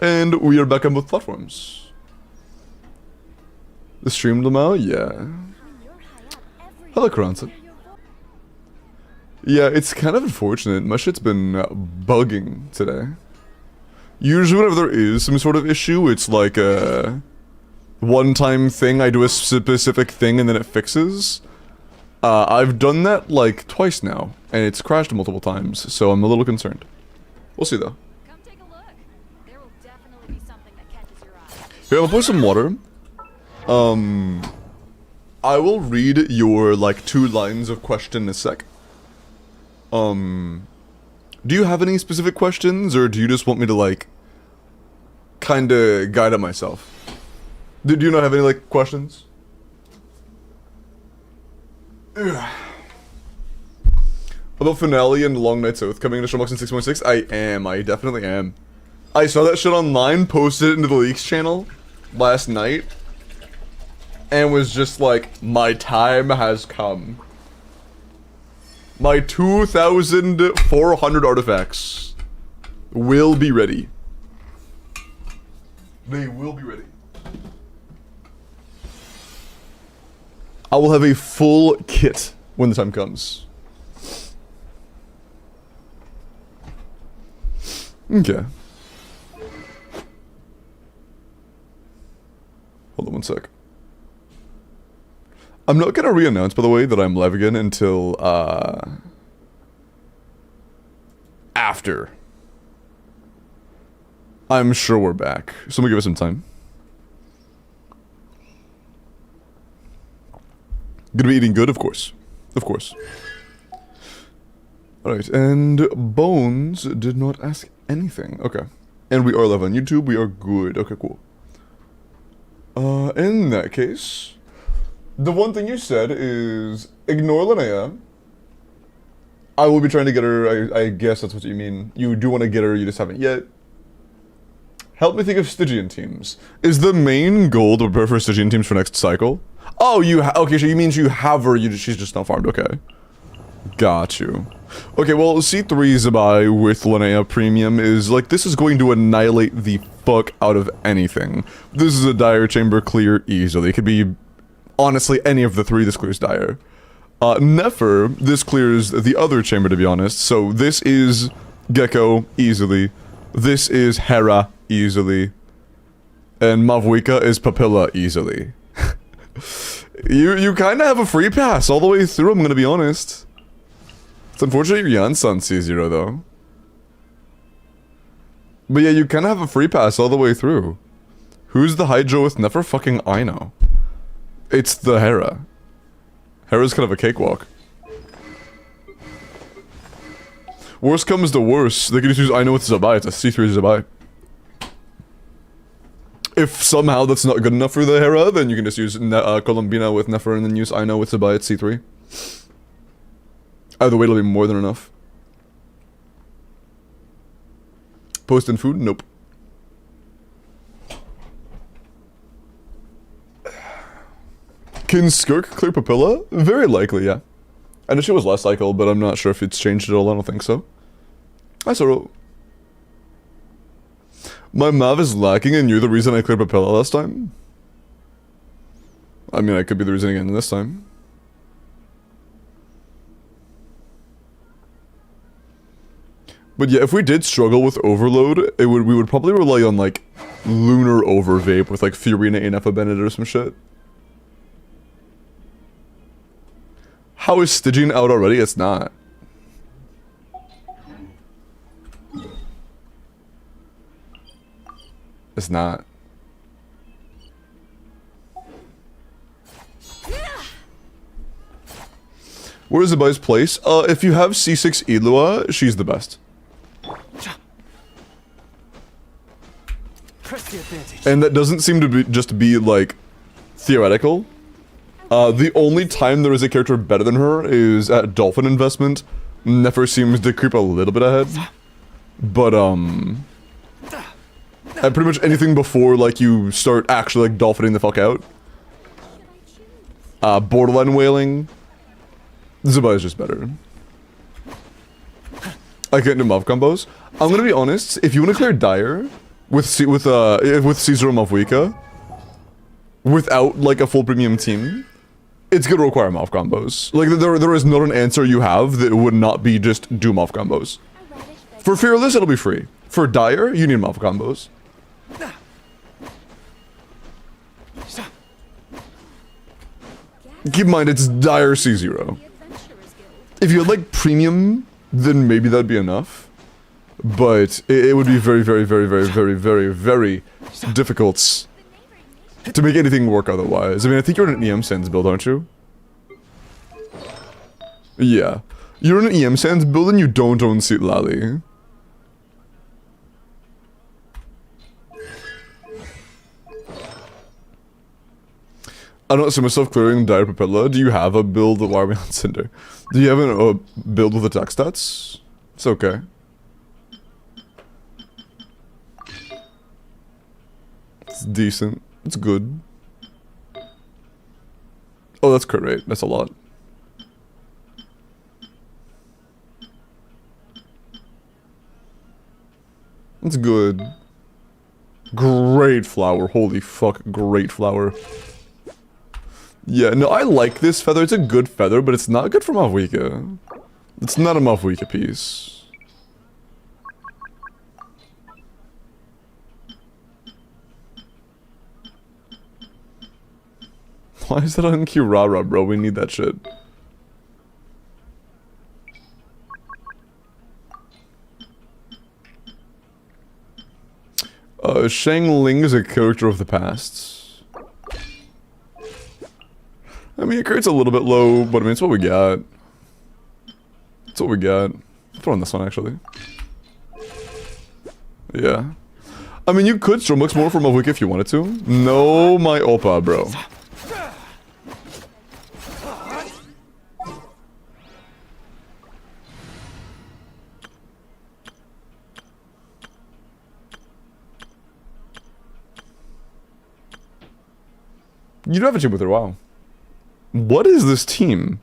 And we are back on both platforms. The stream Lamau? Yeah. Hello, Karanza. Yeah, it's kind of unfortunate. My shit's been bugging today. Usually whenever there is some sort of issue, it's like a one-time thing. I do a specific thing and then it fixes. I've done that like twice now, and it's crashed multiple times, so I'm a little concerned. We'll see though. Come take a look. There will definitely be something that catches your eye. Here, I'll pour some water. I will read your like 2 lines of question in a sec. Do you have any specific questions, or do you just want me to like kinda guide it myself? Do you not have any like questions? Ugh. About Finale and Long Night's Oath coming into Showbox in 6.6? I definitely am. I saw that shit online, posted it into the Leaks channel last night, and was just like, my time has come. My 2,400 artifacts will be ready. They will be ready. I will have a full kit when the time comes. Okay. Hold on one sec. I'm not gonna re-announce, by the way, that I'm live again until, after. I'm sure we're back. Someone give us some time. Gonna be eating good, of course. Of course. Alright, and Bones did not ask anything. Okay. And we are live on YouTube, we are good. Okay, cool. In that case, the one thing you said is, ignore LINNEA. I will be trying to get her, I guess that's what you mean. You do want to get her, you just haven't yet. Help me think of Stygian teams. Is the main goal to prepare for Stygian teams for next cycle? Oh, okay, so you mean you have her, she's just not farmed, okay. Got you. Okay, well, C3 Zabai with LINNEA Premium is, like, this is going to annihilate the fuck out of anything. This is a Dire Chamber clear easily. It could be, honestly, any of the 3, this clears Dire. Nefer, this clears the other chamber, to be honest. So this is Gecko, easily. This is Hera, easily. And Mavwika is Papilla, easily. You kind of have a free pass all the way through, I'm gonna be honest. It's unfortunate your Yansan C0 though. But yeah, you kind of have a free pass all the way through. Who's the Hydro with Nefer? Fucking Ino. It's the Hera. Hera's kind of a cakewalk. Worst comes to worst, they can just use Ino with Zabai, it's a C3 Zabai. If somehow that's not good enough for the Hera, then you can just use Columbina with Nefer and then use Ino with Zabai at C3. Either way, it'll be more than enough. Post in food? Nope. Can Skirk clear Papilla? Very likely, yeah. I know she was last cycle, but I'm not sure if it's changed at all, I don't think so. I saw. My Mav is lacking and you're the reason I cleared Papilla last time? I mean, I could be the reason again this time. But yeah, if we did struggle with Overload, we would probably rely on, like, Lunar Overvape with, like, Fiorina and Effa Bennett or some shit. How is Stygian out already? It's not. It's not. Where's the buy's place? If you have C6 Ilua, she's the best. And that doesn't seem to be just be like theoretical. The only time there is a character better than her is at Dolphin Investment. Never seems to creep a little bit ahead. But at pretty much anything before like you start actually like dolphining the fuck out. Borderline whaling. Zabai is just better. I get into Mav combos. I'm gonna be honest, if you want to clear Dire with Caesar and Mavwika, without like a full premium team, it's gonna require Moff combos. Like there is not an answer you have that would not be just do Moff combos. For Fearless, it'll be free. For Dire, you need Moff combos. Keep in mind, it's Dire C0. If you had like premium, then maybe that'd be enough. But it would be very, very, very, very, very, very, very difficult to make anything work otherwise. I mean, I think you're in an EM Sands build, aren't you? Yeah. You're in an EM Sands build and you don't own Seat Lally. I don't see myself clearing Dire Propeller. Do you have a build? Why are we on Cinder? Do you have a build with attack stats? It's okay. It's decent. It's good. Oh, that's crit rate. That's a lot. It's good. Great flower. Holy fuck. Great flower. Yeah, no, I like this feather. It's a good feather, but it's not good for Mavwika. It's not a Mavwika piece. Why is that on Kirara, bro? We need that shit. Shang Ling is a character of the past. I mean, it creates a little bit low, but I mean, it's what we got. It's what we got. I'm throwing this one, actually. Yeah. I mean, you could Stromlux more from a week if you wanted to. No, my Oppa, bro. You do have a team with her, wow. What is this team?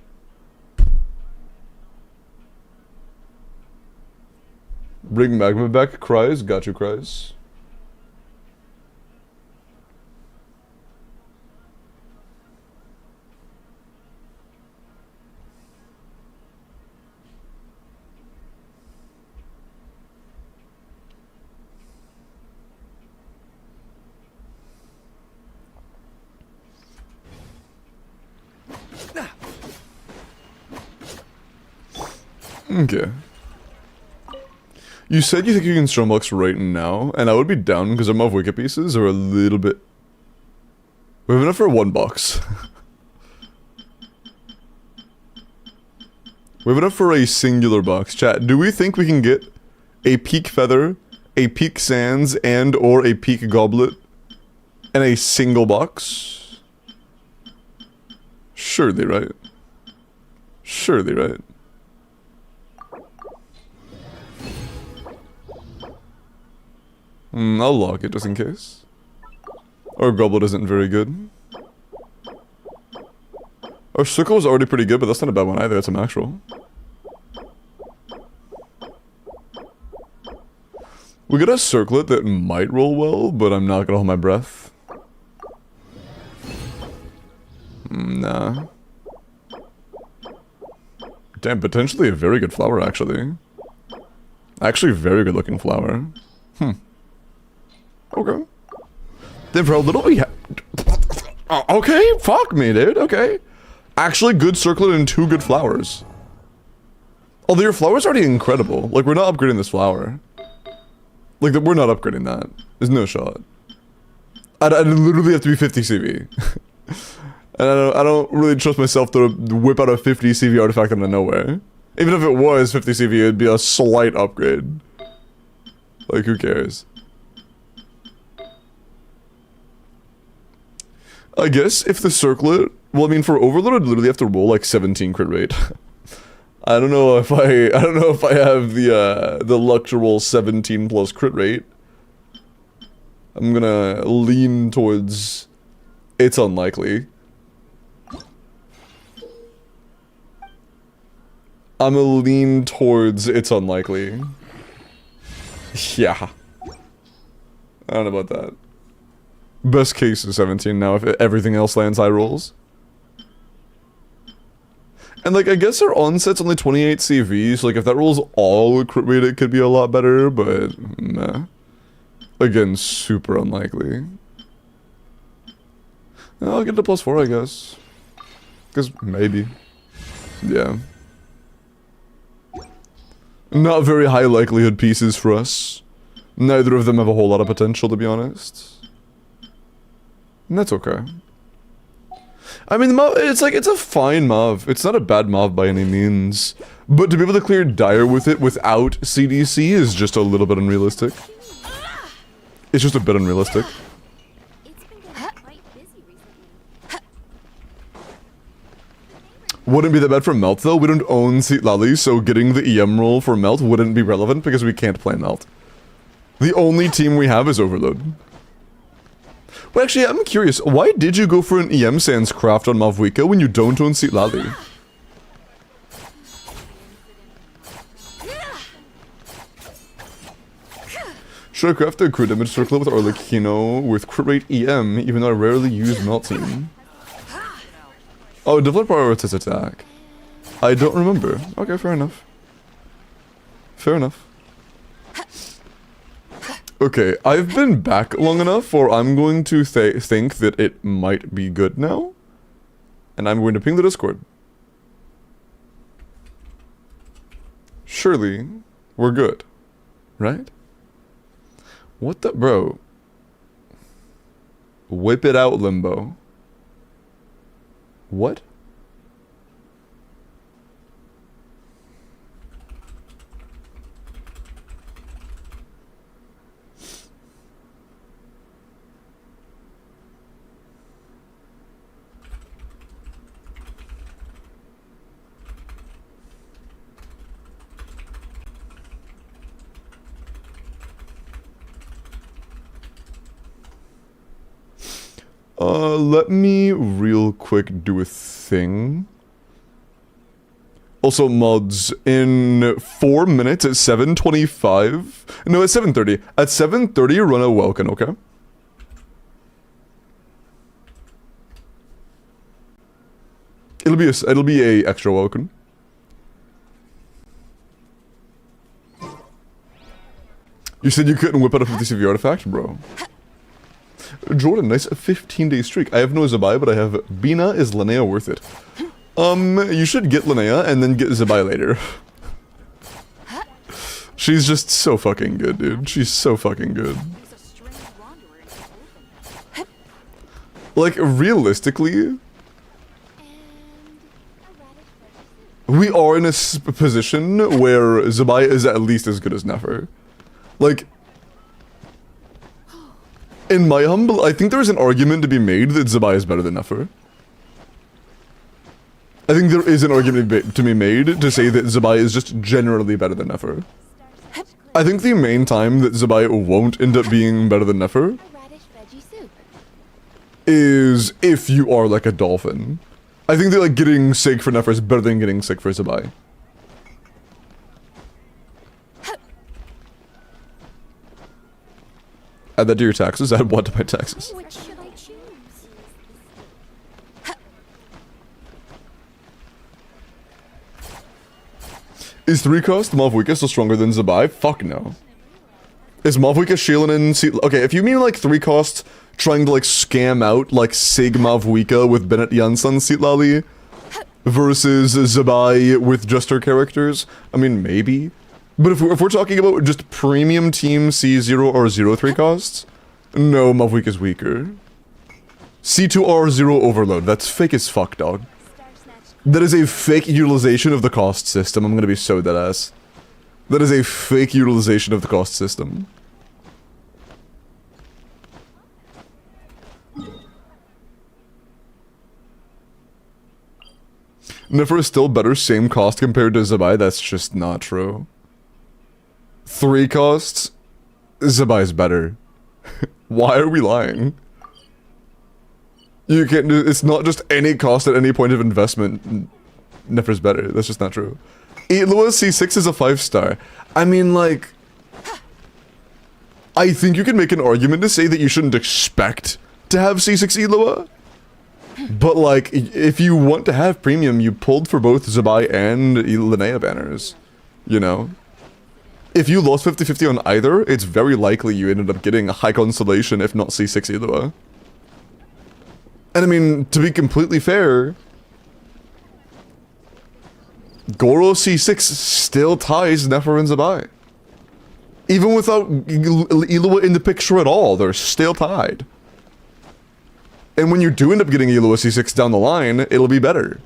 Bring Magma back, Cries. Got you, Cries. Okay. You said you think you can Stromlux right now, and I would be down because our Mavwika pieces are a little bit... We have enough for $1. We have enough for a singular box. Chat, do we think we can get a Peak Feather, a Peak Sands, and or a Peak Goblet in a single box? Surely, right? Surely, right? I'll lock it just in case. Our Goblet isn't very good. Our Circle is already pretty good, but that's not a bad one either. It's a max roll. We got a Circlet that might roll well, but I'm not gonna hold my breath. Nah. Damn, potentially a very good flower, actually. Actually, very good looking flower. Okay. Then for a little we okay, fuck me, dude, okay. Actually, good Circlet and 2 good flowers. Although your flower's already incredible. Like, we're not upgrading this flower. Like, we're not upgrading that. There's no shot. I'd literally have to be 50 CV. And I don't really trust myself to whip out a 50 CV artifact out of nowhere. Even if it was 50 CV, it'd be a slight upgrade. Like, who cares? I guess if the Circlet, well, I mean, for Overload, I'd literally have to roll like 17 crit rate. I don't know if I have the luck to roll 17 plus crit rate. I'm gonna lean towards it's unlikely. I'm gonna lean towards it's unlikely. Yeah. I don't know about that. Best case is 17 now if everything else lands high rolls. And like, I guess our onset's only 28 CV, so like if that rolls all crit rate, it could be a lot better, but meh. Again, super unlikely. I'll get to +4, I guess. Because maybe. Yeah. Not very high likelihood pieces for us. Neither of them have a whole lot of potential, to be honest. And that's okay. I mean, it's a fine mov. It's not a bad mov by any means. But to be able to clear Dire with it without CDC is just a little bit unrealistic. It's just a bit unrealistic. It's been getting quite busy recently. Wouldn't be that bad for Melt, though. We don't own Seat Lally, so getting the EM roll for Melt wouldn't be relevant because we can't play Melt. The only team we have is Overload. Well, actually, I'm curious. Why did you go for an EM Sans craft on Mavwika when you don't own Seat Lally? Should I craft a crit damage circlet with Arlecchino with crit rate EM, even though I rarely use Melt Team? Oh, developer prioritize attack. I don't remember. Okay, fair enough. Fair enough. Okay, I've been back long enough, or I'm going to think that it might be good now. And I'm going to ping the Discord. Surely, we're good. Right? What the- bro. Whip it out, Limbo. What? Let me real quick do a thing. Also, mods, in 4 minutes at 7:25, no, at 7:30. At 7:30, run a Welkin, okay? It'll be a extra Welkin. You said you couldn't whip out a 50 CV artifact, bro. Jordan, nice 15-day streak. I have no Zabai, but I have Bina. Is LINNEA worth it? You should get LINNEA and then get Zabai later. She's just so fucking good, dude. She's so fucking good. Like, realistically, we are in a position where Zabai is at least as good as Nefer. Like, in my humble, I think there is an argument to be made that Zabai is better than Nefer. I think there is an argument to be made to say that Zabai is just generally better than Nefer. I think the main time that Zabai won't end up being better than Nefer is if you are like a dolphin. I think that like getting sick for Nefer is better than getting sick for Zabai. Add that to your taxes. Add what to my taxes? Which should I choose? Is 3-cost Mavwika still stronger than Zabai? Fuck no. Is Mavwika Shailen and okay, if you mean like 3-cost trying to like scam out like Sig Mavwika with Bennett Janssen Sitlali versus Zabai with just her characters, I mean maybe. But if we're talking about just premium team C0 or 0-3 costs, no, Mavwika is weaker. C2R0 overload, that's fake as fuck, dog. That is a fake utilization of the cost system. I'm gonna be so deadass. That is a fake utilization of the cost system. Nefer is still better, same cost compared to Zabai. That's just not true. 3 costs, Zabai is better. Why are we lying? You can't do, it's not just any cost at any point of investment. Nefer's better. That's just not true. Lua C6 is a 5-star. I mean, like, I think you can make an argument to say that you shouldn't expect to have C6 Eloa. But, like, if you want to have premium, you pulled for both Zabai and LINNEA banners. You know? If you lost 50-50 on either, it's very likely you ended up getting a high Constellation, if not C6 Eloa. And I mean, to be completely fair, Goro C6 still ties Nefer and Zabai. Even without Eloa in the picture at all, they're still tied. And when you do end up getting Eloa C6 down the line, it'll be better.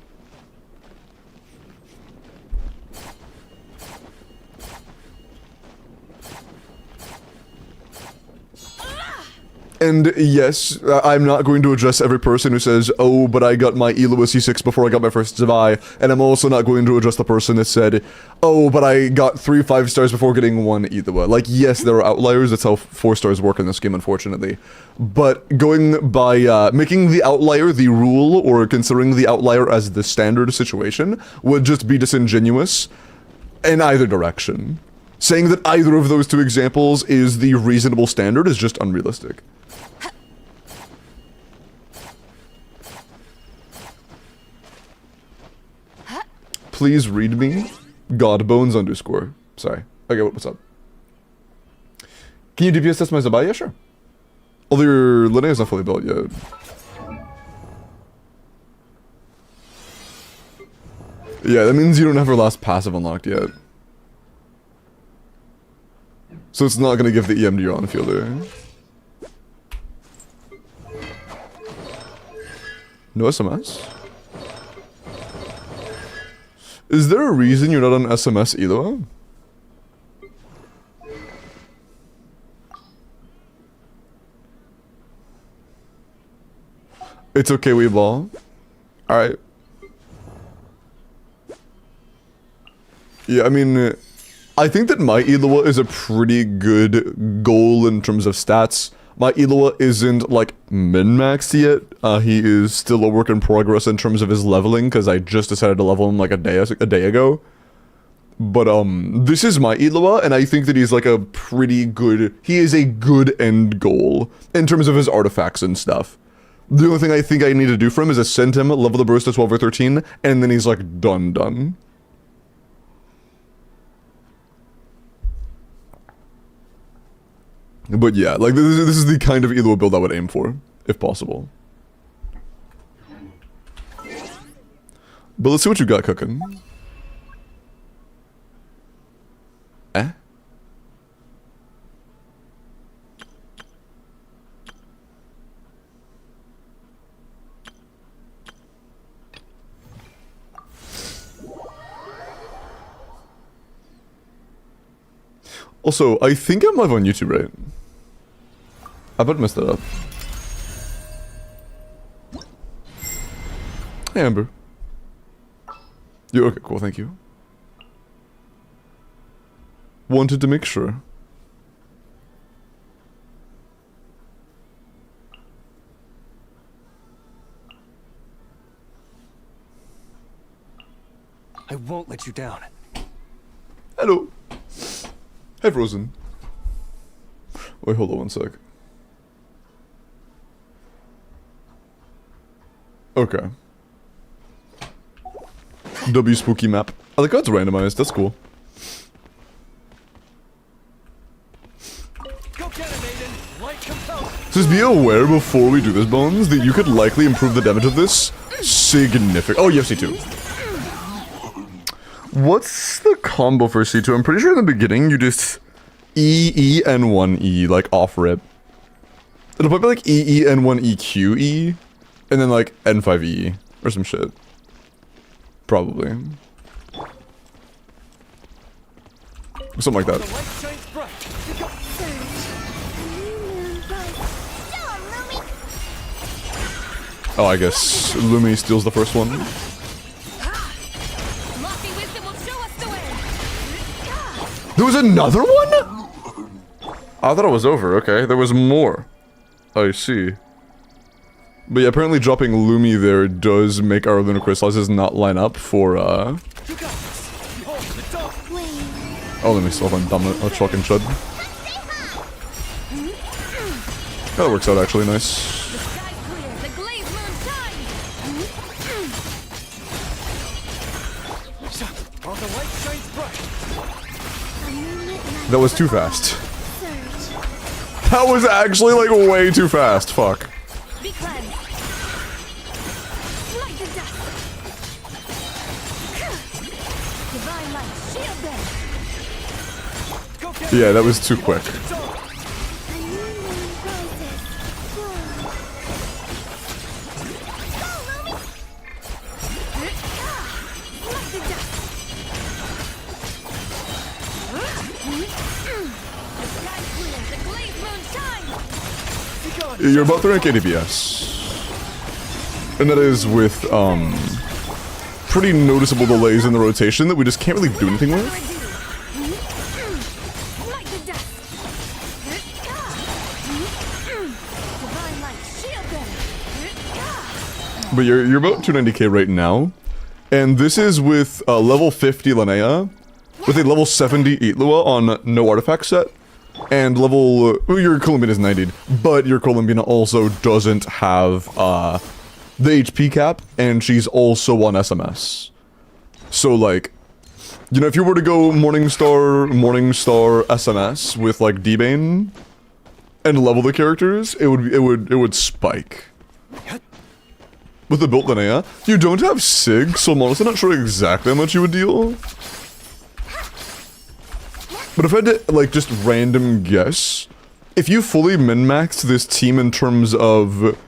And yes, I'm not going to address every person who says, oh, but I got my Eloa C6 before I got my first Zabai, and I'm also not going to address the person that said, oh, but I got 3 5-stars before getting 1 Eloa. Like, yes, there are outliers, that's how 4-stars work in this game, unfortunately. But going by, making the outlier the rule, or considering the outlier as the standard situation, would just be disingenuous in either direction. Saying that either of those two examples is the reasonable standard is just unrealistic. Please read me. Godbones _ Sorry. Okay, what's up? Can you DPS test my Zabai? Yeah, sure. Although your LINNEA is not fully built yet. Yeah, that means you don't have her last passive unlocked yet. So it's not gonna give the EM to your on-fielder. No SMS? Is there a reason you're not on SMS, Eloa? It's okay, we ball. Alright. Yeah, I mean, I think that my Eloa is a pretty good goal in terms of stats. My Eloa isn't, like, min-maxed yet. He is still a work in progress in terms of his leveling, because I just decided to level him, like, a day ago. But, this is my Eloa, and I think that he's, like, a pretty good... He is a good end goal, in terms of his artifacts and stuff. The only thing I think I need to do for him is ascend him, level the burst to 12 or 13, and then he's, like, done. But yeah, like, this is the kind of Eloa build I would aim for, if possible. But let's see what you got cooking. Eh? Also, I think I'm live on YouTube, right? I bet I messed that up. Hey, Amber. You okay? Cool, thank you. Wanted to make sure. I won't let you down. Hello. Hey, Frozen. Wait, hold on one sec. Okay. W spooky map. I like how it's randomized, that's cool. Go get it, Aiden. Light compels. Just be aware before we do this, Bones, that you could likely improve the damage of this significantly. Oh, you have C2. What's the combo for C2? I'm pretty sure in the beginning you just E, and 1E, like, off rip. It'll probably be like E, and 1E, QE, and then like N5E, or some shit. Probably. Something like that. The light shines bright. Oh, I guess Lumi steals the first one. Lofty wisdom will show us the way. There was another one? I thought it was over. Okay, there was more. I see. But yeah, apparently dropping Lumi there does make our lunar crystallizes not line up for, Oh, let me stop on dumb a truck and chud. That works out actually nice. The sky's clear. The glazed moon shines. All the light shines bright. That was too fast. That was actually like way too fast. Fuck. Be cleansed. Light the dust. Divine light, shield them. Go get Yeah, that was too quick. It's on. Light the dust. The sky's clear. The glazed moon shines. Be gone. You're about to rank 80 DPS. And that is with, pretty noticeable delays in the rotation that we just can't really do anything with. Light the dust. Divine light, shield them. But you're about 290k right now. And this is with level 50 LINNEA, with a level 70 Lua on no artifact set, and level... your Columbina is 90'd, but your Columbina also doesn't have the HP cap, and she's also on SMS. So like, you know, if you were to go Morningstar, SMS with like D-Bane, and level the characters, it would spike. With the built LINNEA, you don't have Sig, so I'm honestly not sure exactly how much you would deal. But if I had to, like, just random guess, if you fully min-maxed this team in terms of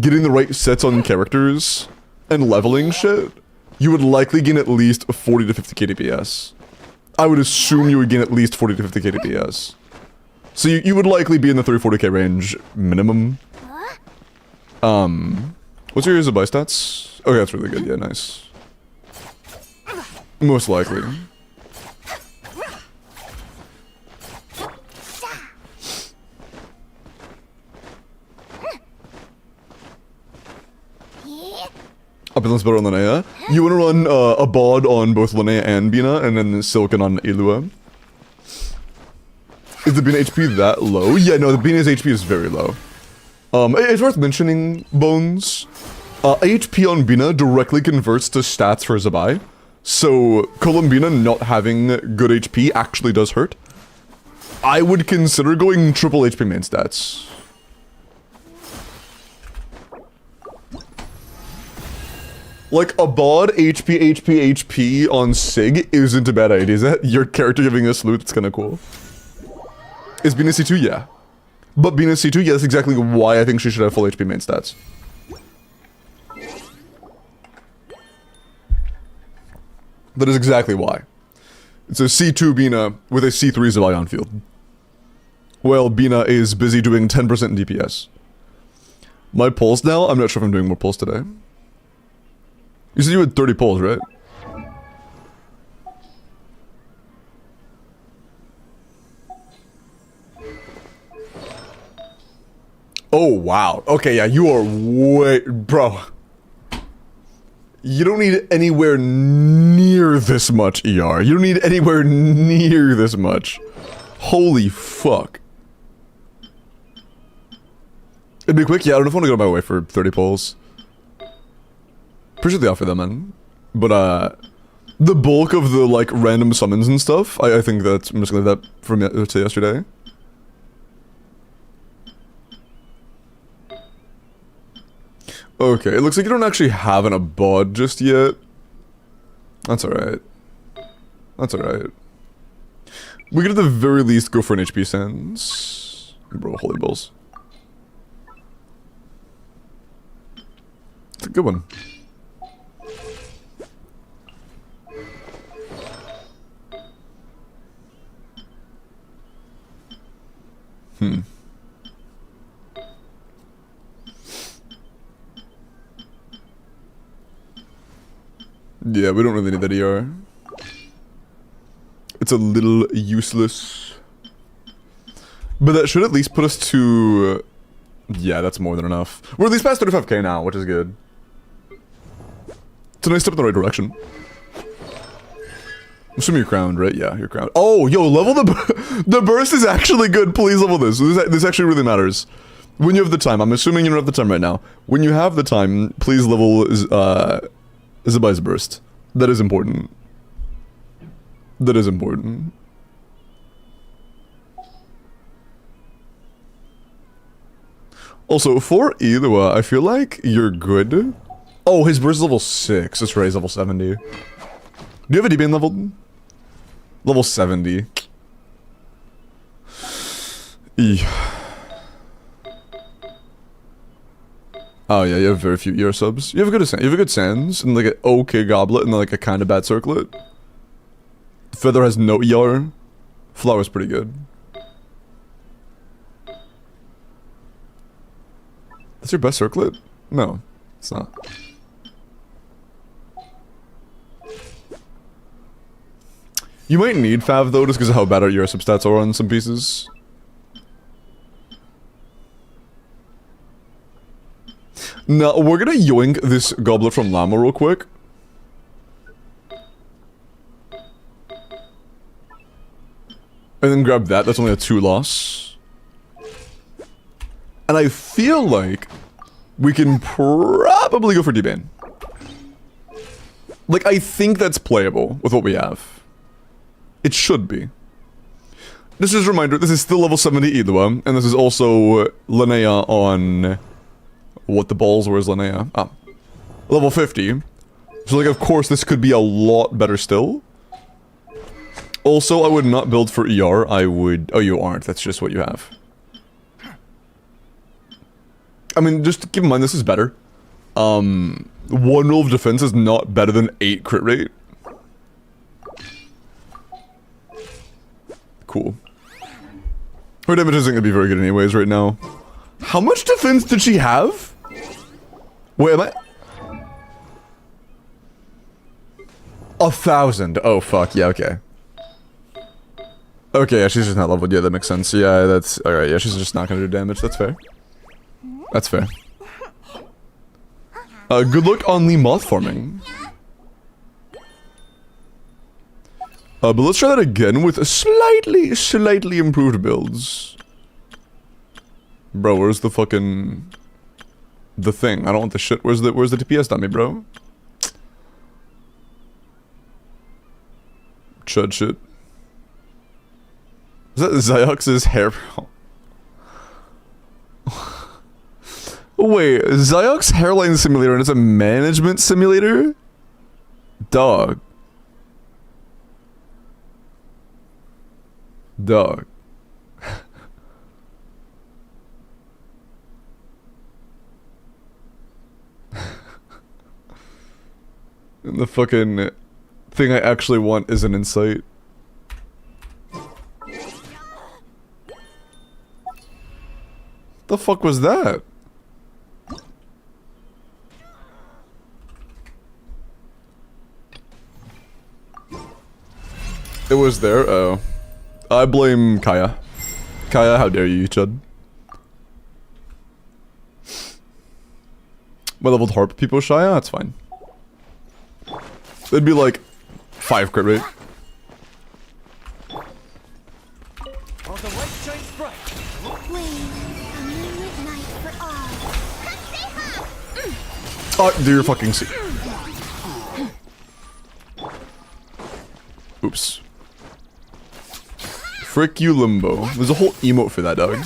getting the right sets on characters and leveling shit, you would likely gain at least 40 to 50k DPS. I would assume you would gain at least 40 to 50k DPS. So you would likely be in the 30-40k range minimum. What's your Zabai stats? Okay, that's really good. Yeah, nice. Most likely. Opulence better on LINNEA. You want to run a bod on both LINNEA and Bina, and then Silken on Elua. Is the Bina HP that low? Yeah, no, the Bina's HP is very low. It's worth mentioning, Bones. HP on Bina directly converts to stats for Zabai. So, Columbina not having good HP actually does hurt. I would consider going triple HP main stats. Like, a bod HP on Sig isn't a bad idea, is that? Your character giving us loot, it's kinda cool. Is Bina C2? Yeah. But Bina C2, yeah, that's exactly why I think she should have full HP main stats. That is exactly why. It's a C2 Bina with a C3 Zabai on field. Well, Bina is busy doing 10% in DPS. My pulls now? I'm not sure if I'm doing more pulls today. You said you had 30 pulls, right? Oh, wow. Okay, yeah, you are way... Bro. You don't need anywhere near this much ER. You don't need anywhere near this much. Holy fuck. It'd be quick, yeah, I don't know if I want to go my way for 30 pulls. Appreciate the offer, though, man. But, the bulk of the, like, random summons and stuff, I think that's... I'm just gonna leave that from to yesterday. Okay, it looks like you don't actually have an abode just yet. That's alright. That's alright. We could at the very least go for an HP sense. Bro, holy balls. It's a good one. Yeah, we don't really need that ER. It's a little useless. But that should at least put us to... yeah, that's more than enough. We're at least past 35k now, which is good. It's a nice step in the right direction. I'm assuming you're crowned, right? Yeah, you're crowned. Oh, yo, level the burst is actually good. Please level this. This actually really matters. When you have the time, I'm assuming you don't have the time right now. When you have the time, please level Zabai's burst. That is important. That is important. Also, for Ilua, I feel like you're good. Oh, his burst is level 6. That's right, he's level 70. Do you have a D-Bane leveled? Level 70. Eeh. Oh yeah, you have very few ER subs. You have a good Sands, and like an okay Goblet, and like a kind of bad Circlet. Feather has no ER. Flower's pretty good. That's your best Circlet? No, it's not. You might need Fav though, just because of how bad our ER substats are on some pieces. Now, we're gonna yoink this Goblet from Llama real quick. And then grab that, that's only a 2 loss. And I feel like we can probably go for D-Bane. Like, I think that's playable with what we have. It should be. This is a reminder, this is still level 70 Ilua, and this is also LINNEA on... What the balls, where's LINNEA? Ah. Level 50. So like, of course, this could be a lot better still. Also, I would not build for ER, I would... Oh, you aren't, that's just what you have. I mean, just keep in mind, this is better. 1 roll of defense is not better than 8 crit rate. Cool. Her damage isn't gonna be very good anyways right now. How much defense did she have? Wait, am I... 1,000. Oh, fuck. Yeah, okay. Okay, yeah, she's just not leveled. Yeah, that makes sense. Yeah, that's... Alright, yeah, she's just not gonna do damage. That's fair. That's fair. Good luck on the moth farming. But let's try that again with slightly improved builds. Bro, where's the fucking... The thing? I don't want the shit. Where's the TPS dummy, bro? Chud shit. Is that Ziox's hair, bro? Wait, Ziox hairline simulator and it's a management simulator? Dog. Dog. And the fucking thing I actually want is an insight. The fuck was that? It was there? Oh. I blame Kaya. Kaya, how dare you, Chud. My leveled harp people shy? That's fine. It'd be like 5 crit rate. While the light shines bright. A moonlit night for all. Oh, do your fucking seat. Oops. Frick you, Limbo. There's a whole emote for that, dog.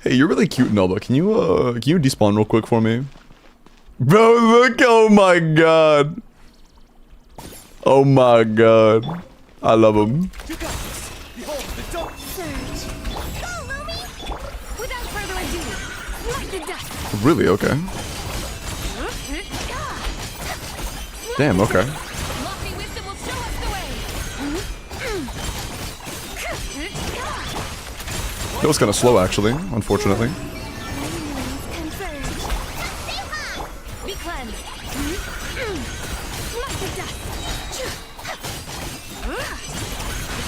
Hey, you're really cute, Nelba. Can you despawn real quick for me? Bro, look! Oh my god! Oh my god. I love him. You got this. Behold the dark Surge. Go, Lumi! Without further ado, light the dust. Really? Okay. Damn, okay. Lofty wisdom will show us the way. That was kind of slow, actually, unfortunately. Be cleansed. Light the dust. The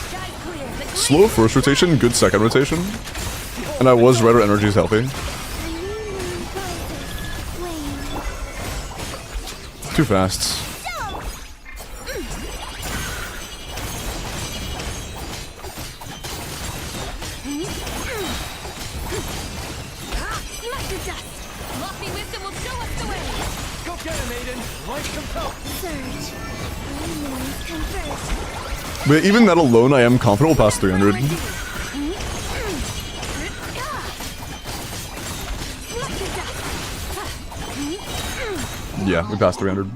sky's clear. The Slow first rotation, good second rotation. And I was right, our energy is healthy. Too fast. Maiden, light compel. Surge. Enemies convert. But even that alone, I am confident we'll pass 300. Yeah, we passed 300.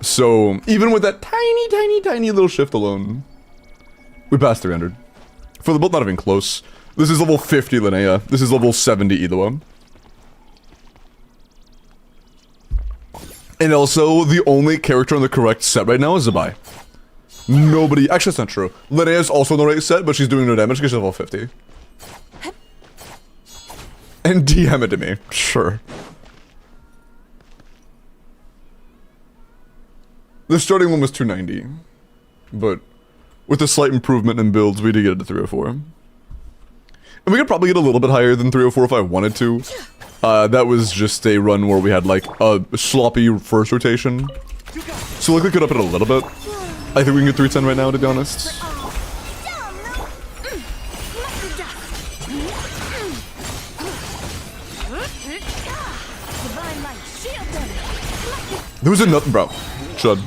So, even with that tiny little shift alone, we passed 300. For the build, not even close. This is level 50 LINNEA. This is level 70 either one. And also, the only character on the correct set right now is Zabai. Nobody... Actually, that's not true. LINNEA is also on the right set, but she's doing no damage because she's level 50. And DM it to me. Sure. The starting one was 290. But with a slight improvement in builds, we did get it to 304. And we could probably get a little bit higher than 304 if I wanted to. That was just a run where we had like a sloppy first rotation. So like we could up it a little bit. I think we can get 310 right now, to be honest. There was another, bro. Chud.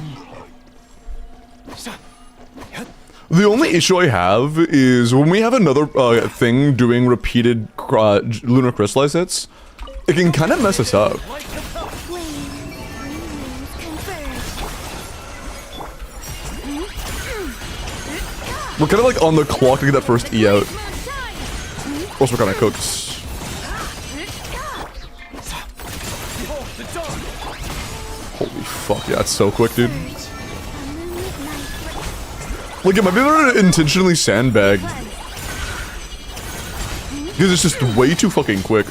The only issue I have is when we have another thing doing repeated lunar crystallize hits, it can kind of mess us up. We're kind of like on the clock to get that first E out. Also, we're kind of cooked. Holy fuck, yeah, it's so quick, dude. Like, it might be able to intentionally sandbag. Because it's just way too fucking quick.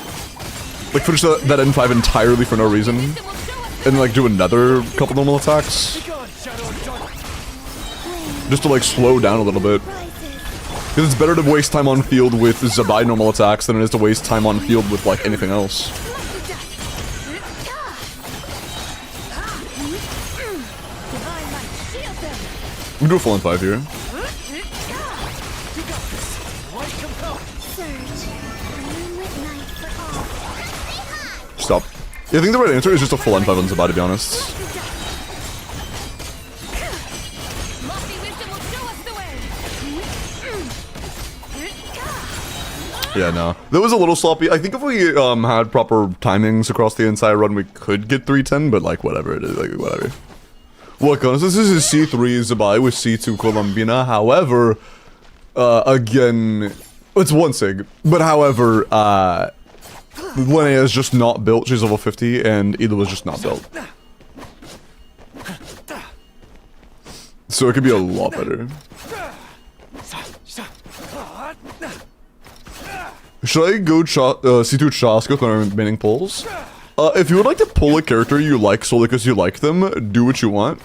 Like, finish that N5 entirely for no reason. And, like, do another couple normal attacks. Just to, like, slow down a little bit. Because it's better to waste time on field with Zabai normal attacks than it is to waste time on field with, like, anything else. We can do a full N5 here. Stop. Yeah, I think the right answer is just a full N5 on Zabai, to be honest. Yeah, no. That was a little sloppy. I think if we had proper timings across the entire run, we could get 310, but like, whatever it is, like, whatever. Welkin, this is C3 Zabai with C2 Columbina. However, again, it's one sig. But however, LINNEA is just not built. She's level 50, and Ida was just not built. So it could be a lot better. Should I go C2 Chaska with my remaining pulls? If you would like to pull a character you like solely because you like them, do what you want.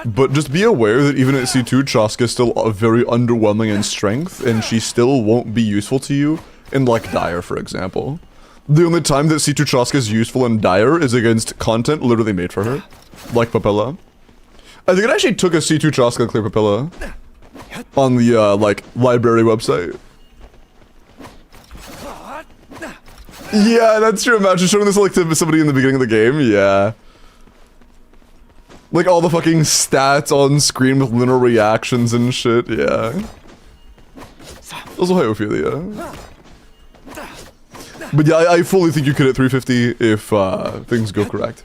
But just be aware that even at C2, Chaska is still very underwhelming in strength, and she still won't be useful to you in, like, Dire, for example. The only time that C2 Chaska is useful in Dire is against content literally made for her. Like Papilla. I think it actually took a C2 Chaska to clear Papilla. On the, like, library website. Yeah, that's true. Imagine showing this like to somebody in the beginning of the game. Yeah. Like all the fucking stats on screen with lunar reactions and shit. Yeah. Also, Hyophilia. But yeah, I fully think you could hit 350 if things go correct.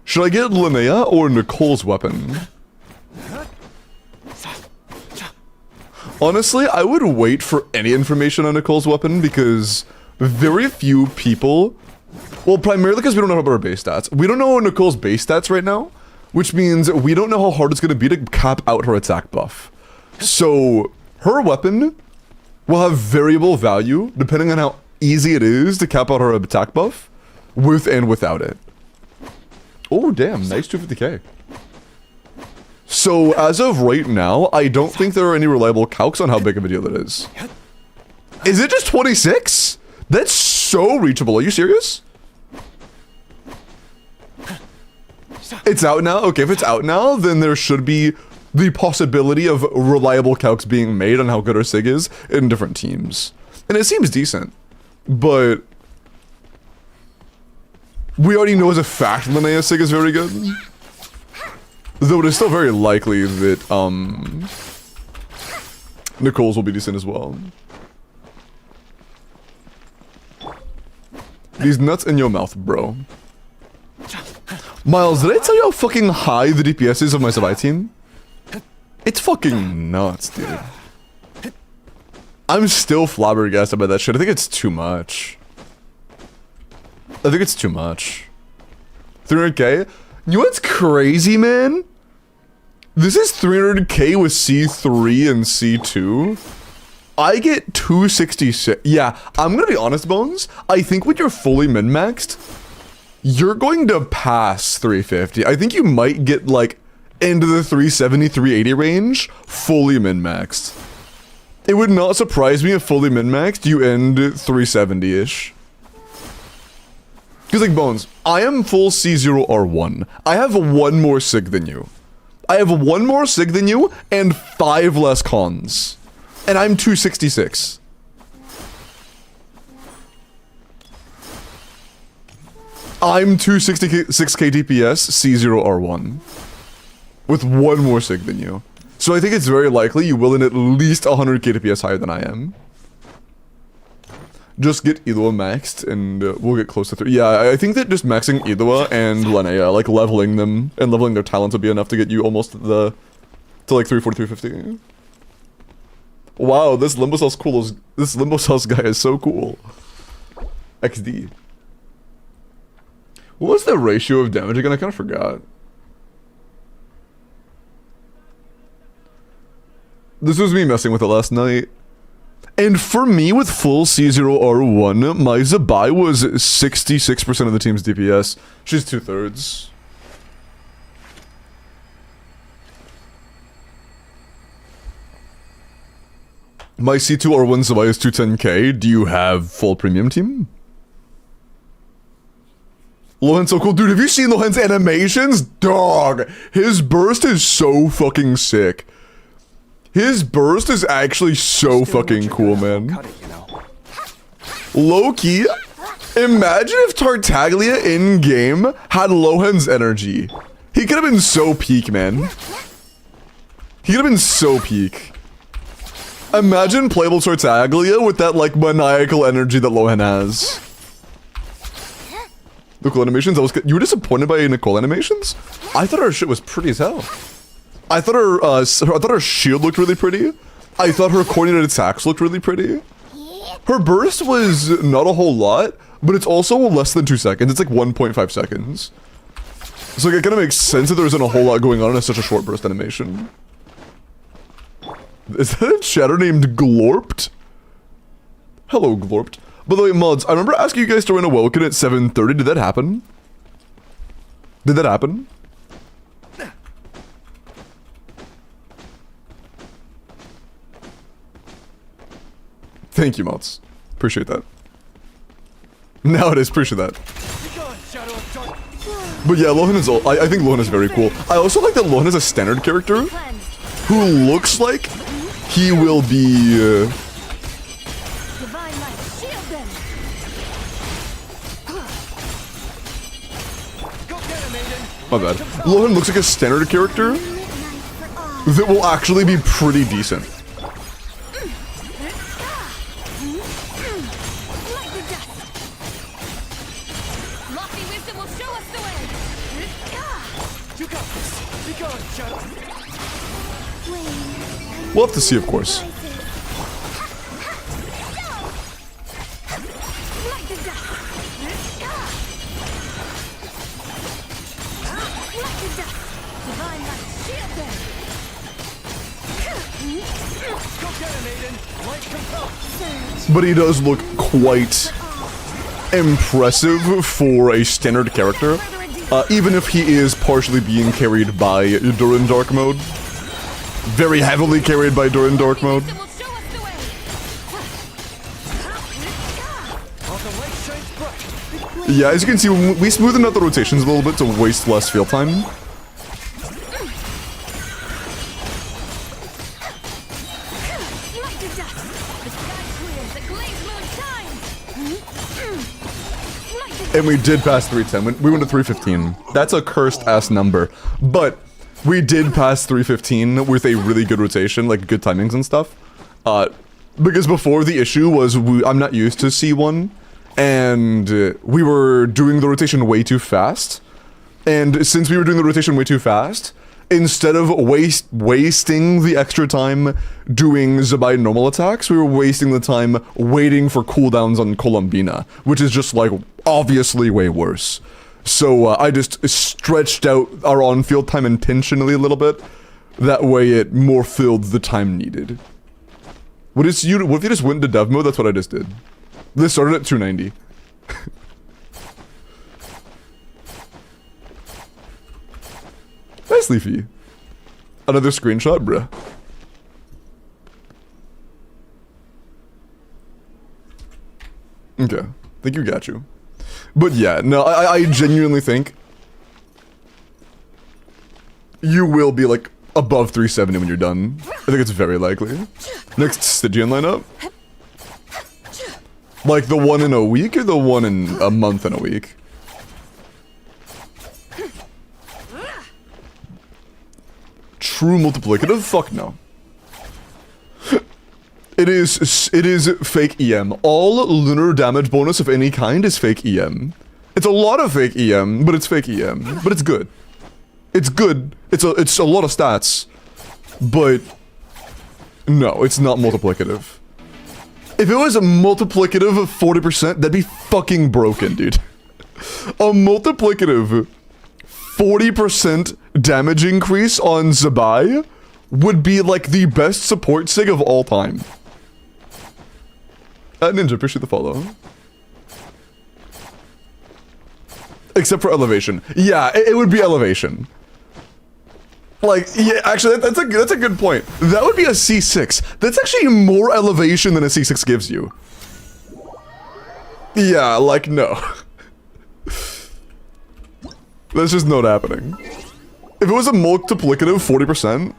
Should I get LINNEA or Nicole's weapon? Honestly, I would wait for any information on Nicole's weapon because very few people, well, primarily because we don't know about her base stats. We don't know Nicole's base stats right now, which means we don't know how hard it's going to be to cap out her attack buff. So her weapon will have variable value depending on how easy it is to cap out her attack buff with and without it. Oh, damn. Nice 250k. So as of right now, I don't think there are any reliable calcs on how big of a deal it is. Is it just 26? That's so reachable. Are you serious? It's out now? Okay, if it's out now, then there should be the possibility of reliable calcs being made on how good our SIG is in different teams. And it seems decent. But We already know as a fact LINNEA Sig is very good. Though it is still very likely that, Nicole's will be decent as well. These nuts in your mouth, bro. Miles, did I tell you how fucking high the DPS is of my Savai team? It's fucking nuts, dude. I'm still flabbergasted by that shit. I think it's too much. I think it's too much. 300k? You know what's crazy, man? This is 300k with C3 and C2. I get 266. Yeah, I'm gonna be honest, Bones. I think when you're fully min-maxed, you're going to pass 350. I think you might get, like, into the 370, 380 range, fully min-maxed. It would not surprise me if fully min-maxed, you end 370-ish. Because, like, Bones, I am full C0R1. I have one more Sig than you. I have one more Sig than you, and 5 less cons. And I'm 266. I'm 266k DPS, C0R1. With one more Sig than you. So I think it's very likely you will in at least 100k DPS higher than I am. Just get Idua maxed and we'll get close to 3. Yeah, I think that just maxing Idua and LINNEA, like leveling them and leveling their talents would be enough to get you almost to like 340, 350. Wow, this Limbo Cells cool. This Limbo Cells guy is so cool. XD. What was the ratio of damage again? I kind of forgot. This was me messing with it last night. And for me, with full C0R1, my Zabai was 66% of the team's DPS. She's 2/3. My C2R1 Zabai is 210k. Do you have full premium team? Lohan's so cool. Dude, have you seen Lohan's animations? Dog! His burst is so fucking sick. His burst is actually so fucking cool, man. Low-key, imagine if Tartaglia in-game had Lohan's energy. He could have been so peak, man. He could have been so peak. Imagine playable Tartaglia with that, like, maniacal energy that Lohan has. Nicole animations, you were disappointed by Nicole animations? I thought her shit was pretty as hell. I thought her shield looked really pretty. I thought her coordinated attacks looked really pretty. Her burst was not a whole lot, but it's also less than 2 seconds. It's like 1.5 seconds. So like, it kind of makes sense that there isn't a whole lot going on in such a short burst animation. Is that a chatter named Glorped? Hello, Glorped. By the way, mods, I remember asking you guys to run a Welkin at 7:30. Did that happen? Did that happen? Thank you, mods. Appreciate that. Now it is, appreciate that. But yeah, Lohan is I think Lohan is very cool. I also like that Lohan is a standard character who looks like he will be my bad. Lohan looks like a standard character that will actually be pretty decent. We'll have to see, of course. But he does look quite impressive for a standard character, even if he is partially being carried by Durin Dark Mode. Very heavily carried by Durin Dark Mode. Yeah, as you can see, we smoothened out the rotations a little bit to waste less field time. And we did pass 310. We went to 315. That's a cursed ass number. But we did pass 315 with a really good rotation, like good timings and stuff. Because before the issue was I'm not used to C1, and we were doing the rotation way too fast. And since we were doing the rotation way too fast, instead of wasting the extra time doing Zabai normal attacks, we were wasting the time waiting for cooldowns on Columbina, which is just like obviously way worse. So I just stretched out our on-field time intentionally a little bit. That way it more filled the time needed. What if you just went into dev mode? That's what I just did. This started at 290. Nice, Leafy. Another screenshot, bruh. Okay, think you got you. But yeah, no, I genuinely think you will be like above 370 when you're done. I think it's very likely. Next Stygian lineup? Like the one in a week or the one in a month and a week? True multiplicative? Fuck no. It is fake EM. All lunar damage bonus of any kind is fake EM. It's a lot of fake EM, but it's fake EM. But it's good. It's good. It's a lot of stats. But no, it's not multiplicative. If it was a multiplicative of 40%, that'd be fucking broken, dude. A multiplicative 40% damage increase on Zabai would be like the best support sig of all time. Ninja, appreciate the follow. Except for elevation. Yeah, it would be elevation. Like, yeah, actually, that's a good point. That would be a C6. That's actually more elevation than a C6 gives you. Yeah, like, no. That's just not happening. If it was a multiplicative 40%,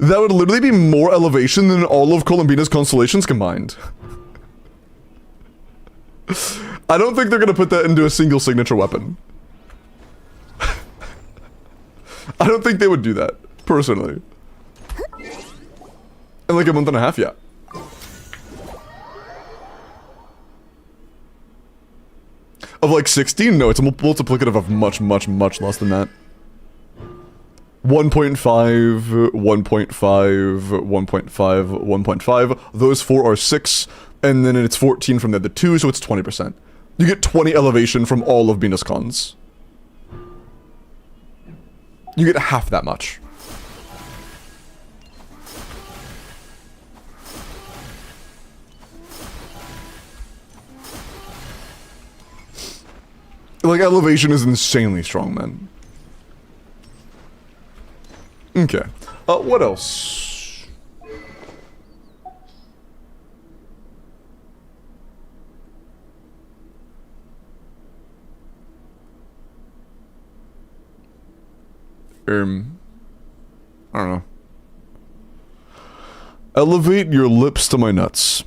that would literally be more elevation than all of Columbina's constellations combined. I don't think they're gonna put that into a single signature weapon. I don't think they would do that, personally. In like a month and a half, yeah. Of like 16? No, it's a multiplicative of much, much, much less than that. 1.5, 1.5, 1.5, 1.5. Those four are 6, and then it's 14 from the other two, so it's 20%. You get 20 elevation from all of Venus cons. You get half that much. Like, elevation is insanely strong, man. Okay. What else? I don't know. Elevate your lips to my nuts.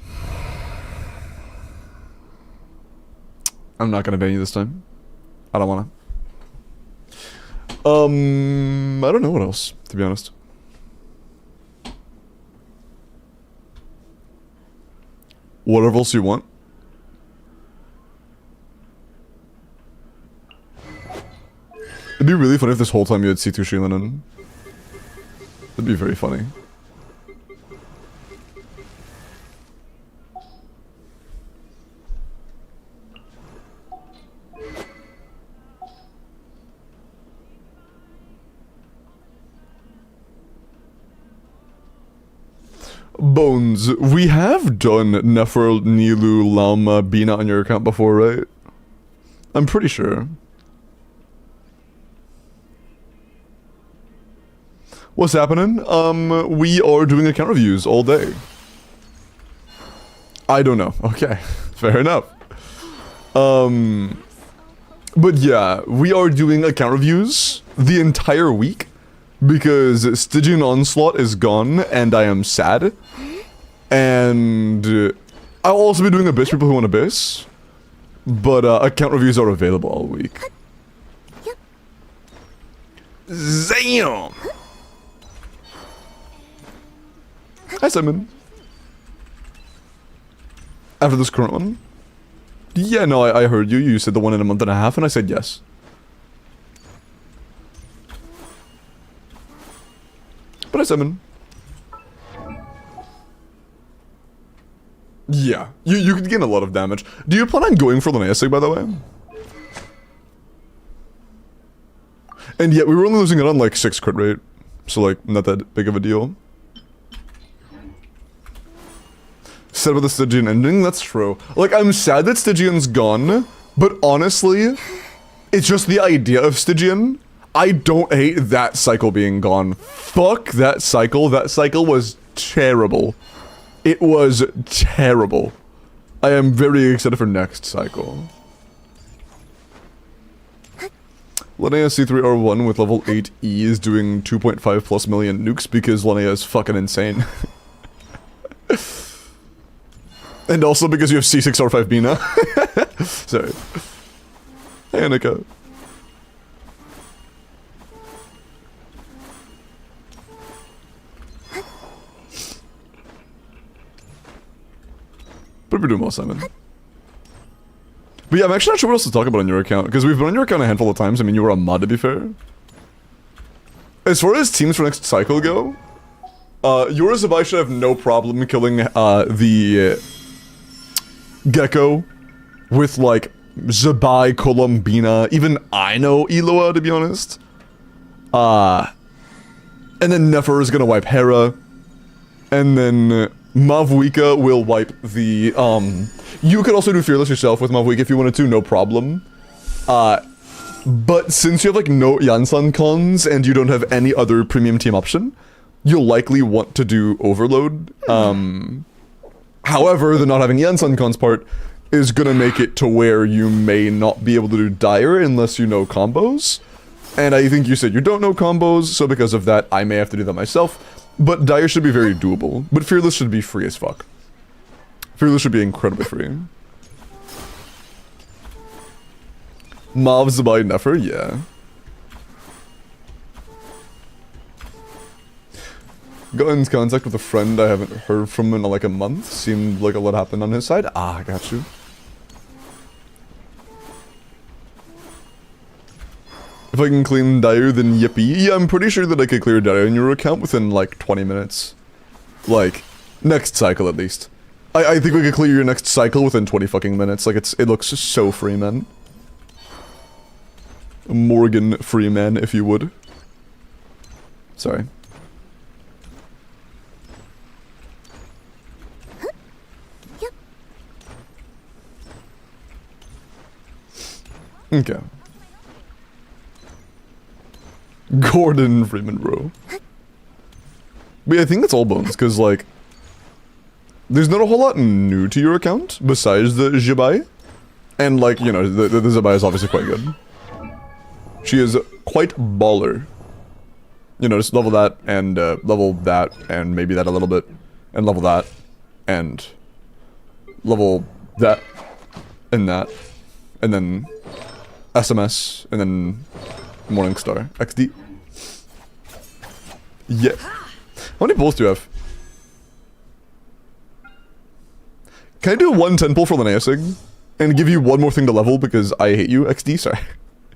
I'm not gonna ban you this time. I don't wanna. I don't know what else, to be honest. Whatever else you want. It'd be really funny if this whole time you had C2 Sheelan in. That'd be very funny. Bones, we have done Nefer, Nilu, Lama, Bina on your account before, right? I'm pretty sure. What's happening? We are doing account reviews all day. I don't know. Okay, fair enough. But yeah, we are doing account reviews the entire week because Stygian Onslaught is gone and I am sad. And I'll also be doing Abyss for people who want Abyss. But account reviews are available all week. Zam! Hi, Simon. After this current one? Yeah, no, I heard you. You said the one in a month and a half, and I said yes. But hi, Simon. Yeah, you could gain a lot of damage. Do you plan on going for LINNEA sig, by the way? And yet, we were only losing it on like 6 crit rate. So like, not that big of a deal. Said about the Stygian ending, that's true. Like, I'm sad that Stygian's gone, but honestly, it's just the idea of Stygian. I don't hate that cycle being gone. Fuck that cycle. That cycle was terrible. It was terrible. I am very excited for next cycle. LINNEA C3R1 with level 8 E is doing 2.5 plus million nukes because LINNEA is fucking insane. And also because you have C6R5 Bina. Sorry. Hey, Annika. But we're doing well, Simon. But yeah, I'm actually not sure what else to talk about on your account, because we've been on your account a handful of times. I mean, you were a mod, to be fair. As far as teams for next cycle go, yours and I should have no problem killing the Gecko with, like, Zabai, Columbina, even I know Eloa, to be honest. And then Nefer is gonna wipe Hera. And then Mavwika will wipe the, you could also do Fearless yourself with Mavwika if you wanted to, no problem. But since you have, like, no Yansan cons and you don't have any other premium team option, you'll likely want to do Overload. However, the not having Yansan cons part is gonna make it to where you may not be able to do Dire unless you know combos. And I think you said you don't know combos, so because of that, I may have to do that myself. But Dire should be very doable. But Fearless should be free as fuck. Fearless should be incredibly free. Mav, Zabai, Nefer, yeah. Got in contact with a friend I haven't heard from in like a month. Seemed like a lot happened on his side. Ah, I got you. If I can clean Dire, then yippee. Yeah, I'm pretty sure that I could clear Dire in your account within like 20 minutes. Like, next cycle at least. I think we could clear your next cycle within 20 fucking minutes. Like, it looks so free, man. Morgan Freeman, if you would. Sorry. Okay. Gordon Freeman, bro. But yeah, I think that's all bones, because, like, there's not a whole lot new to your account, besides the Zabai. And, like, you know, the Zabai is obviously quite good. She is quite baller. You know, just level that, and level that, and maybe that a little bit, and level that, and level that, and that, and then SMS, and then Morningstar. XD. Yeah. How many pulls do you have? Can I do one 10 pull for LINNEA sig? And give you one more thing to level because I hate you? XD? Sorry.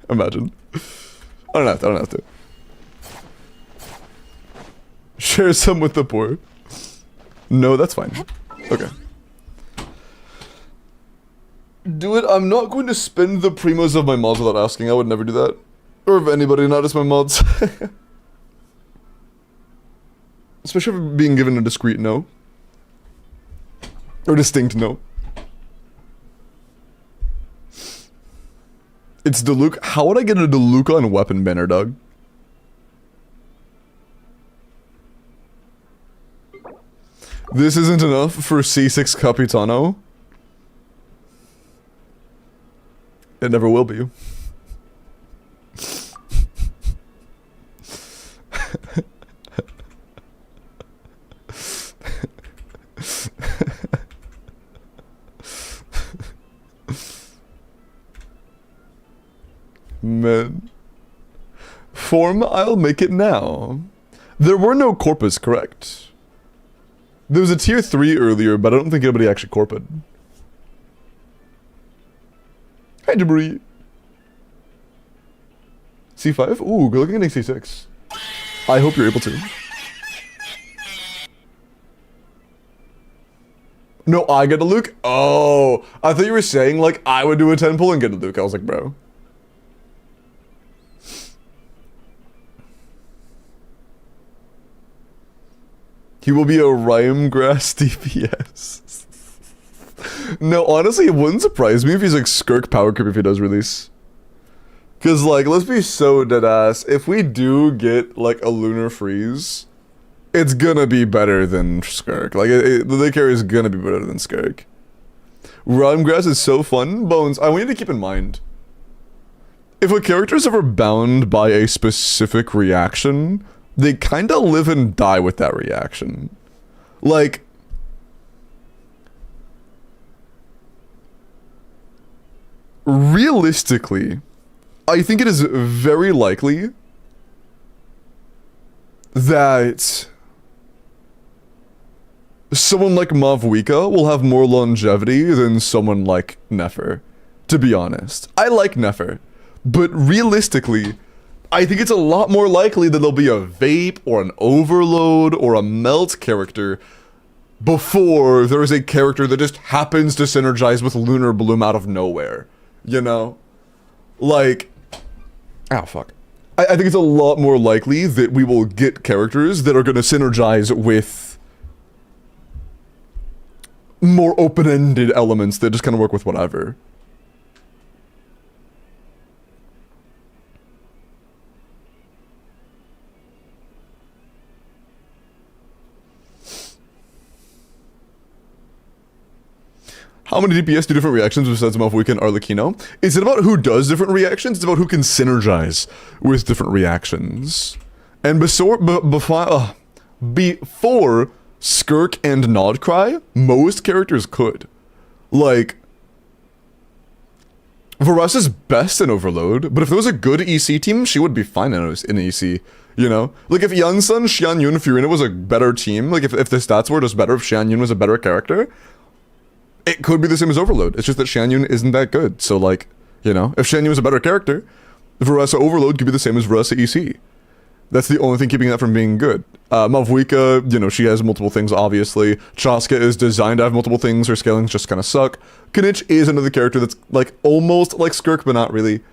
Imagine. I don't have to. Share some with the poor. No, that's fine. Okay. Do it. I'm not going to spend the primos of my mods without asking. I would never do that. Or of anybody, not just my mods. Especially for being given a discreet no. Or distinct no. It's Diluc. How would I get a Diluc on weapon banner, dog? This isn't enough for C6 Capitano. It never will be. Form, I'll make it now. There were no corpus, correct? There was a tier 3 earlier, but I don't think anybody actually corped. Hi, Debris. C5? Ooh, good looking at C6. I hope you're able to. No, I get a Luke? Oh, I thought you were saying, like, I would do a 10 pull and get a Luke. I was like, bro. He will be a rhyme grass DPS. No, honestly, it wouldn't surprise me if he's like Skirk power creep if he does release. Cause like, let's be so deadass. If we do get like a lunar freeze, it's gonna be better than Skirk. Like, the carry is gonna be better than Skirk. Rhyme grass is so fun. Bones, I want you to keep in mind, if a character is ever bound by a specific reaction, they kind of live and die with that reaction. Like, realistically, I think it is very likely that someone like Mavwika will have more longevity than someone like Nefer, to be honest. I like Nefer, but realistically, I think it's a lot more likely that there'll be a Vape or an Overload or a Melt character before there is a character that just happens to synergize with Lunar Bloom out of nowhere. You know? Like... Oh, fuck. I think it's a lot more likely that we will get characters that are going to synergize with more open-ended elements that just kind of work with whatever. How many DPS do different reactions besides Malfoy and Arlecchino? Is it about who does different reactions? It's about who can synergize with different reactions. And before Skirk and Nodcry, most characters could. Like, Verasa's best in Overload, but if there was a good EC team, she would be fine in EC, you know? Like, if Yansun, Xianyun, Furina was a better team, like if the stats were just better, if Xianyun was a better character, it could be the same as Overload. It's just that Xianyun isn't that good. So, like, you know, if Xianyun was a better character, Verasa Overload could be the same as Verasa EC. That's the only thing keeping that from being good. Mavwika, you know, she has multiple things, obviously. Chaska is designed to have multiple things. Her scalings just kind of suck. Kanich is another character that's, like, almost like Skirk, but not really.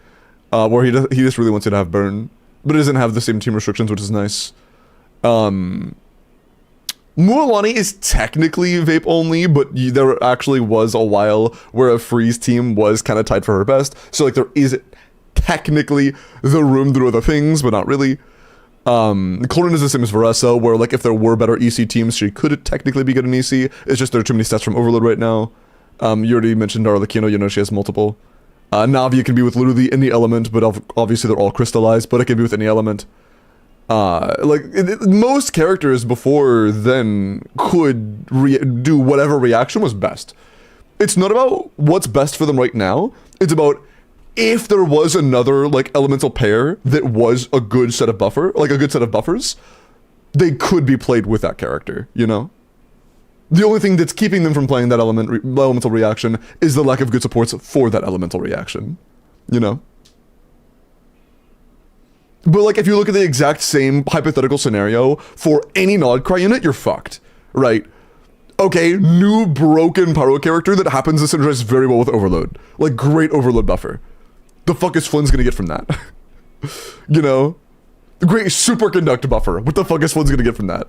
Where he just really wants you to have Burn. But it doesn't have the same team restrictions, which is nice. Mualani is technically Vape only, but there actually was a while where a Freeze team was kind of tied for her best. So, like, there is technically the room to do other things, but not really. Clorin is the same as Veresa, where, like, if there were better EC teams, she could technically be good in EC. It's just there are too many stats from Overload right now. You already mentioned Arlecchino, you know, she has multiple. Navia can be with literally any element, but obviously they're all crystallized, but it can be with any element. Most characters before then could do whatever reaction was best. It's not about what's best for them right now. It's about if there was another, like, elemental pair that was a good set of buffers, they could be played with that character, you know? The only thing that's keeping them from playing that elemental reaction is the lack of good supports for that elemental reaction, you know? But, like, if you look at the exact same hypothetical scenario for any Nodcry unit, you're fucked, right? Okay, new broken Pyro character that happens to synergize very well with Overload. Like, great Overload buffer. The fuck is Flynn's gonna get from that? You know? The great Superconduct buffer. What the fuck is Flynn's gonna get from that?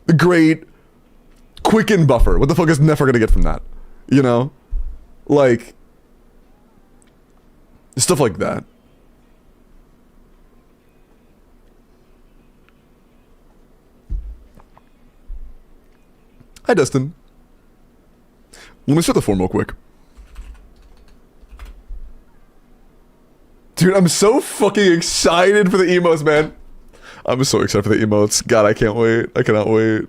The great Quicken buffer. What the fuck is Nefer gonna get from that? You know? Like, stuff like that. Hi, Dustin. Let me start the form real quick. Dude, I'm so fucking excited for the emotes, man. I'm so excited for the emotes. God, I can't wait. I cannot wait.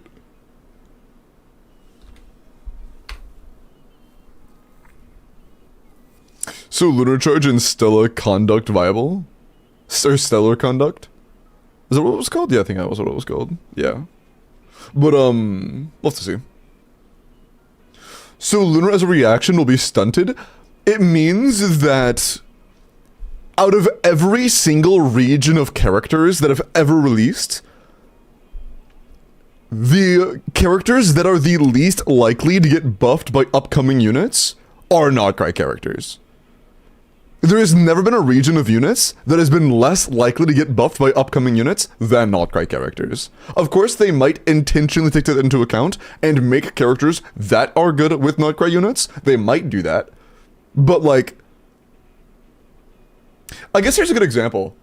So, Lunar Charge and Stellar Conduct viable? Or Stellar Conduct? Is that what it was called? Yeah, I think that was what it was called. Yeah. But, we'll have to see. So Lunar as a reaction will be stunted. It means that out of every single region of characters that have ever released, the characters that are the least likely to get buffed by upcoming units are not Cry characters. There has never been a region of units that has been less likely to get buffed by upcoming units than not Cry characters. Of course, they might intentionally take that into account and make characters that are good with not Cry units. They might do that. But like, I guess here's a good example.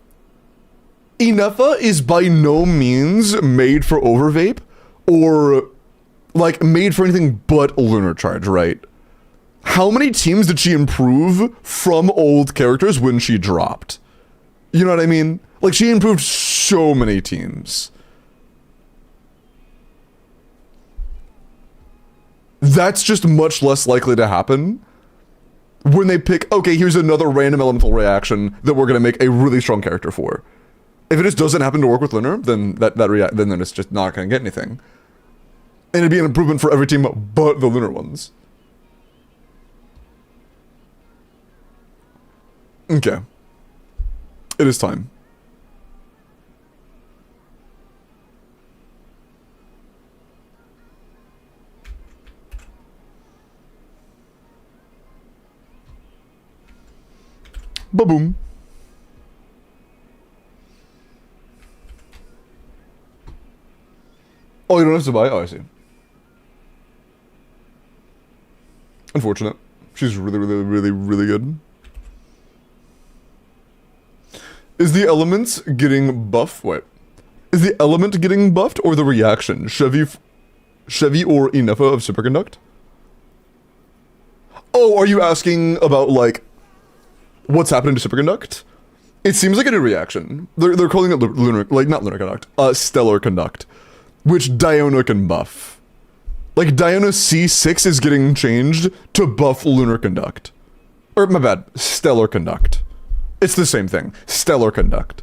Ineffa is by no means made for overvape or like made for anything but lunar charge, right? How many teams did she improve from old characters when she dropped? You know what I mean? Like, she improved so many teams. That's just much less likely to happen when they pick, okay, here's another random elemental reaction that we're gonna make a really strong character for. If it just doesn't happen to work with Lunar, then then it's just not gonna get anything. And it'd be an improvement for every team but the Lunar ones. Okay. It is time. Ba-boom. Oh, you don't have to buy? Oh, I see. Unfortunate. She's really, really, really, really good. Is the element getting buffed? Wait. Is the element getting buffed or the reaction? Chevy or Ineffa of Superconduct? Oh, are you asking about, like, what's happening to Superconduct? It seems like a new reaction. They're calling it Lunar, like, not Lunar Conduct, Stellar Conduct, which Diona can buff. Like, Diona C6 is getting changed to buff Lunar Conduct. Or, my bad, Stellar Conduct. It's the same thing. Stellar Conduct.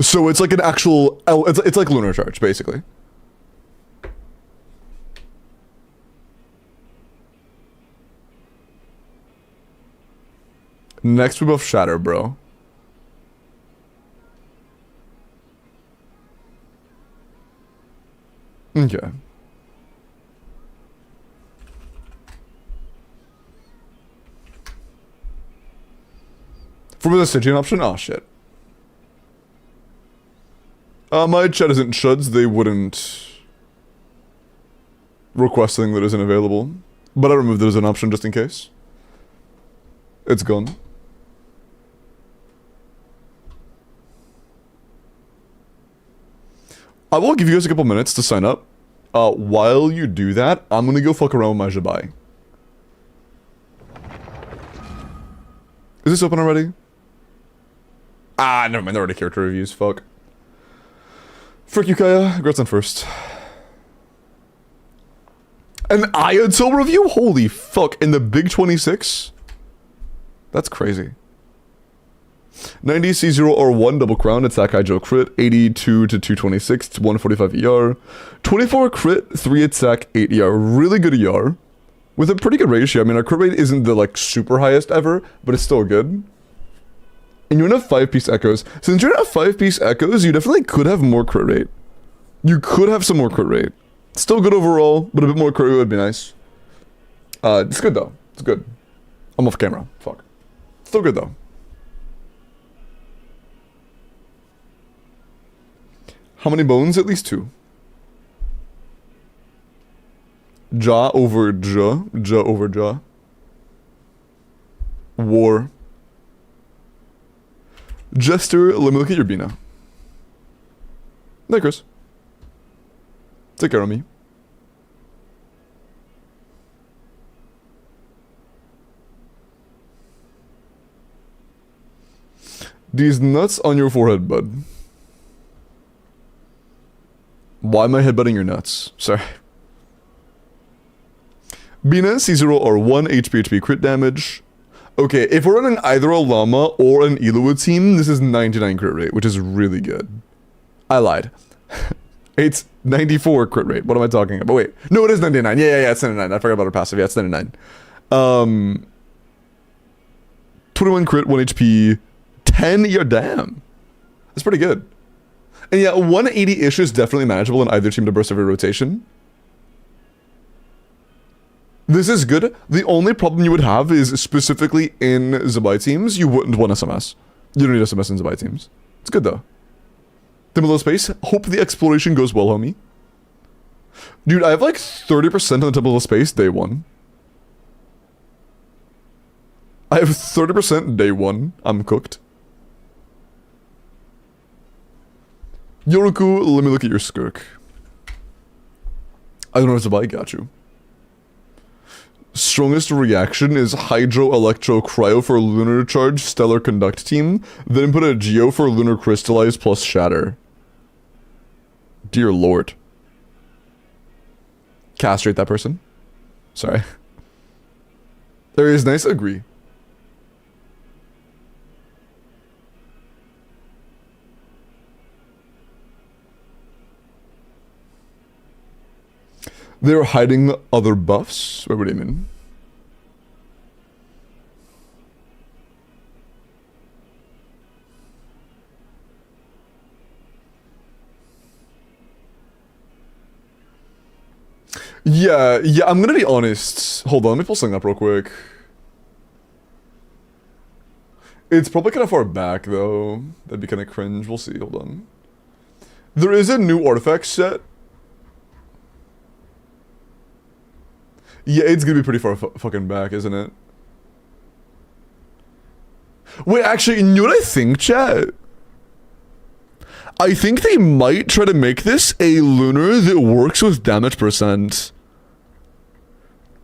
So it's like an actual... It's like Lunar Charge, basically. Next we buff Shatter, bro. Okay. For the Stygian option? Oh, shit. My chat isn't chuds, they wouldn't request something that isn't available. But I removed it as an option just in case. It's gone. I will give you guys a couple minutes to sign up. While you do that, I'm gonna go fuck around with my Jabai. Is this open already? Ah, never mind, they're already character reviews, fuck. Frick you, Kaya. Congrats on first. An Ayato review? Holy fuck, in the Big 26? That's crazy. 90 C0R1 double crown, attack Hydro crit, 82 to 226 to 145 ER. 24 crit, 3 attack, 8 ER. Really good ER. With a pretty good ratio. I mean, our crit rate isn't the, like, super highest ever, but it's still good. And you're in a 5-piece echoes. Since you're in a 5-piece echoes, you definitely could have more crit rate. You could have some more crit rate. Still good overall, but a bit more crit rate would be nice. It's good though. It's good. I'm off camera. Fuck. Still good though. How many bones? At least 2. Jaw over jaw. Jaw over jaw. War. Jester, let me look at your Bina. Hey, Chris. Take care of me. These nuts on your forehead, bud. Why am I headbutting your nuts? Sorry. Bina, C0 or 1 HP crit damage. Okay, if we're running either a llama or an Eluid team, this is 99 crit rate, which is really good. I lied. It's 94 crit rate. What am I talking about? Wait. No, it is 99. Yeah, it's 99. I forgot about our passive. Yeah, it's 99. 21 crit, 1 HP, 10 ER. Damn. That's pretty good. And yeah, 180-ish is definitely manageable in either team to burst every rotation. This is good. The only problem you would have is specifically in Zabai teams, you wouldn't want SMS. You don't need SMS in Zabai teams. It's good though. Timberlow space. Hope the exploration goes well, homie. Dude, I have like 30% on the Timberlow space day one. I have 30% day one. I'm cooked. Yoroku, let me look at your skirk. I don't know if Zabai got you. Strongest reaction is Hydro, Electro, Cryo for Lunar Charge, Stellar Conduct team. Then put a Geo for Lunar Crystallize plus Shatter. Dear Lord. Castrate that person. Sorry. There is nice, agree. They're hiding other buffs? What do you mean? Yeah, I'm gonna be honest. Hold on, let me pull something up real quick. It's probably kind of far back, though. That'd be kind of cringe. We'll see, hold on. There is a new artifact set. Yeah, it's gonna be pretty far fucking back, isn't it? Wait, actually, you know what I think, chat? I think they might try to make this a lunar that works with damage percent.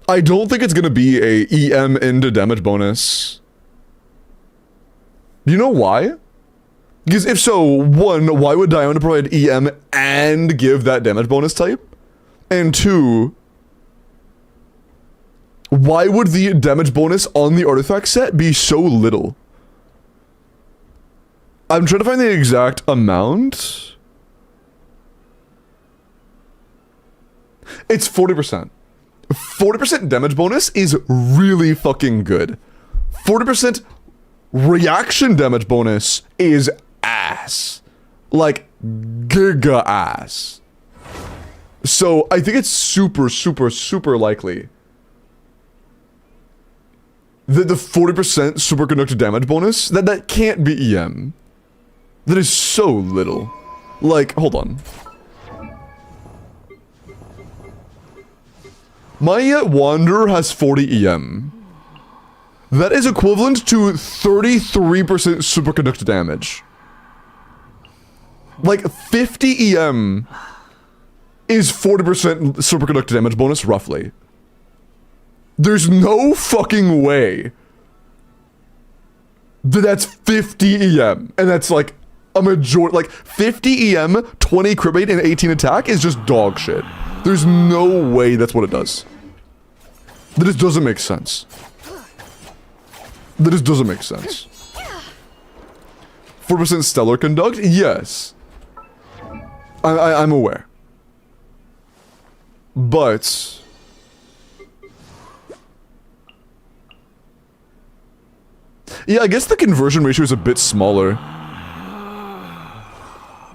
I don't think it's gonna be a EM into damage bonus. Do you know why? Because if so, one, why would Diona provide EM and give that damage bonus type? And two, why would the damage bonus on the artifact set be so little? I'm trying to find the exact amount. It's 40%. 40% damage bonus is really fucking good. 40% reaction damage bonus is ass. Like, giga ass. So, I think it's super, super, super likely that the 40% superconductor damage bonus, that can't be EM. That is so little. Like, hold on. My Wanderer has 40 EM. That is equivalent to 33% superconductor damage. Like, 50 EM is 40% superconductor damage bonus, roughly. There's no fucking way that that's 50 EM. And that's like a majority, like 50 EM, 20 crit rate, and 18 attack is just dog shit. There's no way that's what it does. That just doesn't make sense. That just doesn't make sense. 4% stellar conduct? Yes. I'm aware. But yeah, I guess the conversion ratio is a bit smaller.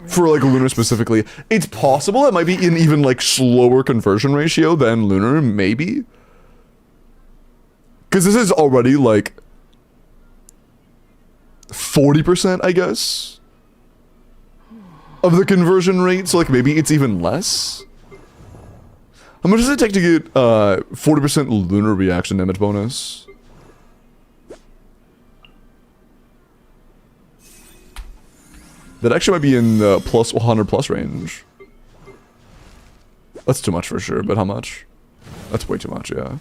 For like Lunar specifically. It's possible it might be an even like slower conversion ratio than Lunar, maybe. Because this is already like 40%, I guess, of the conversion rate, so like maybe it's even less. How much does it take to get 40% lunar reaction damage bonus? That actually might be in the plus 100 plus range. That's too much for sure, but how much? That's way too much, yeah.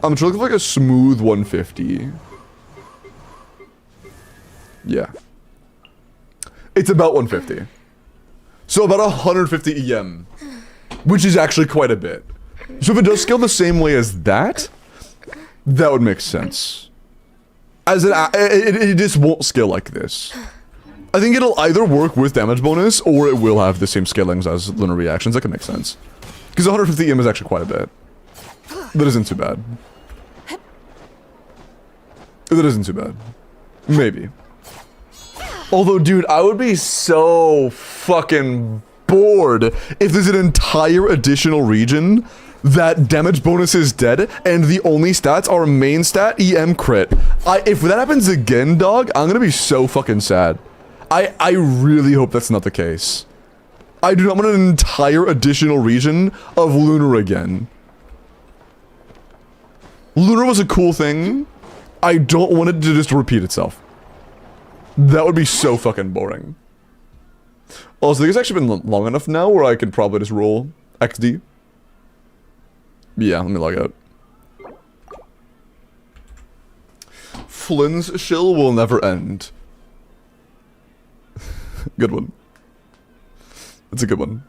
I'm trying to look for like a smooth 150. Yeah. It's about 150. So about 150 EM, which is actually quite a bit. So if it does scale the same way as that, that would make sense. As it just won't scale like this. I think it'll either work with damage bonus, or it will have the same scalings as lunar reactions. That can make sense. Because 150 EM is actually quite a bit. That isn't too bad. That isn't too bad. Maybe. Although, dude, I would be so fucking bored if there's an entire additional region that damage bonus is dead and the only stats are main stat, EM crit. If that happens again, dog, I'm gonna be so fucking sad. I really hope that's not the case. I do not want an entire additional region of Lunar again. Lunar was a cool thing. I don't want it to just repeat itself. That would be so fucking boring. Also, I think it's actually been long enough now where I could probably just roll XD. Yeah, let me log out. Flynn's shill will never end. Good one. That's a good one.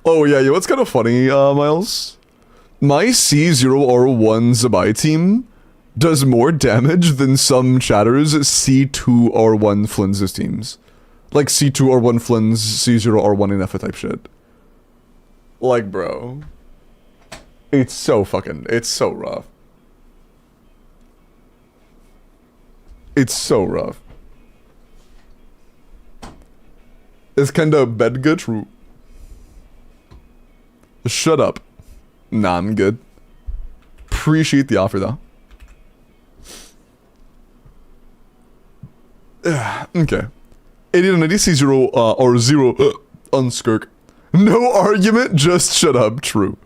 Oh yeah, what's kind of funny, Miles? My C0R1 Zabai team does more damage than some chatters C2R1 Flynn's teams. Like C2R1 Flynn's, C0R1 Inefa type shit. Like, bro. It's so rough. It's so rough. It's kinda bedga true. Shut up. Nah, I'm good. Appreciate the offer though. Okay. 80 to 90 C0 or 0 unskirk. No argument, just shut up. True.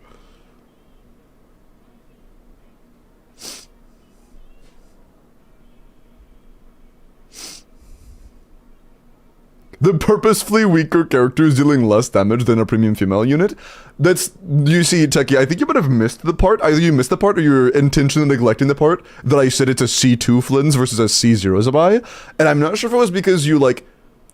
The purposefully weaker characters dealing less damage than a premium female unit. That's, you see, Techie, I think you might have missed the part. Either you missed the part or you're intentionally neglecting the part that I said it's a C2 Flynn's versus a C0 Zabai. And I'm not sure if it was because you, like,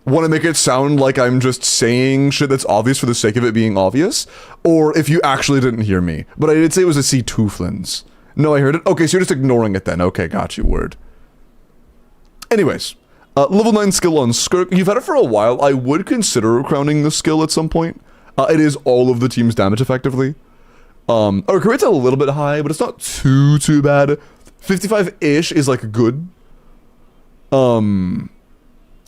want to make it sound like I'm just saying shit that's obvious for the sake of it being obvious, or if you actually didn't hear me. But I did say it was a C2 Flynn's. No, I heard it? Okay, so you're just ignoring it then. Okay, got you, word. Anyways. Level 9 skill on Skirk. You've had it for a while. I would consider crowning the skill at some point. It is all of the team's damage effectively. Our crit's a little bit high, but it's not too bad. 55-ish is like good. And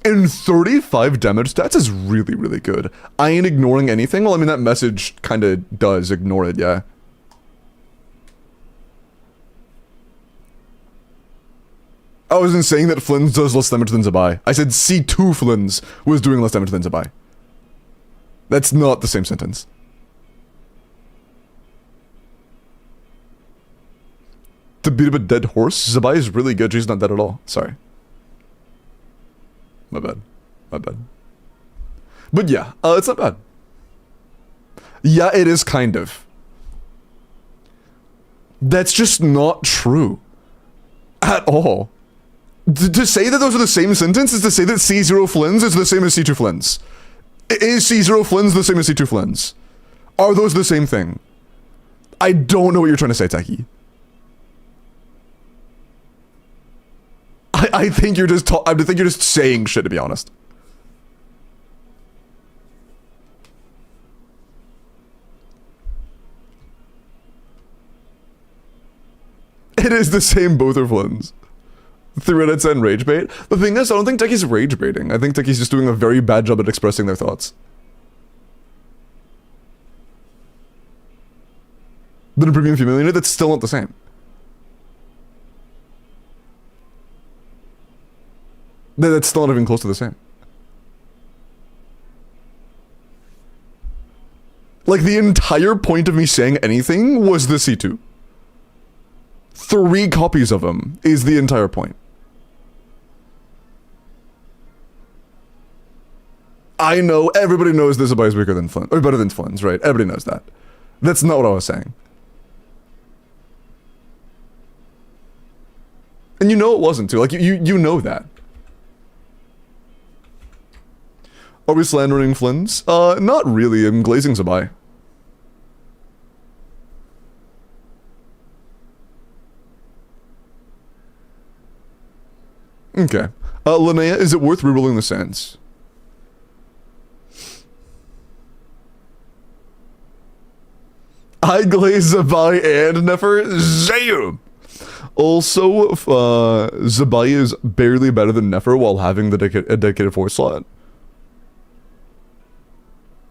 35 damage stats is really good. I ain't ignoring anything. Well, I mean, that message kind of does ignore it, yeah. I wasn't saying that Flynn's does less damage than Zabai. I said C2 Flynn's was doing less damage than Zabai. That's not the same sentence. To beat up a dead horse, Zabai is really good. She's not dead at all. Sorry. My bad. But yeah, it's not bad. Yeah, it is kind of. That's just not true. At all. To say that those are the same sentence is to say that C0 Flynn's is the same as C2 Flynn's. Is C0 Flynn's the same as C2 Flynn's? Are those the same thing? I don't know what you're trying to say, Techie. I think you're just saying shit, to be honest. It is the same, both are Flynn's. 3 out of 10 rage bait. The thing is, I don't think Techie's rage baiting. I think Techie's just doing a very bad job at expressing their thoughts. But a premium female unit, that's still not the same. That's still not even close to the same. Like, the entire point of me saying anything was the C2. 3 copies of him is the entire point. I know, everybody knows this Zabai is weaker than Flynn, or better than Flynn's, right? Everybody knows that. That's not what I was saying. And you know it wasn't too, like, you know that. Are we slandering Flynn's? Not really. I'm glazing Zabai. Okay. LINNEA, is it worth rerolling the sands? I glaze Zabai and Nefer. Zayu! Also, Zabai is barely better than Nefer while having the dedicated 4 slot.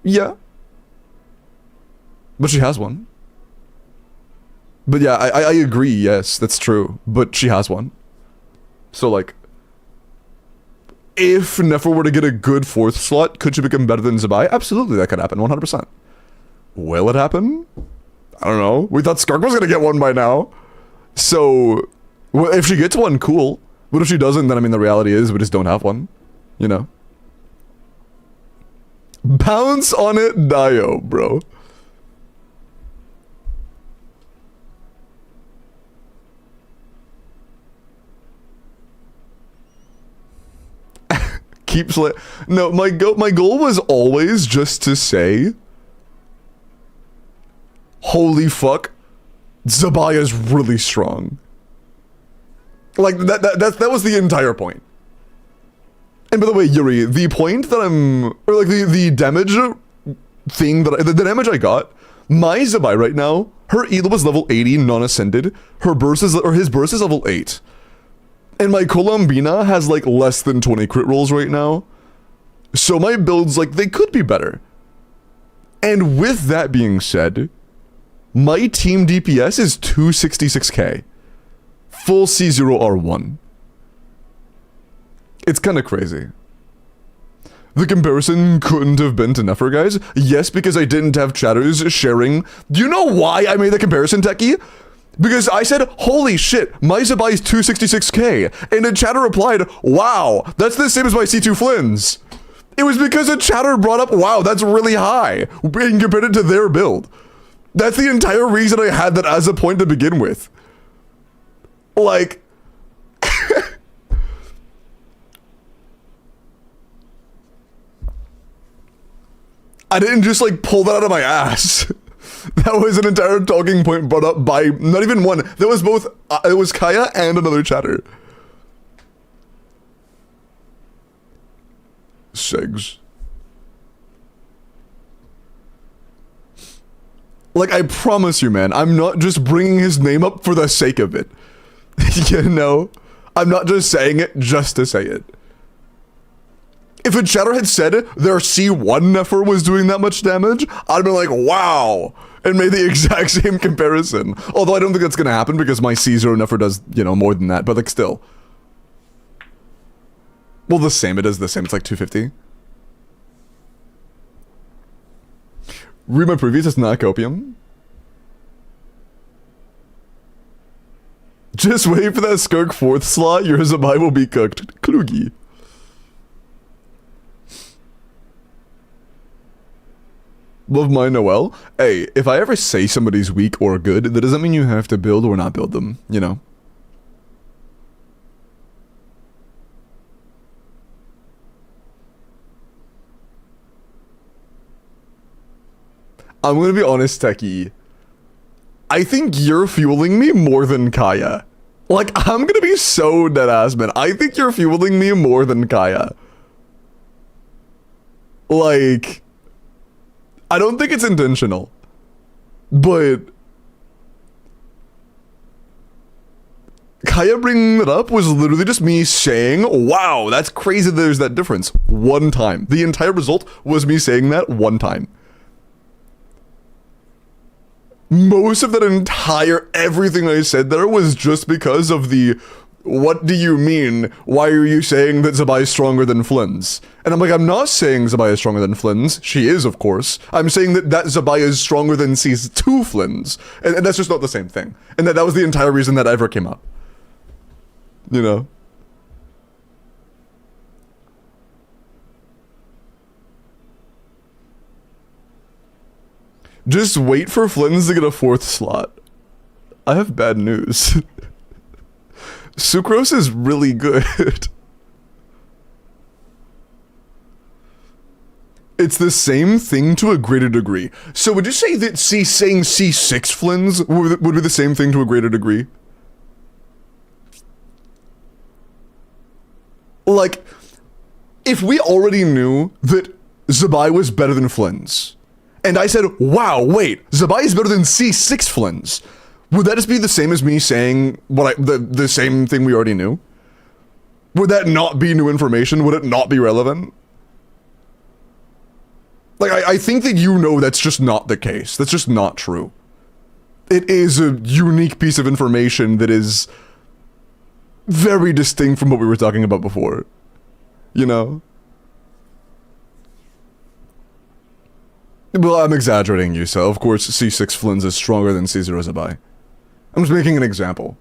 Yeah. But she has one. But yeah, I agree, yes, that's true. But she has one. So like, if Nefer were to get a good 4th slot, could she become better than Zabai? Absolutely, that could happen, 100%. Will it happen? I don't know. We thought Skark was gonna get one by now. So, well, if she gets one, cool. But if she doesn't, then I mean the reality is we just don't have one. You know? Bounce on it, Dio, bro. No, my goal was always just to say, holy fuck, Zabai is really strong. Like that was the entire point. And by the way, Yuri, the point that the damage thing that the damage I got, my Zabai right now, her Elo was level 80, non-ascended. His burst is level 8. And my Colombina has like less than 20 crit rolls right now. So my builds, like, they could be better. And with that being said, my team DPS is 266k. Full C0R1. It's kind of crazy. The comparison couldn't have been to Nefer, guys. Yes, because I didn't have chatters sharing. Do you know why I made the comparison, Techie? Because I said, holy shit, my Zabai is 266k. And a chatter replied, wow, that's the same as my C2 Flynn's. It was because a chatter brought up, wow, that's really high, and compared it to their build. That's the entire reason I had that as a point to begin with. Like, I didn't just like pull that out of my ass. That was an entire talking point brought up by not even one. That was both, it was Kaya and another chatter. Segs. Like, I promise you, man, I'm not just bringing his name up for the sake of it. You know? I'm not just saying it just to say it. If a chatter had said their C1 Nefer was doing that much damage, I'd be like, wow, and made the exact same comparison. Although I don't think that's gonna happen because my C0 Nefer does, you know, more than that, but like still. Well, the same, it is the same, it's like 250. Read my previews, it's not copium. Just wait for that Skirk 4th slot, your Zabai will be cooked. Klugi. Love my Noel. Hey, if I ever say somebody's weak or good, that doesn't mean you have to build or not build them, you know? I'm gonna be honest, Techie. I think you're fueling me more than Kaya. Like, I'm gonna be so deadass, man. I think you're fueling me more than Kaya. Like, I don't think it's intentional, but Kaya bringing it up was literally just me saying, wow, that's crazy there's that difference. One time. The entire result was me saying that one time. Most of that entire everything I said there was just because of the, what do you mean? Why are you saying that Zabai is stronger than Flynn's? And I'm like, I'm not saying Zabai is stronger than Flynn's. She is, of course. I'm saying that Zabai is stronger than C2 Flynn's. And that's just not the same thing. And that was the entire reason that ever came up. You know? Just wait for Flynn's to get a 4th slot. I have bad news. Sucrose is really good. It's the same thing to a greater degree. So would you say that saying C6 Flins would be the same thing to a greater degree? Like, if we already knew that Zabai was better than Flins, and I said, wow, wait, Zabai is better than C6 Flins, would that just be the same as me saying the same thing we already knew? Would that not be new information? Would it not be relevant? Like, I think that you know that's just not the case. That's just not true. It is a unique piece of information that is very distinct from what we were talking about before. You know? Well, I'm exaggerating you, so of course C6 Flins is stronger than C0 Zabai. I'm just making an example.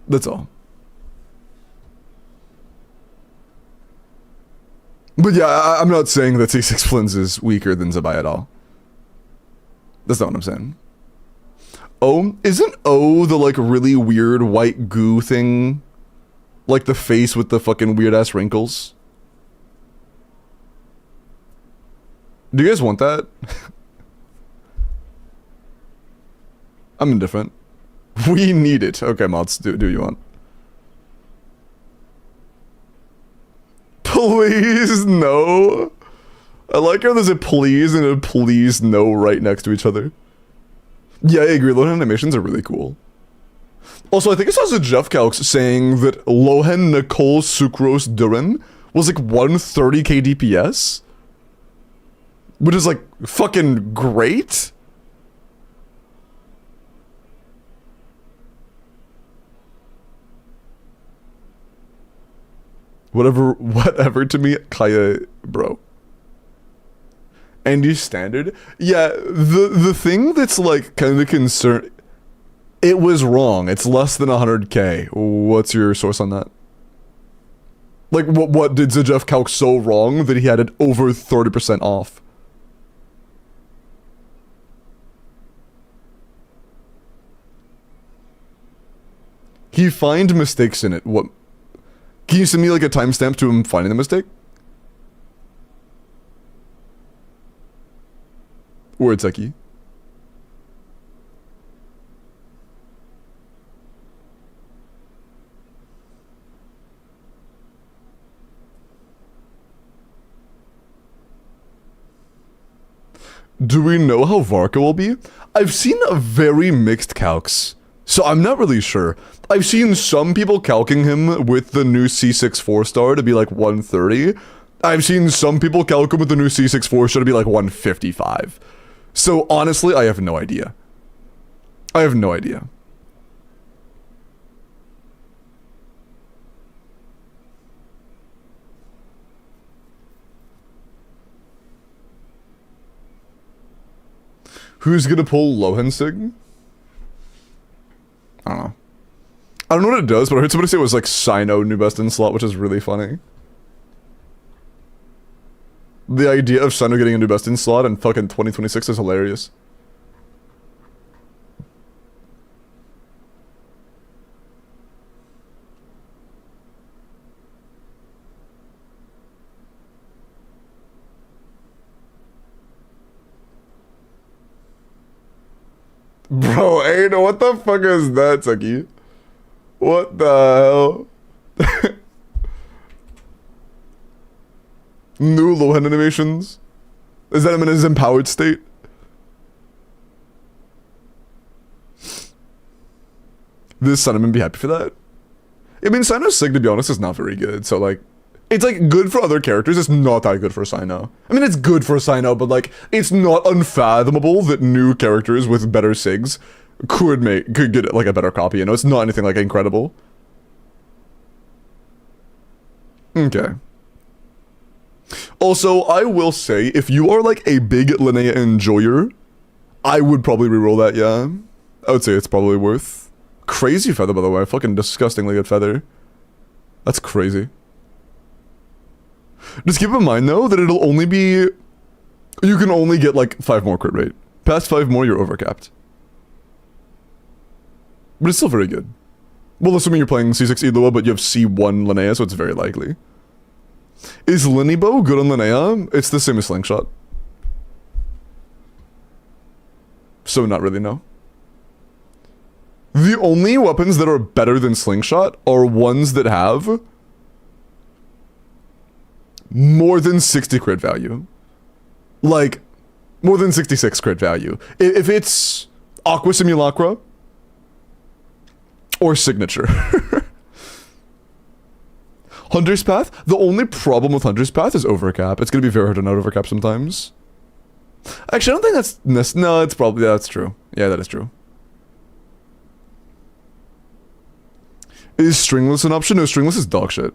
That's all. But yeah, I'm not saying that C6 Flins is weaker than Zabai at all. That's not what I'm saying. O? Isn't O the, like, really weird white goo thing? Like the face with the fucking weird-ass wrinkles? Do you guys want that? I'm indifferent. We need it. Okay, mods, do you want? Please, no. I like how there's a please and a please no right next to each other. Yeah, I agree. Lohan animations are really cool. Also, I think I saw a Jeff Calcs saying that Lohan Nicole Sucrose Durin was like 130k DPS. Which is like fucking great. Whatever to me, Kaya, bro. Andy Standard? Yeah, the thing that's like kind of concern, it was wrong. It's less than 100k. What's your source on that? Like, what did Jeff calc so wrong that he had it over 30% off? He find mistakes in it. What? Can you send me like a timestamp to him finding the mistake? Or it's Eki. Do we know how Varka will be? I've seen a very mixed calcs, so I'm not really sure. I've seen some people calcing him with the new C6 4-star to be like 130. I've seen some people calc him with the new C6 4-star to be like 155. So honestly, I have no idea. I have no idea. Who's gonna pull Lohensig? I don't know. I don't know what it does, but I heard somebody say it was like Sino new best in slot, which is really funny. The idea of Sino getting a new best in slot in fucking 2026 is hilarious. Bro, ain't what the fuck is that, Tucky? What the hell? New Lohan animations? Is that him in his empowered state? This Sinoman be happy for that? I mean, Sino's Sig, to be honest, is not very good, so like, it's like good for other characters, it's not that good for Sino. I mean, it's good for Sino, but like, it's not unfathomable that new characters with better Sigs could get like a better copy, you know? It's not anything like incredible. Okay. Also, I will say, if you are like a big LINNEA enjoyer, I would probably reroll that, yeah. I would say it's probably worth. Crazy feather, by the way. Fucking disgustingly good feather. That's crazy. Just keep in mind, though, that it'll only be... You can only get like 5 more crit rate. Past 5 more, you're overcapped. But it's still very good. Well, assuming you're playing C6 Elua, but you have C1 Linnea, so it's very likely. Is Linnybow good on Linnea? It's the same as Slingshot. So not really, no. The only weapons that are better than Slingshot are ones that have more than 60 crit value. Like, more than 66 crit value. If it's Aqua Simulacra or Signature. Hunter's Path? The only problem with Hunter's Path is overcap. It's gonna be very hard to not overcap sometimes. Actually, I don't think that's... No, it's probably... Yeah, that's true. Yeah, that is true. Is Stringless an option? No, Stringless is dog shit.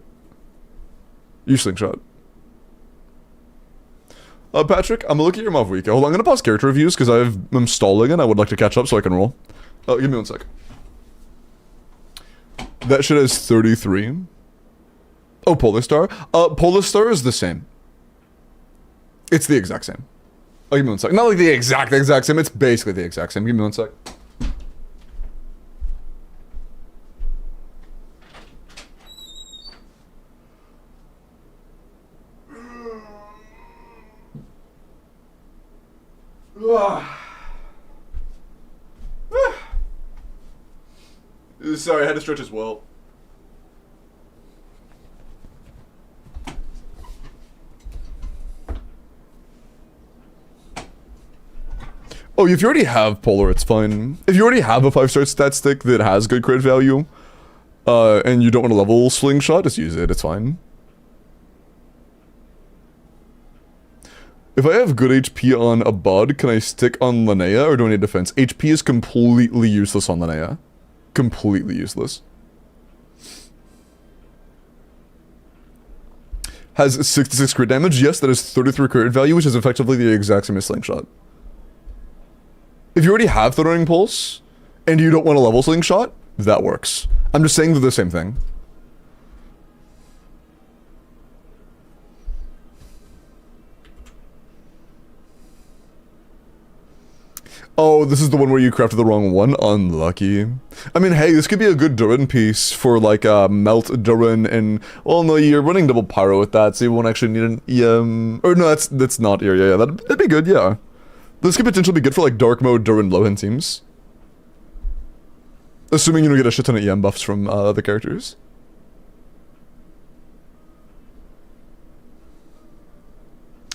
Use Slingshot. Patrick, I'm gonna look at your Mav Wiki. Hold on, I'm gonna pause character reviews because I'm stalling and I would like to catch up so I can roll. Give me 1 sec. That shit is 33. Oh, Polar Star? Polar Star is the same. It's the exact same. Oh, give me 1 sec. Not like the exact same, it's basically the exact same. Give me 1 sec. Sorry, I had to stretch as well. Oh, if you already have Polar, it's fine. If you already have a 5-star stat stick that has good crit value, and you don't want to level Slingshot, just use it, it's fine. If I have good HP on a Bud, can I stick on Linnea, or do I need defense? HP is completely useless on Linnea. Completely useless. Has 66 crit damage? Yes, that is 33 crit value, which is effectively the exact same as Slingshot. If you already have Thundering Pulse, and you don't want to level Slingshot, that works. I'm just saying they're the same thing. Oh, this is the one where you crafted the wrong one? Unlucky. I mean, hey, this could be a good Durin piece for, like, Melt Durin and... Well, no, you're running double Pyro with that, so you won't actually need an EM... Or no, that's not... Yeah, that'd be good, yeah. This could potentially be good for, like, Dark Mode Durin low-end teams. Assuming you don't get a shit ton of EM buffs from other characters.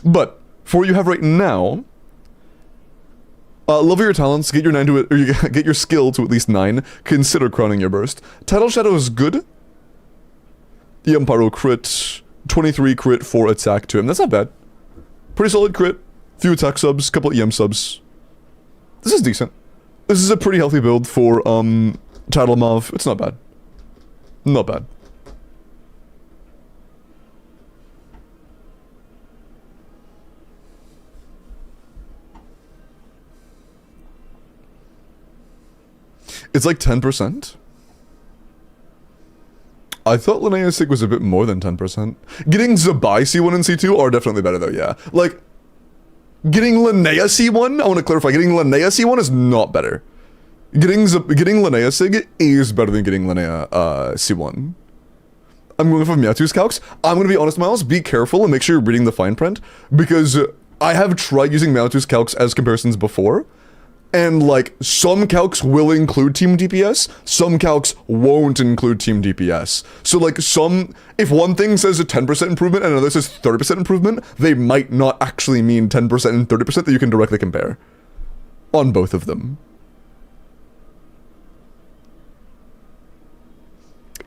But, for what you have right now... level your talents, get your 9 to it, or you get your skill to at least 9. Consider crowning your burst. Tidal Shadow is good. EM Pyro crit, 23 crit, 4 attack to him. That's not bad. Pretty solid crit. Few attack subs, couple EM subs. This is decent. This is a pretty healthy build for Tidal Mav. It's not bad. Not bad. It's like 10%. I thought Linnea Sig was a bit more than 10%. Getting Zabai C1 and C2 are definitely better though, yeah. Like, getting Linnea C1, I want to clarify, getting Linnea C1 is not better. Getting Linnea Sig is better than getting Linnea C1. I'm going from Mewtwo's calcs. I'm going to be honest, Miles, be careful and make sure you're reading the fine print, because I have tried using Mewtwo's calcs as comparisons before, and, like, some calcs will include team DPS, some calcs won't include team DPS. So, like, if one thing says a 10% improvement and another says 30% improvement, they might not actually mean 10% and 30% that you can directly compare on both of them.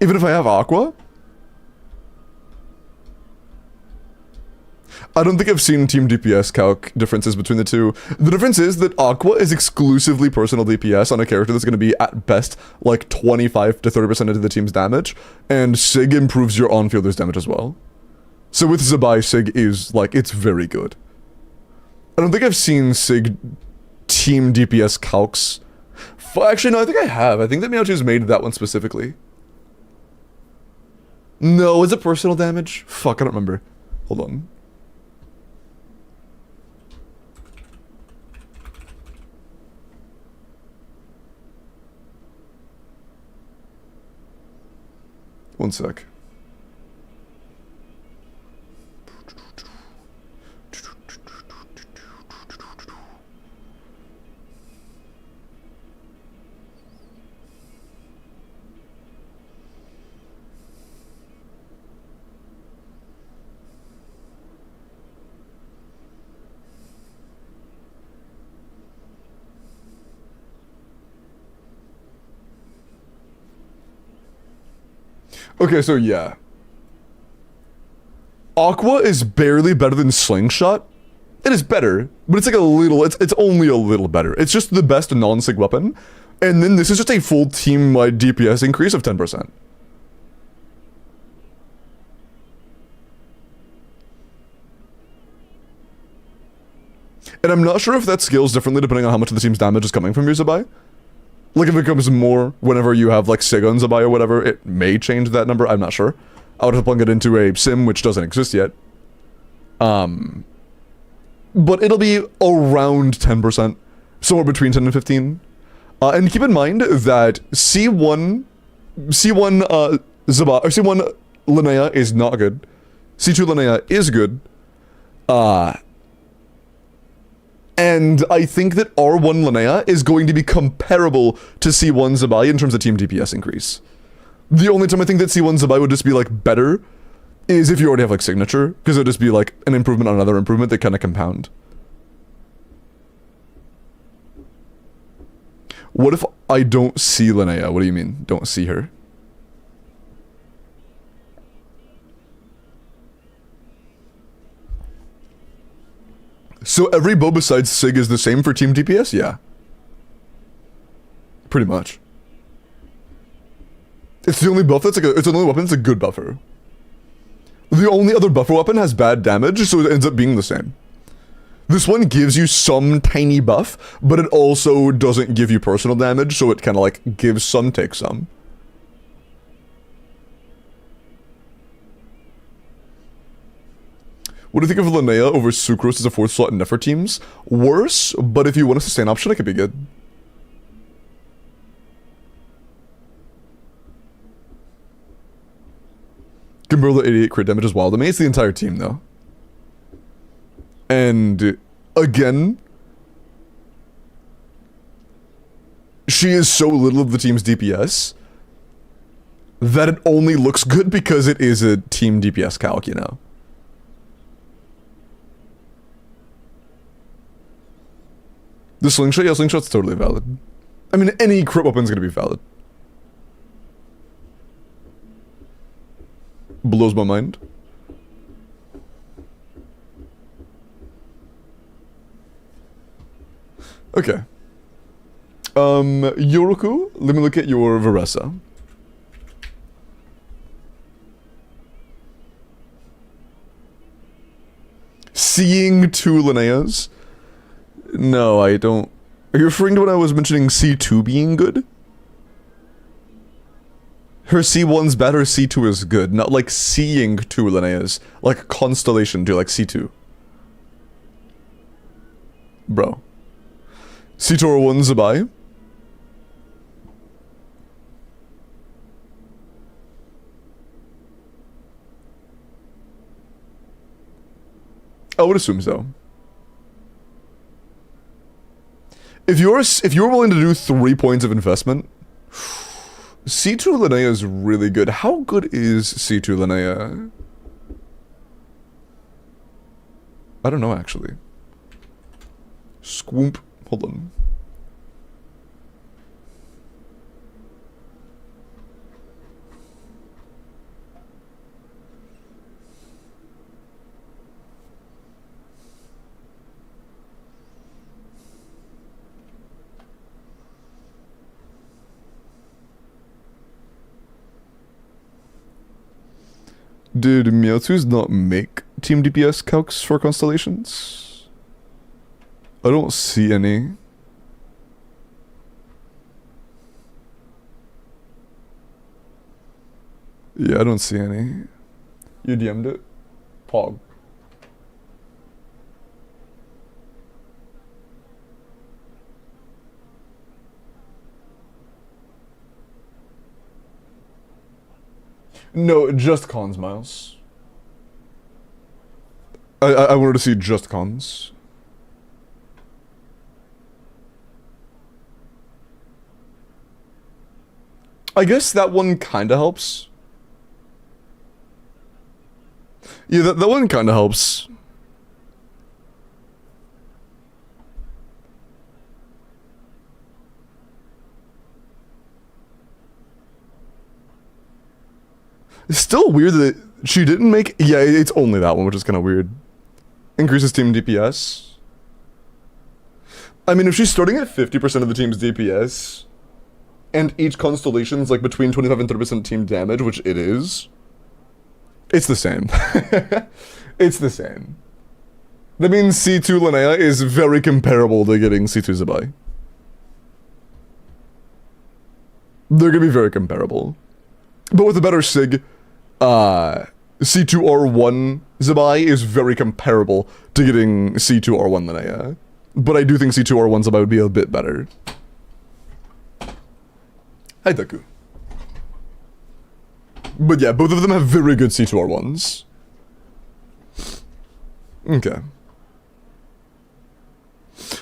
Even if I have Aqua? I don't think I've seen team DPS calc differences between the two. The difference is that Aqua is exclusively personal DPS on a character that's going to be, at best, like 25 to 30% into the team's damage, and Sig improves your on-fielder's damage as well. So with Zabai, Sig is, like, it's very good. I don't think I've seen Sig team DPS calcs. Actually, no, I think I have. I think that Mewtwo's made that one specifically. No, is it personal damage? Fuck, I don't remember. Hold on. One sec. Okay, so yeah. Aqua is barely better than Slingshot. It is better, but it's like a little, it's only a little better. It's just the best non-sig weapon. And then this is just a full team-wide DPS increase of 10%. And I'm not sure if that scales differently depending on how much of the team's damage is coming from your Zabai. Like, if it comes more whenever you have, like, Sig on Zabai or whatever, it may change that number, I'm not sure. I would have to plug it into a sim, which doesn't exist yet. But it'll be around 10%, somewhere between 10 and 15. And keep in mind that C1 Zabai, or C1 LINNEA is not good. C2 LINNEA is good. And I think that R1 LINNEA is going to be comparable to C1 Zabai in terms of team DPS increase. The only time I think that C1 Zabai would just be, like, better is if you already have, like, signature, because it would just be, like, an improvement on another improvement that kind of compound. What if I don't see LINNEA? What do you mean, don't see her? So every bow besides Sig is the same for team DPS? Yeah. Pretty much. It's the only buff that's like it's the only weapon that's a good buffer. The only other buffer weapon has bad damage, so it ends up being the same. This one gives you some tiny buff, but it also doesn't give you personal damage, so it kind of like gives some, takes some. What do you think of LINNEA over Sucrose as a 4th slot in Nefer teams? Worse, but if you want a sustain option, it could be good. Kimberla 88 crit damage is wild. I mean, it's the entire team, though. And, again, she is so little of the team's DPS that it only looks good because it is a team DPS calc, you know? The slingshot? Yeah, slingshot's totally valid. I mean, any crit weapon's gonna be valid. Blows my mind. Okay. Yoroku, let me look at your Varesa. Seeing 2 LINNEAs? No, I don't. Are you referring to when I was mentioning C2 being good? Her C1's bad, her C2 is good. Not like seeing 2 LINNEAs. Like Constellation 2, like C2. Bro. C2 or 1 Zabai? I would assume so. If you're willing to do 3 points of investment, C2 LINNEA is really good. How good is C2 LINNEA? I don't know, actually. Squoomp. Hold on. Did Mewtwo's not make Team DPS calcs for Constellations? I don't see any. Yeah, I don't see any. You DM'd it? Pog. No, just cons, Miles. I wanted to see just cons. I guess that one kinda helps. Yeah, that one kinda helps. It's still weird that she didn't make... Yeah, it's only that one, which is kinda weird. Increases team DPS. I mean, if she's starting at 50% of the team's DPS, and each constellation's like between 25 and 30% team damage, which it is, it's the same. It's the same. That means C2 LINNEA is very comparable to getting C2 Zabai. They're gonna be very comparable. But with a better SIG, C2R1 Zabai is very comparable to getting C2R1 LINNEA. But I do think C2R1 Zabai would be a bit better. Hi, Deku. But yeah, both of them have very good C2R1s. Okay.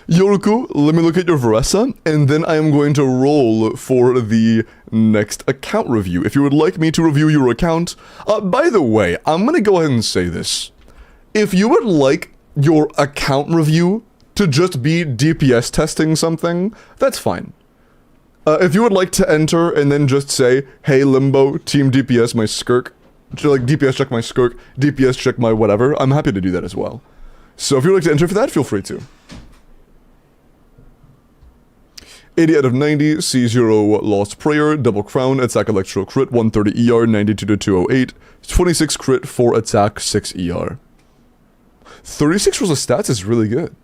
Yoruku, let me look at your Varesa, and then I am going to roll for the next account review. If you would like me to review your account, by the way, I'm gonna go ahead and say this. If you would like your account review to just be DPS testing something, that's fine. If you would like to enter and then just say, hey Limbo, team DPS my skirk, like DPS check my skirk, DPS check my whatever, I'm happy to do that as well. So if you'd like to enter for that, feel free to. 80 out of 90, C0 Lost Prayer, Double Crown, Attack Electro Crit, 130 ER, 92 to 208, 26 Crit, 4 Attack, 6 ER. 36 Rosa stats is really good.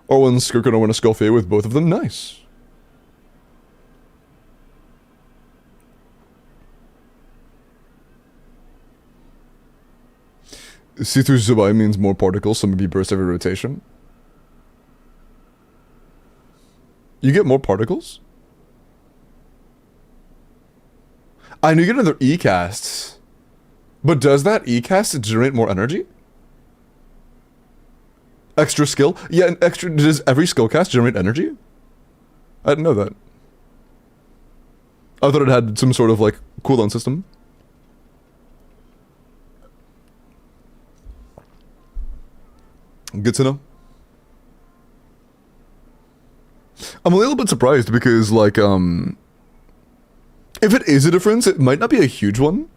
R1 Skirk and R1 Escalfe with both of them, nice. C2 Zubai means more particles, so maybe burst every rotation. You get more particles? I know you get another E-cast. But does that E-cast generate more energy? Extra skill? Yeah, and extra... Does every skill cast generate energy? I didn't know that. I thought it had some sort of, like, cooldown system. Good to know. I'm a little bit surprised because, like, if it is a difference, it might not be a huge one.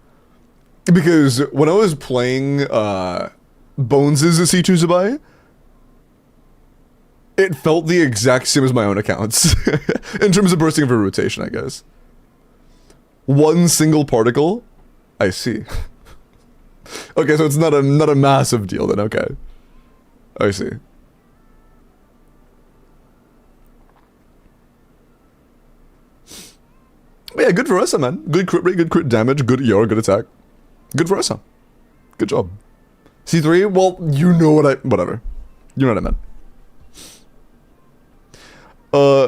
Because when I was playing, Bones' C2 Zabai, it felt the exact same as my own accounts. In terms of bursting of a rotation, I guess. One single particle? I see. Okay, so it's not a massive deal then, okay. I see. But yeah, good for Essa, man. Good crit rate, good crit damage, good ER, good attack. Good for Essa. Good job. C3, well, you know what whatever. You know what I meant.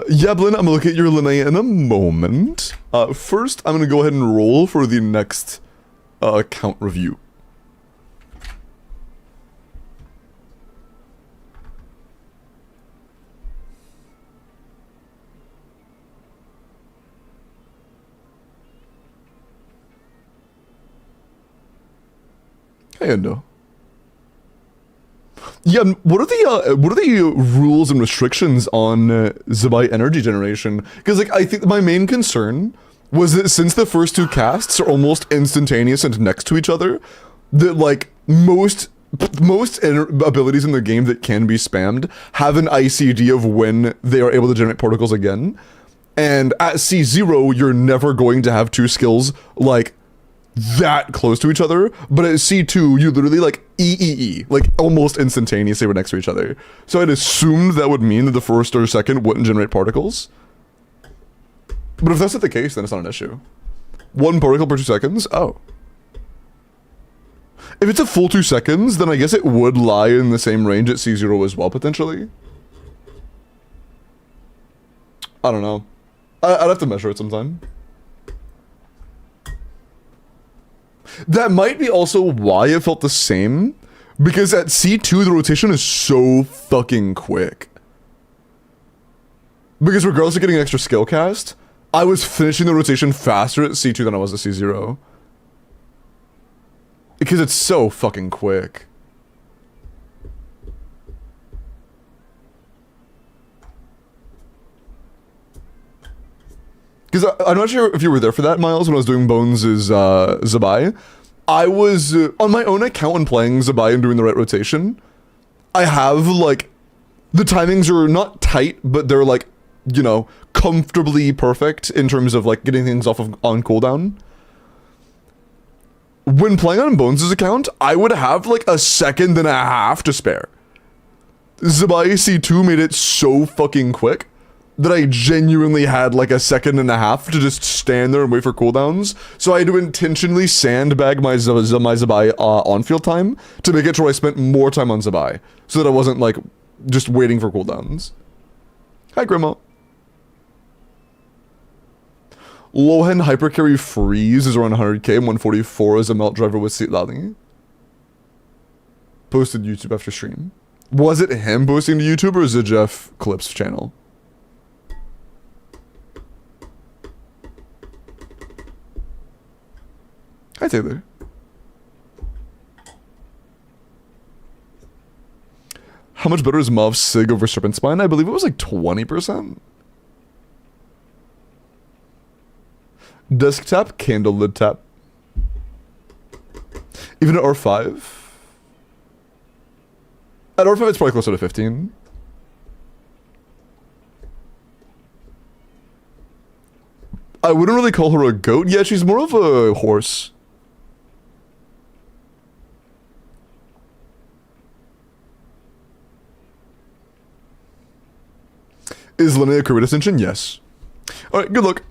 Yeah, Blin, I'm gonna look at your LINNEA in a moment. First, I'm gonna go ahead and roll for the next, account review. Hey, Endo. Yeah, what are the rules and restrictions on Zabai energy generation? Because like I think my main concern was that since the first two casts are almost instantaneous and next to each other, that like most abilities in the game that can be spammed have an ICD of when they are able to generate particles again, and at C0 you're never going to have two skills like that close to each other, but at C2 you literally like like almost instantaneously were next to each other. So I'd assumed that would mean that the first or second wouldn't generate particles. But if that's not the case, then it's not an issue. One particle per 2 seconds? Oh. If it's a full 2 seconds, then I guess it would lie in the same range at C0 as well, potentially. I don't know. I'd have to measure it sometime. That might be also why it felt the same, because at C2 the rotation is so fucking quick. Because regardless of getting an extra skill cast, I was finishing the rotation faster at C2 than I was at C0. Because it's so fucking quick. Because I'm not sure if you were there for that, Miles, when I was doing Bones' Zabai. I was, on my own account when playing Zabai and doing the right rotation, I have, like, the timings are not tight, but they're, like, you know, comfortably perfect in terms of, like, getting things off of on cooldown. When playing on Bones' account, I would have, like, a second and a half to spare. Zabai C2 made it so fucking quick that I genuinely had like a second and a half to just stand there and wait for cooldowns. So I had to intentionally sandbag my Zabai on-field time to make it sure I spent more time on Zabai, so that I wasn't like just waiting for cooldowns. Hi, Grandma. Lohan Hypercarry Freeze is around 100k and 144 as a melt driver with Seat Lally. Posted YouTube after stream. Was it him posting to YouTube or is it Jeff Clip's channel? Hi, Taylor. How much better is Mauve Sig over Serpent Spine? I believe it was like 20%. Desk tap, candle lid tap. Even at R5? At R5 it's probably closer to 15. I wouldn't really call her a goat. Yeah, she's more of a horse. Is LINNEA a crit ascension? Yes. Alright, good luck.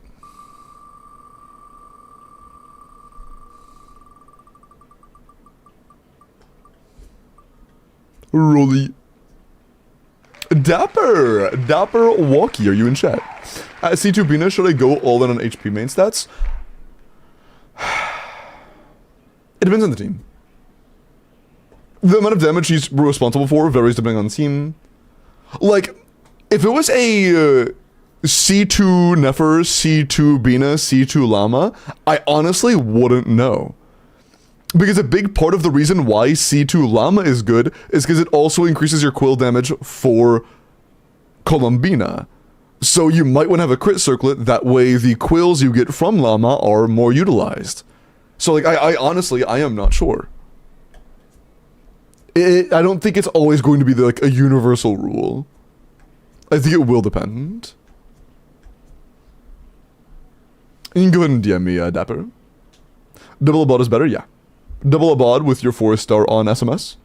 Rolly. Dapper Walkie, are you in chat? At C2 Bina, should I go all in on HP main stats? It depends on the team. The amount of damage he's responsible for varies depending on the team. Like, if it was a C2 Nefer, C2 Bina, C2 Llama, I honestly wouldn't know. Because a big part of the reason why C2 Llama is good is because it also increases your quill damage for Columbina. So you might want to have a crit circlet, that way the quills you get from Llama are more utilized. So like, I honestly, I am not sure. I don't think it's always going to be like a universal rule. I think it will depend. You can go ahead and DM me, Dapper. Double Abod is better? Yeah. Double Abod with your 4-star on SMS.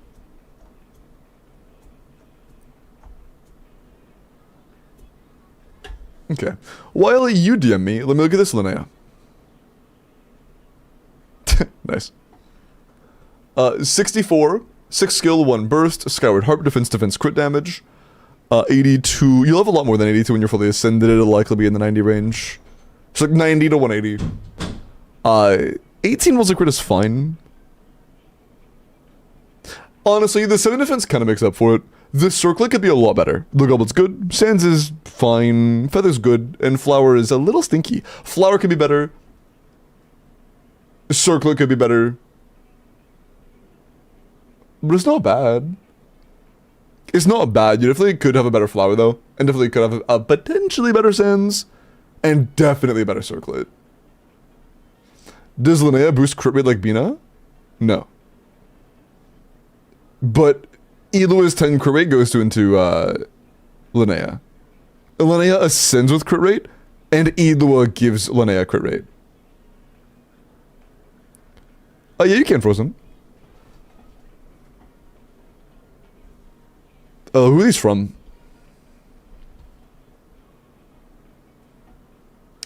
Okay. While you DM me, let me look at this, LINNEA. Nice. 64, 6 skill, 1 burst, Skyward Harp, defense, crit damage. 82, you'll have a lot more than 82 when you're fully ascended, it'll likely be in the 90 range. It's like 90 to 180. 18 was a crit is fine. Honestly, the 7 defense kind of makes up for it. The circlet could be a lot better. The goblet's good, Sands is fine, Feather's good, and Flower is a little stinky. Flower could be better. Circlet could be better. But it's not bad. It's not bad. You definitely could have a better Flower though. And definitely could have a potentially better Sands. And definitely a better circlet. Does LINNEA boost crit rate like Bina? No. But Eloa's 10 crit rate goes into LINNEA. LINNEA ascends with crit rate, and Eloa gives LINNEA crit rate. Oh yeah, you can Frozen. Who are these from?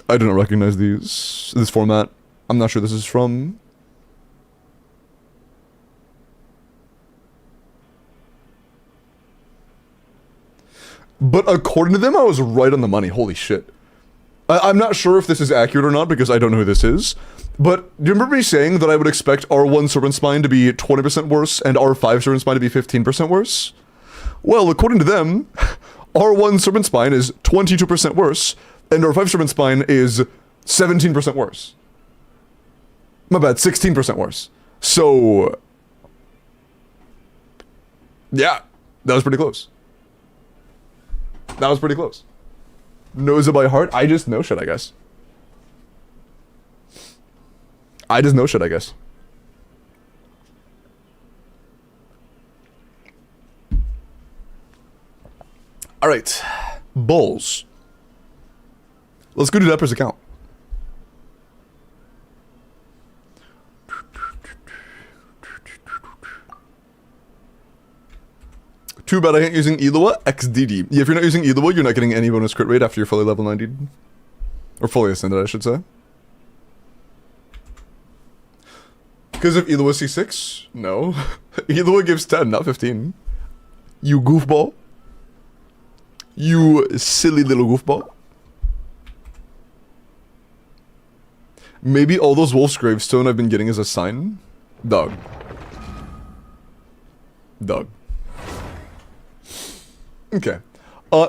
I do not recognize this format. I'm not sure this is from. But according to them, I was right on the money. Holy shit. I'm not sure if this is accurate or not because I don't know who this is. But do you remember me saying that I would expect R1 Serpent Spine to be 20% worse and R5 Serpent Spine to be 15% worse? Well, according to them, R1 Serpent Spine is 22% worse and R5 Serpent Spine is 17% worse. My bad, 16% worse. So, yeah, that was pretty close. That was pretty close. Knows it by heart? I just know shit, I guess. I just know shit, I guess. Alright. Bulls. Let's go to Depper's account. Too bad I ain't using Elua XDD. Yeah, if you're not using Elua, you're not getting any bonus crit rate after you're fully level 90. Or fully ascended, I should say. Because of Elua C6? No. Elua gives 10, not 15. You goofball. You silly little goofball. Maybe all those Wolf's Gravestone I've been getting as a sign? Dog. Dog. Okay.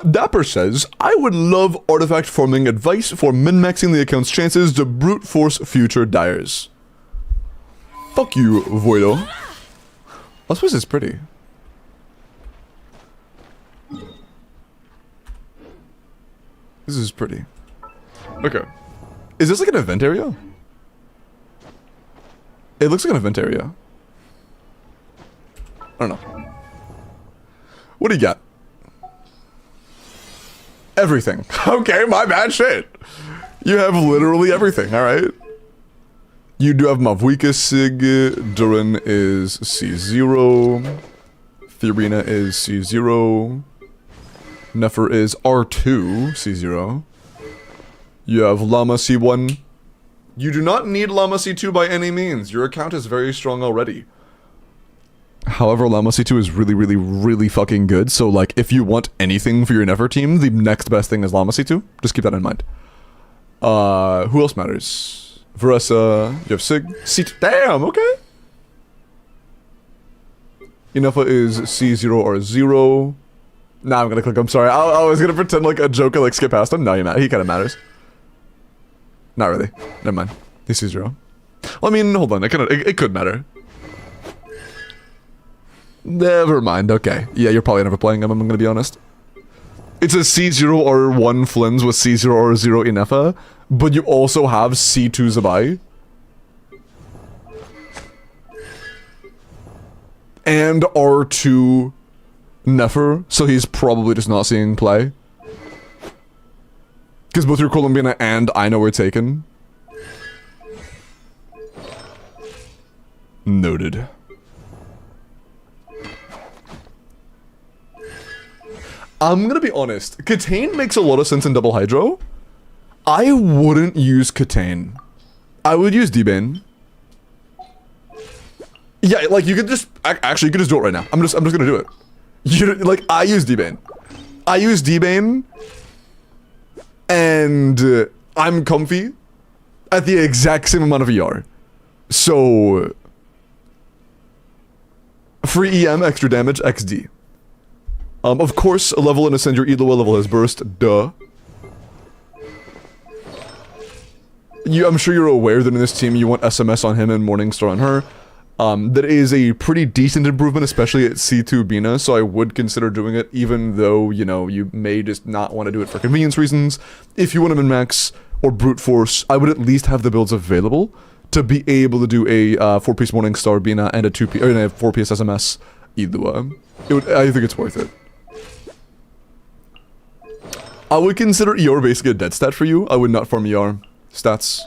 Dapper says, I would love artifact farming advice for min-maxing the account's chances to brute force future dyers. Fuck you, Voido. I suppose it's pretty. This is pretty. Okay. Is this like an event area? It looks like an event area. I don't know. What do you got? Everything. Okay, my bad shit. You have literally everything, alright? You do have Mavuika Sig, Durin is C0, Thurina is C0, Nefer is R2, C0. You have Llama C1. You do not need Llama C2 by any means. Your account is very strong already. However, Llama C2 is really, really, really fucking good. So, like, if you want anything for your Nefer team, the next best thing is Llama C2. Just keep that in mind. Who else matters? Veressa, you have Sig. C2. Damn, okay. Inefa is C0 or 0. Nah, I'm gonna click. I'm sorry. I was gonna pretend like a joke and like skip past him. No, he kind of matters. Not really. Never mind. He's C0. Well, I mean, hold on. It could matter. Never mind. Okay. Yeah, you're probably never playing him. I'm gonna be honest. It's a C0 or 1 Flins with C0 or 0 Inefa, but you also have C2 Zabai. And R2 Nefer, so he's probably just not seeing play. Because both your Colombiana and I know we're taken. Noted. I'm gonna be honest, Catane makes a lot of sense in Double Hydro. I wouldn't use Catane. I would use D-Bane. Yeah, like you could just, actually you could just do it right now. I'm just gonna do it. You, like, I use D-Bane. I use D-Bane, and I'm comfy at the exact same amount of ER. So, free EM, extra damage, XD. Of course, a level and ascend your Elua level has burst, duh. I'm sure you're aware that in this team you want SMS on him and Morningstar on her. That is a pretty decent improvement, especially at C2 Bina, so I would consider doing it, even though, you know, you may just not want to do it for convenience reasons. If you want to min-max or brute force, I would at least have the builds available to be able to do a 4-piece Morningstar Bina and a 4-piece SMS Elua. I think it's worth it. I would consider ER basically a dead stat for you. I would not farm ER. Stats.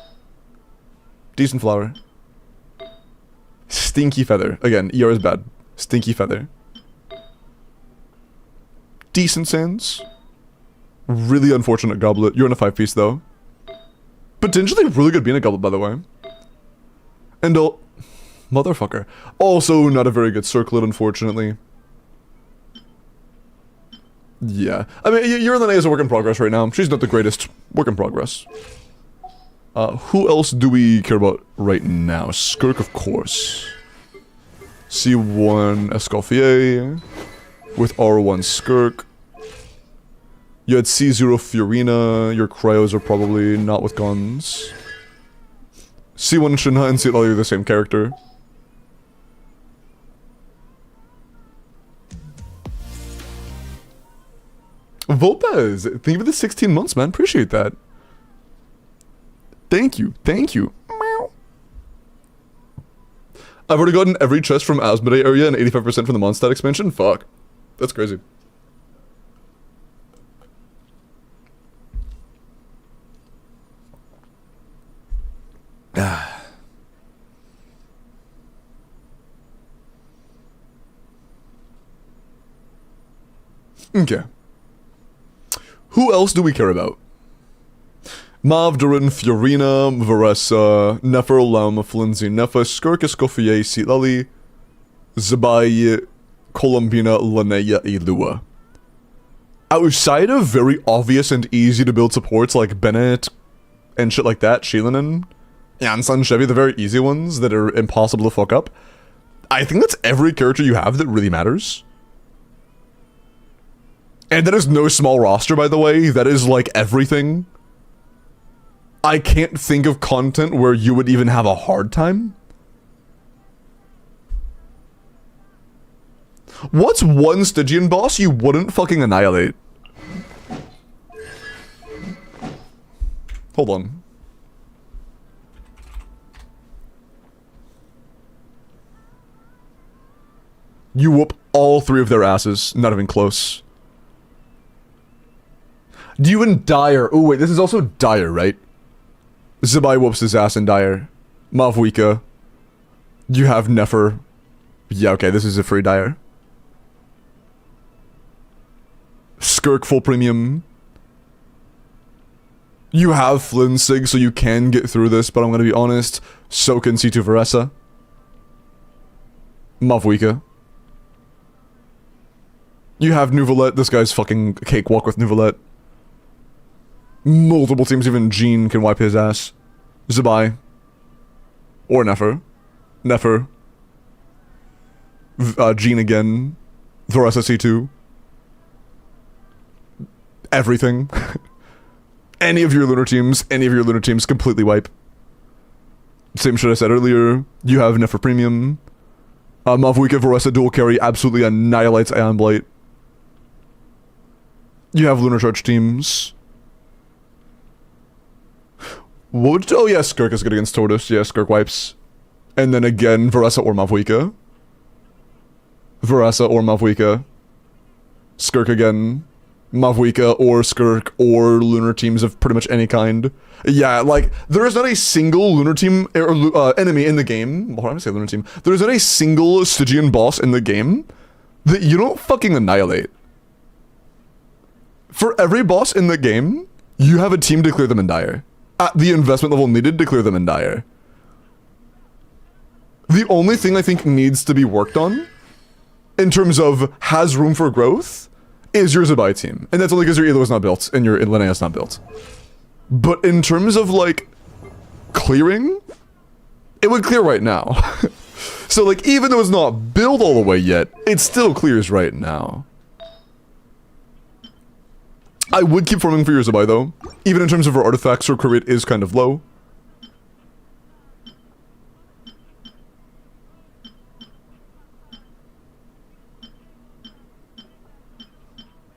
Decent flower. Stinky Feather. Again, ER is bad. Stinky Feather. Decent Sands. Really unfortunate Goblet. You're in a 5-piece though. Potentially really good being a Goblet, by the way. And motherfucker. Also not a very good Circlet, unfortunately. Yeah. I mean, your LINNEA is a work in progress right now. She's not the greatest. Work in progress. Who else do we care about right now? Skirk, of course. C1 Escoffier. With R1 Skirk. You had C0 Fiorina. Your cryos are probably not with guns. C1 Shinha and C8 are the same character. Volpez, thank you for the 16 months, man. Appreciate that. Thank you. Thank you. Meow. I've already gotten every chest from Asmodee area and 85% from the Mondstadt expansion. Fuck. That's crazy. Okay. Who else do we care about? Mav, Durin, Fiorina, Varessa, Nefer, Laum, Flinzy, Nefa, Skirk, Escoffier, Silali, Zabai, Columbina, LINNEA, Elua. Outside of very obvious and easy to build supports like Bennett and shit like that, Sheelanen, Yansan, Chevy, the very easy ones that are impossible to fuck up, I think that's every character you have that really matters. And that is no small roster, by the way. That is like everything. I can't think of content where you would even have a hard time. What's one Stygian boss you wouldn't fucking annihilate? Hold on. You whoop all three of their asses. Not even close. Do you in Dire? Oh wait, this is also Dire, right? Zabai whoops his ass in Dire. Mavwika. You have Nefer. Yeah, okay, this is a free Dire. Skirk full premium. You have Flinsig, so you can get through this, but I'm gonna be honest. Soak and C2 Varessa. Mavwika. You have Nouvelette. This guy's fucking cakewalk with Nouvelette. Multiple teams, even Jean can wipe his ass. Zabai. Or Nefer. Nefer. Jean again. Varessa C2. Everything. Any of your lunar teams completely wipe. Same shit I said earlier. You have Nefer Premium. Mavwika Varessa dual carry absolutely annihilates Ion Blight. You have Lunar Charge teams. Oh yeah, Skirk is good against Tortoise. Yeah, Skirk wipes. And then again, Varessa or Mavwika. Varessa or Mavwika. Skirk again. Mavwika or Skirk or lunar teams of pretty much any kind. Yeah, like, there is not a single lunar team or enemy in the game. Why did I say lunar team? There is not a single Stygian boss in the game that you don't fucking annihilate. For every boss in the game, you have a team to clear them in Dire. At the investment level needed to clear them in Dire. The only thing I think needs to be worked on, in terms of has room for growth, is your Zabai team. And that's only because your Elo is not built, and your LINNEA is not built. But in terms of, like, clearing, it would clear right now. So, like, even though it's not built all the way yet, it still clears right now. I would keep farming for your Zabai, though. Even in terms of her artifacts, her crit rate is kind of low.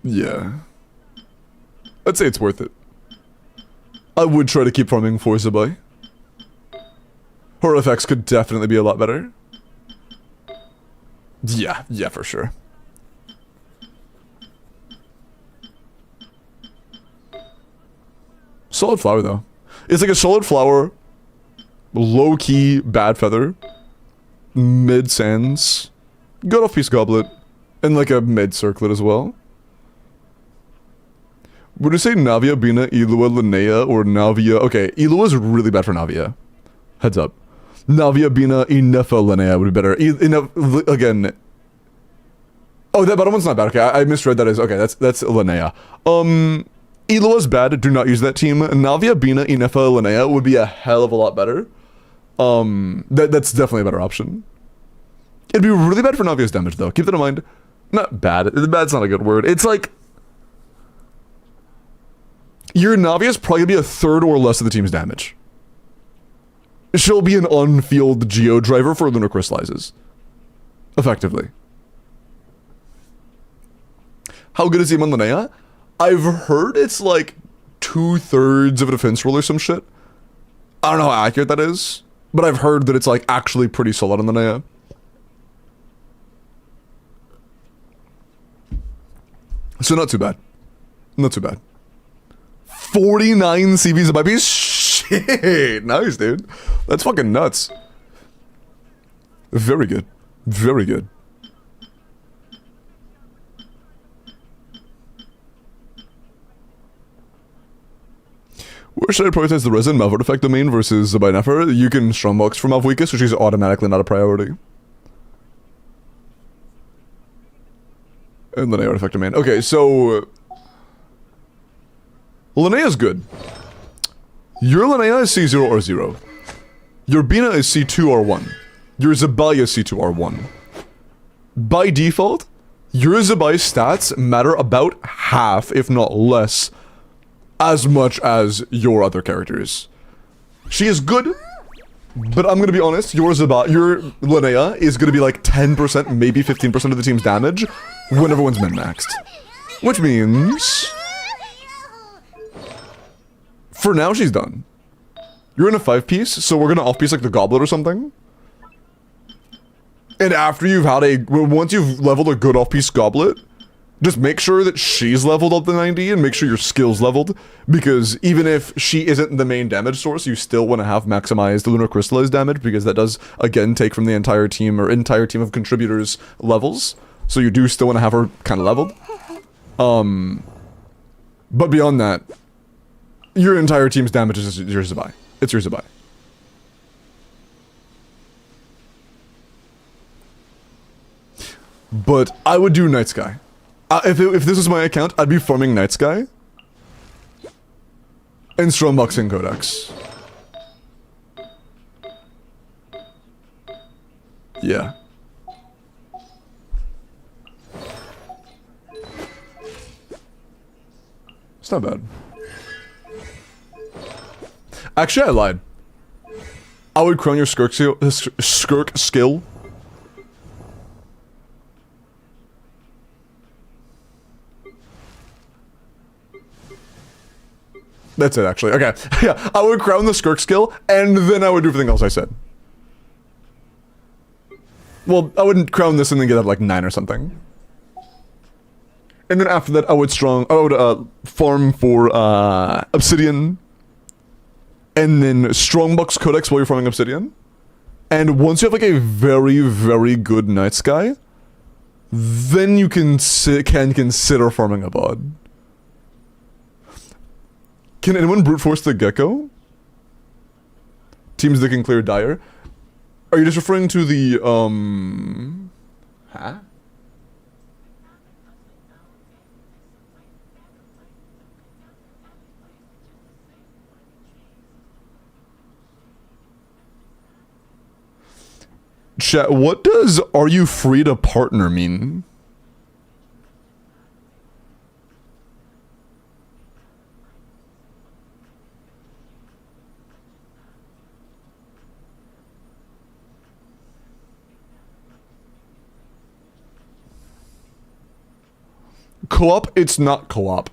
Yeah. I'd say it's worth it. I would try to keep farming for Zabai. Her effects could definitely be a lot better. Yeah, for sure. Solid flower, though. It's like a solid flower, low-key bad feather, mid sands, good off-piece goblet, and like a mid circlet as well. Would you say Navia, Bina, Elua, LINNEA, or Navia? Okay, Elua is really bad for Navia. Heads up. Navia, Bina, Inefa, LINNEA would be better. Again. Oh, that bottom one's not bad. Okay, I misread that as... Okay, that's LINNEA. Eloa's bad. Do not use that team. Navia, Bina, Inefa, Linnea would be a hell of a lot better. That's definitely a better option. It'd be really bad for Navia's damage, though. Keep that in mind. Not bad. Bad's not a good word. It's like... your Navia's probably gonna be a third or less of the team's damage. She'll be an on-field Geo driver for Lunar Crystallizes. Effectively. How good is he on Linnea? I've heard it's like 2/3 of a defense roll or some shit. I don't know how accurate that is, but I've heard that it's like actually pretty solid on Linnea. So not too bad. Not too bad. 49 CVs by piece? Shit! Nice, dude. That's fucking nuts. Very good. Very good. Where should I prioritize the Resin Malvern Effect domain versus the Nefer? You can Strongbox for Malvweakest, which is automatically not a priority. And Linnea Artifact domain. Okay, so... Linnea's good. Your Linnea is C0 or 0. Your Bina is C2 or 1. Your Zabai is C2 or 1. By default, your Zabai's stats matter about half, if not less, as much as your other characters. She is good, but I'm gonna be honest, your Linnea is gonna be like 10%, maybe 15% of the team's damage when everyone's min-maxed. Which means... for now, she's done. You're in a 5-piece, so we're gonna off-piece like the Goblet or something. And after you've had once you've leveled a good off-piece Goblet, just make sure that she's leveled up to 90 and make sure your skill's leveled. Because even if she isn't the main damage source, you still want to have maximized Lunar Crystallized damage, because that does, again, take from the entire team or entire team of contributors' levels. So you do still want to have her kind of leveled. But beyond that, your entire team's damage is your Zabai. It's your Zabai. But I would do Night Sky. If this was my account, I'd be farming Night Sky and Stromboxing Codex. Yeah. It's not bad. Actually, I lied. I would crown your Skirk skill. That's it, actually. Okay. Yeah, I would crown the Skirk skill, and then I would do everything else I said. Well, I wouldn't crown this and then get up like 9 or something. And then after that, I would farm for Obsidian, and then Strongbox Codex while you're farming Obsidian. And once you have like a very, very good Night Sky, then you can consider farming a bod. Can anyone brute force the Gecko? Teams that can clear Dire. Are you just referring to the, huh? Chat, what does "are you free to partner" mean? Co-op? It's not co-op.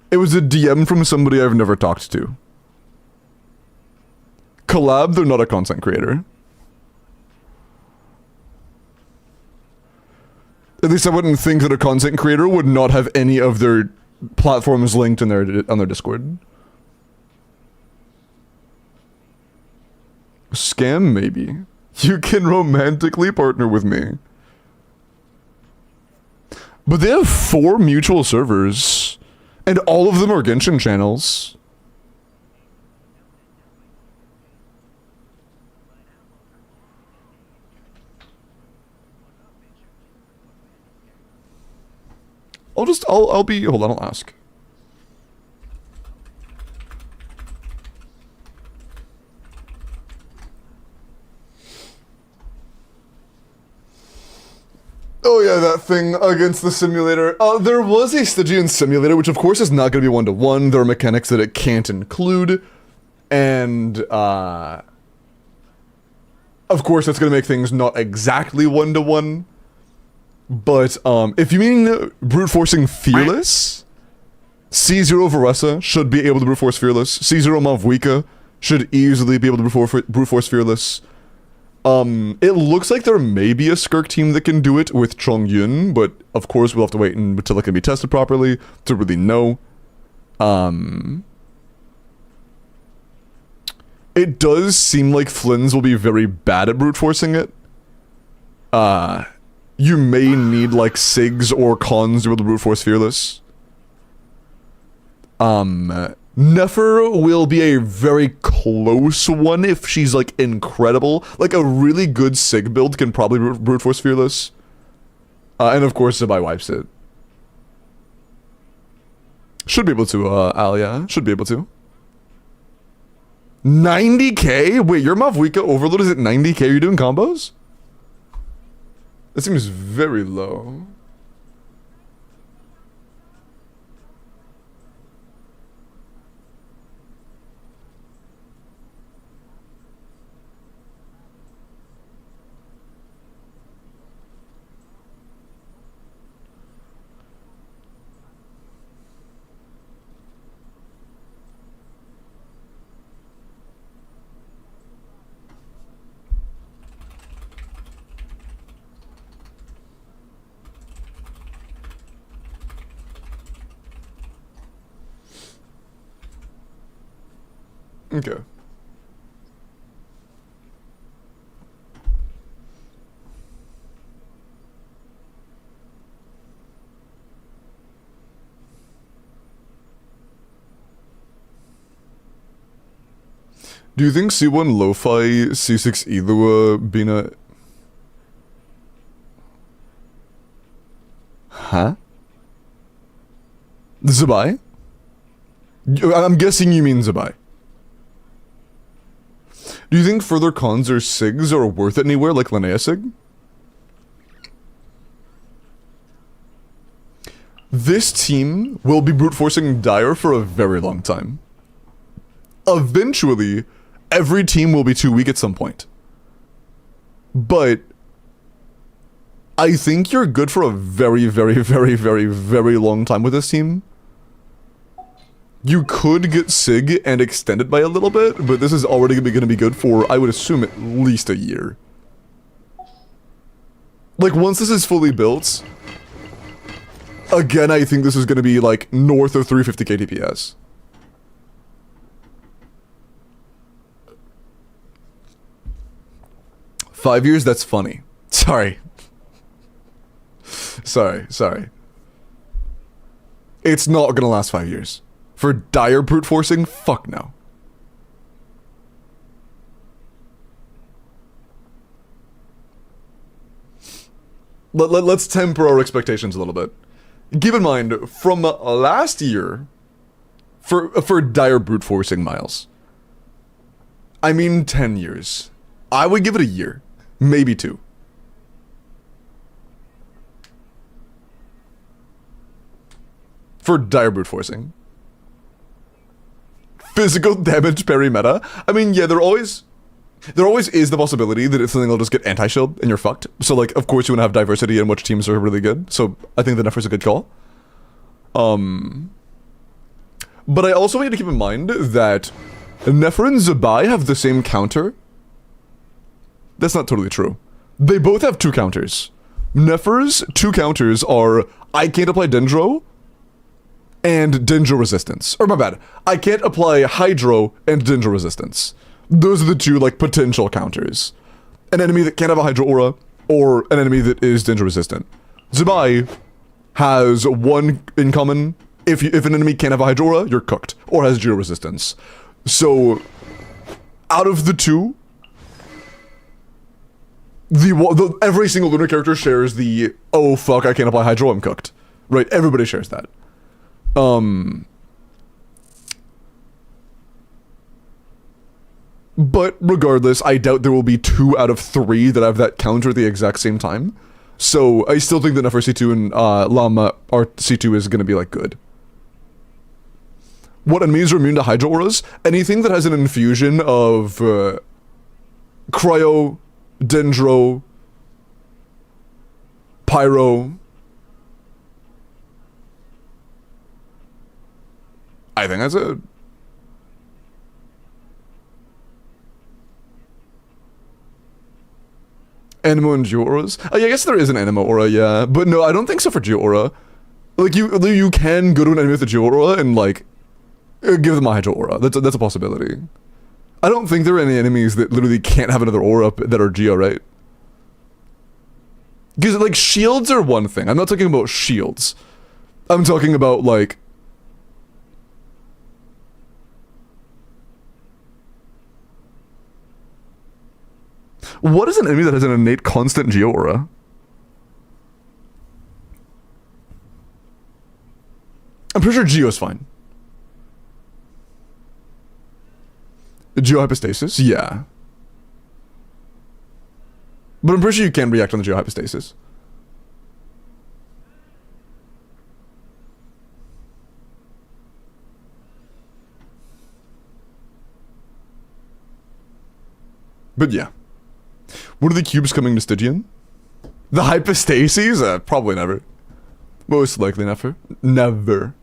It was a DM from somebody I've never talked to. Collab, they're not a content creator. At least I wouldn't think that a content creator would not have any of their platforms linked in on their Discord. Scam, maybe. You can romantically partner with me. But they have 4 mutual servers, and all of them are Genshin channels. I'll be, hold on, I'll ask. Oh yeah, that thing against the simulator. There was a Stygian simulator, which of course is not going to be one-to-one. There are mechanics that it can't include. And, of course that's going to make things not exactly one-to-one. But, if you mean brute forcing Fearless, C0 Varessa should be able to brute force Fearless. C0 Mavwika should easily be able to brute force Fearless. It looks like there may be a Skirk team that can do it with Chongyun, but of course we'll have to wait until it can be tested properly to really know. It does seem like Flynn's will be very bad at brute forcing it. You may need like Sigs or Cons to be able to brute force Fearless. Nefer will be a very close one if she's like incredible. Like a really good Sig build can probably brute force Fearless. And of course Zabai wipes it. Should be able to, Alia. Should be able to. 90k? Wait, your Mavwika overload is at 90k? You're doing combos? That seems very low. Okay. Do you think C1 Lo-Fi, C6 Ilua, Bina... Huh? Zabai? I'm guessing you mean Zabai. Do you think further Cons or Sigs are worth it anywhere, like LINNEA Sig? This team will be brute forcing Dire for a very long time. Eventually, every team will be too weak at some point. But I think you're good for a very, very, very, very, very long time with this team. You could get Sig and extend it by a little bit, but this is already going to be good for, I would assume, at least a year. Like, once this is fully built, again, I think this is going to be, like, north of 350k DPS. Five years? That's funny. Sorry. Sorry. It's not gonna last 5 years. For Dire brute forcing? Fuck no. Let's temper our expectations a little bit. Keep in mind, from last year, for Dire brute forcing, Miles, I mean 10 years. I would give it a year. Maybe 2. For Dire brute forcing. Physical damage parry meta. I mean, yeah, there always is the possibility that if something will just get anti-shield and you're fucked. So, like, of course you want to have diversity in which teams are really good. So, I think the Nefer's a good call. But I also want you to keep in mind that Nefer and Zabai have the same counter. That's not totally true. They both have 2 counters. Nefer's 2 counters are, I can't apply Dendro, and Dendro resistance. Or my bad, I can't apply Hydro and Dendro resistance. Those are the 2, like, potential counters. An enemy that can't have a Hydro aura, or an enemy that is Dendro resistant. Zabai has 1 in common. If an enemy can't have a Hydro aura, you're cooked. Or has Geo resistance. So, out of the 2, every single lunar character shares the, oh fuck, I can't apply Hydro, I'm cooked. right? Everybody shares that. But regardless, I doubt there will be 2 out of 3 that have that counter at the exact same time. So I still think that Nefer C2 and Llama or C2 is going to be like good. What enemies are immune to Hydra auras? Anything that has an infusion of Cryo, Dendro, Pyro. I think that's it. Anemo and Geo auras? Yeah, I guess there is an Anemo aura, yeah. But no, I don't think so for Geo aura. Like, you can go to an enemy with a Geo aura and, like, give them a Hydro aura. That's a possibility. I don't think there are any enemies that literally can't have another aura that are Geo, right? Because, like, shields are one thing. I'm not talking about shields. I'm talking about, like... What is an enemy that has an innate constant Geo aura? I'm pretty sure Geo's fine. Geo hypostasis? Yeah. But I'm pretty sure you can react on the Geo hypostasis. But yeah. What are the cubes coming to Stygian? The hypostases? Probably never. Most likely never. Never.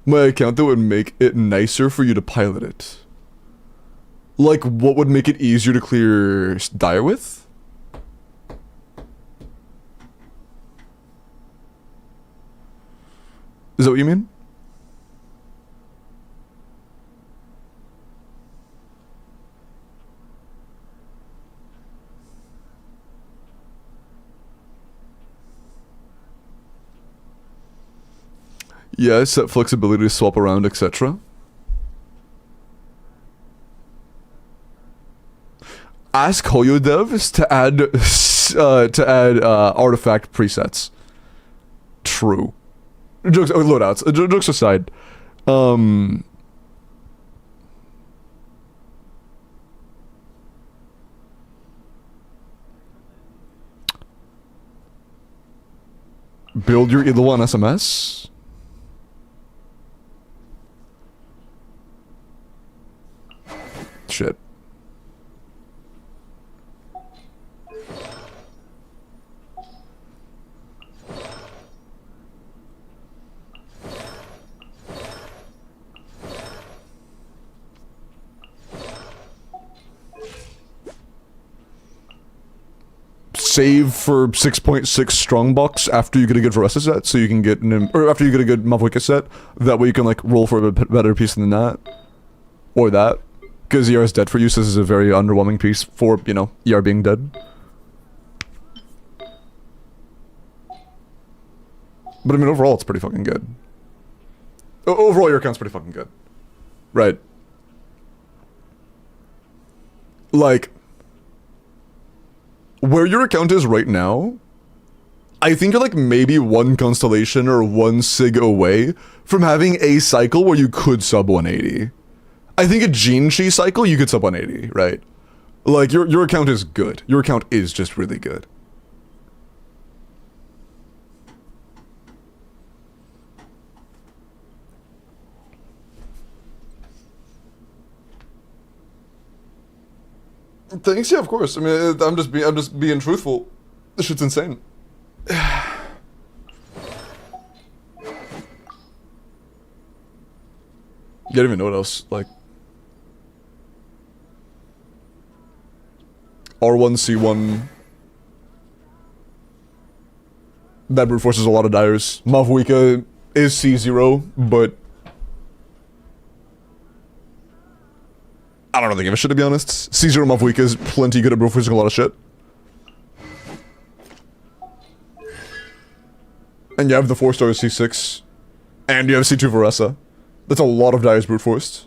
My account that would make it nicer for you to pilot it. Like, what would make it easier to clear Dire with? Is that what you mean? Yeah, set flexibility to swap around, etc. Ask Hoyo devs to add artifact presets. True. Jokes, loadouts. Jokes aside, build your Idle on SMS. Shit. Save for 6.6 strongbox after you get a good Varessa set, so you can get or after you get a good Mavwika set. That way you can like roll for a better piece than that, or that. Because ER is dead for you, so this is a very underwhelming piece for, you know, ER being dead. But I mean, overall, it's pretty fucking good. Overall, your account's pretty fucking good. Right. Like, where your account is right now, I think you're like maybe 1 constellation or 1 sig away from having a cycle where you could sub 180. I think a Gene Chi cycle, you could sub 180, right? Like, your account is good. Your account is just really good. Thanks, yeah, of course. I mean, I'm just being truthful. This shit's insane. I don't even know what else, like... R1, C1... That brute forces a lot of Dyers. Mavwika is C0, but... I don't really give a shit, to be honest. C0 Mavwika is plenty good at brute forcing a lot of shit. And you have the 4-star C6. And you have C2 Varessa. That's a lot of Dyers brute forced.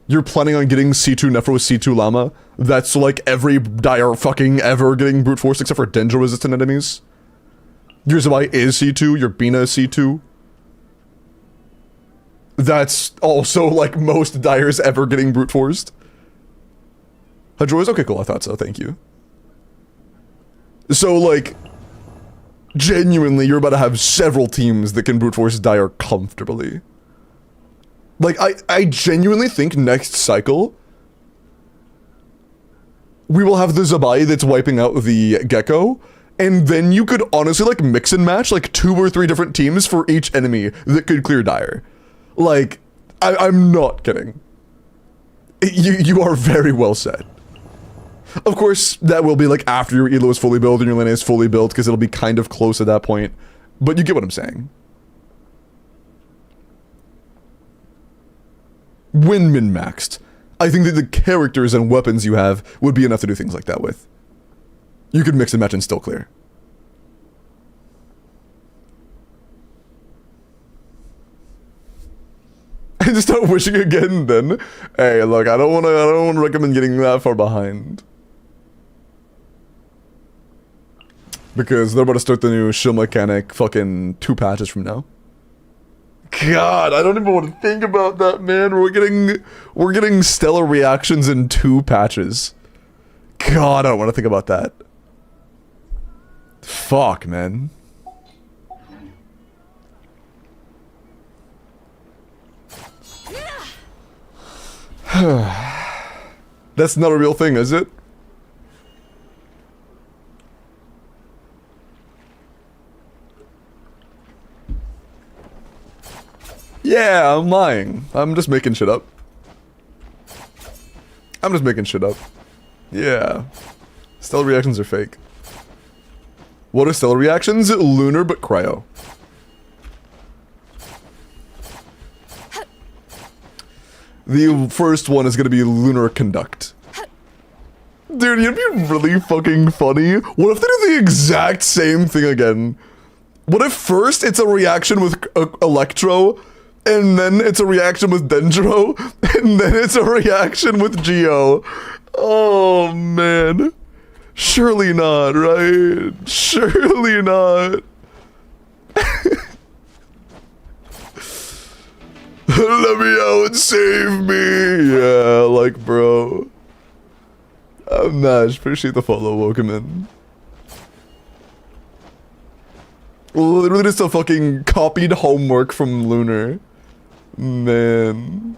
You're planning on getting C2 Nephro with C2 Llama? That's like every Dyer fucking ever getting brute forced except for Dendro resistant enemies? Your Zabai is C2, your Bina is C2. That's also like most Dyers ever getting brute forced. Hadroi's okay, cool, I thought so, thank you. So like, genuinely, you're about to have several teams that can brute force Dyer comfortably. Like, I genuinely think next cycle, we will have the Zabai that's wiping out the Gecko, and then you could honestly like mix and match like 2 or 3 different teams for each enemy that could clear Dyer. Like, I'm not kidding. You are very well said. Of course, that will be like after your Elo is fully built and your LINNEA is fully built, because it'll be kind of close at that point. But you get what I'm saying. When min-maxed, I think that the characters and weapons you have would be enough to do things like that with. You could mix and match and still clear. And just start wishing again then. Hey, look, I don't wanna recommend getting that far behind. Because they're about to start the new shield mechanic fucking 2 patches from now. God, I don't even want to think about that, man. We're getting stellar reactions in 2 patches. God, I don't want to think about that. Fuck, man. That's not a real thing, is it? Yeah, I'm lying. I'm just making shit up. I'm just making shit up. Yeah. Stellar reactions are fake. What are stellar reactions? Lunar but cryo. The first one is gonna be lunar conduct. Dude, it'd be really fucking funny. What if they do the exact same thing again? What if first it's a reaction with Electro, and then it's a reaction with Dendro, and then it's a reaction with Geo? Oh, man. Surely not, right? Surely not. Let me out and save me. Yeah, like, bro. I'm Nash. Appreciate the follow, Welkin. Literally just a fucking copied homework from Lunar. Man.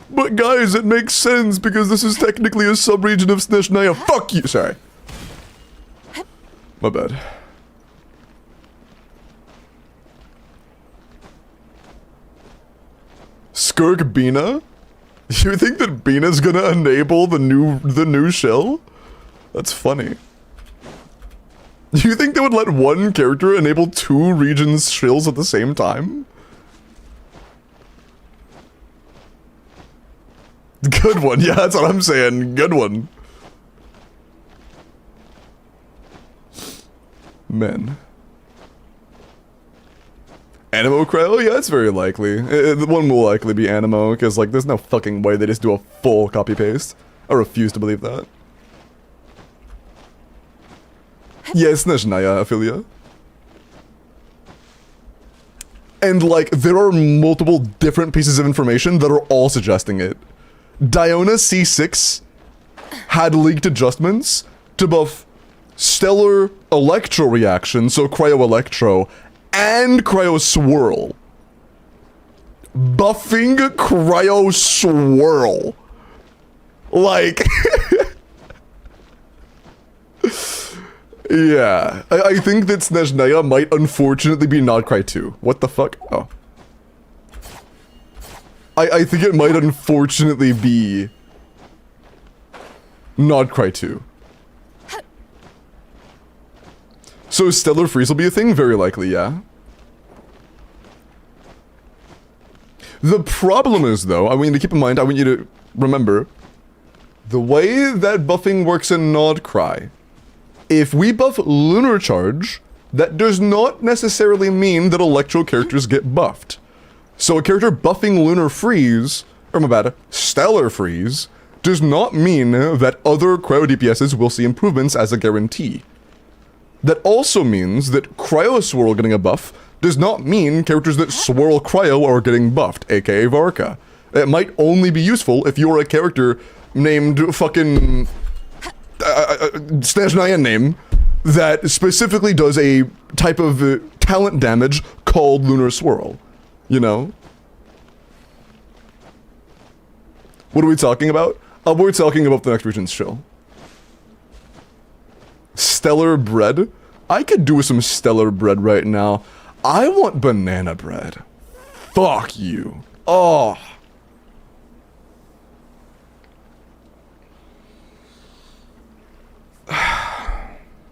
But guys, it makes sense because this is technically a sub-region of Snezhnaya. Fuck you! Sorry. My bad. Skirk Bina? You think that Bina's gonna enable the new shell? That's funny. You think they would let one character enable 2 regions' shills at the same time? Good one, yeah, that's what I'm saying. Good one. Man. Animo Cryo? Yeah, it's very likely. The one will likely be Animo, because, like, there's no fucking way they just do a full copy-paste. I refuse to believe that. Yes, Snezhnaya, Ophelia. And, like, there are multiple different pieces of information that are all suggesting it. Diona C6 had leaked adjustments to buff Stellar Electro Reaction, so Cryo Electro, and Cryo Swirl. Buffing Cryo Swirl. Like... yeah. I think that Snezhnaya might unfortunately be not Cry 2. What the fuck? Oh. I think it might unfortunately be not Cry 2. So Stellar Freeze will be a thing? Very likely, yeah. The problem is, though, I want you to keep in mind, I want you to remember, the way that buffing works in Nod Cry, if we buff Lunar Charge, that does not necessarily mean that Electro characters get buffed. So a character buffing Lunar Freeze, or my bad, Stellar Freeze, does not mean that other Cryo DPSs will see improvements as a guarantee. That also means that Cryo Swirl getting a buff does not mean characters that swirl Cryo are getting buffed, aka Varka. It might only be useful if you're a character named fucking Snezhnaya name that specifically does a type of talent damage called Lunar Swirl. You know? What are we talking about? We're talking about the next region's show. Stellar bread? I could do some stellar bread right now. I want banana bread. Fuck you. Oh.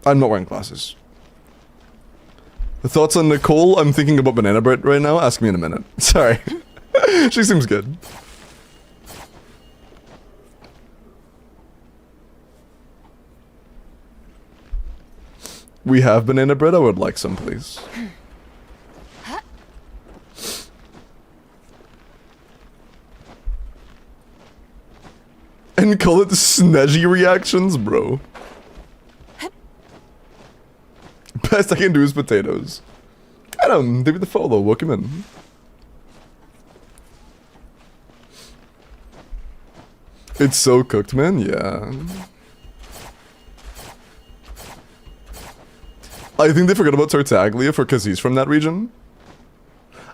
I'm not wearing glasses. The thoughts on Nicole? I'm thinking about banana bread right now. Ask me in a minute. Sorry. She seems good. We have banana bread? I would like some, please. And call it snedgy reactions, bro. Best I can do is potatoes. Adam, give me the follow. Welcome in. It's so cooked, man. Yeah. I think they forgot about Tartaglia because he's from that region.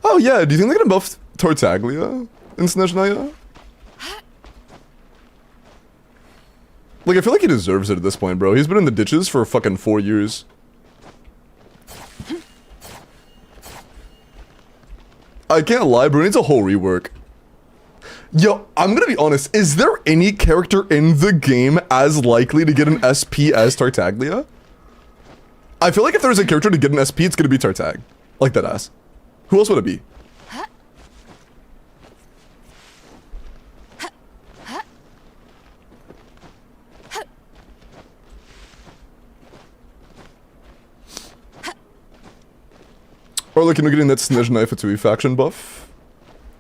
Oh yeah, do you think they're gonna buff Tartaglia in Snezhnaya? Like, I feel like he deserves it at this point, bro. He's been in the ditches for fucking 4 years. I can't lie, bro. It needs a whole rework. Yo, I'm gonna be honest. Is there any character in the game as likely to get an SP as Tartaglia? I feel like if there's a character to get an SP, it's gonna be Tartag. Like that ass. Who else would it be? Or like, getting that Snezhnaya Fatui faction buff.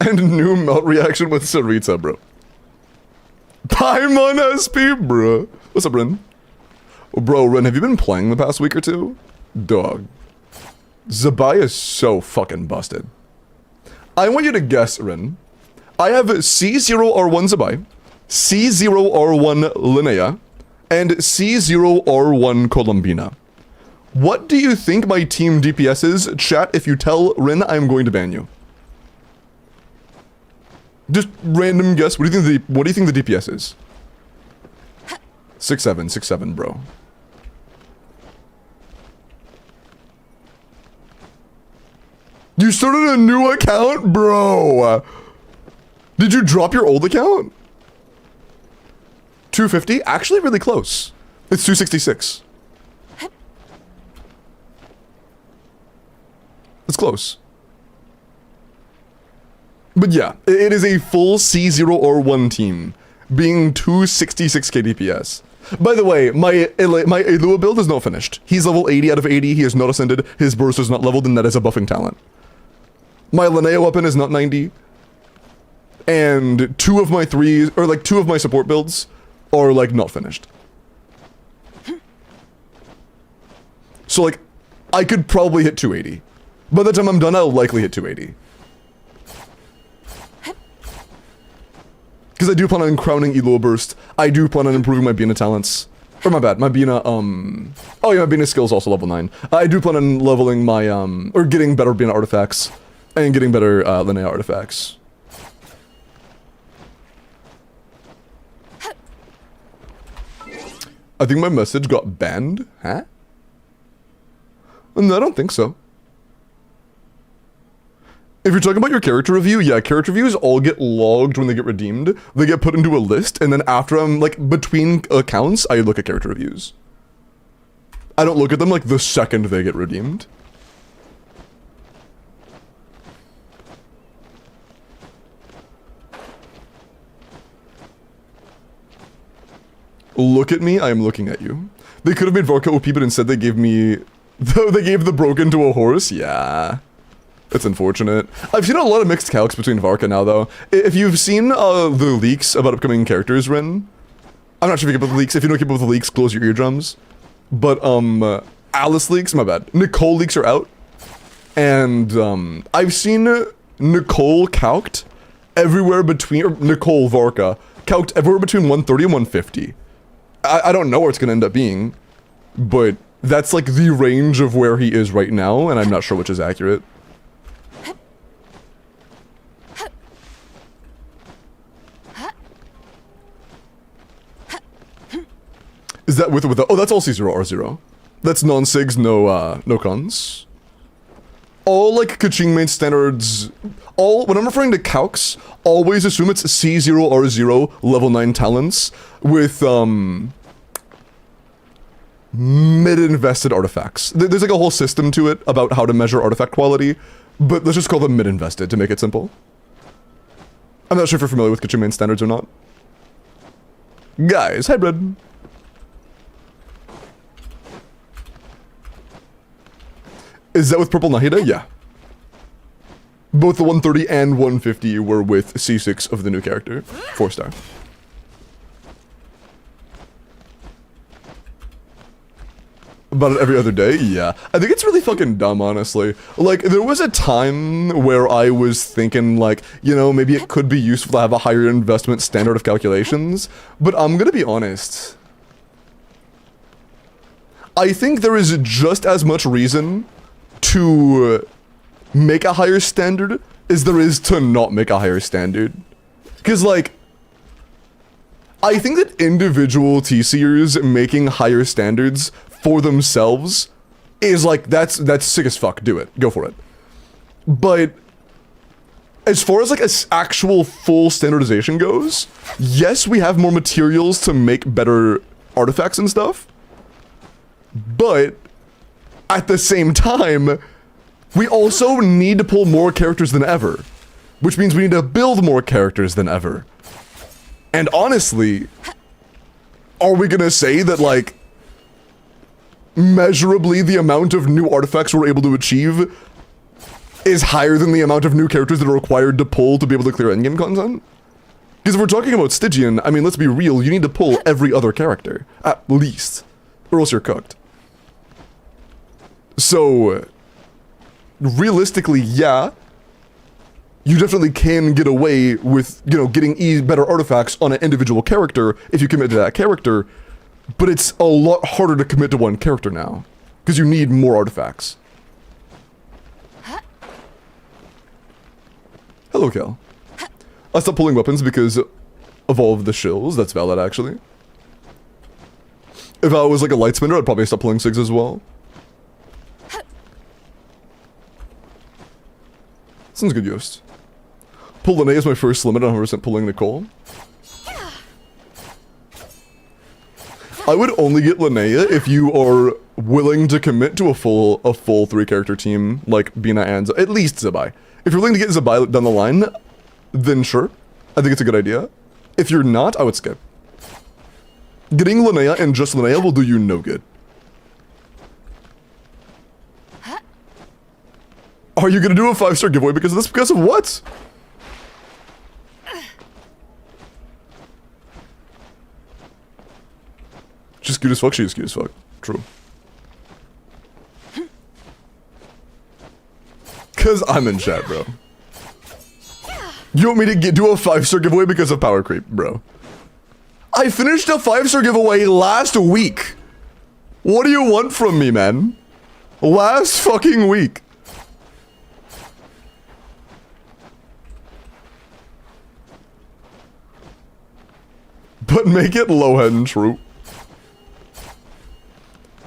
And new melt reaction with Sarita, bro. Paimon SP, bro. What's up, Ren? Bro, Ren, have you been playing the past week or two? Dog. Zabai is so fucking busted. I want you to guess, Ren. I have C0R1 Zabai, C0R1 LINNEA, and C0R1 Colombina. What do you think my team DPS is? Chat, if you tell Rin, I'm going to ban you. Just random guess. What do you think the DPS is? 6-7, 6-7, bro. You started a new account, bro. Did you drop your old account? 250? Actually, really close. It's 266. It's close. But yeah, it is a full C0R1 team, being 266k DPS. By the way, my Elua build is not finished. He's level 80 out of 80, he is not ascended, his burst is not leveled, and that is a buffing talent. My LINNEA weapon is not 90. And two of my support builds are like not finished. So like, I could probably hit 280. By the time I'm done, I'll likely hit 280. Because I do plan on crowning Elo Burst. I do plan on improving my Bina talents. Or my bad, my Bina, oh yeah, my Bina skill is also level 9. I do plan on leveling my, or getting better Bina artifacts. And getting better, LINNEA artifacts. I think my message got banned? Huh? No, I don't think so. If you're talking about your character review, yeah, character reviews all get logged when they get redeemed. They get put into a list, and then after I'm, like, between accounts, I look at character reviews. I don't look at them, like, the second they get redeemed. Look at me, I am looking at you. They could have made Varka OP, but instead they gave me... they gave the broken to a horse? Yeah. It's unfortunate. I've seen a lot of mixed calcs between Varka now, though. If you've seen the leaks about upcoming characters written, I'm not sure if you keep up with the leaks. If you don't keep up with the leaks, close your eardrums. But, Alice leaks, my bad. Nicole leaks are out. And I've seen Nicole calced everywhere between, or Nicole Vorka, calced everywhere between 130 and 150. I don't know where it's gonna end up being, but that's like the range of where he is right now, and I'm not sure which is accurate. Is that with or without? Oh, that's all C0 R0. That's non-sigs, no cons. All like Kaching main standards, when I'm referring to calcs, always assume it's C0 R0 level 9 talents with mid-invested artifacts. There's like a whole system to it about how to measure artifact quality, but let's just call them mid-invested to make it simple. I'm not sure if you're familiar with Kaching main standards or not. Guys, hybrid. Is that with Purple Nahida? Yeah. Both the 130 and 150 were with C6 of the new character. 4-star. About it every other day? Yeah. I think it's really fucking dumb, honestly. Like, there was a time where I was thinking, like, you know, maybe it could be useful to have a higher investment standard of calculations, but I'm gonna be honest. I think there is just as much reason to make a higher standard as there is to not make a higher standard. Because, like, I think that individual TCers making higher standards for themselves is, like, that's sick as fuck. Do it. Go for it. But as far as, like, actual full standardization goes, yes, we have more materials to make better artifacts and stuff, but at the same time, we also need to pull more characters than ever, which means we need to build more characters than ever. And honestly, are we gonna say that, like, measurably the amount of new artifacts we're able to achieve is higher than the amount of new characters that are required to pull to be able to clear endgame content? Because if we're talking about Stygian, I mean, let's be real, you need to pull every other character, at least, or else you're cooked. So, realistically, yeah, you definitely can get away with, you know, getting better artifacts on an individual character if you commit to that character, but it's a lot harder to commit to one character now, because you need more artifacts. Hello, Cal. I stopped pulling weapons because of all of the shills. That's valid, actually. If I was like a light spinner, I'd probably stop pulling SIGs as well. Sounds good, Yost. Pull LINNEA is my first limit on 100% pulling Nicole. I would only get LINNEA if you are willing to commit to a full 3-character team like Bina and at least Zabai. If you're willing to get Zabai down the line, then sure. I think it's a good idea. If you're not, I would skip. Getting LINNEA and just LINNEA will do you no good. Are you gonna do a 5-star giveaway because of this? Because of what? She's cute as fuck, she is cute as fuck. True. Cause I'm in chat, bro. You want me to do a 5-star giveaway because of power creep, bro? I finished a 5-star giveaway last week. What do you want from me, man? Last fucking week. But make it Lohan and true.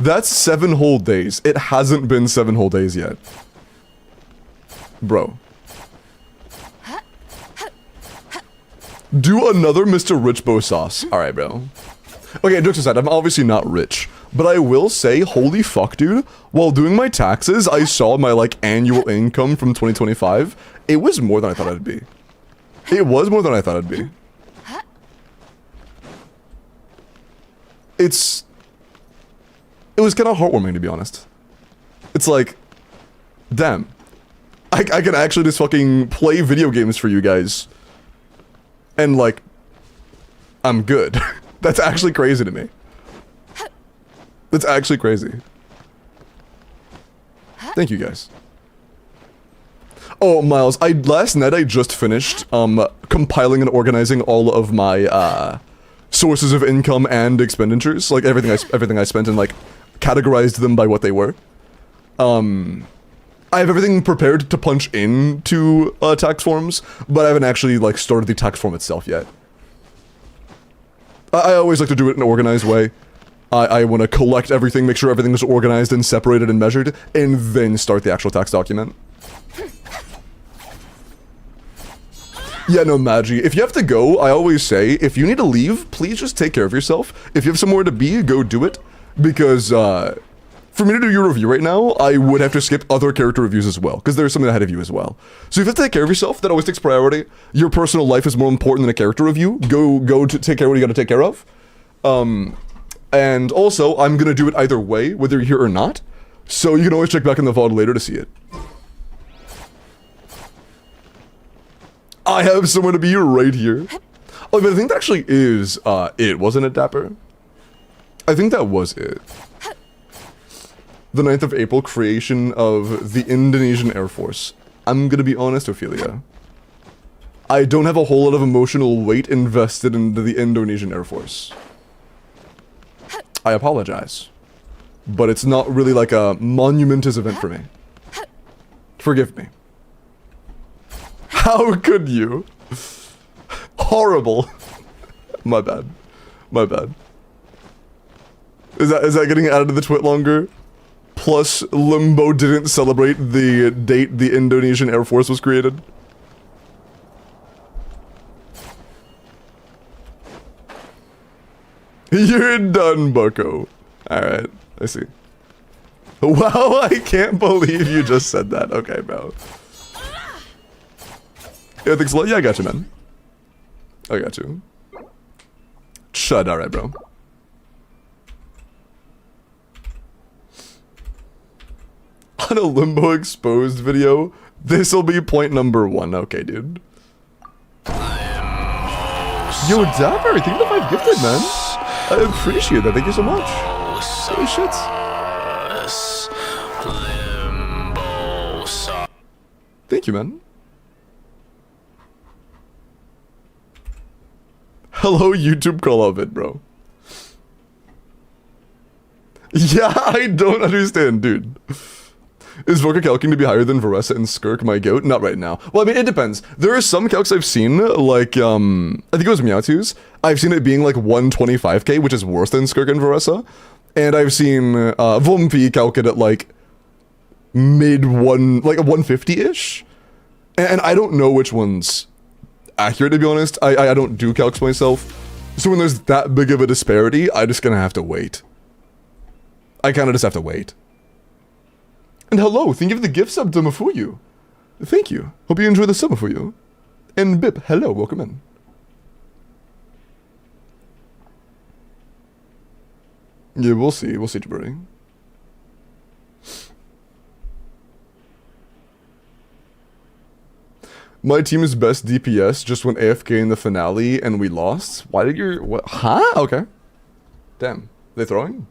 That's 7 whole days. It hasn't been 7 whole days yet. Bro. Do another Mr. Rich Bo sauce. Alright, bro. Okay, jokes aside, I'm obviously not rich. But I will say, holy fuck, dude. While doing my taxes, I saw my, like, annual income from 2025. It was more than I thought it'd be. It was more than I thought it'd be. It was kind of heartwarming, to be honest. It's like, damn. I can actually just fucking play video games for you guys. And, like, I'm good. That's actually crazy to me. That's actually crazy. Thank you guys. Oh, Miles, last night I just finished compiling and organizing all of my sources of income and expenditures, like everything I spent, and like categorized them by what they were. I have everything prepared to punch into tax forms, but I haven't actually like started the tax form itself yet. I always like to do it in an organized way. I want to collect everything, make sure everything is organized and separated and measured, and then start the actual tax document. Yeah, no, Magi, if you have to go, I always say, if you need to leave, please just take care of yourself. If you have somewhere to be, go do it. Because, for me to do your review right now, I would have to skip other character reviews as well, because there's something ahead of you as well. So if you have to take care of yourself, that always takes priority. Your personal life is more important than a character review. Go to take care of what you gotta take care of. And also, I'm gonna do it either way, whether you're here or not. So you can always check back in the VOD later to see it. I have somewhere to be right here. Oh, but I think that actually is, it, wasn't it, Dapper? I think that was it. The 9th of April, creation of the Indonesian Air Force. I'm gonna be honest, Ophelia. I don't have a whole lot of emotional weight invested into the Indonesian Air Force. I apologize. But it's not really like a monumentous event for me. Forgive me. How could you? Horrible. My bad. My bad. Is that getting added to the twit longer? Plus, Limbo didn't celebrate the date the Indonesian Air Force was created. You're done, bucko. Alright, I see. Wow, I can't believe you just said that. Okay, bro. Yeah, thanks a lot. Yeah, I got you, man. I got you. Chud, alright, bro. On a Limbo exposed video, this'll be point number 1. Okay, dude. Yo, Dapper, thank you for the 5 gifted, man. I appreciate that. Thank you so much. Holy shit. Thank you, man. Hello, YouTube call of it, bro. Yeah, I don't understand, dude. Is Voka calcing to be higher than Varessa and Skirk, my goat? Not right now. Well, I mean, it depends. There are some calcs I've seen, like, I think it was Meowtwo's. I've seen it being like 125k, which is worse than Skirk and Varessa. And I've seen Vompi calc it at like mid one, like a 150-ish. And I don't know which one's accurate, to be honest. I don't do calcs myself. So when there's that big of a disparity, I'm just gonna have to wait. I kind of just have to wait. And hello, thank you for the gift sub to Mafuyu. Thank you. Hope you enjoy the sub, Mafuyu. And Bip, hello, welcome in. Yeah, we'll see, Jabari. My team's best DPS just went AFK in the finale and we lost. Why did your, what, huh? Okay. Damn, they throwing?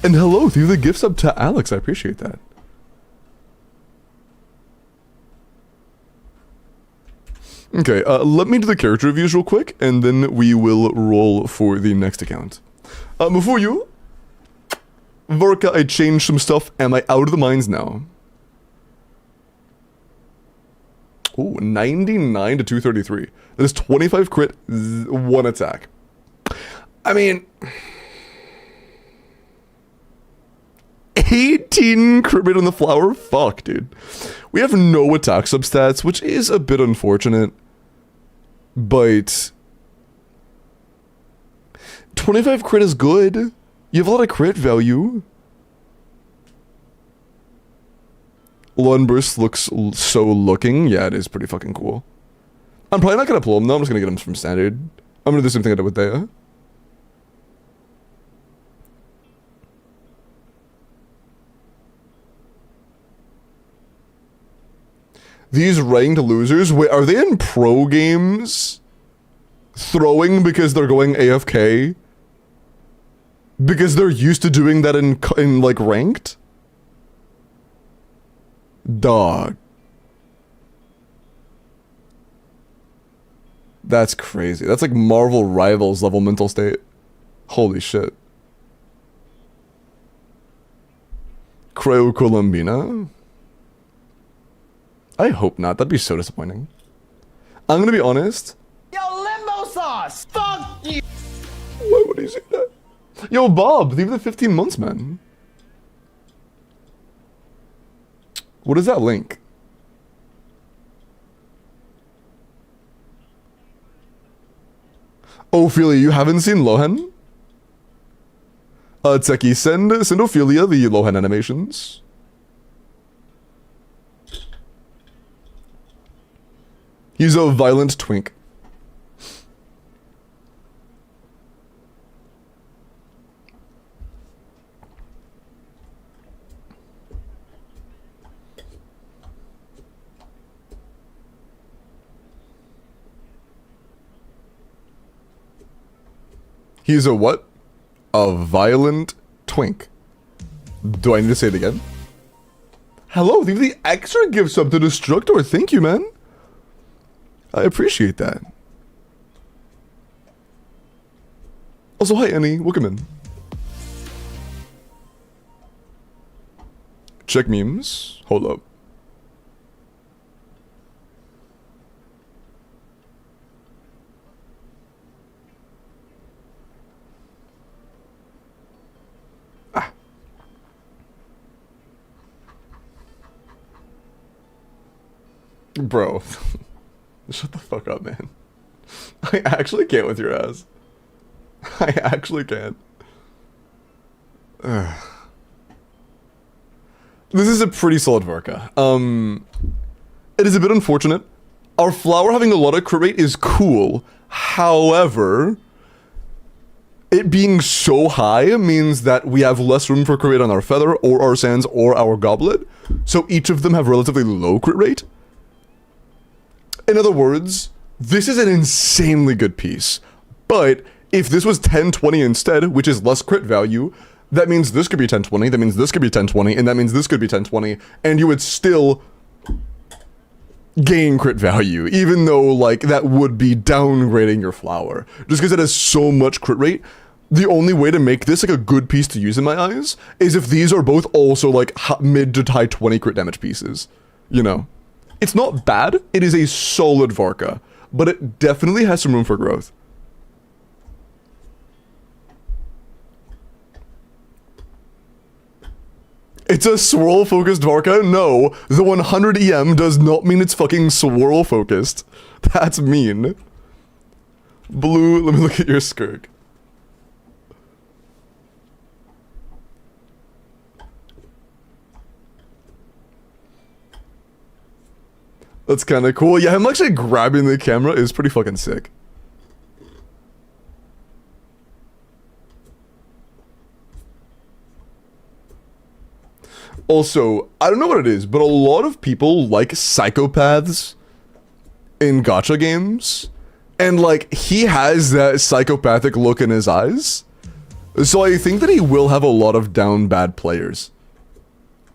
And hello, through the gift sub to Alex, I appreciate that. Okay, let me do the character reviews real quick, and then we will roll for the next account. Before you, Vorka, I changed some stuff. Am I out of the mines now? Ooh, 99 to 233. That is 25 crit, 1 attack. I mean... 18 crit rate on the flower? Fuck, dude. We have no attack substats, which is a bit unfortunate. But... 25 crit is good. You have a lot of crit value. Lone Burst looks so looking. Yeah, it is pretty fucking cool. I'm probably not gonna pull him though. I'm just gonna get him from standard. I'm gonna do the same thing I did with Thea. These ranked losers, wait, are they in pro games throwing because they're going AFK? Because they're used to doing that in like ranked? Dog. That's crazy. That's like Marvel Rivals level mental state. Holy shit. Creo Colombina? I hope not. That'd be so disappointing. I'm gonna be honest. Yo, limbo sauce! Fuck you! Why would he say that? Yo, Bob, leave the 15 months, man. What is that link? Ophelia, you haven't seen Lohan? Tseki, send Ophelia the Lohan animations. He's a violent twink. He's a what? A violent twink. Do I need to say it again? Hello, leave the extra gift sub to Destructor. Thank you, man. I appreciate that. Also, hi, Annie. Welcome in. Check memes. Hold up. Bro. Shut the fuck up, man. I actually can't with your ass. I actually can't. This is a pretty solid Varka. It is a bit unfortunate. Our flower having a lot of crit rate is cool. However, it being so high means that we have less room for crit rate on our feather or our sands or our goblet. So each of them have relatively low crit rate. In other words, this is an insanely good piece. But if this was 1020 instead, which is less crit value, that means this could be 1020, that means this could be 1020, and that means this could be 1020, and you would still gain crit value, even though, like, that would be downgrading your flower. Just because it has so much crit rate, the only way to make this, like, a good piece to use in my eyes is if these are both also, like, mid to high 20 crit damage pieces. You know? It's not bad, it is a solid Varka, but it definitely has some room for growth. It's a swirl-focused Varka? No, the 100 EM does not mean it's fucking swirl-focused. That's mean. Blue, let me look at your skirk. That's kind of cool. Yeah, him actually grabbing the camera is pretty fucking sick. Also, I don't know what it is, but a lot of people like psychopaths in gacha games. And, like, he has that psychopathic look in his eyes. So I think that he will have a lot of down bad players.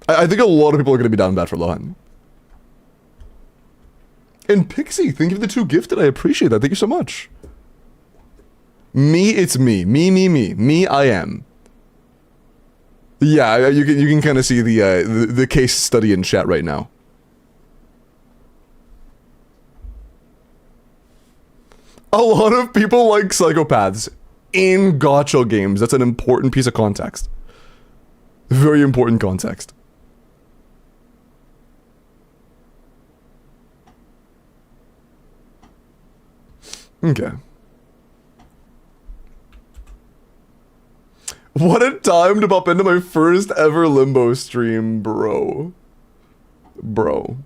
I think a lot of people are going to be down bad for Lohan. And Pixie, thank you for the 2 gifted. I appreciate that. Thank you so much. Me, it's me. Me, I am. Yeah, you can kind of see the case study in chat right now. A lot of people like psychopaths in gacha games. That's an important piece of context. Very important context. Okay. What a time to pop into my first ever Limbo stream, bro. Bro.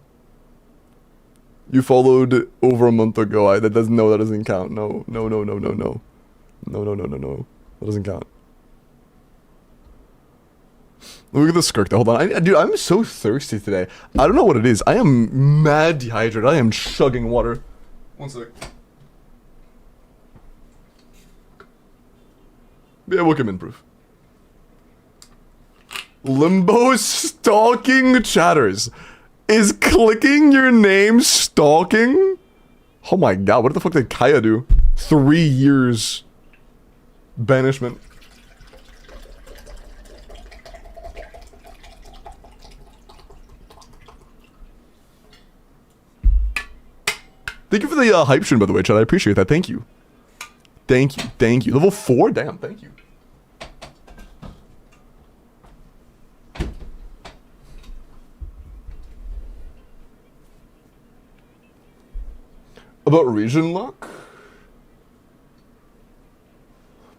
You followed over a month ago. That doesn't count. No. No. That doesn't count. Look at the skirk though. Hold on. Dude, I'm so thirsty today. I don't know what it is. I am mad dehydrated. I am chugging water. One sec. Yeah, Welkin improve. Limbo stalking chatters. Is clicking your name stalking? Oh my god, what the fuck did Kaya do? 3 years banishment. Thank you for the hype stream, by the way, Chad. I appreciate that. Thank you. Thank you. Thank you. Level 4? Damn, thank you. About region lock?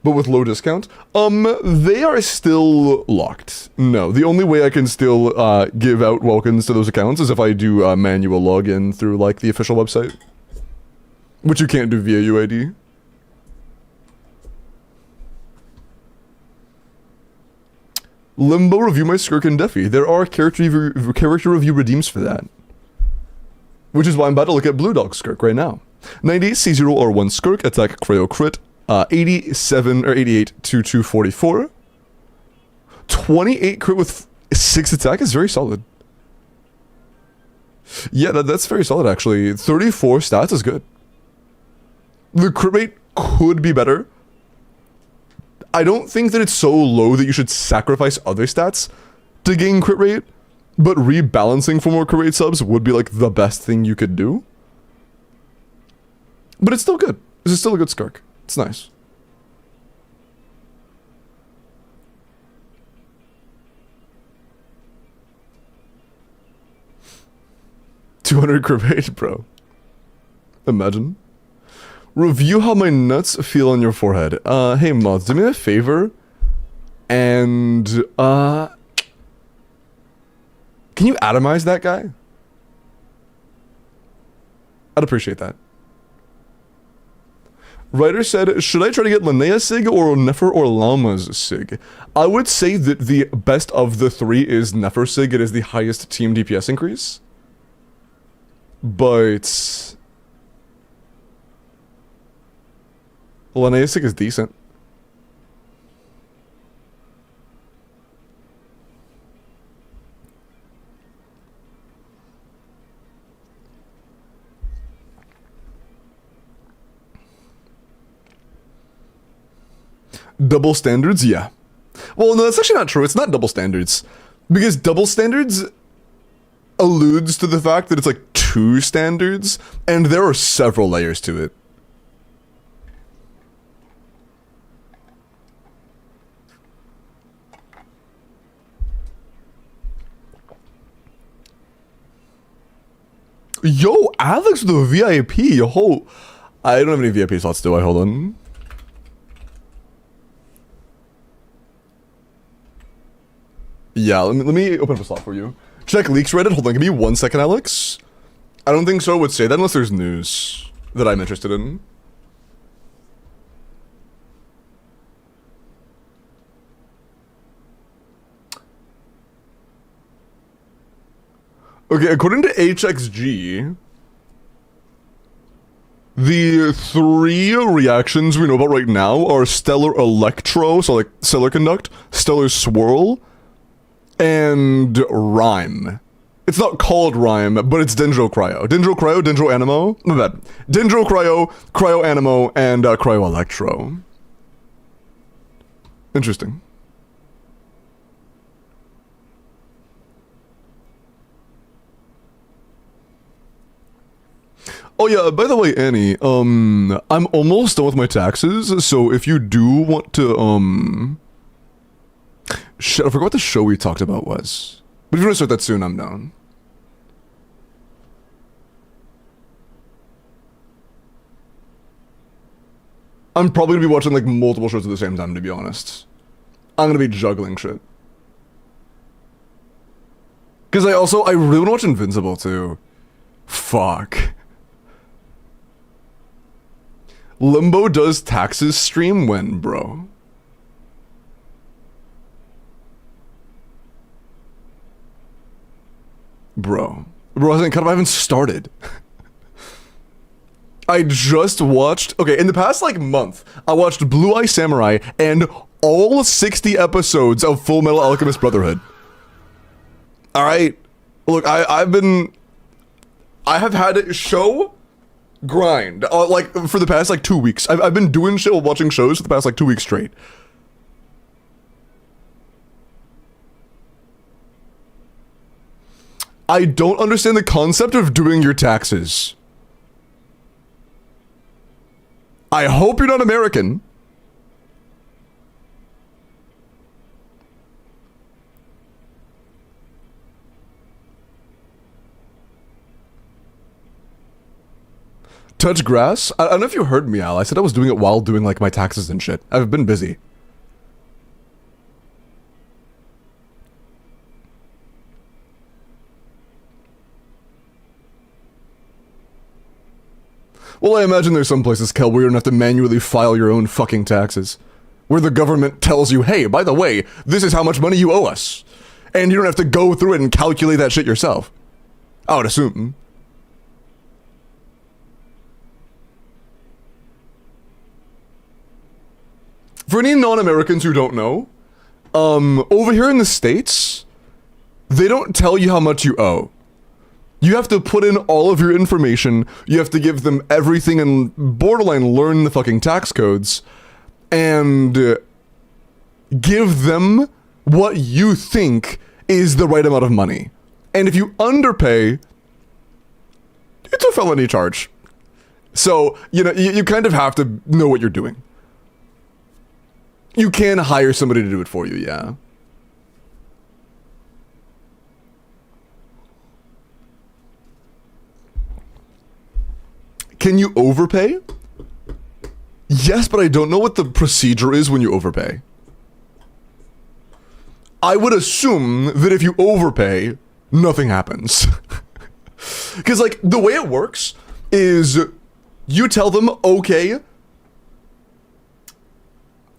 But with low discount? They are still locked. No, the only way I can still give out Welkins to those accounts is if I do manual login through like the official website. Which you can't do via UID. Limbo review my Skirk and Duffy. There are character review redeems for that. Which is why I'm about to look at Blue Dog Skirk right now. 98 C0 R1 Skirk, attack cryo crit. 87 or 88 2244. 28 crit with 6 attack is very solid. Yeah, that's very solid actually. 34 stats is good. The crit rate could be better. I don't think that it's so low that you should sacrifice other stats to gain crit rate, but rebalancing for more crit rate subs would be like the best thing you could do. But it's still good. This is still a good Skirk. It's nice. $200 crit rate, bro. Imagine. Review how my nuts feel on your forehead. Hey mods, do me a favor. And, can you atomize that guy? I'd appreciate that. Writer said, should I try to get LINNEA Sig or Nefer or Llama's Sig? I would say that the best of the three is Nefer Sig. It is the highest team DPS increase. But LINNEA Sig is decent. Double standards? Yeah. Well, no, that's actually not true. It's not double standards. Because double standards alludes to the fact that it's like 2 standards, and there are several layers to it. Yo, Alex with the VIP. Yo, I don't have any VIP slots, do I? Hold on. Yeah, let me open up a slot for you. Check leaks Reddit. Hold on, give me 1 second, Alex. I don't think so would say that unless there's news that I'm interested in. Okay, according to HXG, the 3 reactions we know about right now are Stellar Electro, so like Stellar Conduct, Stellar Swirl, and Rhyme. It's not called Rhyme, but it's Dendro Cryo. Dendro Cryo, Dendro Animo. My bad. Dendro Cryo, Cryo Animo, and Cryo Electro. Interesting. Oh yeah, by the way, Annie, I'm almost done with my taxes, so if you do want to, shit, I forgot what the show we talked about was. But if you want to start that soon, I'm down. I'm probably gonna be watching like multiple shows at the same time, to be honest. I'm gonna be juggling shit. Because I really want to watch Invincible too. Fuck. Limbo does taxes stream when, bro? Bro, I haven't started. I just watched, okay, in the past like month, I watched Blue Eye Samurai and all 60 episodes of Full Metal Alchemist Brotherhood. Alright, look, I have had a show grind, like, for the past like 2 weeks. I've been doing shit while watching shows for the past like 2 weeks straight. I don't understand the concept of doing your taxes. I hope you're not American. Touch grass? I don't know if you heard me, Al. I said I was doing it while doing like my taxes and shit. I've been busy. Well, I imagine there's some places, Kel, where you don't have to manually file your own fucking taxes. Where the government tells you, hey, by the way, this is how much money you owe us. And you don't have to go through it and calculate that shit yourself. I would assume. For any non-Americans who don't know, over here in the States, they don't tell you how much you owe. You have to put in all of your information, you have to give them everything and borderline learn the fucking tax codes, and give them what you think is the right amount of money. And if you underpay, it's a felony charge. So, you know, you kind of have to know what you're doing. You can hire somebody to do it for you, yeah. Can you overpay? Yes, but I don't know what the procedure is when you overpay. I would assume that if you overpay, nothing happens. Because, like, the way it works is you tell them, okay,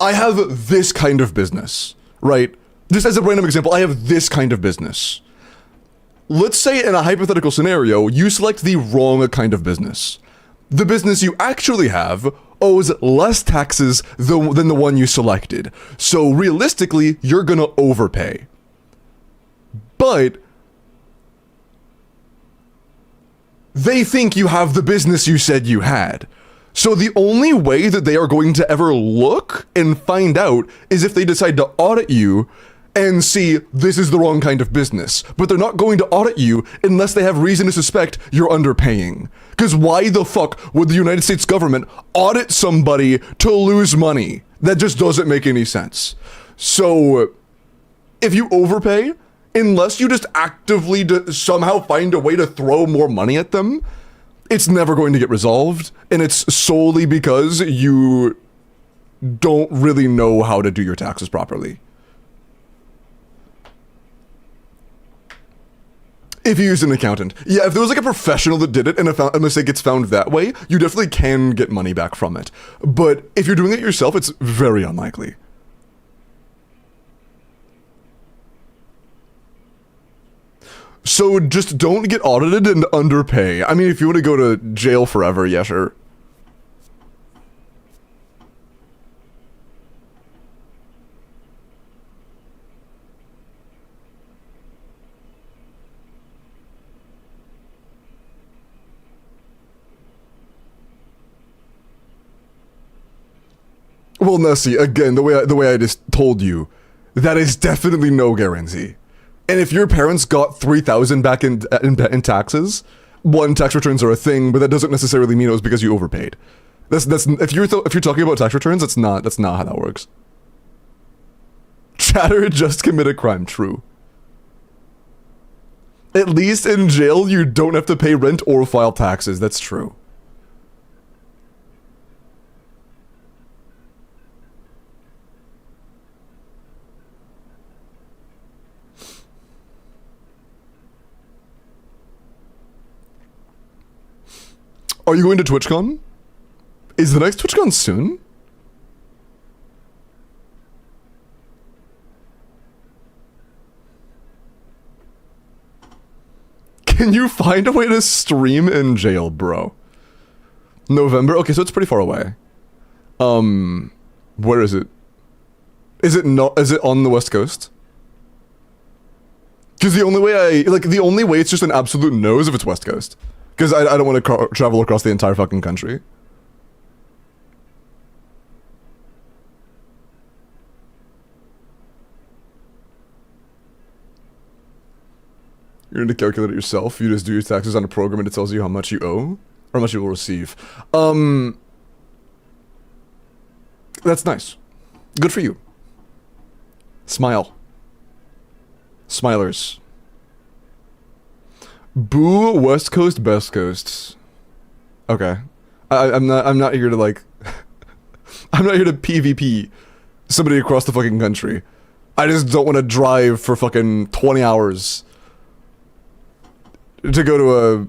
I have this kind of business, right? Just as a random example, I have this kind of business. Let's say in a hypothetical scenario, you select the wrong kind of business. The business you actually have owes less taxes than the one you selected. So realistically, you're gonna overpay. But they think you have the business you said you had. So the only way that they are going to ever look and find out is if they decide to audit you and see this is the wrong kind of business. But they're not going to audit you unless they have reason to suspect you're underpaying. Because why the fuck would the United States government audit somebody to lose money? That just doesn't make any sense. So if you overpay, unless you just actively somehow find a way to throw more money at them, it's never going to get resolved. And it's solely because you don't really know how to do your taxes properly. If you use an accountant. Yeah, if there was like a professional that did it and a mistake gets found that way, you definitely can get money back from it. But if you're doing it yourself, it's very unlikely. So just don't get audited and underpay. I mean, if you want to go to jail forever, yeah, sure. Well, Nessie, again, the way I just told you, that is definitely no guarantee. And if your parents got $3,000 back in taxes, one, tax returns are a thing, but that doesn't necessarily mean it was because you overpaid. That's if you're talking about tax returns, that's not how that works. Chatter just commit a crime, true. At least in jail, you don't have to pay rent or file taxes, that's true. Are you going to TwitchCon? Is the next TwitchCon soon? Can you find a way to stream in jail, bro? November? Okay, so it's pretty far away. Where is it? Is it on the West Coast? Because the only way the only way it's just an absolute no is if it's West Coast. Because I don't want to travel across the entire fucking country. You're going to calculate it yourself. You just do your taxes on a program and it tells you how much you owe. Or how much you will receive. That's nice. Good for you. Smile. Smilers. Boo West Coast, Best Coast. Okay. I'm not here to like I'm not here to PvP somebody across the fucking country. I just don't want to drive for fucking 20 hours to go to a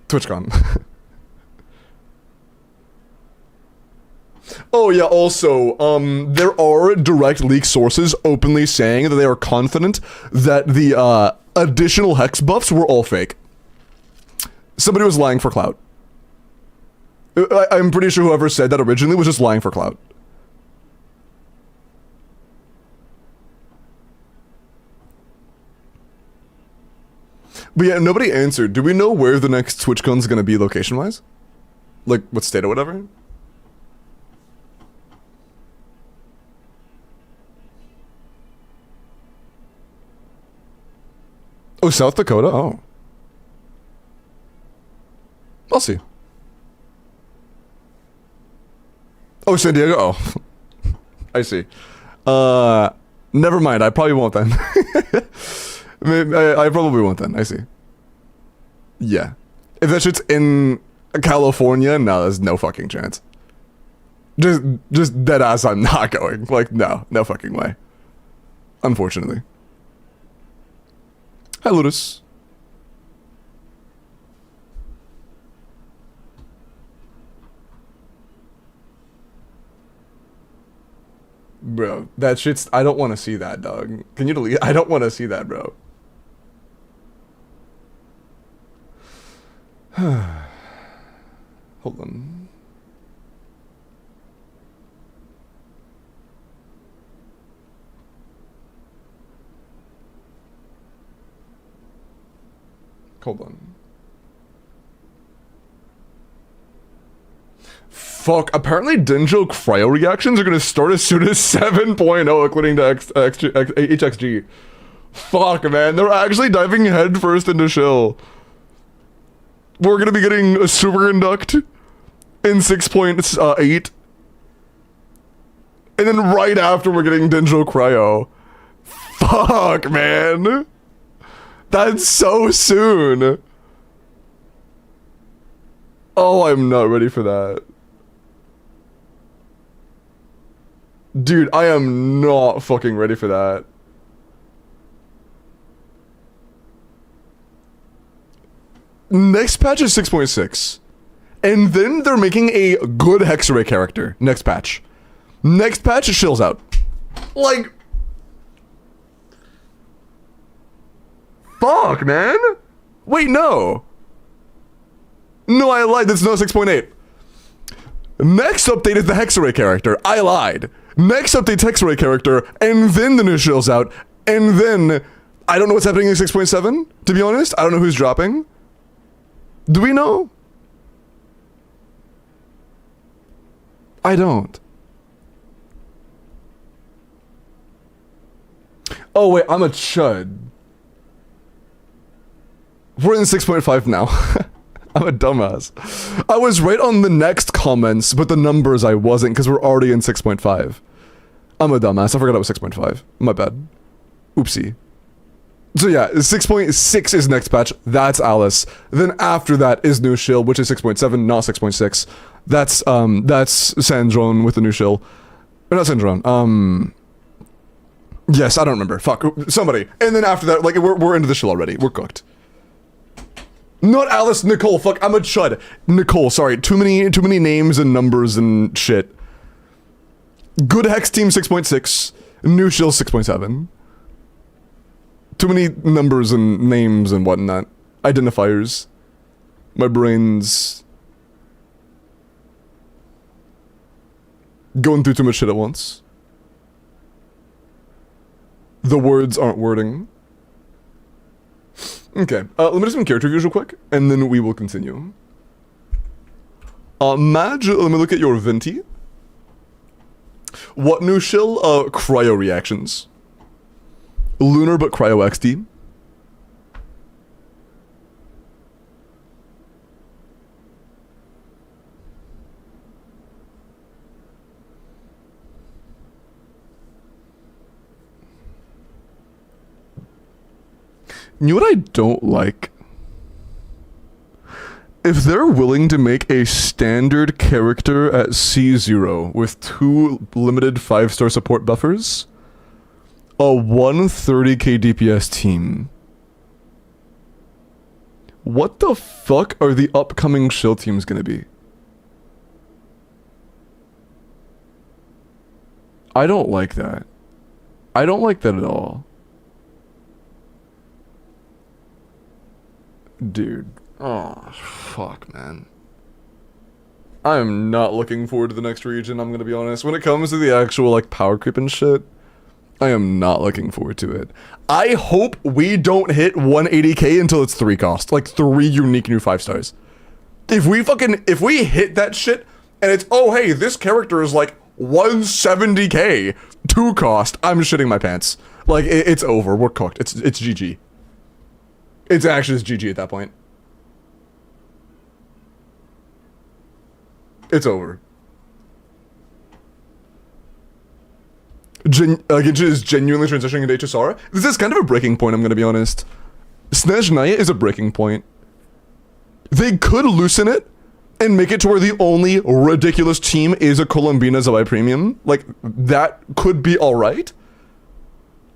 TwitchCon. Oh yeah, also, there are direct leak sources openly saying that they are confident that the additional hex buffs were all fake. Somebody was lying for clout. I'm pretty sure whoever said that originally was just lying for clout. But yeah, nobody answered. Do we know where the next TwitchCon's gonna be location-wise? Like, what state or whatever? Oh, South Dakota? Oh. I'll see. Oh, San Diego? Oh. I see. Never mind. I probably won't then. I probably won't then. I see. Yeah. If that shit's in California, no, there's no fucking chance. Just dead ass, I'm not going. Like, no fucking way. Unfortunately. Hi, Ludus. Bro, that shit's... I don't want to see that, dog. Can you delete... I don't want to see that, bro. Hold on. Hold on. Fuck, apparently Denjo cryo reactions are gonna start as soon as 7.0 according to HXG. Fuck, man, they're actually diving headfirst into Shill. We're gonna be getting a superconduct in 6.8. And then right after we're getting Denjo cryo. Fuck, man. That's so soon. Oh, I'm not ready for that. Dude, I am not fucking ready for that. Next patch is 6.6. And then they're making a good Hexarray character. Next patch. Next patch, it chills out. Like... Fuck, man. Wait, no. No, I lied. That's no 6.8. Next update is the Hexarray character. I lied. Next update's Hexarray character, and then the new shill's out, and then... I don't know what's happening in 6.7, to be honest. I don't know who's dropping. Do we know? I don't. Oh, wait, I'm a chud. We're in 6.5 now. I'm a dumbass. I was right on the next comments, but the numbers I wasn't, because we're already in 6.5. I'm a dumbass. I forgot I was 6.5. My bad. Oopsie. So yeah, 6.6 is next patch. That's Alice. Then after that is new shill, which is 6.7, not 6.6. That's Sandrone with the new shill. Or not Sandrone. Yes, I don't remember. Fuck. Somebody. And then after that, like, we're into the shill already. We're cooked. Not Alice, Nicole, fuck, I'm a chud. Nicole, sorry, too many names and numbers and shit. Good Hex Team 6.6, New Shill 6.7. Too many numbers and names and whatnot. Identifiers. My brain's going through too much shit at once. The words aren't wording. Okay, let me do some character reviews real quick, and then we will continue. Madge, let me look at your Venti. What New Shill? Cryo reactions. Lunar but Cryo XD. You know what I don't like? If they're willing to make a standard character at C0 with 2 limited 5-star support buffers, a 130k DPS team, what the fuck are the upcoming Shill teams gonna be? I don't like that. I don't like that at all. Dude. Oh, fuck, man. I am not looking forward to the next region, I'm gonna be honest. When it comes to the actual, like, power creep and shit, I am not looking forward to it. I hope we don't hit 180k until it's 3 cost. Like, 3 unique new 5-stars. If we hit that shit, and it's, oh, hey, this character is, like, 170k 2 cost, I'm shitting my pants. Like, it's over. We're cooked. It's GG. It's actually just GG at that point. It's over. It is genuinely transitioning into HSR. This is kind of a breaking point, I'm gonna be honest. Snezhnaya is a breaking point. They could loosen it and make it to where the only ridiculous team is a Colombina Zabai Premium. Like, that could be alright.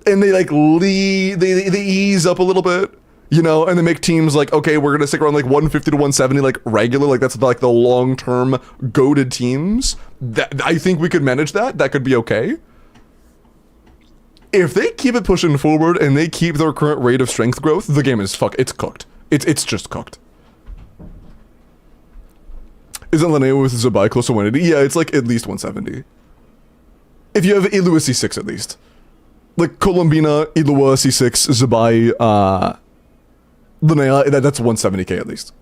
And they, like, they ease up a little bit. You know, and they make teams like, okay, we're gonna stick around like 150 to 170, like regular, like that's like the long-term goated teams. That I think we could manage that. That could be okay. If they keep it pushing forward and they keep their current rate of strength growth, the game is it's cooked. It's just cooked. Isn't LINNEA with Zabai close to 180? Yeah, it's like at least 170. If you have Ilua C6 at least. Like Colombina, Ilua C6, Zabai, LINNEA, that's 170k at least.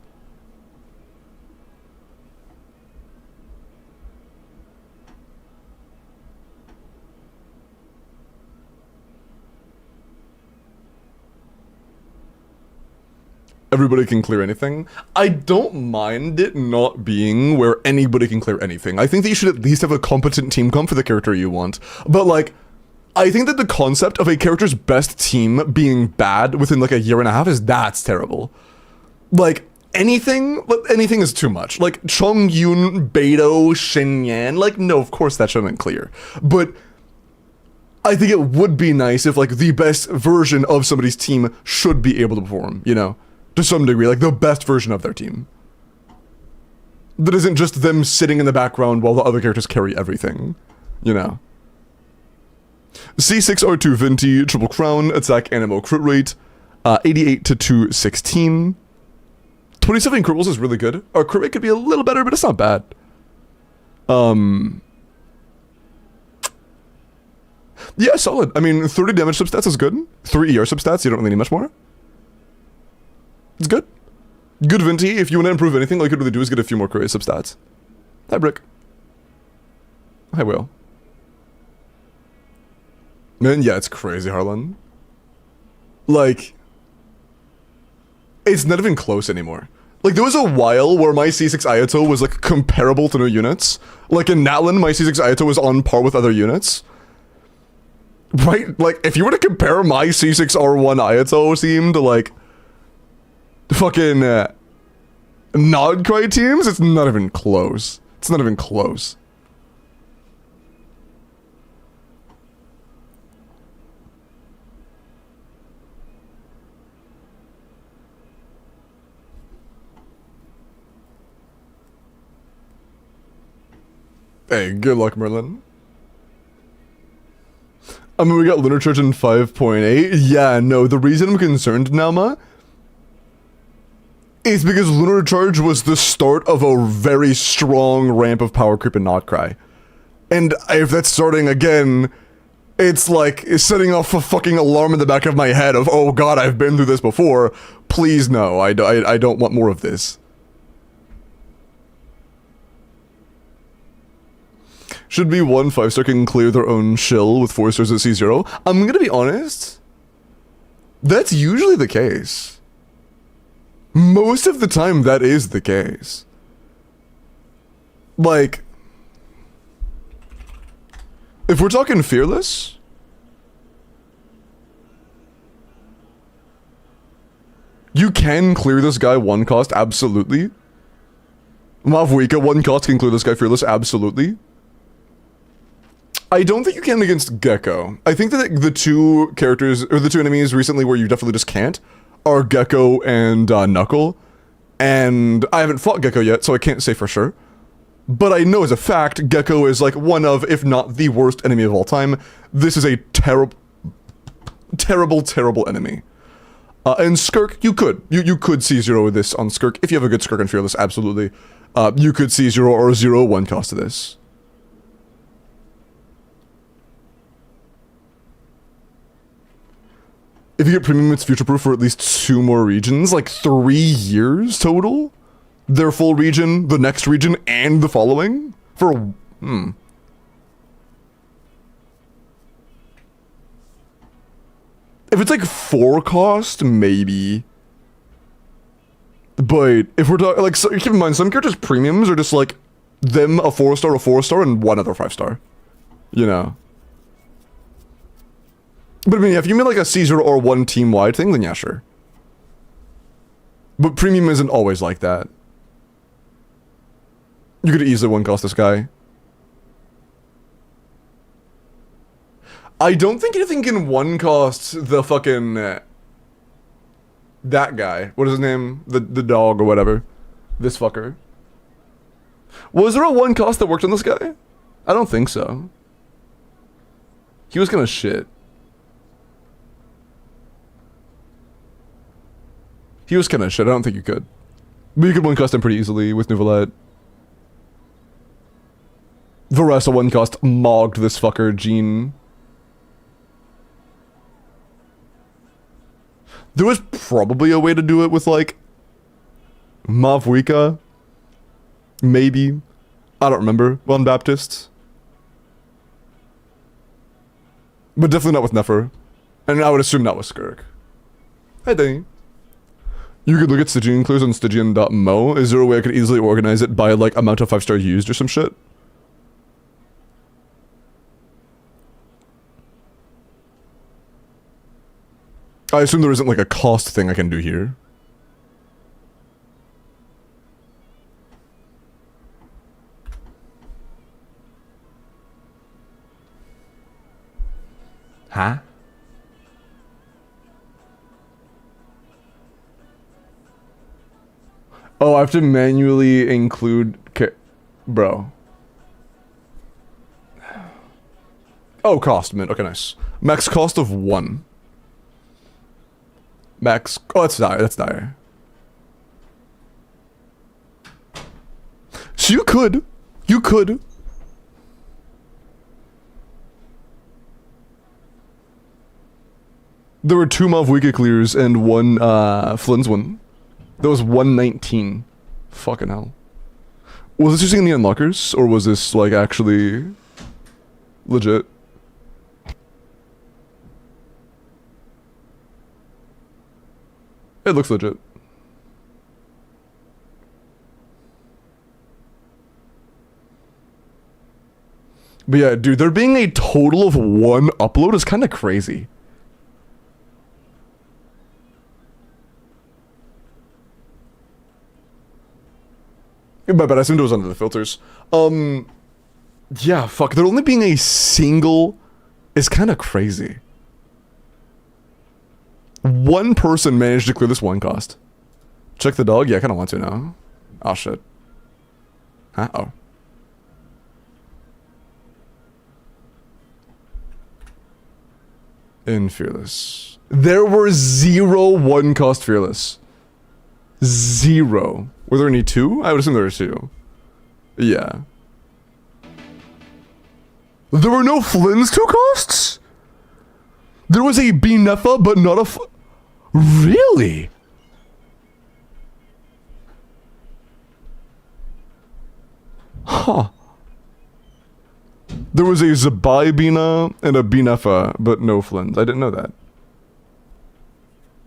Everybody can clear anything. I don't mind it not being where anybody can clear anything. I think that you should at least have a competent team comp for the character you want. But like, I think that the concept of a character's best team being bad within like a year and a half that's terrible. Like, anything is too much. Like, Chongyun, Beidou, Shenyan, like, no, of course that shouldn't clear. But I think it would be nice if like the best version of somebody's team should be able to perform, you know? To some degree, like the best version of their team. That isn't just them sitting in the background while the other characters carry everything, you know? C6R2 Venti, Triple Crown, Attack Animo Crit Rate, 88 to 216. 27 crit rolls is really good. Our crit rate could be a little better, but it's not bad. Yeah, solid. I mean, 30 damage substats is good. 3 ER substats, you don't really need much more. It's good. Good Venti. If you want to improve anything, all you could really do is get a few more crit rate substats. Hi, Brick. Hi, Will. Man, yeah, it's crazy, Harlan. Like, it's not even close anymore. Like, there was a while where my C6 Ayato was, like, comparable to new units. Like, in Natlin, my C6 Ayato was on par with other units. Right? Like, if you were to compare my C6 R1 Ayato team to, like, fucking, non-Cry teams, it's not even close. It's not even close. Hey, good luck, Merlin. I mean, we got Lunar Charge in 5.8. Yeah, no, the reason I'm concerned, Nauma, is because Lunar Charge was the start of a very strong ramp of power creep and Notcry. And if that's starting again, it's like it's setting off a fucking alarm in the back of my head of, oh god, I've been through this before. Please no, I don't want more of this. Should be one 5-star can clear their own shill with 4 stars at C0. I'm gonna be honest. That's usually the case. Most of the time, that is the case. Like, if we're talking Fearless, you can clear this guy 1 cost, absolutely. Mavwika 1 cost can clear this guy Fearless, absolutely. I don't think you can against Gecko. I think that the 2 characters, or the 2 enemies recently where you definitely just can't, are Gecko and Knuckle. And I haven't fought Gecko yet, so I can't say for sure. But I know as a fact, Gecko is like one of, if not the worst enemy of all time. This is a terrible, terrible enemy. And Skirk, you could C0 this on Skirk. If you have a good Skirk and Fearless, absolutely. You could C0 or 0-1 cost to this. If you get premium, it's future-proof for at least 2 more regions, like 3 years total? Their full region, the next region, and the following? For, If it's like 4 cost, maybe. But if we're talking, like, so, keep in mind, some characters' premiums are just like, them a 4-star, and 1 other 5-star. You know? But I mean, if you mean like a C0 or 1 team-wide thing, then yeah, sure. But premium isn't always like that. You could easily 1 cost this guy. I don't think anything can 1 cost the fucking... that guy. What is his name? The dog or whatever. This fucker. Was there a 1 cost that worked on this guy? I don't think so. He was kinda shit. He was kinda shit, I don't think you could. But you could 1 cost him pretty easily with Nouvelette. Varesa 1 cost mogged this fucker, Jean. There was probably a way to do it with, like, Mavwika. Maybe. I don't remember. One Baptist. But definitely not with Nefer. And I would assume not with Skirk. Hi, Danny. You could look at Stygian clears on Stygian.mo. Is there a way I could easily organize it by, like, amount of 5-star used or some shit? I assume there isn't, like, a cost thing I can do here. Huh? Oh, I have to manually include... Bro. Oh, cost, mint. Okay, nice. Max cost of 1. Max... Oh, that's dire. That's dire. So you could. You could. There were 2 Mavwika clears and 1 Flynn's one. That was 119. Fucking hell. Was this using the unlockers? Or was this, like, actually... legit? It looks legit. But yeah, dude, there being a total of 1 upload is kind of crazy. But I assumed it was under the filters. Yeah, fuck, there only being a single is kind of crazy. 1 person managed to clear this 1 cost. Check the dog? Yeah, I kind of want to now. Oh, shit. Huh? Oh. in Fearless. There were 0 1-cost Fearless. 0. Were there any 2? I would assume there were 2. Yeah. There were no Flynn's 2 costs? There was a Binefa, but not a Really? Huh. There was a Zabai Bina and a Binefa, but no Flynn's. I didn't know that.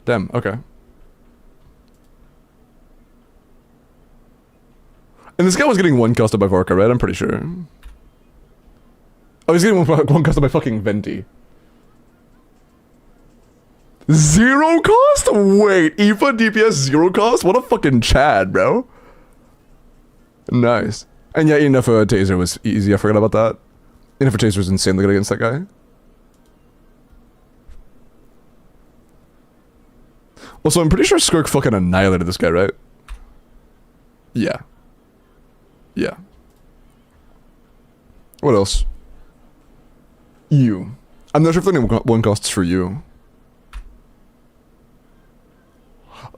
Damn, okay. And this guy was getting 1-costed by Varka, right? I'm pretty sure. Oh, he's getting 1-costed by fucking Venti. 0 cost? Wait, Aoife DPS 0 cost? What a fucking Chad, bro. Nice. And yeah, Inefa Taser was easy, I forgot about that. Inefa Taser was insanely good against that guy. Also, I'm pretty sure Skirk fucking annihilated this guy, right? Yeah. Yeah. What else? You. I'm not sure if there are any 1-costs for you.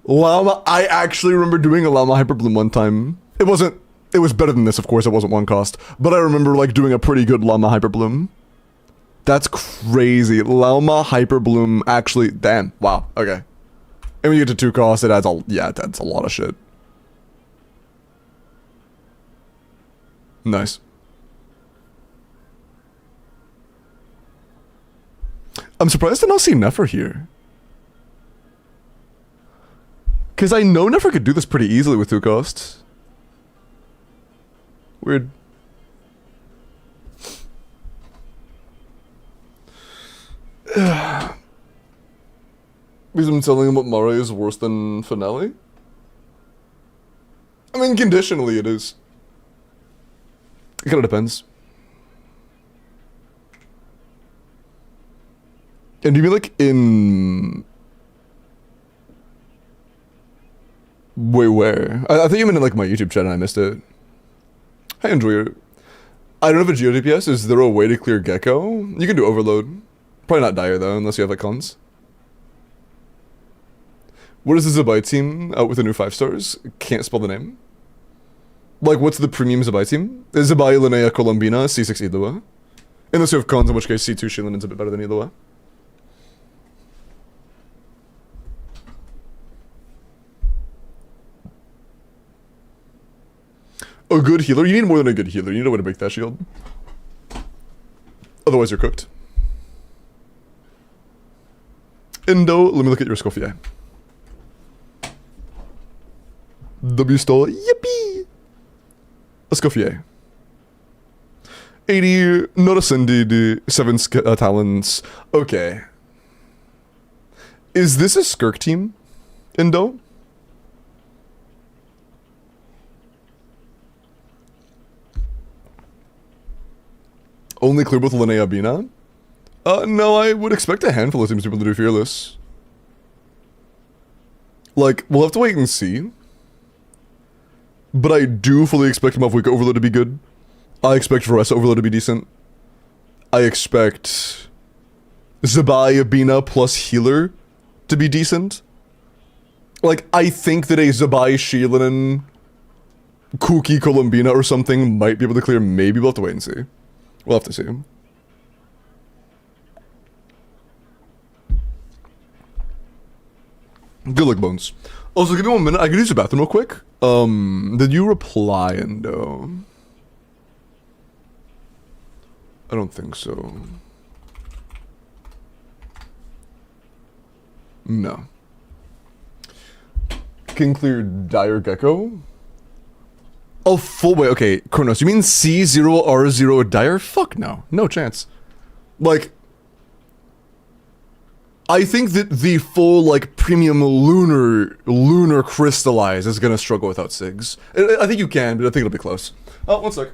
Llama, I actually remember doing a Llama Hyperbloom one time. It was better than this, of course, it wasn't 1-cost. But I remember, like, doing a pretty good Llama Hyperbloom. That's crazy. Llama Hyperbloom actually, damn, wow, okay. And when you get to 2-cost, it adds it adds a lot of shit. Nice. I'm surprised to not see Nefer here. Because I know Nefer could do this pretty easily with 2 costs. Weird. Because I'm telling him what Mare is worse than Finale? I mean, conditionally it is. It kind of depends. And do you mean like in... Wait, where? I think you meant in like my YouTube chat and I missed it. Hi, Enjoyer. I don't have a Geo DPS. Is there a way to clear Gecko? You can do Overload. Probably not Dire though, unless you have like cons. What is the Zabai team out with the new 5 stars? Can't spell the name. Like, what's the premium Zabai team? Is Zabai, LINNEA, Colombina, C6 Idua? Unless you have cons, in which case C2 Shilin's a bit better than Idua. A good healer? You need more than a good healer. You need a way to break that shield. Otherwise, you're cooked. Indo, let me look at your Scoffier. W stole, yippee! A Scoffier. 80, not ascended, 7 talents. Okay. Is this a Skirk team, Indo? Only clear with LINNEA Bina? No, I would expect a handful of teams to be able to do Fearless. Like, we'll have to wait and see. But I do fully expect Mavwika Overload to be good. I expect Varessa Overload to be decent. I expect Zabai Bina plus Healer to be decent. Like, I think that a Zabai Shilin Kuki Colombina or something might be able to clear. Maybe we'll have to wait and see. We'll have to see. Good luck, Bones. Also, give me 1 minute. I can use the bathroom real quick. Did you reply, Endo? I don't think so. No. Can clear Dire Gecko? Oh, full way. Okay, Kronos, you mean C0R0 Dire? Fuck no. No chance. Like, I think that the full, like, premium lunar crystallize is gonna struggle without SIGs. I think you can, but I think it'll be close. Oh, 1 sec.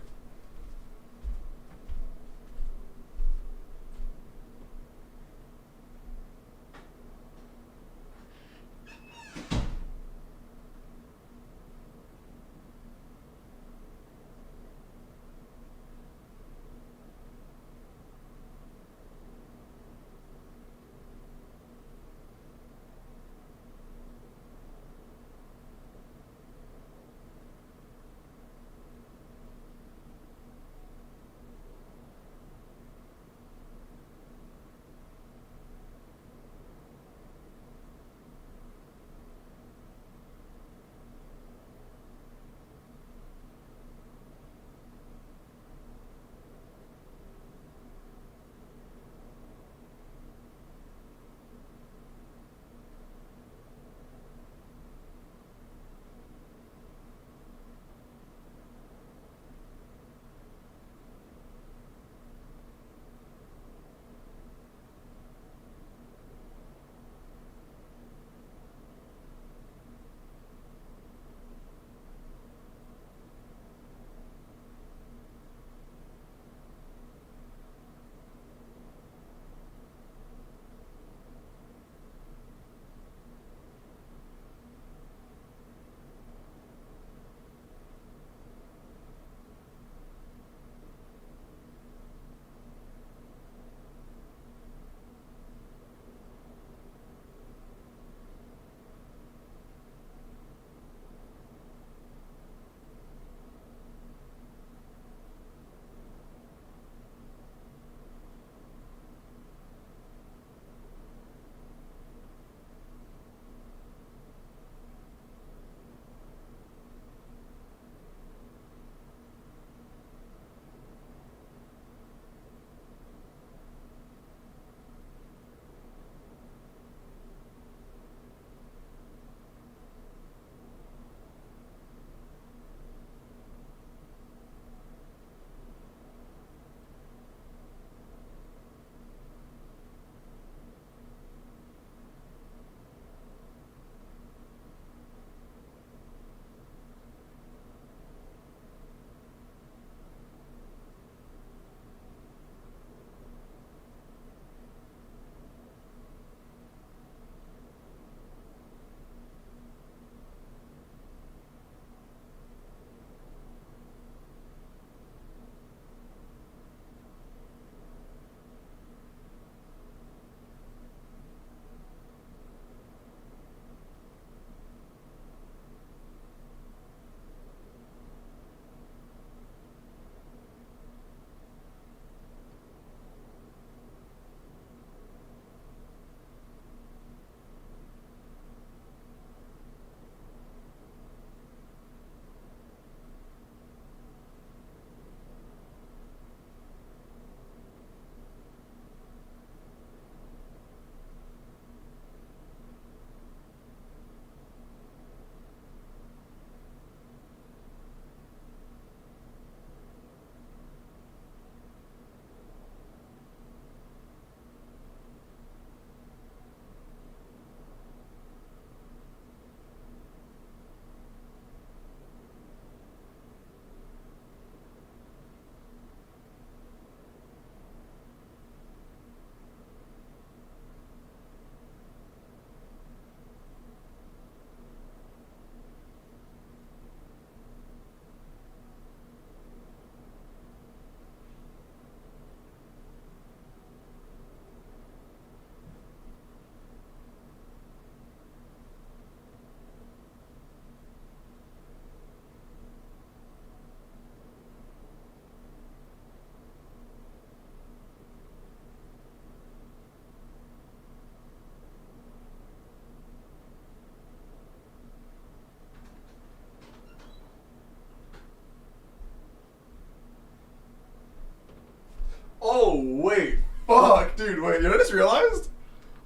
wait. Fuck, dude, wait. You know what I just realized?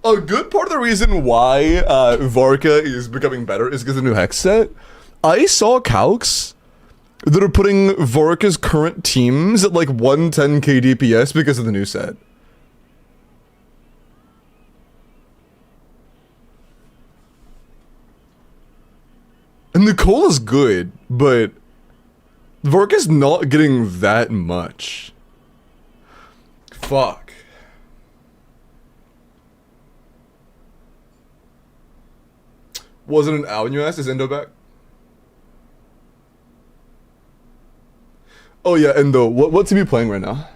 A good part of the reason why Varka is becoming better is because of the new hex set. I saw calcs that are putting Varka's current teams at like 110k DPS because of the new set. And Nicole is good, but Varka's not getting that much. Fuck. Was it an owl in you asked? Is Endo back? Oh yeah, Endo. What's he be playing right now?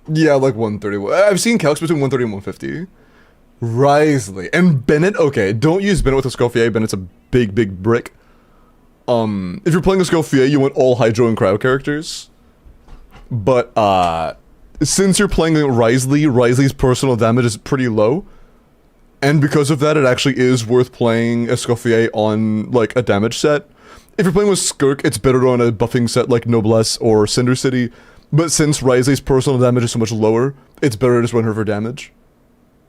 Yeah, like 130. I've seen calcs between 130 and 150. Risley. And Bennett, okay, don't use Bennett with a Scoffier. Bennett's a big, big brick. If you're playing a Scoffier, you want all Hydro and Cryo characters. But, since you're playing Risley, Risley's personal damage is pretty low. And because of that, it actually is worth playing a Scoffier on, like, a damage set. If you're playing with Skirk, it's better on a buffing set like Noblesse or Cinder City. But since Risley's personal damage is so much lower, it's better to just run her for damage.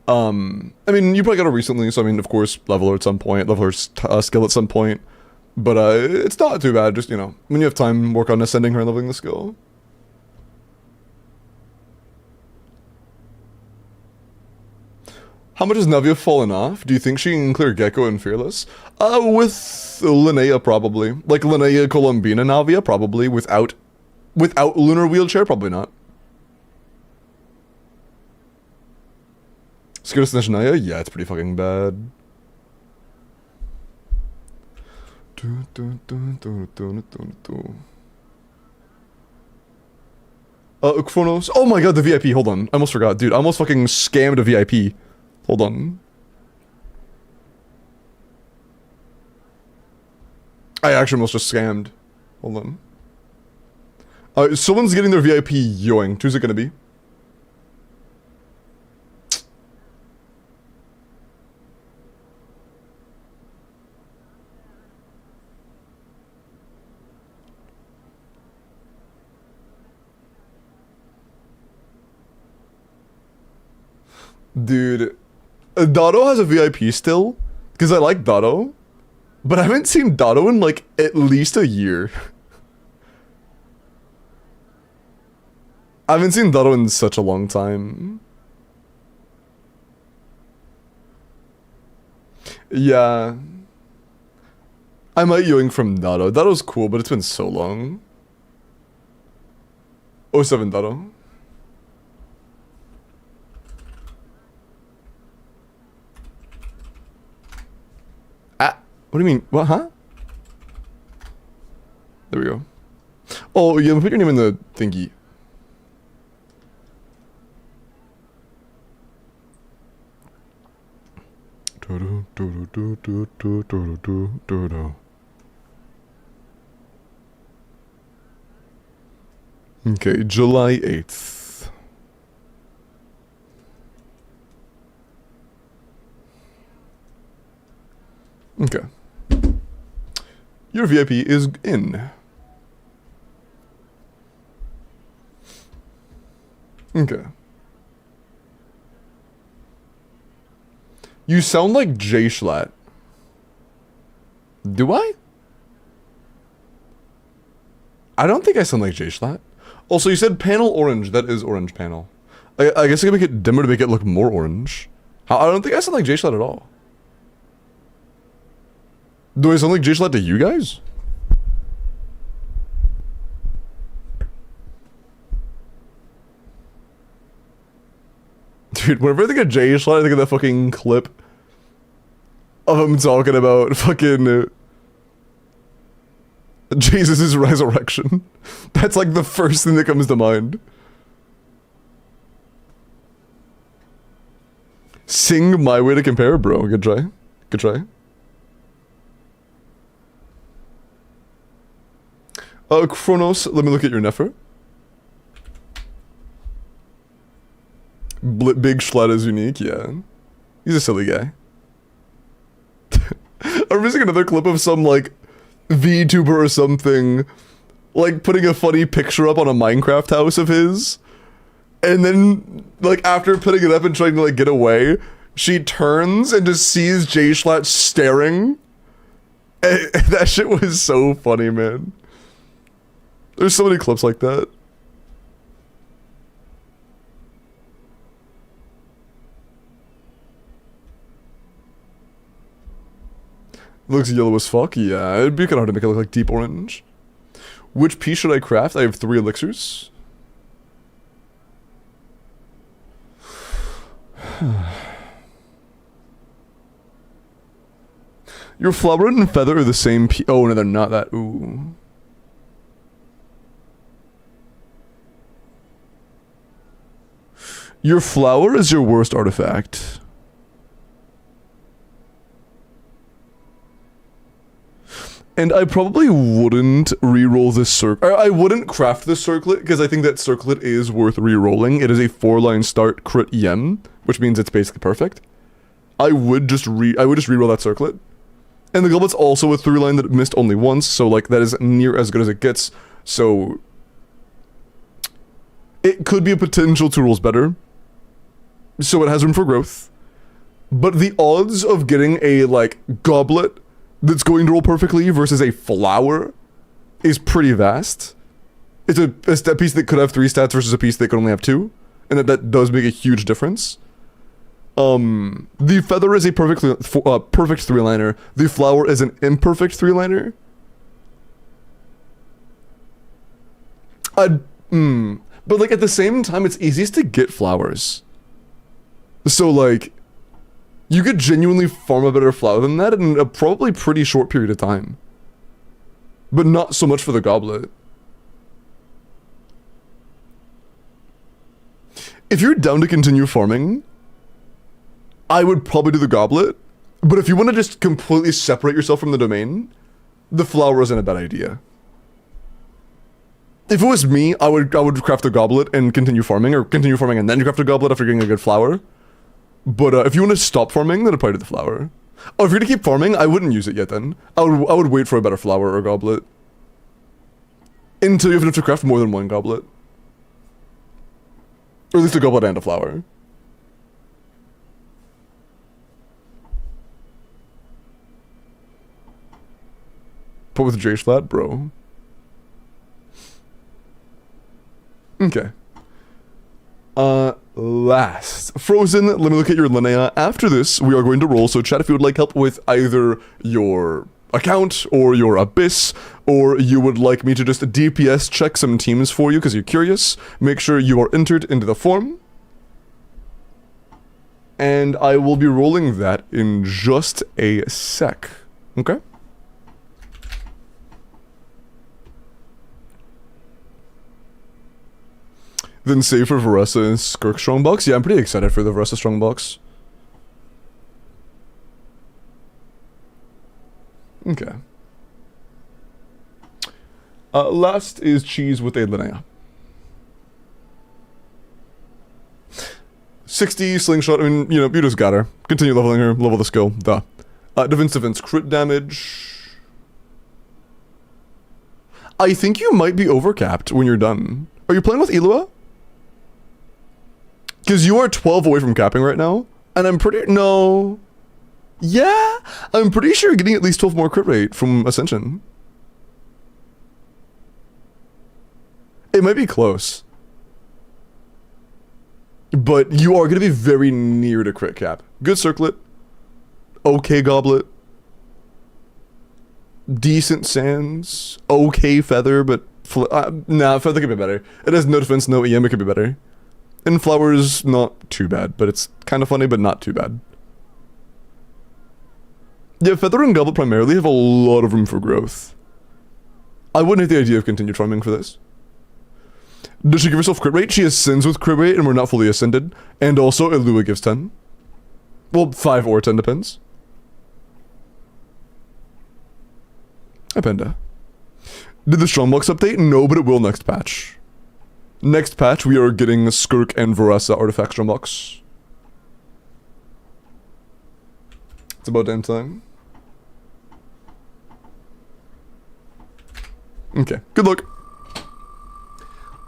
I mean, you probably got her recently, so I mean, of course, level her at some point, level her skill at some point. But, it's not too bad, just, you know, when you have time, work on ascending her and leveling the skill. How much has Navia fallen off? Do you think she can clear Gecko and Fearless? With LINNEA, probably. Like, LINNEA, Columbina, Navia, probably. Without Lunar Wheelchair, probably not. Skirtus Neshnaya? Yeah, it's pretty fucking bad. Chronos. Oh my god, the VIP, hold on. I almost forgot, dude. I almost fucking scammed a VIP. Hold on. I actually almost just scammed. Hold on. Someone's getting their VIP yoinked. Who's it gonna be? Dude, Dotto has a VIP still, because I like Dotto, but I haven't seen Dotto in like at least a year. I haven't seen Dotto in such a long time. Yeah. I might yoink from Dotto. Dotto's cool, but it's been so long. 07 Dotto. What do you mean? What, huh? There we go. Oh, yeah, put your name in the thingy. Okay, July 8th. Okay. Your VIP is in. Okay. You sound like Jay Schlatt. Do I? I don't think I sound like Jay Schlatt. Also, you said panel orange. That is orange panel. I guess I can make it dimmer to make it look more orange. I don't think I sound like Jay Schlatt at all. Do I sound like Jay Schlatt to you guys? Dude, whenever I think of Jay Schlatt, I think of that fucking clip of him talking about fucking Jesus' resurrection. That's like the first thing that comes to mind. Sing My Way to Compare, bro. Good try. Good try. Chronos, let me look at your Nefer. Big Schlatt is unique, yeah. He's a silly guy. A ever seen another clip of some, like, VTuber or something, like, putting a funny picture up on a Minecraft house of his? And then, like, after putting it up and trying to, like, get away, she turns and just sees Jay Schlatt staring. And that shit was so funny, man. There's so many clips like that. Looks yellow as fuck? Yeah, it'd be kind of hard to make it look like deep orange. Which piece should I craft? I have 3 elixirs. Your flower and feather are the same oh no, they're not that. Ooh. Your flower is your worst artifact. And I probably wouldn't re-roll this circlet. I wouldn't craft this circlet because I think that circlet is worth re-rolling. It is a 4-line start crit EM, which means it's basically perfect. I would just re-roll that circlet. And the goblet's also a 3-line that missed only once, so like that is near as good as it gets. So it could be a potential 2 rolls better. So it has room for growth. But the odds of getting a like goblet that's going to roll perfectly versus a flower is pretty vast. It's a piece that could have 3 stats versus a piece that could only have 2, and that does make a huge difference. The feather is a perfect 3-liner. The flower is an imperfect 3-liner. But like at the same time, it's easiest to get flowers. So like, you could genuinely farm a better flower than that in a probably pretty short period of time. But not so much for the goblet. If you're down to continue farming, I would probably do the goblet. But if you want to just completely separate yourself from the domain, the flower isn't a bad idea. If it was me, I would craft a goblet and continue farming, or continue farming and then craft a goblet after getting a good flower. But if you want to stop farming, then I'd probably do the flower. Oh, if you're gonna keep farming, I wouldn't use it yet then. I would wait for a better flower or goblet. Until you have enough to craft more than 1 goblet. Or at least a goblet and a flower. Put with J flat, bro. Okay. Last. Frozen, let me look at your LINNEA. After this, we are going to roll, so chat if you would like help with either your account or your abyss, or you would like me to just DPS check some teams for you because you're curious. Make sure you are entered into the form. And I will be rolling that in just a sec. Okay? Then save for Varessa and Skirk Strongbox. Yeah, I'm pretty excited for the Varessa Strongbox. Okay. Last is cheese with a LINNEA. 60 slingshot. I mean, you know, you just got her. Continue leveling her. Level the skill. Duh. Defense crit damage. I think you might be overcapped when you're done. Are you playing with Elua? Because you are 12 away from capping right now, and I'm pretty... No. Yeah? I'm pretty sure you're getting at least 12 more crit rate from Ascension. It might be close. But you are going to be very near to crit cap. Good circlet. Okay goblet. Decent sands. Okay feather, but... nah, feather could be better. It has no defense, no EM, it could be better. And flowers, not too bad, but it's kind of funny, but not too bad. Yeah, feather and goblet primarily have a lot of room for growth. I wouldn't hate the idea of continued farming for this. Does she give herself crit rate? She ascends with crit rate and we're not fully ascended. And also, Elua gives 10. Well, 5 or 10 depends. Hi, Panda. Did the Strongbox update? No, but it will next patch. Next patch, we are getting Skirk and Varessa artifact Strongbox. It's about damn time. Okay, good luck.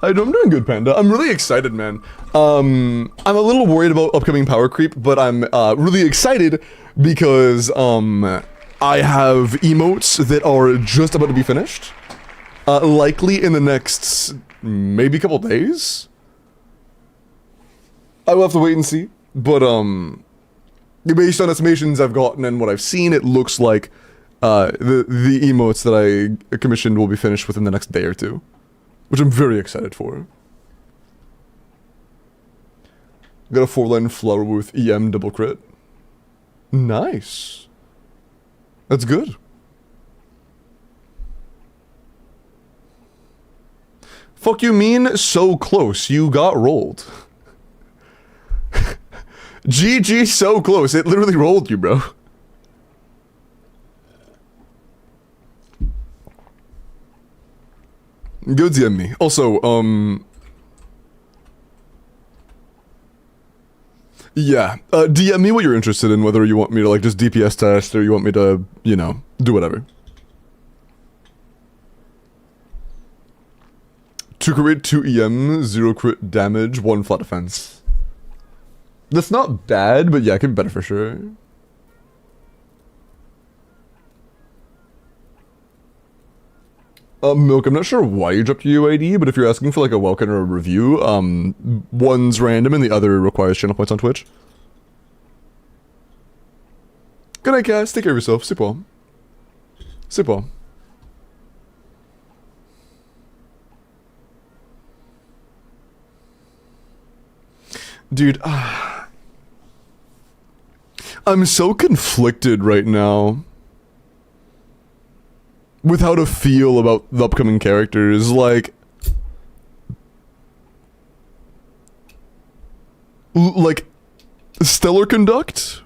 I'm doing good, Panda. I'm really excited, man. I'm a little worried about upcoming power creep, but I'm really excited because I have emotes that are just about to be finished. Likely in the next maybe couple days. I will have to wait and see, but based on estimations I've gotten and what I've seen, it looks like the emotes that I commissioned will be finished within the next day or two, which I'm very excited for. Got a 4-line flower with EM double crit. Nice. That's good. Fuck you mean? So close. You got rolled. GG, so close. It literally rolled you, bro. Go DM me. Also, yeah, DM me what you're interested in, whether you want me to, like, just DPS test, or you want me to, you know, do whatever. 2 crit, 2 EM, 0 crit damage, 1 flat defense. That's not bad, but yeah, it could be better for sure. Milk, I'm not sure why you dropped your UID, but if you're asking for like a Welkin or a review, one's random and the other requires channel points on Twitch. Good night, Cass. Take care of yourself. Sleep well. Sleep well. Dude, I'm so conflicted right now with how to feel about the upcoming characters. Like Stellar Conduct?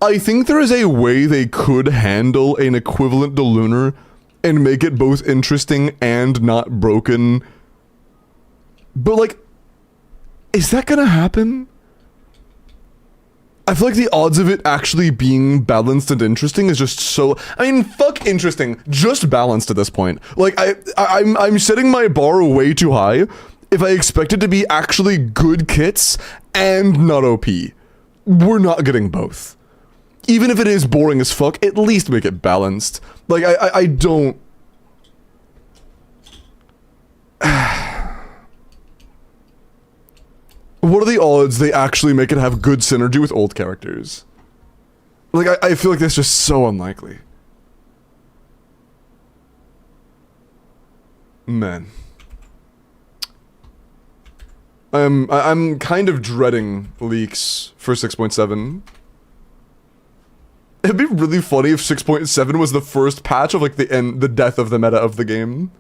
I think there is a way they could handle an equivalent to Lunar and make it both interesting and not broken. But like, is that gonna happen? I feel like the odds of it actually being balanced and interesting is just so... I mean, fuck interesting, just balanced at this point. Like, I'm setting my bar way too high if I expect it to be actually good kits and not OP. We're not getting both. Even if it is boring as fuck, at least make it balanced. Like, I don't... What are the odds they actually make it have good synergy with old characters? Like, I feel like that's just so unlikely. Man. I'm kind of dreading leaks for 6.7. It'd be really funny if 6.7 was the first patch of like the death of the meta of the game.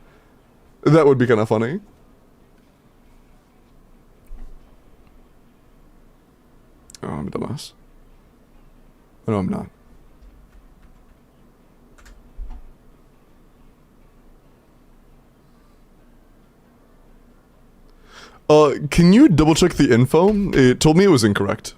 That would be kind of funny. Oh, I'm a dumbass. No, I'm not. Can you double check the info? It told me it was incorrect.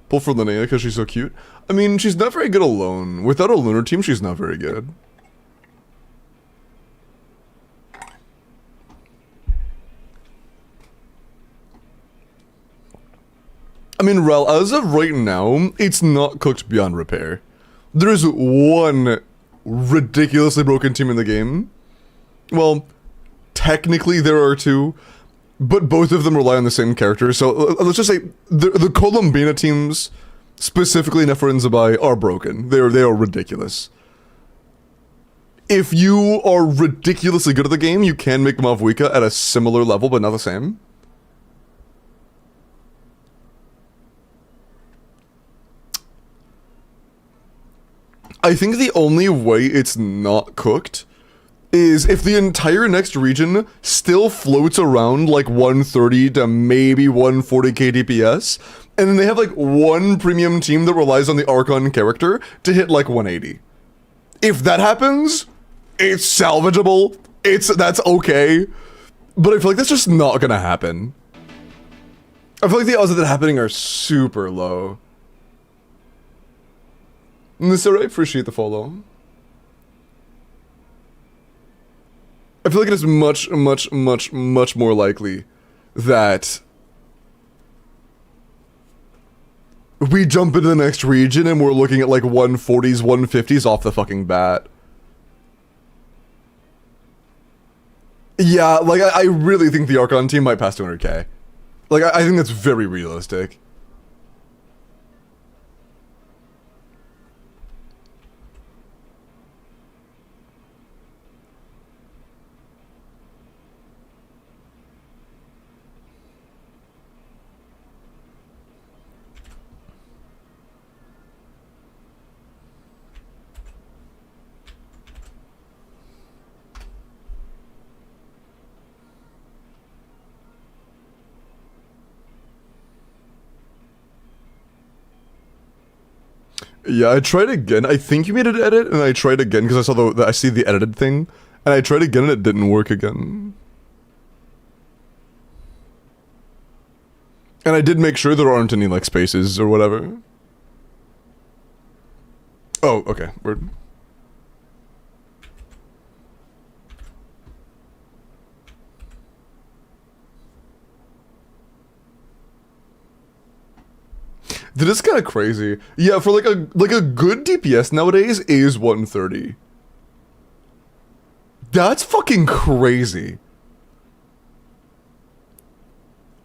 Pull for LINNEA because she's so cute. I mean, she's not very good alone. Without a Lunar team, she's not very good. I mean, Rel, as of right now, it's not cooked beyond repair. There is one ridiculously broken team in the game. Well, technically there are two, but both of them rely on the same character. So let's just say the Columbina teams, specifically Nefer and Zabai, are broken. They are ridiculous. If you are ridiculously good at the game, you can make Mavwika at a similar level, but not the same. I think the only way it's not cooked is if the entire next region still floats around like 130 to maybe 140k DPS, and then they have like one premium team that relies on the Archon character to hit like 180. If that happens, it's salvageable, that's okay, but I feel like that's just not gonna happen. I feel like the odds of that happening are super low. Nisare, appreciate the follow. I feel like it is much, much, much, much more likely that we jump into the next region and we're looking at like 140s, 150s off the fucking bat. Yeah, like I really think the Archon team might pass 200k. Like I think that's very realistic. Yeah, I tried again. I think you made an edit, and I tried again because I saw I see the edited thing, and I tried again and it didn't work again. And I did make sure there aren't any like spaces or whatever. Oh, okay. Word. That is kind of crazy. Yeah, for like a good DPS nowadays is 130. That's fucking crazy.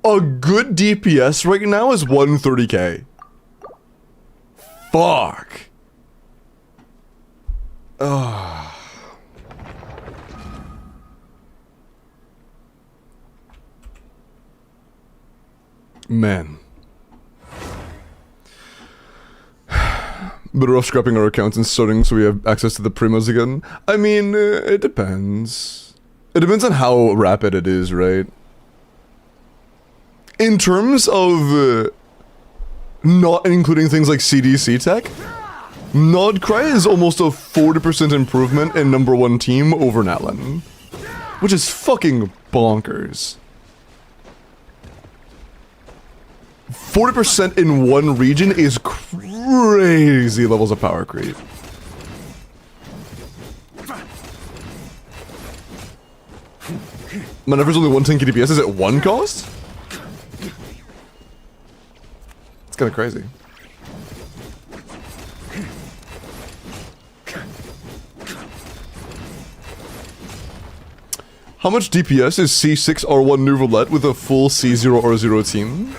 A good DPS right now is 130k. Fuck. Ugh. Man. Better off scrapping our accounts and starting so we have access to the primos again. I mean, it depends. It depends on how rapid it is, right? In terms of not including things like CDC tech, Nodcry is almost a 40% improvement in #1 team over Natlan, which is fucking bonkers. 40% in one region is crazy levels of power creep. Maneuver's only 110 DPS, is it 1 cost? It's kinda crazy. How much DPS is C6R1 New Roulette with a full C0R0 team?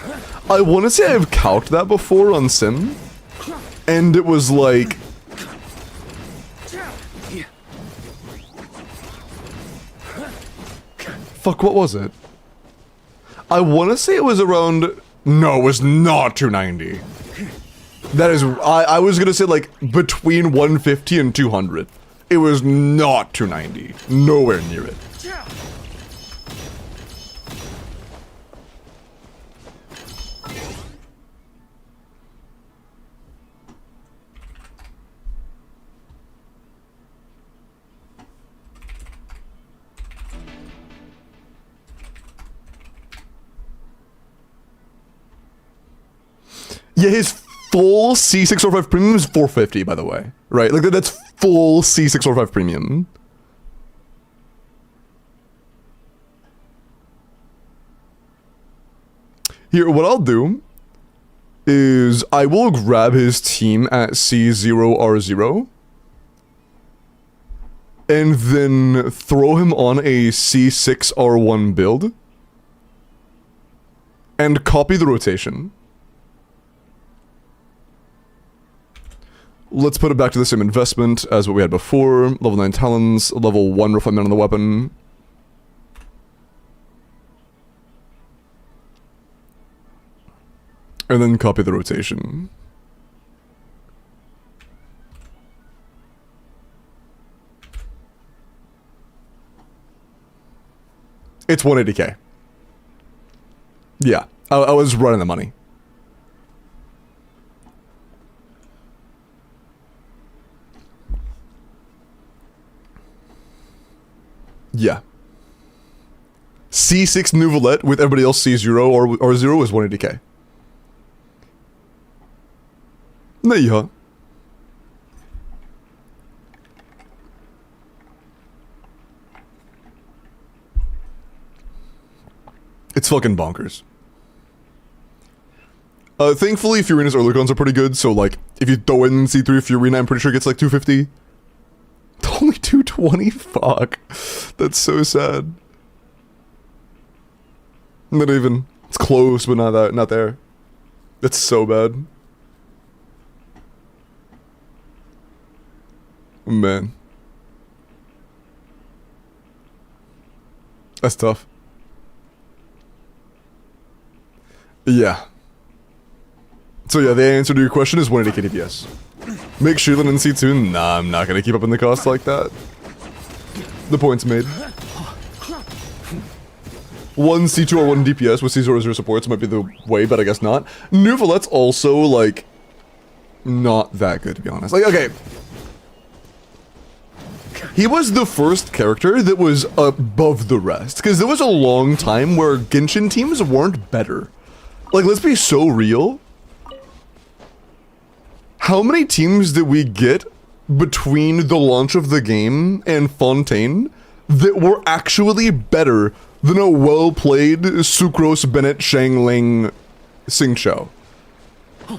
I want to say I've calced that before on Sim, and it was like... Fuck, what was it? I want to say it was around... No, it was not 290. That is... I was going to say like between 150 and 200. It was not 290. Nowhere near it. Yeah, his full C645 premium is 450, by the way. Right? Like, that's full C645 premium. Here, what I'll do is I will grab his team at C0R0 and then throw him on a C6R1 build and copy the rotation. Let's put it back to the same investment as what we had before. Level 9 talons, level 1 refinement on the weapon. And then copy the rotation. It's 180k. Yeah, I was running the money. Yeah. C6 Nouvelette with everybody else C0 or 0 is 180k. LINNEA. It's fucking bonkers. Thankfully, Furina's early cons are pretty good, so like, if you throw in C3 Furina, I'm pretty sure it gets like 250. Only 220? Fuck. That's so sad. Not even. It's close, but not there. That's so bad. Man. That's tough. Yeah. So yeah, the answer to your question is 180k DPS. Make Sheelan in C2? Nah, I'm not gonna keep up in the cost like that. The point's made. One C2 or one DPS with C0 supports might be the way, but I guess not. Nouvelette's also, like, not that good, to be honest. Like, okay. He was the first character that was above the rest, because there was a long time where Genshin teams weren't better. Like, let's be so real. How many teams did we get between the launch of the game and Fontaine that were actually better than a well-played Sucrose, Bennett, Shangling, Xingqiu?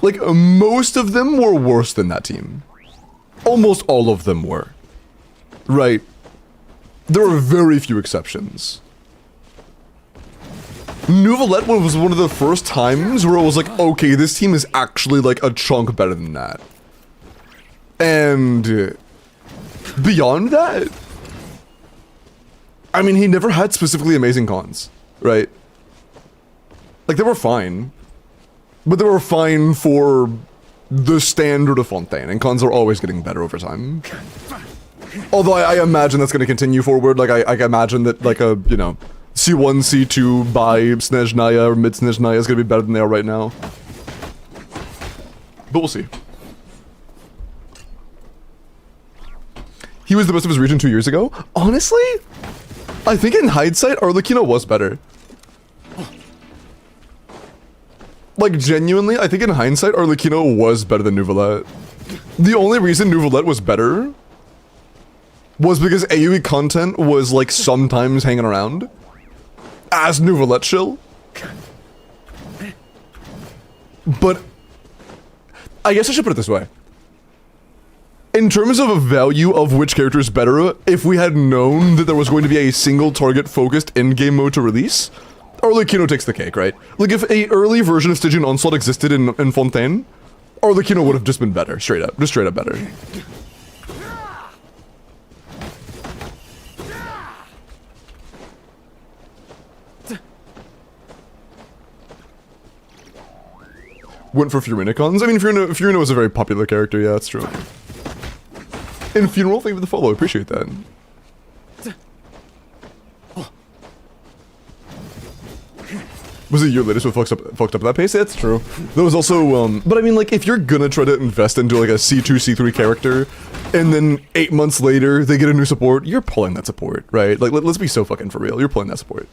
Like, most of them were worse than that team. Almost all of them were. Right. There are very few exceptions. Nouvelette was one of the first times where I was like, okay, this team is actually like a chunk better than that. And beyond that, I mean, he never had specifically amazing cons, right? Like, they were fine. But they were fine for the standard of Fontaine, and cons are always getting better over time. Although I imagine that's going to continue forward. Like, I imagine that, like, a, you know, C1, C2 by Snezhnaya or mid Snezhnaya is going to be better than they are right now. But we'll see. He was the best of his region 2 years ago? Honestly, I think in hindsight, Arlecchino was better. Like, genuinely, I think in hindsight, Arlecchino was better than Nouvelette. The only reason Nouvelette was better was because AoE content was, like, sometimes hanging around. As Nouvelette shill. But I guess I should put it this way. In terms of a value of which character is better, if we had known that there was going to be a single target focused in-game mode to release, Arlecchino takes the cake, right? Like, if a early version of Stygian Onslaught existed in Fontaine, Arlecchino would have just been better, straight up. Just straight up better. Went for Furina cons? I mean, Furina was a very popular character, yeah, that's true. And Funeral, thank you for the follow, I appreciate that. Was it your latest what fucked up that pace? Yeah, that's true. There was also, but I mean, like, if you're gonna try to invest into, like, a C2, C3 character, and then 8 months later, they get a new support, you're pulling that support, right? Like, let's be so fucking for real, you're pulling that support.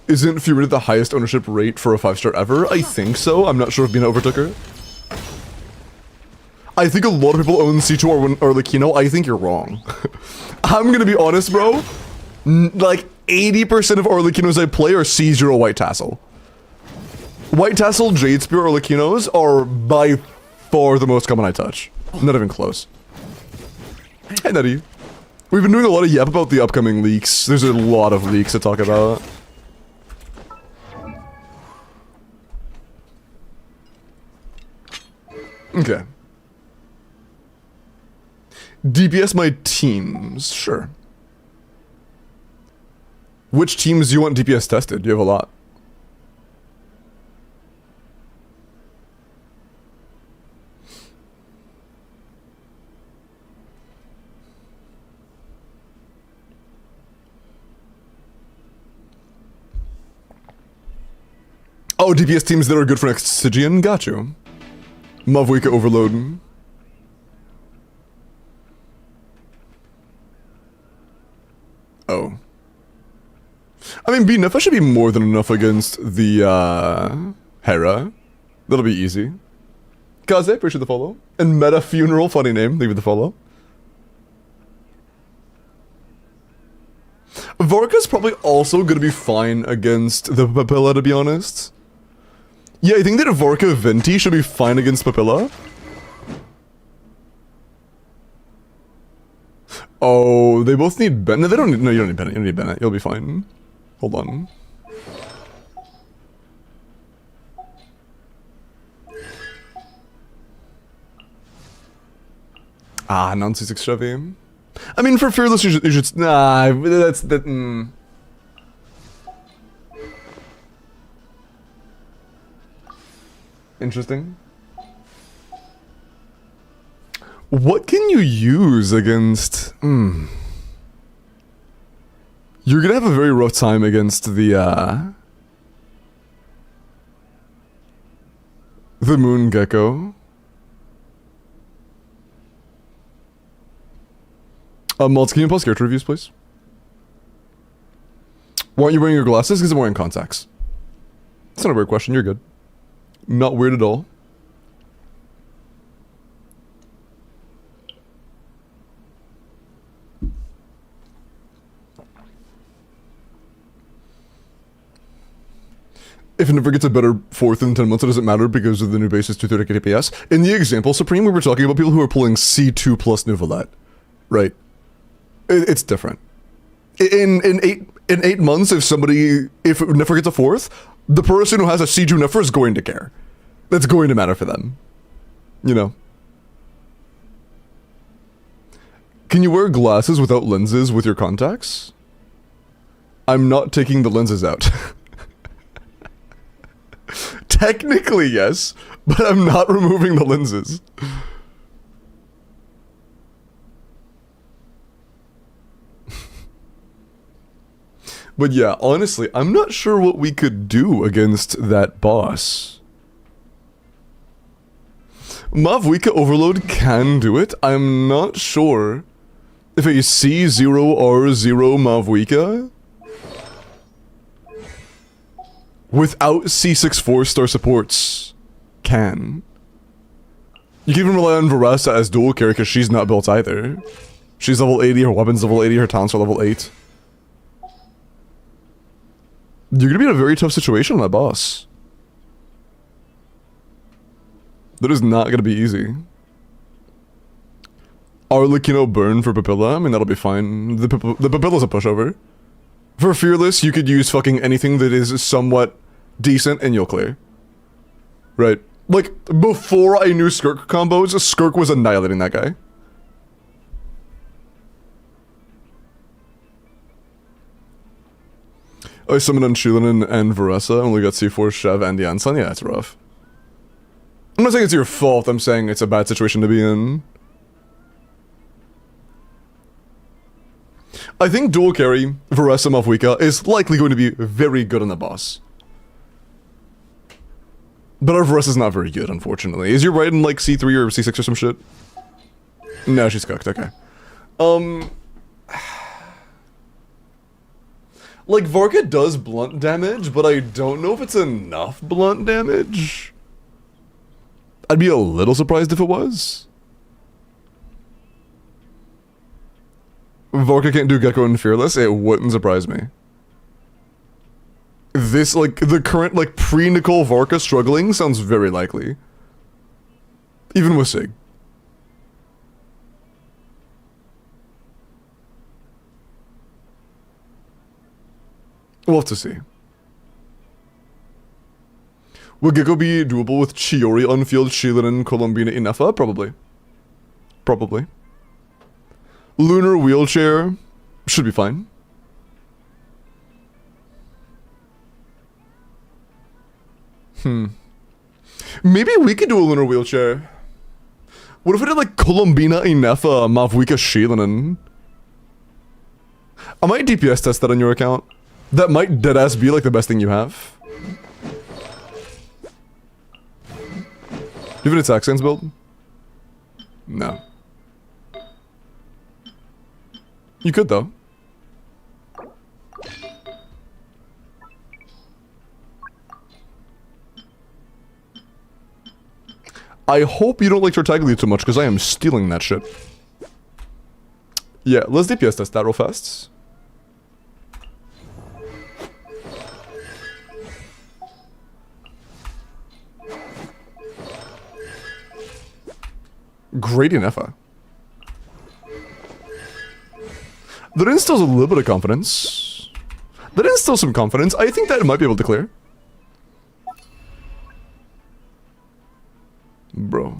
Isn't Furina the highest ownership rate for a 5-star ever? I think so. I'm not sure if Bina overtook her. I think a lot of people own C2 or Arlecchino. I think you're wrong. I'm gonna be honest, bro. Like, 80% of Arlecchinos I play are C0 White Tassel. White Tassel, Jade Spear, Arlecchinos are by far the most common I touch. Not even close. Hey, Nettie. We've been doing a lot of yap about the upcoming leaks. There's a lot of leaks to talk about. Okay. DPS my teams, sure. Which teams do you want DPS tested? You have a lot. Oh, DPS teams that are good for next Stygian? Got you. Mavwika Overload. Oh. I mean, Bniffa should be more than enough against the, Hera. That'll be easy. Kaze, appreciate the follow. And Meta Funeral, funny name, leave it the follow. Vorka's probably also gonna be fine against the Papilla, to be honest. Yeah, I think that Vorka Venti should be fine against Papilla. Oh, they both need Bennett. No, they don't need, no, you don't need Bennett. You don't need Bennett. You'll be fine. Hold on. Ah, non-C6 Chevy. I mean, for Fearless, you should nah, that's, Interesting. What can you use against, You're gonna have a very rough time against the Moon Gecko. Maltz, can you post character reviews, please? Why aren't you wearing your glasses? Because I'm wearing contacts. That's not a weird question, you're good. Not weird at all. If it never gets a better 4th in 10 months, it doesn't matter because of the new base is 230 KPS. In the example, Supreme, we were talking about people who are pulling C2 plus Nouvelette. Right? It's different. In 8 months, if it never gets a 4th, the person who has a C2 Nefer is going to care. That's going to matter for them. You know? Can you wear glasses without lenses with your contacts? I'm not taking the lenses out. Technically, yes, but I'm not removing the lenses. But yeah, honestly, I'm not sure what we could do against that boss. Mavwika Overload can do it. I'm not sure if a C0R0 Mavwika without C6 4-star supports can. You can even rely on Varasa as dual carry because she's not built either. She's level 80, her weapon's level 80, her talents are level 8. You're gonna be in a very tough situation on that boss. That is not gonna be easy. Arlecchino burn for Papilla, I mean that'll be fine. The Papilla's a pushover. For Fearless, you could use fucking anything that is somewhat decent and you'll clear. Right. Like, before I knew Skirk combos, Skirk was annihilating that guy. I summoned on Shilin and Varesa, only got C4 Shev and Yansan. Yeah, it's rough. I'm not saying it's your fault, I'm saying it's a bad situation to be in. I think dual carry, Varesa Mavwika, is likely going to be very good on the boss. But our Varesa's not very good, unfortunately. Is your right in like C3 or C6 or some shit? No, she's cooked, okay. Like, Varka does blunt damage, but I don't know if it's enough blunt damage. I'd be a little surprised if it was. Varka can't do Gecko and Fearless, it wouldn't surprise me. This, like, the current, like, pre-Nicole Varka struggling sounds very likely. Even with Sig. We'll have to see. Would Gecko be doable with Chiori on field, Shilin, and Colombina Inefa? Probably. Probably. Lunar Wheelchair should be fine. Maybe we could do a Lunar Wheelchair. What if we did like Colombina Inefa, Mavwika Shilin? I might DPS test that on your account. That might deadass be like the best thing you have. Do you have an attack sense build? No. You could though. I hope you don't like Tartaglia too much, because I am stealing that shit. Yeah, let's DPS test that real fast. Gradient Effa. That instills a little bit of confidence. That instills some confidence. I think that it might be able to clear. Bro.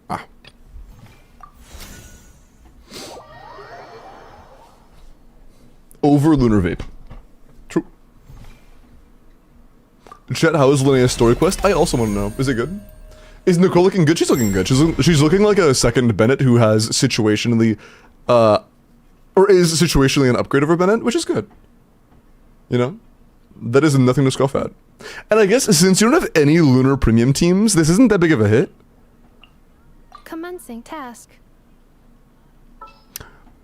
Ah. Over Lunar Vape. True. Chat, how is LINNEA's story quest? I also want to know. Is it good? Is Nicole looking good? She's looking good. She's looking like a second Bennett who has situationally, or is situationally an upgrade over Bennett, which is good. You know? That is nothing to scoff at. And I guess since you don't have any Lunar Premium teams, this isn't that big of a hit. Commencing task.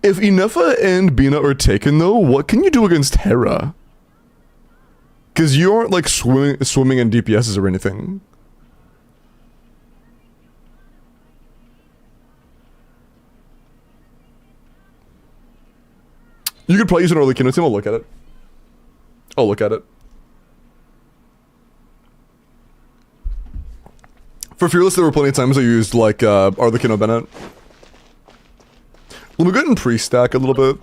If Ineffa and Bina are taken though, what can you do against Hera? Because you aren't like swimming in DPSs or anything. You could probably use an early Kino team. I'll look at it. I'll look at it. For Fearless, there were plenty of times I used like Arlecchino Bennett. Let me go ahead and pre-stack a little bit.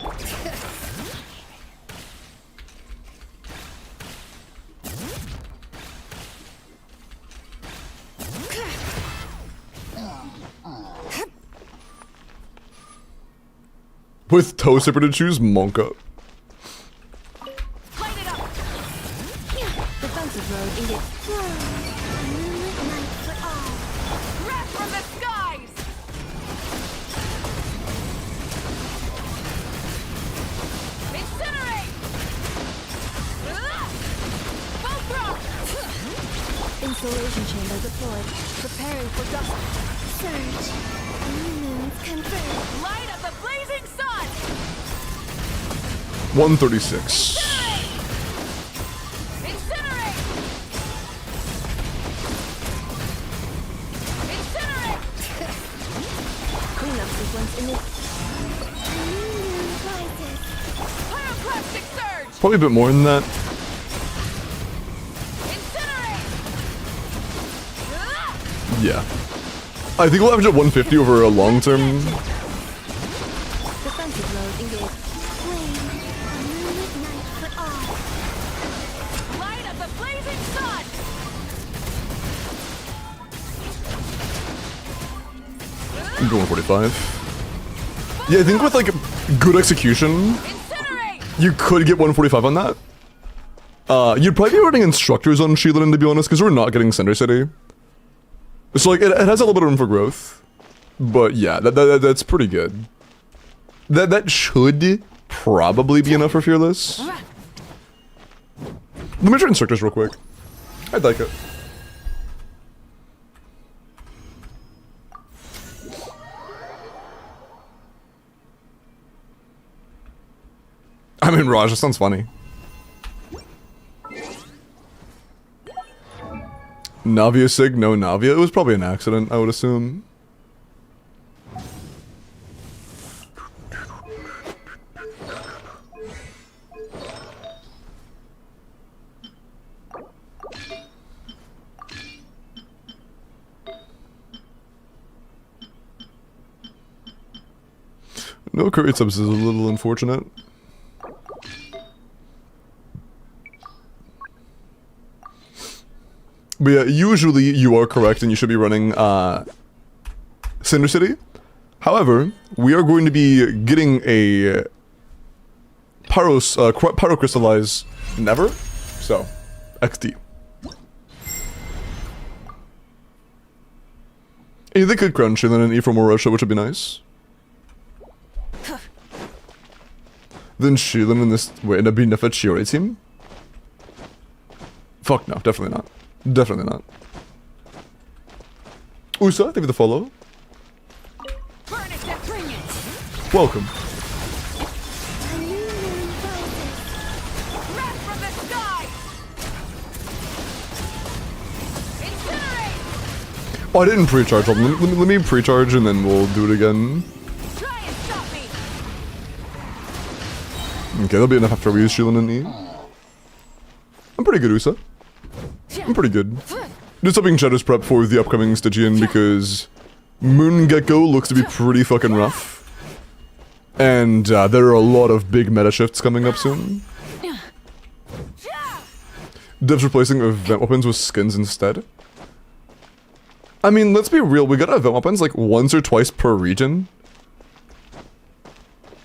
With toe zipper to choose, Monka. Light it up. Defensive mode engaged. Moonlit night for all. Wrath from the skies. Incinerate. Fulcrum. Insulation chamber deployed. Preparing for dust. Surge. New moons confirmed. Light of the blazing sun. 136. Incinerate! Incinerate! Cleanup sequence in it. Pyroclastic surge! Probably a bit more than that. Incinerate! Yeah. I think we'll average at 150 over a long term. Defensive mode engaged. Flame, a moonlit night for all. Light of the blazing sun! I'm going 45. Yeah, I think with like good execution, Incinerate! you could get 145 on that. You'd probably be running instructors on Sheilin, to be honest, because we're not getting Cinder City. So like, it has a little bit of room for growth. But yeah, that's pretty good. That should probably be enough for Fearless. Let me try instructors real quick. I'd like it. I mean, Raj, that sounds funny. Navia Sig, no Navia. It was probably an accident, I would assume. No curry subs is a little unfortunate. But yeah, usually you are correct and you should be running Cinder City. However, we are going to be getting a Pyrocrystallize Never. So, XD. Yeah, they could crown Sheilin and Ephraim or Russia, which would be nice. Then Sheilin in this... Wait, and a Benefit Shiori team? Fuck no, definitely not. Definitely not. Usa, thank you for the follow. Burn it, Welcome. A new moon rises. Wrath from the sky! Incinerate! Oh, I didn't pre-charge. Hold on. Let me pre-charge and then we'll do it again. Try and stop me! Okay, that'll be enough after we use Shield and E. I'm pretty good, Usa. I'm pretty good. Just helping Shadows prep for the upcoming Stygian because Moon Gecko looks to be pretty fucking rough. And there are a lot of big meta shifts coming up soon. Devs replacing event weapons with skins instead. I mean, let's be real, we got event weapons like once or twice per region.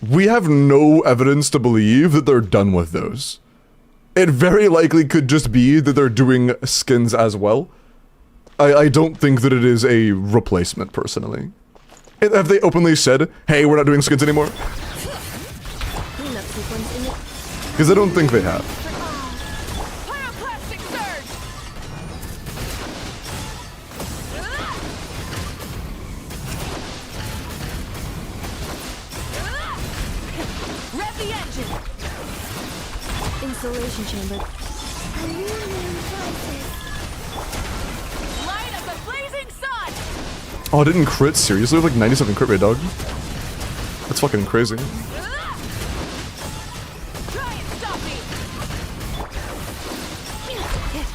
We have no evidence to believe that they're done with those. It very likely could just be that they're doing skins as well. I don't think that it is a replacement, personally. Have they openly said, hey, we're not doing skins anymore? Cleanup sequence in it. Because I don't think they have. Pyroclastic surge! Rev the engine! Installation chamber. A new moon rises. Light of the blazing sun! Oh, I didn't crit? Seriously? Like 97 crit rate, dog? That's fucking crazy. Try and stop me!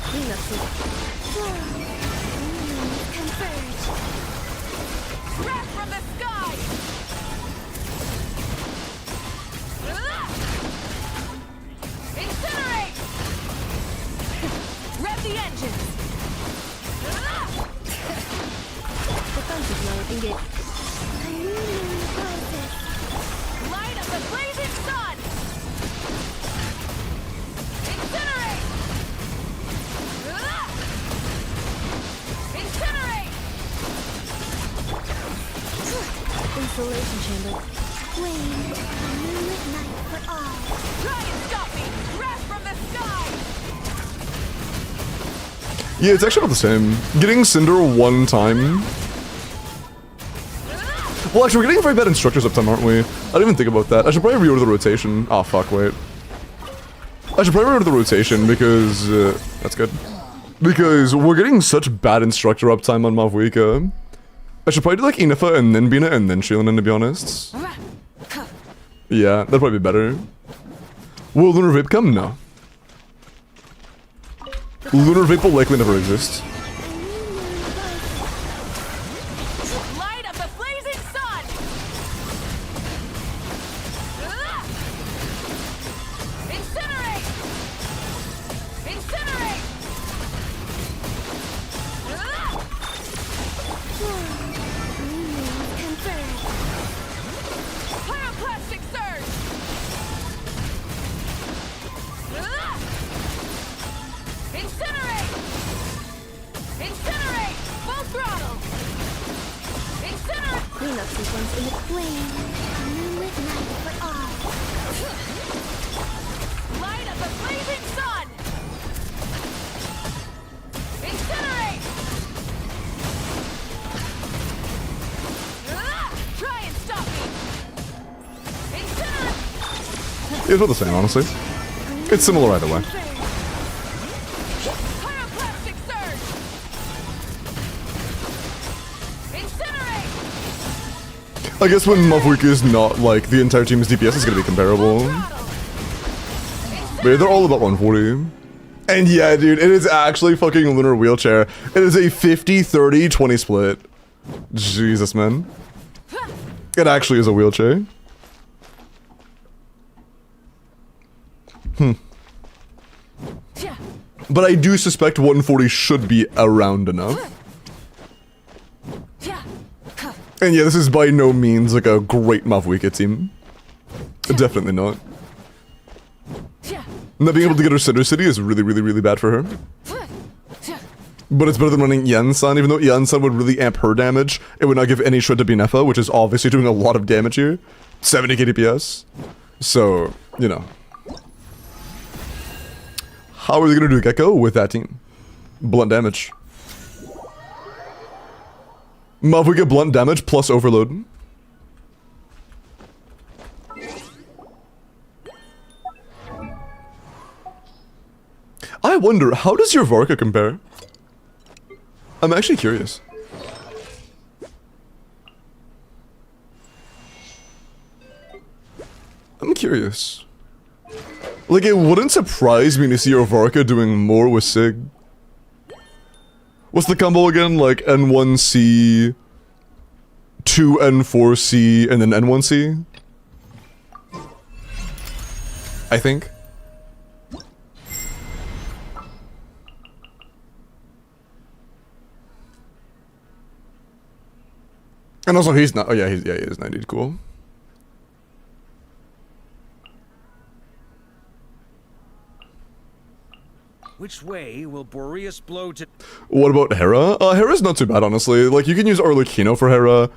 Cleanup sequence. Moons converge. Wrath from the sky! Incinerate! Rev the engines! Defensive mode engaged. A new moon rises. Light of the blazing sun! Incinerate! Incinerate! Installation chamber. Flame. A moonlit night for all. Try and stop me! Wrath from the sky! Yeah, it's actually about the same. Getting Cinder one time. Well, actually, we're getting very bad instructors uptime, aren't we? I didn't even think about that. I should probably reorder the rotation. Oh, fuck, wait. I should probably reorder the rotation because... that's good. Because we're getting such bad instructor uptime on Mavwika. I should probably do like Inifa and then Bina and then Shieldin, to be honest. Yeah, that'd probably be better. Will Lunar Vape come? No. Lunar Vape will likely never exist. Light of the blazing sun! Incinerate! Incinerate! Moons converge. Pyroclastic surge! Incinerate! Incinerate! Full throttle! Incinerate! Cleanup sequence in the flame. A moonlit night for all. Light of the blazing sun! Incinerate! Try and stop me! Incinerate! It's about the same, honestly. It's similar either way. Pyroclastic surge! Incinerate! I guess when Mavwika is not like the entire team's DPS is gonna be comparable. But yeah, they're all about 140. And yeah, dude, it is actually fucking Lunar Wheelchair. It is a 50-30-20 split. Jesus, man. It actually is a wheelchair. But I do suspect 140 should be around enough. And yeah, this is by no means like a great Mavwika team. Definitely not. Not being able to get her Cinder City is really, really, really bad for her. But it's better than running Yansan, even though Yansan would really amp her damage. It would not give any shred to Binefa, which is obviously doing a lot of damage here. 70k DPS. So, you know. How are they gonna do Gecko with that team? Blunt damage. Mavwika blunt damage plus overload. I wonder, how does your Varka compare? I'm actually curious. I'm curious. Like, it wouldn't surprise me to see your Varka doing more with Sig. What's the combo again? Like N1C, 2N4C, and then N1C? I think. And also he's not, oh yeah, he is 90, cool. Which way will Boreas blow to? What about Hera? Hera's not too bad, honestly. Like, you can use Arlecchino for Hera.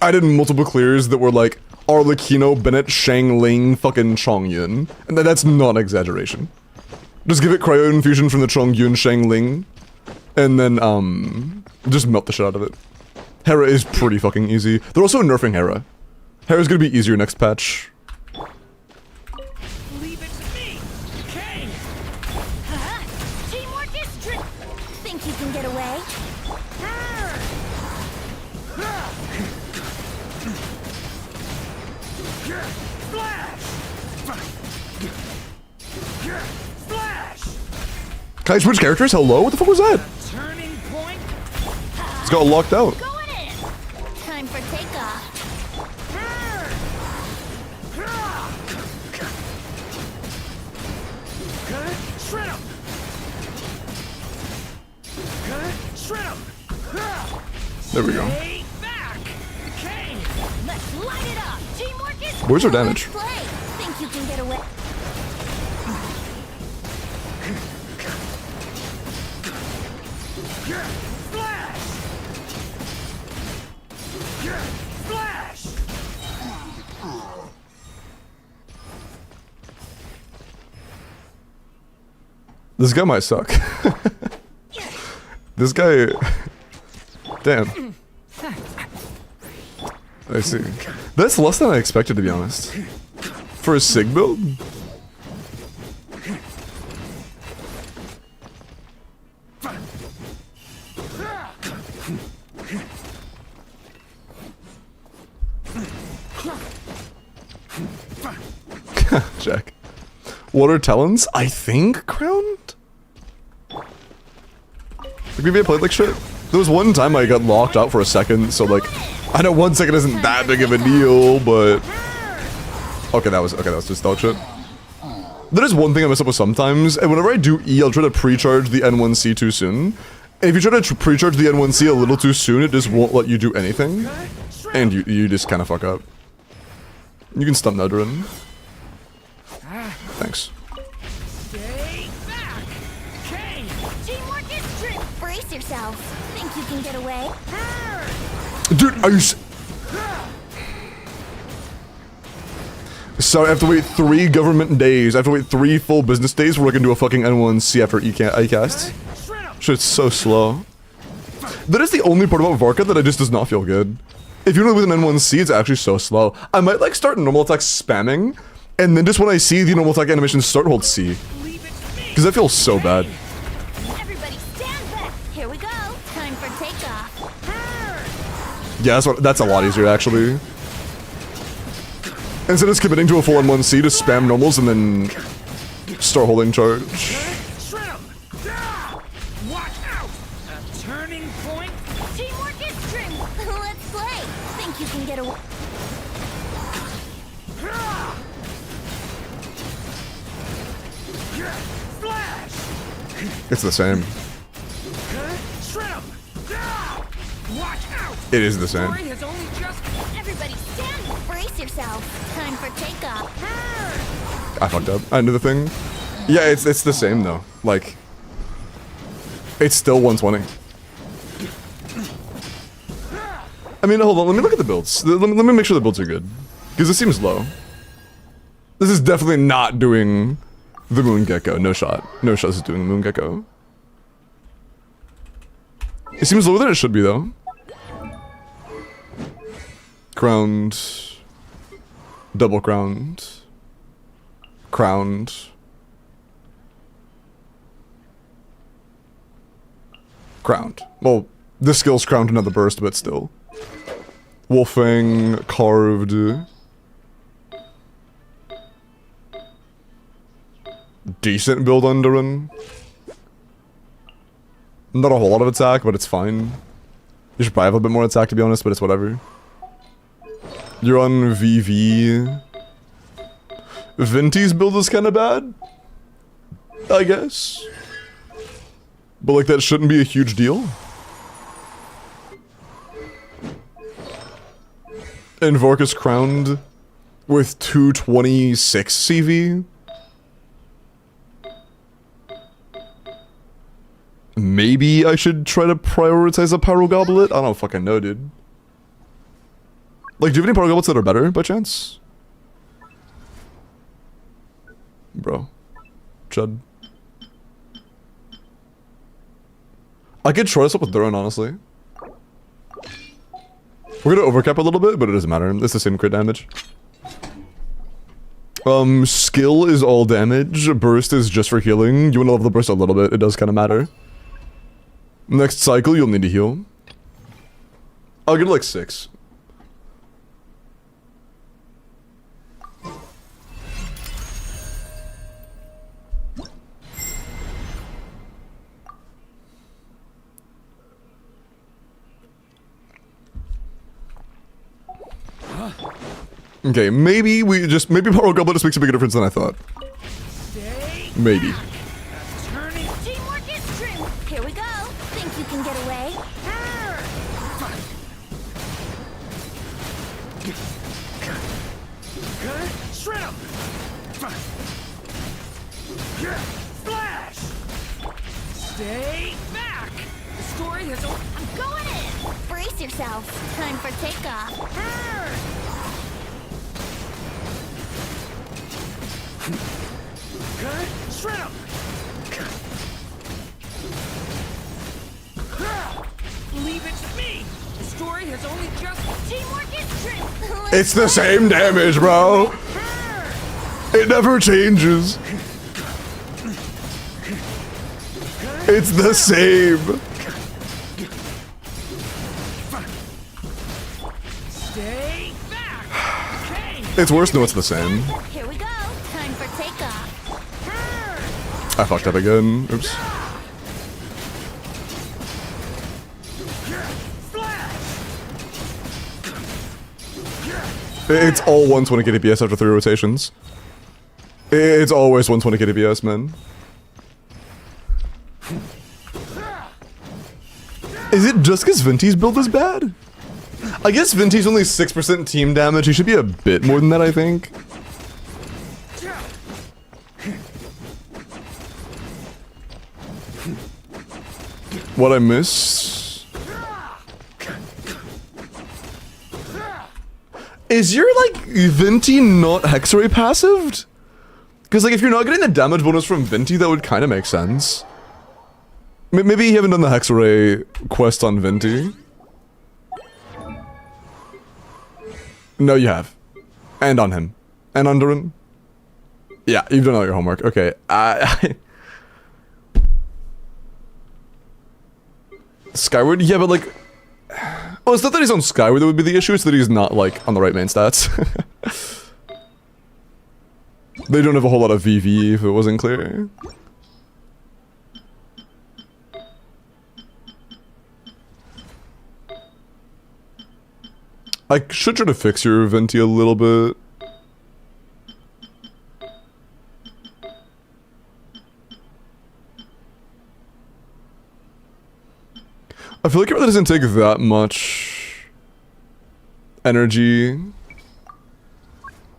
I did multiple clears that were like Arlecchino, Bennett, Shang Ling, fucking Chongyun. And that's not an exaggeration. Just give it Cryo Infusion from the Chongyun, Shang Ling. And then, just melt the shit out of it. Hera is pretty fucking easy. They're also nerfing Hera. Hera's gonna be easier next patch. Leave it to me. Okay. Teamwork is true. Think you can get away? Flash! Flash! Can I switch characters? Hello? What the fuck was that? Turning point. It's got locked out. Going in. Time for takeoff. Shred him. Shred him. There we go. Stay back. Okay. Let's light it up. Teamwork is Where's her damage? Let's play. Think you can get away? Flash. Flash. This guy might suck. This guy... Damn. I see. That's less than I expected, to be honest. For a Sig build? Jack. What are talents? I think crowned? Like, maybe I played like shit. There was one time I got locked out for a second, so like, I know 1 second isn't that big of a deal, but... Okay, that was just dog shit. There is one thing I mess up with sometimes, and whenever I do E, I'll try to pre-charge the N1C too soon. And if you try to pre-charge the N1C a little too soon, it just won't let you do anything. And you just kind of fuck up. You can stun Nedrin. Thanks. Stay back. Okay. teamwork is true. Brace yourself. Think you can get away? Dude, are you So I have to wait 3 government days. I have to wait 3 full business days before I can do a fucking N1C after E-cast. Shit's so slow. That is the only part about Varka that does not feel good. If you're with an N1C, it's actually so slow. I might like start normal attack spamming, and then just when I see the normal attack animation start, hold C. Because that feels so bad. Everybody stand back. Here we go. Time for takeoff. Yeah, that's a lot easier actually. Instead of just committing to a full N1C, just spam normals and then start holding charge. Shred him. Watch out. A turning point. Teamwork is true. Let's play. Think you can get away? Flash. It's the same. Shred him. Watch out. It is the same. Story has only just. Everybody stand. Brace yourself. Time for takeoff. I fucked up. I knew the thing. Yeah, it's the same though. Like, it's still 120. I mean, hold on. Let me look at the builds. Let me make sure the builds are good, because it seems low. This is definitely not doing the Moon Gecko. No shot. No shot. This is doing the Moon Gecko. It seems lower than it should be though. Crowned. Double crowned. Crowned. crowned. Well, this skill's crowned another burst, but still. Wolfang, carved. Decent build Underin. Not a whole lot of attack, but it's fine. You should probably have a bit more attack to be honest, but it's whatever. You're on VV. Venti's build is kind of bad, I guess. But like that shouldn't be a huge deal. And Vork is crowned with 226 CV. Maybe I should try to prioritize a Pyro Goblet? I don't fucking know, dude. Like, do you have any Pyro Goblets that are better, by chance? Bro. Chud. I could try this up with Durin, honestly. We're gonna overcap a little bit, but it doesn't matter. It's the same crit damage. Skill is all damage. Burst is just for healing. You wanna level the burst a little bit. It does kind of matter. Next cycle, you'll need to heal. I'll get like 6. Okay, maybe Power Goblet just makes a bigger difference than I thought. Maybe. Teamwork is true. Here we go. Think you can get away? Shrimp! Flash! Stay back! The story has only... I'm going in. Brace yourself. Time for takeoff. Shrimp! Leave it to me! The story has only just... Teamwork is true. It's the same damage, bro! It never changes. It's the same. Stay back! Okay. It's worse than it's the same. Here we go. Time for takeoff. I fucked up again. Oops. It's all 120 KDPS after 3 rotations. It's always 120 KDPS, man. Is it just because Venti's build is bad? I guess Venti's only 6% team damage. He should be a bit more than that, I think. What I miss? Is your, like, Venti not Hexray passived? Because, like, if you're not getting the damage bonus from Venti, that would kind of make sense. Maybe you haven't done the Hexray quest on Venti. No, you have. And on him. And on Durin. Yeah, you've done all your homework. Okay. Skyward? Yeah, but like... Well, it's not that he's on Skyward that would be the issue, it's that he's not, like, on the right main stats. They don't have a whole lot of VV, if it wasn't clear. I should try to fix your Venti a little bit. I feel like it really doesn't take that much energy in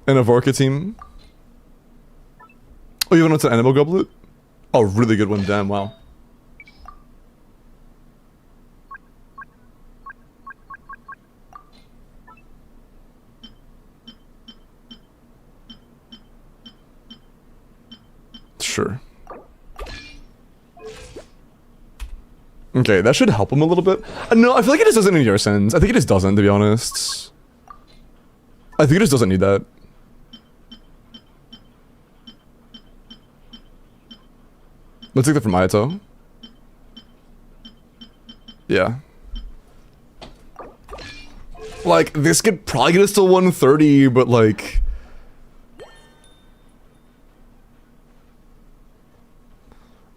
a Vorka team. Oh, you want an Animal Goblet? Oh, really good one, damn, wow. Sure. Okay, that should help him a little bit. No, I feel like it just doesn't need your sins. I think it just doesn't, to be honest. I think it just doesn't need that. Let's take that from Ayato. Yeah. Like, this could probably get us to 130, but like...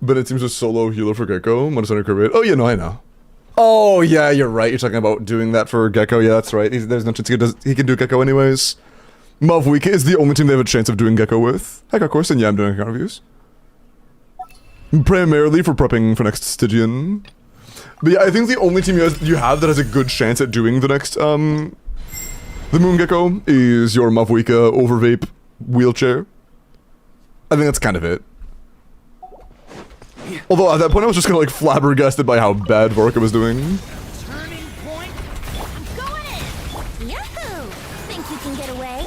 But it seems a solo healer for Gecko. Montessori Curate. Oh, yeah, no, I know. Oh, yeah, you're right. You're talking about doing that for Gecko. Yeah, that's right. There's no chance he can do Gecko anyways. Mavwika is the only team they have a chance of doing Gecko with. Heck, of course, and yeah, I'm doing account reviews. Primarily for prepping for next Stygian. But yeah, I think the only team you have that has a good chance at doing the next, the Moon Gecko is your Mavwika Overvape Wheelchair. I think that's kind of it. Although at that point I was just kind of like flabbergasted by how bad Vorka was doing. Turning point. I'm going in! Yahoo! Think you can get away?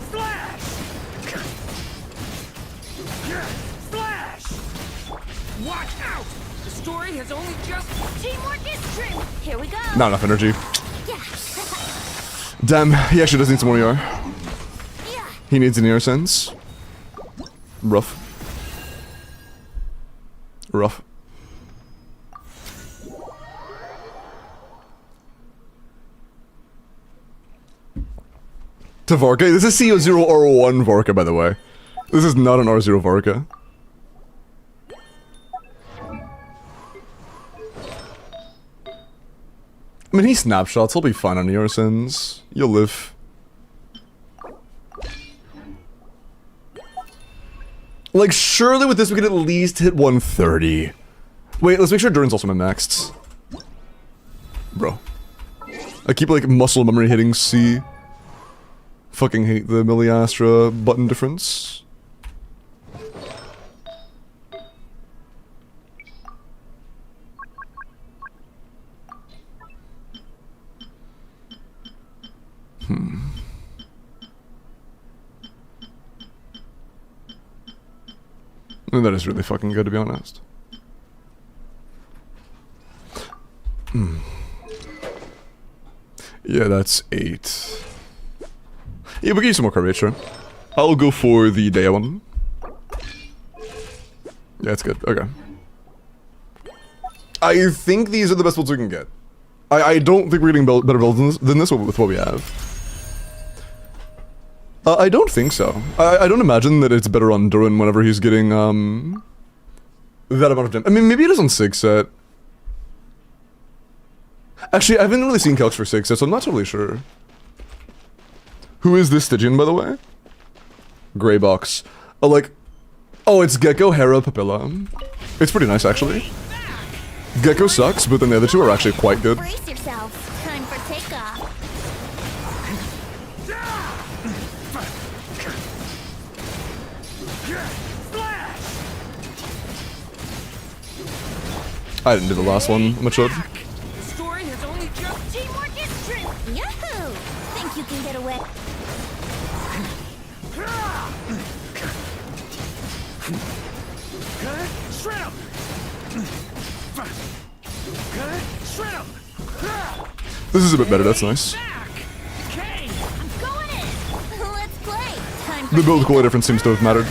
Splash! Splash! Watch out! The story has only just... Teamwork is true! Here we go! Not enough energy. Yeah. Damn, he actually does need some more ER. Yeah. He needs an ER sense. Rough. Rough. To Vorka. This is CO0 R1 Vorka, by the way. This is not an R0 Vorka. I mean, he snapshots. He'll be fine on Eorsons. You'll live. Like, surely with this we could at least hit 130. Wait, let's make sure Durin's also min-maxed. Bro. I keep, like, muscle memory hitting C. Fucking hate the Milliastra button difference. And that is really fucking good, to be honest. Yeah, that's 8. Yeah, we'll get you some more courage, sure. I'll go for the Dea one. Yeah, that's good. Okay. I think these are the best builds we can get. I don't think we're getting better builds than this with what we have. I don't think so. I don't imagine that it's better on Durin whenever he's getting, that amount of damage. I mean, maybe it is on 6 set. Actually, I haven't really seen calcs for 6 set, so I'm not totally sure. Who is this Stygian, by the way? Grey box. Oh, like... Oh, it's Gecko, Hera, Papilla. It's pretty nice, actually. Gecko sucks, but then the other two are actually quite good. Brace yourselves. Time for takeoff. I didn't do the last one. I'm a chud. The story has only just... Teamwork is true! Yahoo! Think you can get away? Shred 'em! Shred 'em! This is a bit better, that's nice. Back! Okay! I'm going in! Let's play! Time for The build quality difference seems to have mattered.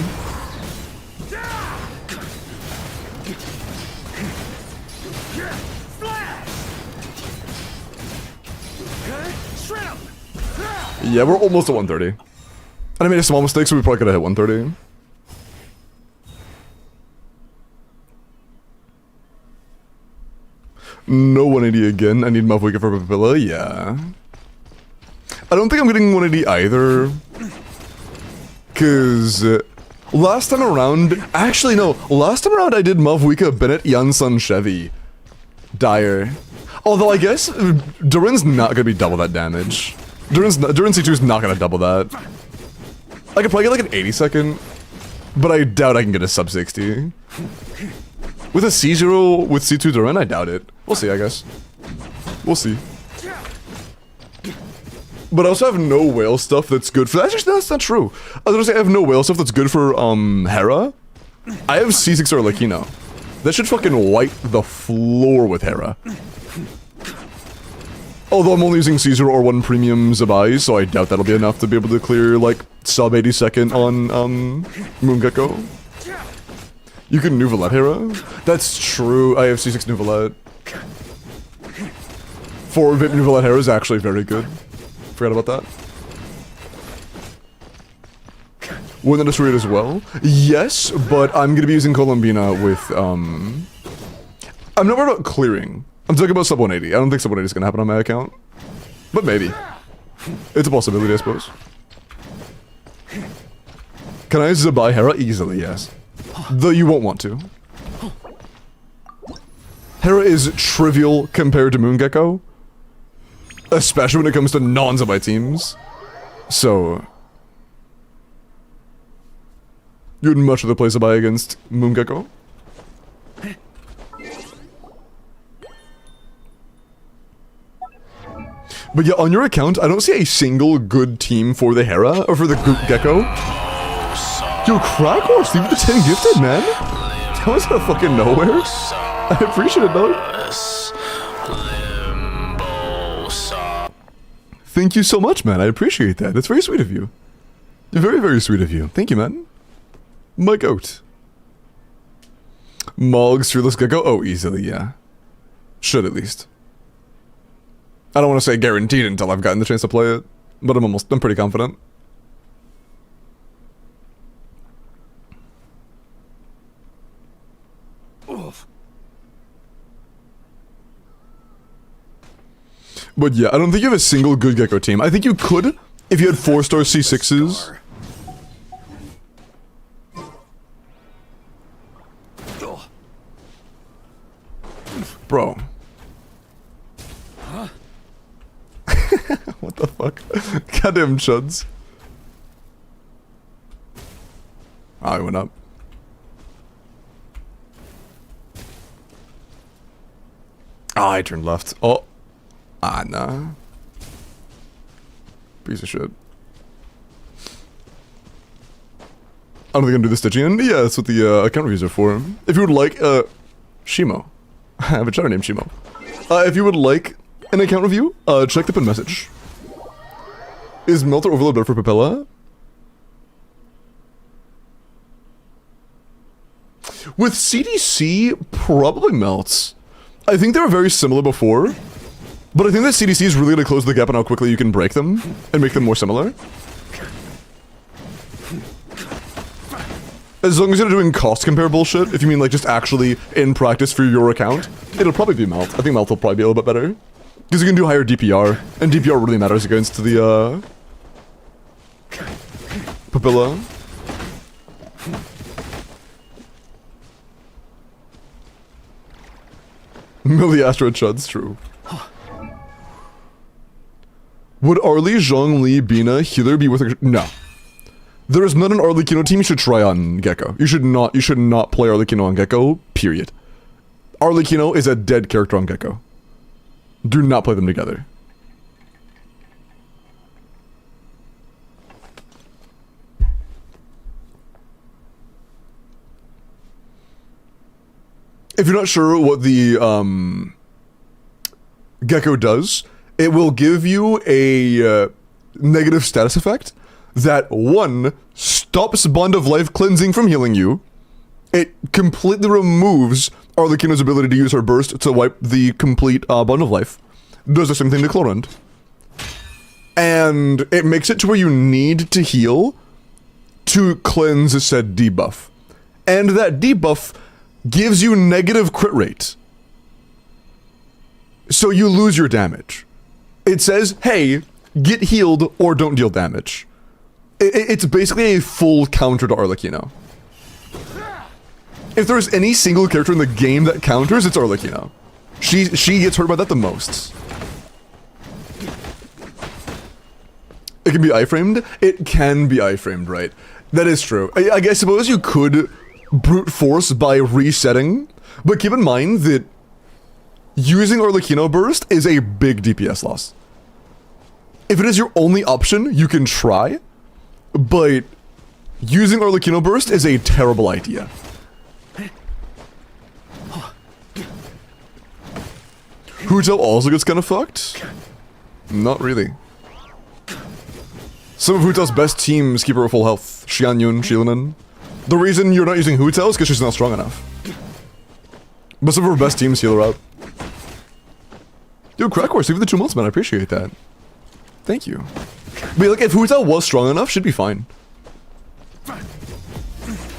Yeah, we're almost at 130. And I made a small mistake, so we probably could have hit 130. No 180 again. I need Mavwika for Papilla. Yeah. I don't think I'm getting 180 either. Cause last time around, actually no, last time around I did Mavwika, Bennett, Janssen, Chevy, Dyer. Although I guess Durin's not gonna be double that damage. Durin C2 is not gonna double that. I could probably get like an 80-second, but I doubt I can get a sub 60. With a C0 with C2 Durin, I doubt it. We'll see, I guess. We'll see. But I also have no whale stuff that's good for that. Actually, that's not true. I was gonna say I have no whale stuff that's good for Hera. I have C6 or Lakino. That should fucking wipe the floor with Hera. Although I'm only using Caesar or 1 premium Zabai, so I doubt that'll be enough to be able to clear, like, sub 82nd on, Moongecko. You can Nouvelette Hera? That's true, I have C6 Nouvelette. 4-bit Nouvelette Hera is actually very good. Forgot about that. Wouldn't that destroy it as well? Yes, but I'm gonna be using Colombina with, I'm not worried about clearing. I'm talking about sub 180. I don't think sub 180 is gonna happen on my account. But maybe. It's a possibility, I suppose. Can I Zabai Hera? Easily, yes. Though you won't want to. Hera is trivial compared to Moongecko. Especially when it comes to non-Zabai teams. So... you would much rather play Zabai against Moongecko? But yeah, on your account, I don't see a single good team for the Hera, or for the Gecko. Yo, Crack Horse, leave the 10 gifted, man! That was out of fucking nowhere. I appreciate it, dog. Thank you so much, man. I appreciate that. That's very sweet of you. Very, very sweet of you. Thank you, man. My goat. Mog's Fearless Gecko? Oh, easily, yeah. Should at least. I don't want to say guaranteed until I've gotten the chance to play it, but I'm pretty confident. Oof. But yeah, I don't think you have a single good Gecko team. I think you could if you had 4-star C6s. Bro. What the fuck? Goddamn chuds. Ah, I went up. Ah, I turned left. Oh. Ah, nah. Piece of shit. I don't think I'm gonna do the Stygian. Yeah, that's what the account reviews are for. If you would like, Shimo. I have a chatter named Shimo. If you would like an account review, check the pin message. Is Melter Overload better for Papilla? With CDC, probably Melts. I think they were very similar before, but I think that CDC is really going to close the gap on how quickly you can break them and make them more similar. As long as you're doing cost compare bullshit, if you mean like just actually in practice for your account, it'll probably be Melt. I think Melt will probably be a little bit better. Because you can do higher DPR, and DPR really matters against the, Papilla. Milliastro Chud's true. Would Arlie, Zhongli, Bina, Healer be worth a... No. There is not an Arlecchino team you should try on Gecko. You should not play Arlecchino on Gecko, period. Arlecchino is a dead character on Gecko. Do not play them together. If you're not sure what the Gecko does, it will give you a negative status effect that 1 stops Bond of Life cleansing from healing you. It completely removes Arlecchino's ability to use her burst to wipe the complete Bond of Life. Does the same thing to Clorund. And it makes it to where you need to heal to cleanse said debuff. And that debuff gives you negative crit rate. So you lose your damage. It says, hey, get healed or don't deal damage. It's basically a full counter to Arlecchino. If there's any single character in the game that counters, it's Arlecchino. She gets hurt by that the most. It can be iframed? It can be iframed, right? That is true. I suppose you could brute force by resetting, but keep in mind that using Arlecchino Burst is a big DPS loss. If it is your only option, you can try, but using Arlecchino Burst is a terrible idea. Huto also gets kind of fucked. Not really. Some of Hu Tao's best teams keep her at full health. Xianyun, Shilinen. The reason you're not using Hu Tao is because she's not strong enough. But some of her best teams heal her up. Dude, Crack Horse, even the 2 months, man. I appreciate that. Thank you. But like, if Hu Tao was strong enough, she'd be fine.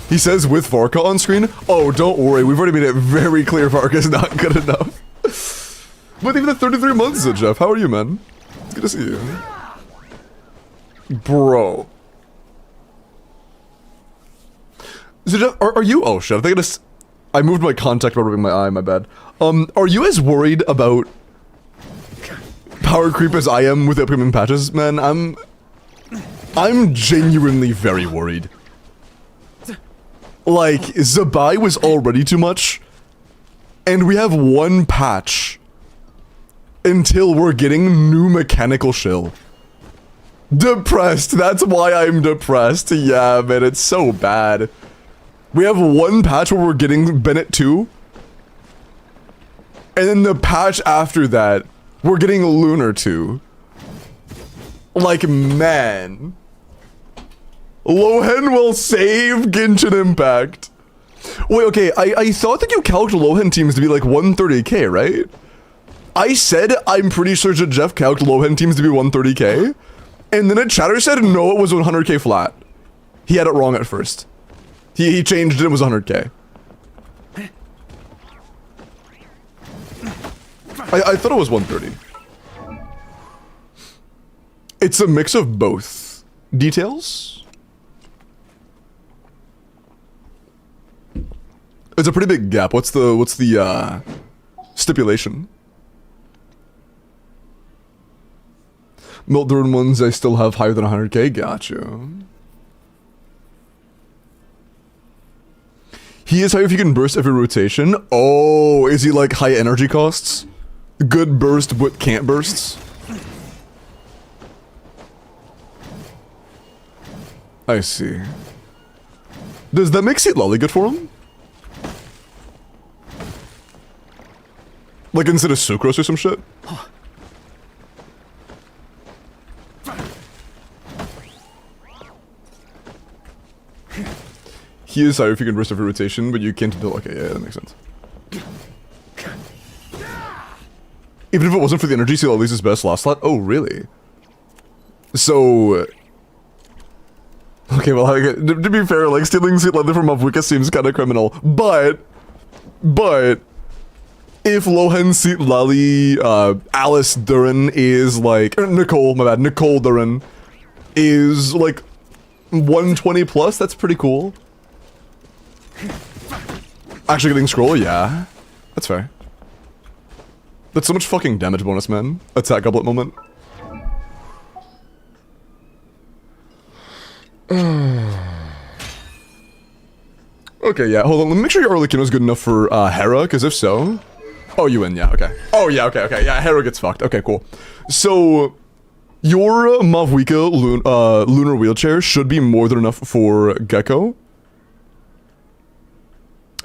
He says with Varka on screen. Oh, don't worry. We've already made it very clear Varka's not good enough. But even at 33 months, Jeff, how are you, man? It's good to see you. Bro. So Jeff, are you? Oh shit! I think I moved my contact by rubbing my eye. My bad. Are you as worried about power creep as I am with the upcoming patches, man? I'm genuinely very worried. Like, Zabai was already too much, and we have one patch until we're getting new mechanical shill. Depressed. That's why I'm depressed. Yeah, man, it's so bad. We have one patch where we're getting Bennett 2, and then the patch after that, we're getting Lunar 2. Like, man. Lohen will save Genshin Impact. Wait, okay, I thought that you calced Lohen teams to be like 130k, right? I said I'm pretty sure that Jeff calced Lohen teams to be 130k, and then a chatter said no, it was 100k flat. He had it wrong at first. He changed it, it was 100k. I thought it was 130. It's a mix of both. Details? It's a pretty big gap. What's the stipulation? Miltdurin ones I still have higher than 100k. Gotcha. He is high if you can burst every rotation. Oh, is he like high energy costs? Good burst but can't bursts? I see. Does that make Seat Lolly good for him? Like instead of Sucrose or some shit? He is higher if you can burst every rotation, but you can't do. Okay, yeah, that makes sense. Even if it wasn't for the energy, Seat Lolly's best last slot? Oh, really? So... Okay, well, to be fair, like, stealing Seat Lolly from Mavuka seems kind of criminal, but... If Lohen Seat Lolly, Alice Durin is like... Nicole, my bad, Nicole Durin is like 120 plus, that's pretty cool. Actually getting scroll, yeah. That's fair. That's so much fucking damage bonus, man. Attack goblet moment. Okay, yeah, hold on. Let me make sure your Arlecchino's good enough for Hera, because if so... Oh, you win, yeah, okay. Oh, yeah, okay. Yeah, Hera gets fucked. Okay, cool. So, your Mavuika lunar wheelchair should be more than enough for Gecko.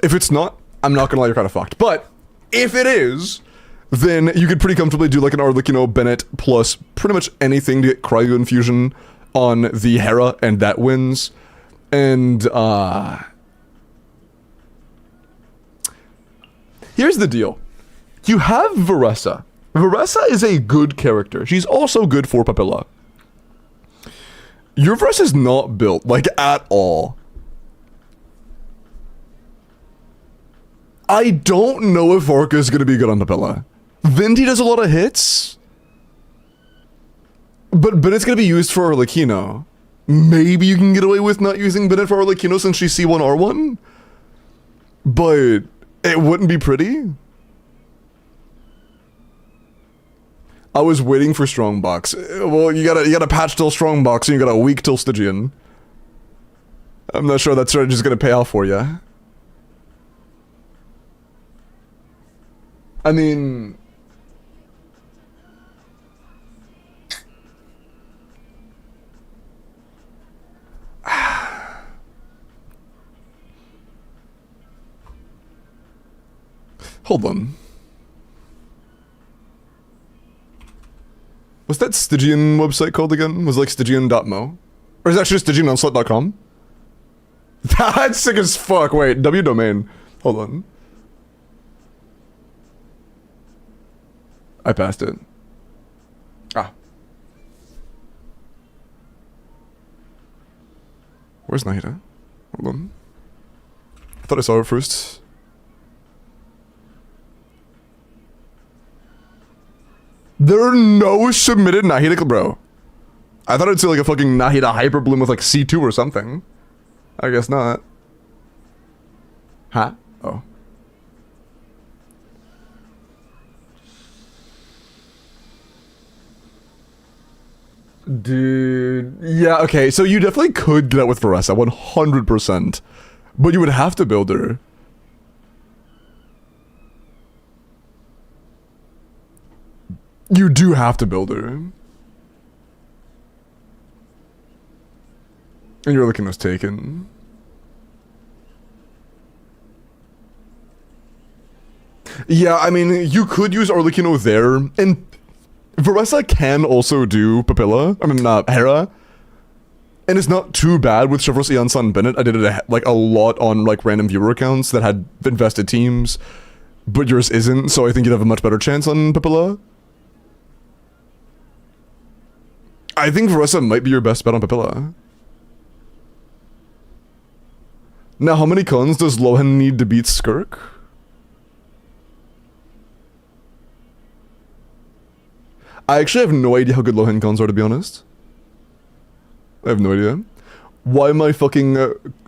If it's not, I'm not gonna lie, you're kind of fucked. But, if it is, then you could pretty comfortably do like an Arlecchino Bennett plus pretty much anything to get Cryo Infusion on the Hera, and that wins. And, here's the deal. You have Veressa. Veressa is a good character. She's also good for Papilla. Your Veressa is not built, like, at all. I don't know if Orca is going to be good on Papilla. Vinti does a lot of hits. But it's going to be used for Arlecchino. Maybe you can get away with not using Bennett for Arlecchino since she's C1R1? But it wouldn't be pretty. I was waiting for Strongbox. Well, you gotta patch till Strongbox and you got a weak till Stygian. I'm not sure that strategy is gonna pay off for you. I mean... Hold on. What's that Stygian website called again? Was it like Stygian.mo? Or is that just StygianOnslaught.com? That's sick as fuck. Wait, W domain. Hold on. I passed it. Ah. Where's Nahida? Hold on. I thought I saw it first. There are no submitted Nahida, bro. I thought it'd say like a fucking Nahida Hyperbloom with like C2 or something. I guess not. Huh? Oh. Dude. Yeah, okay, so you definitely could get that with Varessa, 100%. But you would have to build her. You do have to build her. And you're looking was taken. Yeah, I mean, you could use Arlecchino there, and Varessa can also do Papilla. I mean, Hera. And it's not too bad with Chevros, Iansan, Bennett. I did it like a lot on like random viewer accounts that had invested teams, but yours isn't, so I think you'd have a much better chance on Papilla. I think Varessa might be your best bet on Papilla. Now, how many cons does Lohan need to beat Skirk? I actually have no idea how good Lohan cons are, to be honest. I have no idea. Why my fucking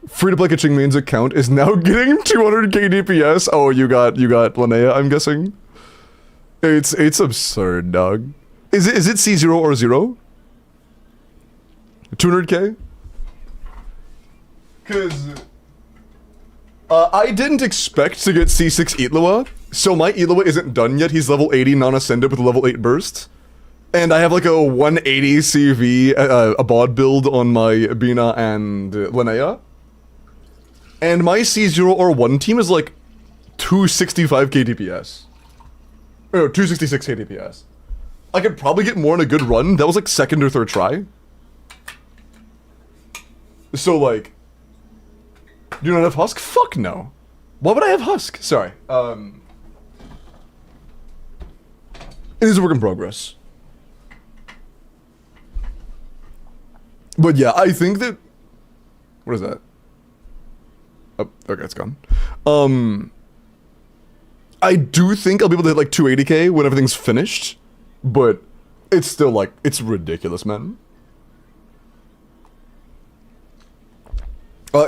free-to-play Kaching Main's account is now getting 200k DPS? Oh, you got LINNEA, I'm guessing. It's absurd, dog. Is it C0 or 0? 200k? Cause I didn't expect to get C6 Itlua, so my Itlua isn't done yet. He's level 80 non-ascended with a level 8 burst. And I have like a 180 CV, a bod build on my Bina and LINNEA. And my C0 or 1 team is like 265k DPS. No, 266k DPS. I could probably get more in a good run. That was like second or third try. So like, do you not have Husk? Fuck no. Why would I have Husk? Sorry. It is a work in progress. But yeah, I think that... What is that? Oh, okay, it's gone. I do think I'll be able to hit like 280k when everything's finished. But it's still like, it's ridiculous, man.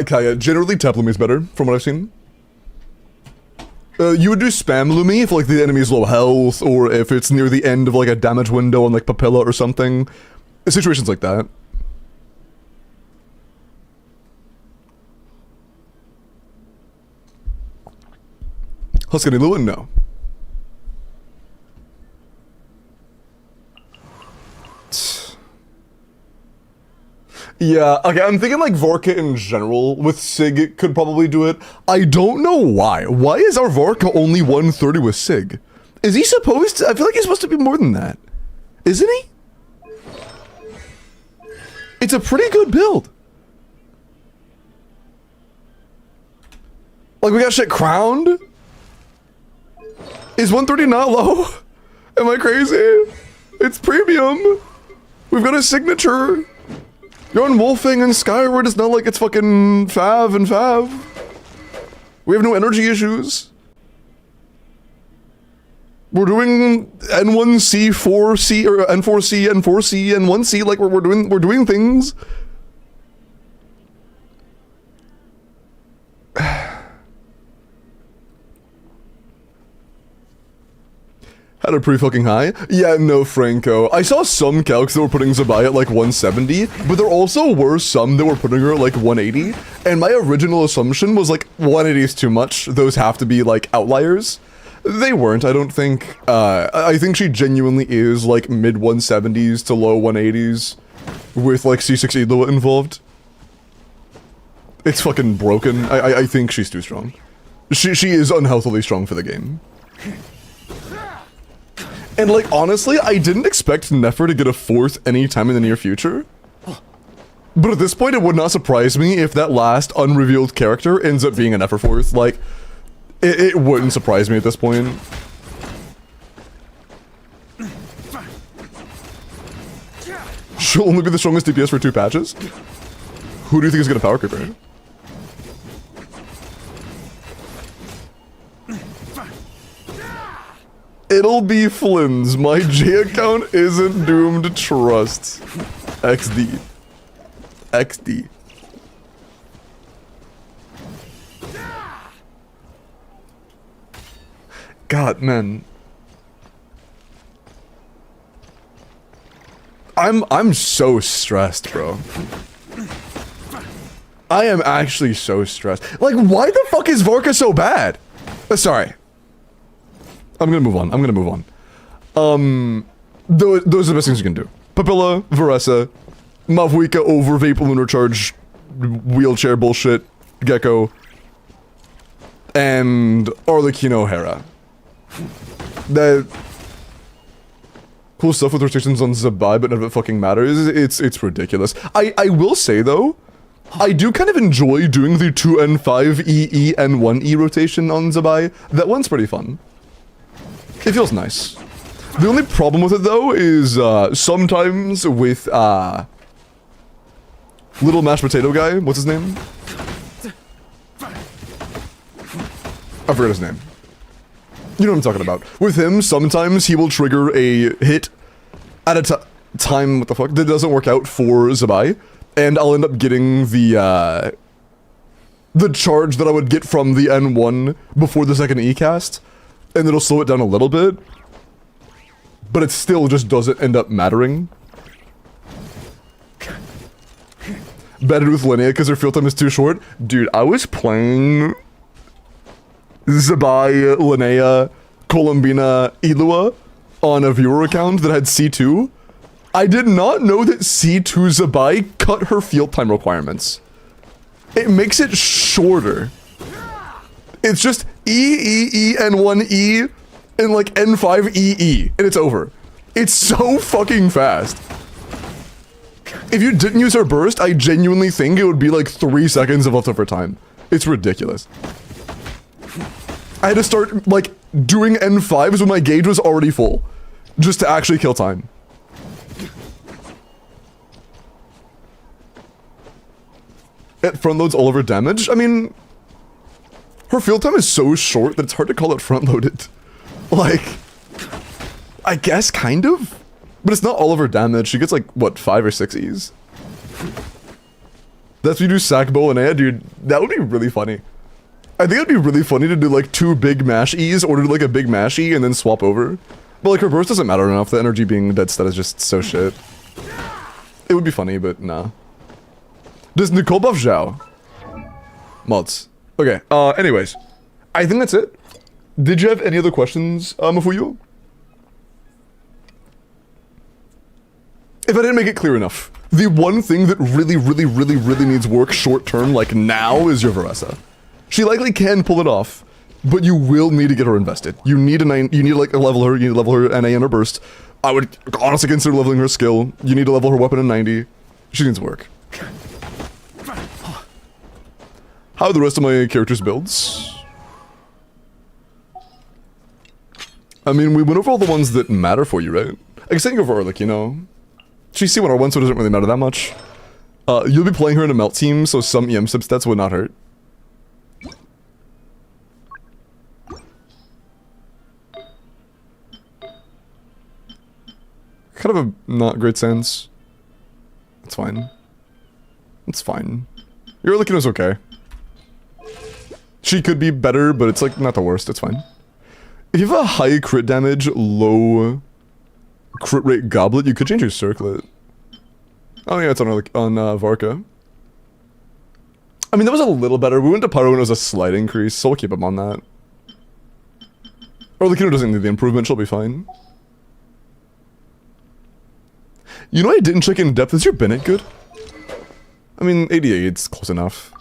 Kaya, generally tap Lumi is better, from what I've seen. You would do spam Lumi if like the enemy is low health, or if it's near the end of like a damage window on like Papilla or something. Situations like that. Huskany Lewin, no. Yeah, okay, I'm thinking like Vorka in general with Sig could probably do it. I don't know why. Why is our Vorka only 130 with Sig? Is he supposed to? I feel like he's supposed to be more than that. Isn't he? It's a pretty good build. Like, we got shit crowned? Is 130 not low? Am I crazy? It's premium. We've got a signature. You're on Wolfing and Skyward. It's not like it's fucking Fav and Fav. We have no energy issues. We're doing N1C, 4C, or N4C, N4C, N1C. Like we're doing things. Had a pretty fucking high. Yeah, no, Franco. I saw some calcs that were putting Zabai at like 170, but there also were some that were putting her at like 180. And my original assumption was like 180 is too much. Those have to be like outliers. They weren't, I don't think. I think she genuinely is like mid 170s to low 180s with like C6 Idua involved. It's fucking broken. I think she's too strong. She is unhealthily strong for the game. And like, honestly, I didn't expect Nefer to get a 4th anytime in the near future. But at this point, it would not surprise me if that last unrevealed character ends up being a Nefer 4th. Like, it wouldn't surprise me at this point. She'll only be the strongest DPS for 2 patches? Who do you think is gonna power creep her? It'll be Flynn's. My J account isn't doomed. Trust. XD. XD. God, man. I'm so stressed, bro. I am actually so stressed. Like, why the fuck is Vorka so bad? Sorry. I'm gonna move on. I'm gonna move on. Those are the best things you can do. Papilla, Varessa, Mavuika over Vape Lunar Charge, wheelchair bullshit, Gecko, and Arlecchino Hera. That cool stuff with restrictions on Zabai, but none of it fucking matters. It's ridiculous. I will say though, I do kind of enjoy doing the 2N5 EE and 1E rotation on Zabai. That one's pretty fun. It feels nice. The only problem with it though is sometimes with little mashed potato guy, what's his name? I forgot his name. You know what I'm talking about. With him, sometimes he will trigger a hit at a time, what the fuck, that doesn't work out for Zabai, and I'll end up getting the charge that I would get from the N1 before the second E cast, and it'll slow it down a little bit, but it still just doesn't end up mattering. Better with LINNEA because her field time is too short. Dude, I was playing Zabai, LINNEA, Columbina, Ilua on a viewer account that had C2. I did not know that C2 Zabai cut her field time requirements. It makes it shorter. It's just E, N1E, and like N5 EE, and it's over. It's so fucking fast. If you didn't use her burst, I genuinely think it would be like 3 seconds of leftover time. It's ridiculous. I had to start, like, doing N5s when my gauge was already full. Just to actually kill time. It front loads all of her damage? I mean, her field time is so short that it's hard to call it front loaded. Like, I guess kind of? But it's not all of her damage. She gets like, what, 5 or 6 E's? That's what you do Sackbow and LINNEA, dude. That would be really funny. I think it'd be really funny to do like 2 big mash E's or do like a big mash E and then swap over. But like her burst doesn't matter enough. The energy being dead stat is just so shit. It would be funny, but nah. Does Nicole buff Zhao? Mods. Okay, anyways. I think that's it. Did you have any other questions, Mafuyu? If I didn't make it clear enough, the one thing that really needs work short term, like now, is your Varessa. She likely can pull it off, but you will need to get her invested. You need to like level her, you need to level her NA and her burst. I would honestly consider leveling her skill. You need to level her weapon in 90. She needs work. How are the rest of my characters' builds? I mean, we went over all the ones that matter for you, right? I guess I can go for Orlick, you know? She's C1R1, so it doesn't really matter that much. You'll be playing her in a melt team, so some EM substats would not hurt. Kind of a not great sense. It's fine. It's fine. Your Orlick is okay. She could be better, but it's like not the worst. It's fine. If you have a high crit damage, low crit rate goblet, you could change your circlet. Oh yeah, it's on Varka. I mean, that was a little better. We went to Pyro when it was a slight increase, so we'll keep him on that. Or the kiddo doesn't need the improvement, she'll be fine. You know I didn't check in depth, is your Bennett good? I mean, 88's close enough.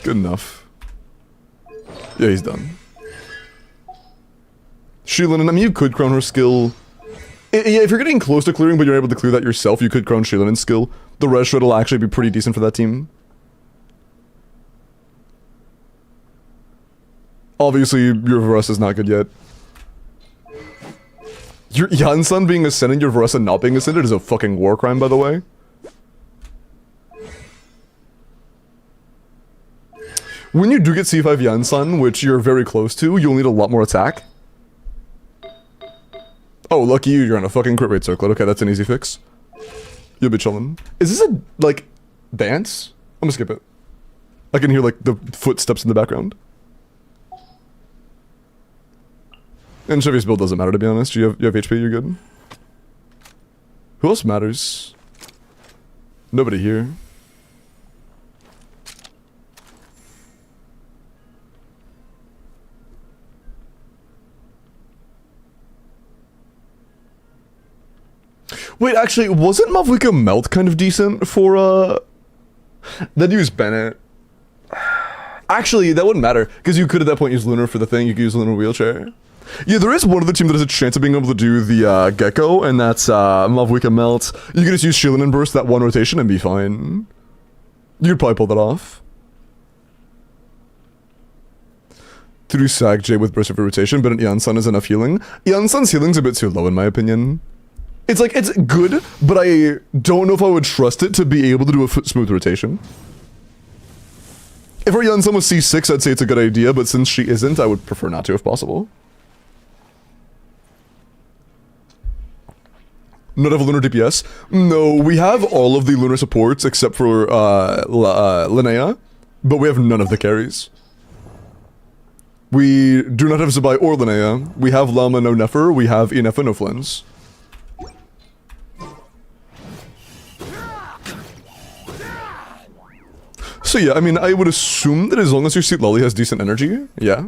Good enough. Yeah, he's done. Sheilin, I mean, you could crown her skill. Yeah, if you're getting close to clearing, but you're able to clear that yourself, you could crown Sheilin's skill. The rest will actually be pretty decent for that team. Obviously, your Varessa is not good yet. Your Yansan being ascended, your Varessa not being ascended is a fucking war crime, by the way. When you do get C5 Yansan, which you're very close to, you'll need a lot more attack. Oh, lucky you, you're on a fucking crit rate circlet. Okay, that's an easy fix. You'll be chillin'. Is this a, like, dance? I'm gonna skip it. I can hear, like, the footsteps in the background. And Chevy's build doesn't matter, to be honest. You have HP, you're good. Who else matters? Nobody here. Wait, actually, wasn't Mavwika Melt kind of decent for, Then use Bennett. Actually, that wouldn't matter, because you could at that point use Lunar for the thing, you could use Lunar Wheelchair. Yeah, there is one other team that has a chance of being able to do the, Gecko, and that's, Mavwika Melt. You could just use Shieldin and Burst that one rotation and be fine. You could probably pull that off. To do Sag J with Burst of rotation, but an Yansan is enough healing. Yansan's healing's a bit too low in my opinion. It's like, it's good, but I don't know if I would trust it to be able to do a smooth rotation. If our Yansan was C6, I'd say it's a good idea, but since she isn't, I would prefer not to if possible. Not have a Lunar DPS? No, we have all of the Lunar supports except for LINNEA, but we have none of the carries. We do not have Zabai or LINNEA. We have Lama, no Nefer. We have Inefa, no Flins. So yeah, I mean, I would assume that as long as your Seat Lolly has decent energy, yeah.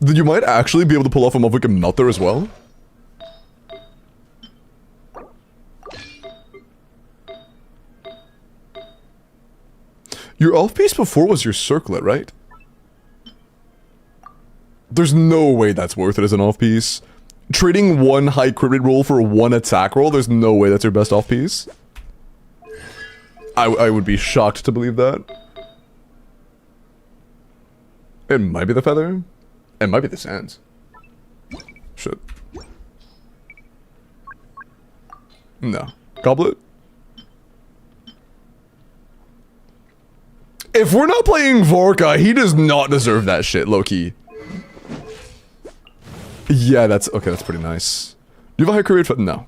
Then you might actually be able to pull off a Mavwika Melt there as well. Your off-piece before was your circlet, right? There's no way that's worth it as an off-piece. Trading one high crit rate roll for one attack roll, there's no way that's your best off-piece. I would be shocked to believe that. It might be the feather. It might be the sands. Shit. No. Goblet? If we're not playing Vorka, he does not deserve that shit, low-key. Yeah, that's... Okay, that's pretty nice. Do you have a high crit rate? No.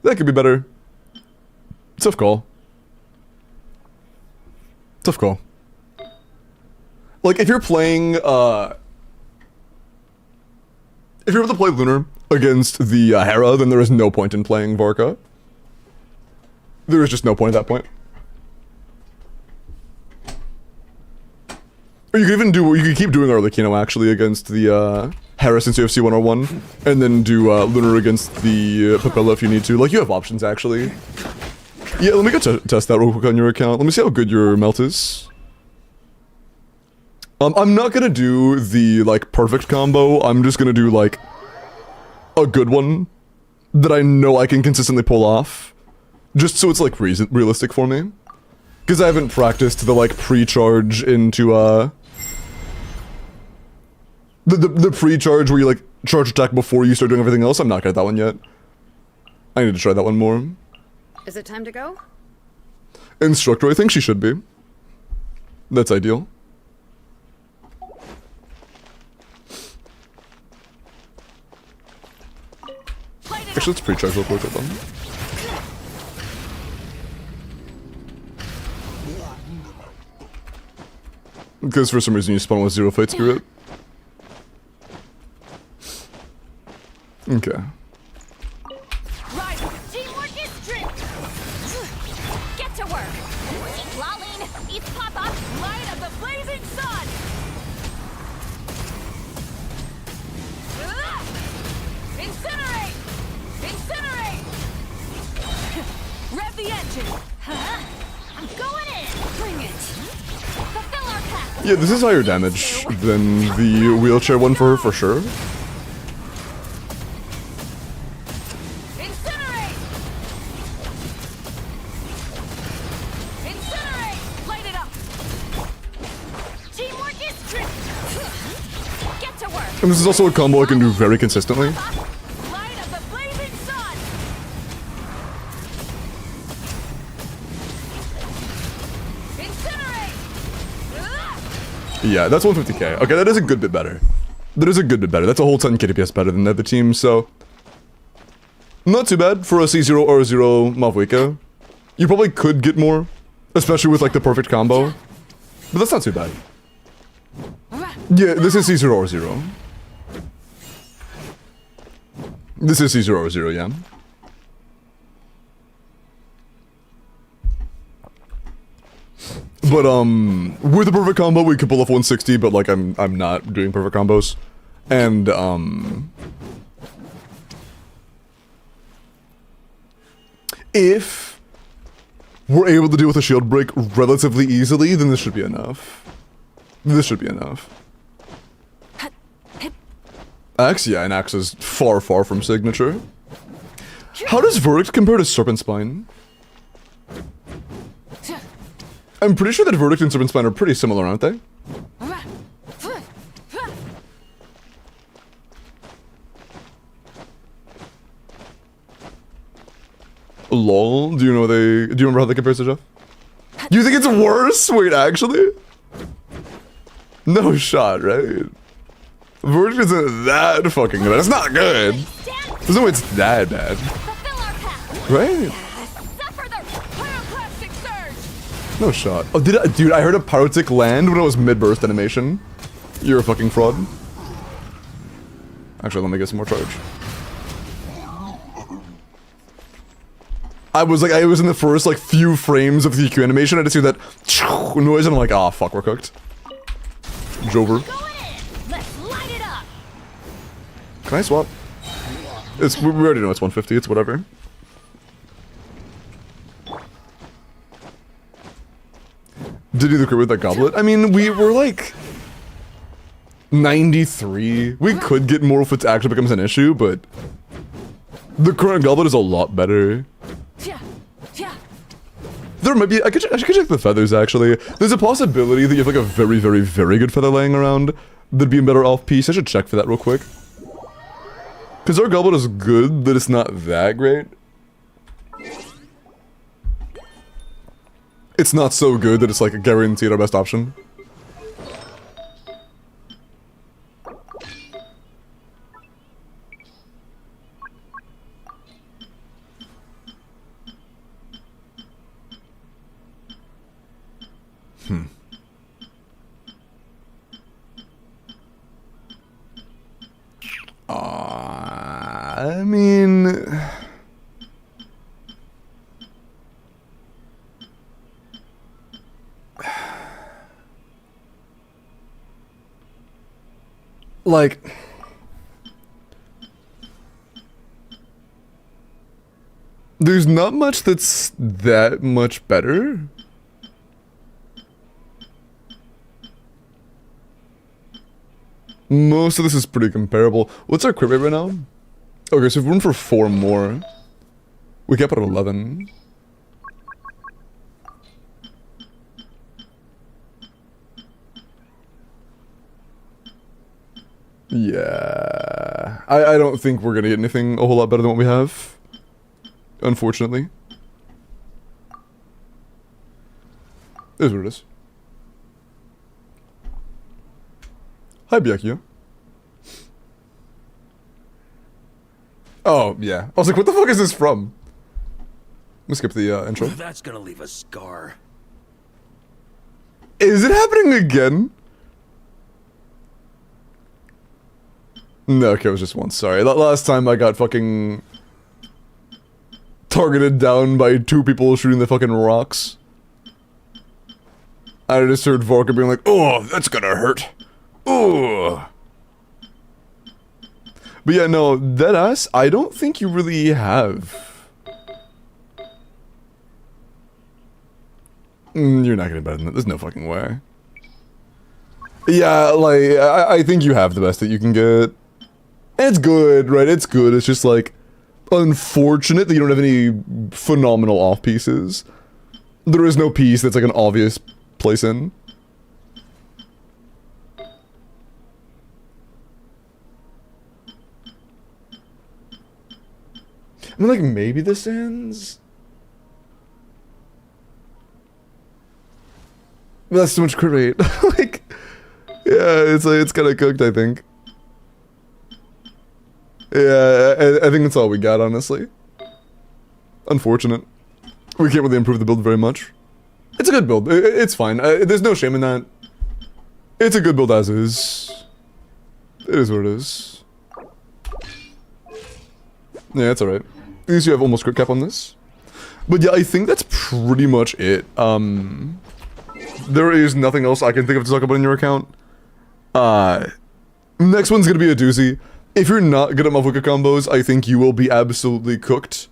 That could be better. Tough call. Tough call. Like, if you're playing, if you're able to play Lunar against the Hera, then there is no point in playing Vorka. There is just no point at that point. Or you could even do, you could keep doing Arlecchino actually against the Hera since you have C101, and then do Lunar against the Papilla if you need to. Like, you have options actually. Yeah, let me go test that real quick on your account. Let me see how good your melt is. I'm not gonna do the, like, perfect combo. I'm just gonna do, like, a good one that I know I can consistently pull off. Just so it's, like, realistic for me. Because I haven't practiced the, like, pre-charge into, The pre-charge where you, like, charge attack before you start doing everything else. I'm not good at that one yet. I need to try that one more. Is it time to go? Instructor, I think she should be. That's ideal. Actually, let's pre-charge real quick, hold on. Because for some reason you spawn with 0 Fight Spirit. Okay. Right, teamwork is strict. Get to work. Keep lolling. Eat Papa. Light of the blazing sun. Incinerate. Incinerate. Rev the engine. Huh? I'm going in! Bring it! Fulfill our Yeah, this is higher damage than the wheelchair one for her, for sure. Incinerate! Incinerate! Light it up! Teamwork is tricky! Get to work! And this is also a combo I can do very consistently. Light of the blazing sun! Incinerate! Yeah, that's 150k. Okay, that is a good bit better. That is a good bit better. That's a whole 10 KDPS better than the other team, so... Not too bad for a C0 or 0 Mavwika. You probably could get more, especially with like the perfect combo. But that's not too bad. Yeah, this is C0 or 0. This is C0 or 0, yeah. But with the perfect combo we could pull off 160, but like I'm not doing perfect combos. And if we're able to deal with a shield break relatively easily, then this should be enough. This should be enough. Axe, yeah, and Axe is far, far from signature. How does Verdict compare to Serpent Spine? I'm pretty sure that Verdict and Serpent Spine are pretty similar, aren't they? Lol, do you remember how they compare to Jeff? You think it's worse? Wait, actually? No shot, right? Verdict isn't that fucking good. It's not good. There's no way it's that bad. Fulfill our path! Right? Suffer the pyroclastic surge! No shot. Oh, dude, I heard a pyrotic land when it was mid-burst animation. You're a fucking fraud. Actually, let me get some more charge. I was in the first, like, few frames of the EQ animation, I just hear that noise, and I'm like, ah, fuck, we're cooked. Jover. Going in! Let's light it up! Can I swap? We already know it's 150, it's whatever. Did you do the crit with that goblet? I mean, we were like 93. We could get more if it actually becomes an issue, but the current goblet is a lot better. There might be, I should check the feathers actually. There's a possibility that you have like a very, very, very good feather laying around that'd be a better off piece. I should check for that real quick. Because our goblet is good, but it's not that great. It's not so good that it's like a guaranteed our best option. I mean... like... there's not much that's that much better. Most of this is pretty comparable. What's our crit rate right now? Okay, so if we're room for 4 more, we cap it at 11. Yeah, I don't think we're gonna get anything a whole lot better than what we have, unfortunately. It is what it is. Hi, Byakuya. Oh, yeah. I was like, what the fuck is this from? Let me skip the intro. That's gonna leave a scar. Is it happening again? No, okay, it was just once. Sorry. Last time I got fucking targeted down by 2 people shooting the fucking rocks. I just heard Vorka being like, oh, that's gonna hurt. Oh. But yeah, no, deadass, I don't think you really have. You're not getting better than that. There's no fucking way. Yeah, like, I think you have the best that you can get. It's good, right? It's good. It's just, like, unfortunate that you don't have any phenomenal off pieces. There is no piece that's, like, an obvious place in. I mean, like, maybe this ends? But that's too much crit rate. Like, yeah, it's like, it's kind of cooked, I think. Yeah, I think that's all we got, honestly. Unfortunate. We can't really improve the build very much. It's a good build. It's fine. There's no shame in that. It's a good build as is. It is what it is. Yeah, it's alright. At least you have almost crit cap on this. But yeah, I think that's pretty much it. There is nothing else I can think of to talk about in your account. Next one's gonna be a doozy. If you're not good at Mavuka combos, I think you will be absolutely cooked.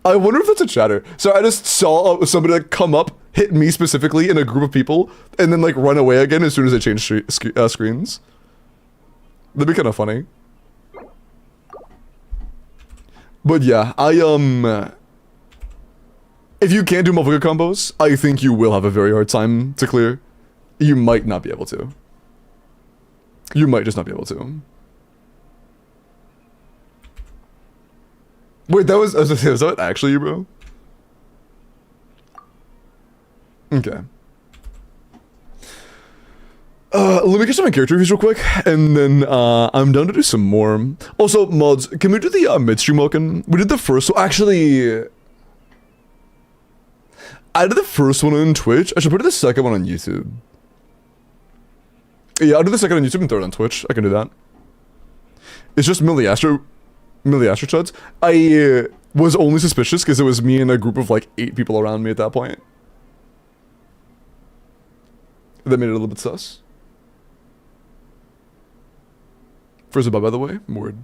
I wonder if that's a chatter. So I just saw somebody like come up, hit me specifically in a group of people, and then like run away again as soon as I change screens. That'd be kind of funny. But yeah, if you can't do Mavuka combos, I think you will have a very hard time to clear. You might not be able to. You might just not be able to. Wait, was that actually you, bro? Okay. Let me get to my character reviews real quick, and then I'm down to do some more. Also, mods, can we do the midstream Welkin? We did the first one. Actually, I did the first one on Twitch. I should put the second one on YouTube. Yeah, I'll do the second on YouTube and third on Twitch. I can do that. It's just Milliastro chuds. I was only suspicious because it was me and a group of like 8 people around me at that point. That made it a little bit sus. First above, by the way. Word.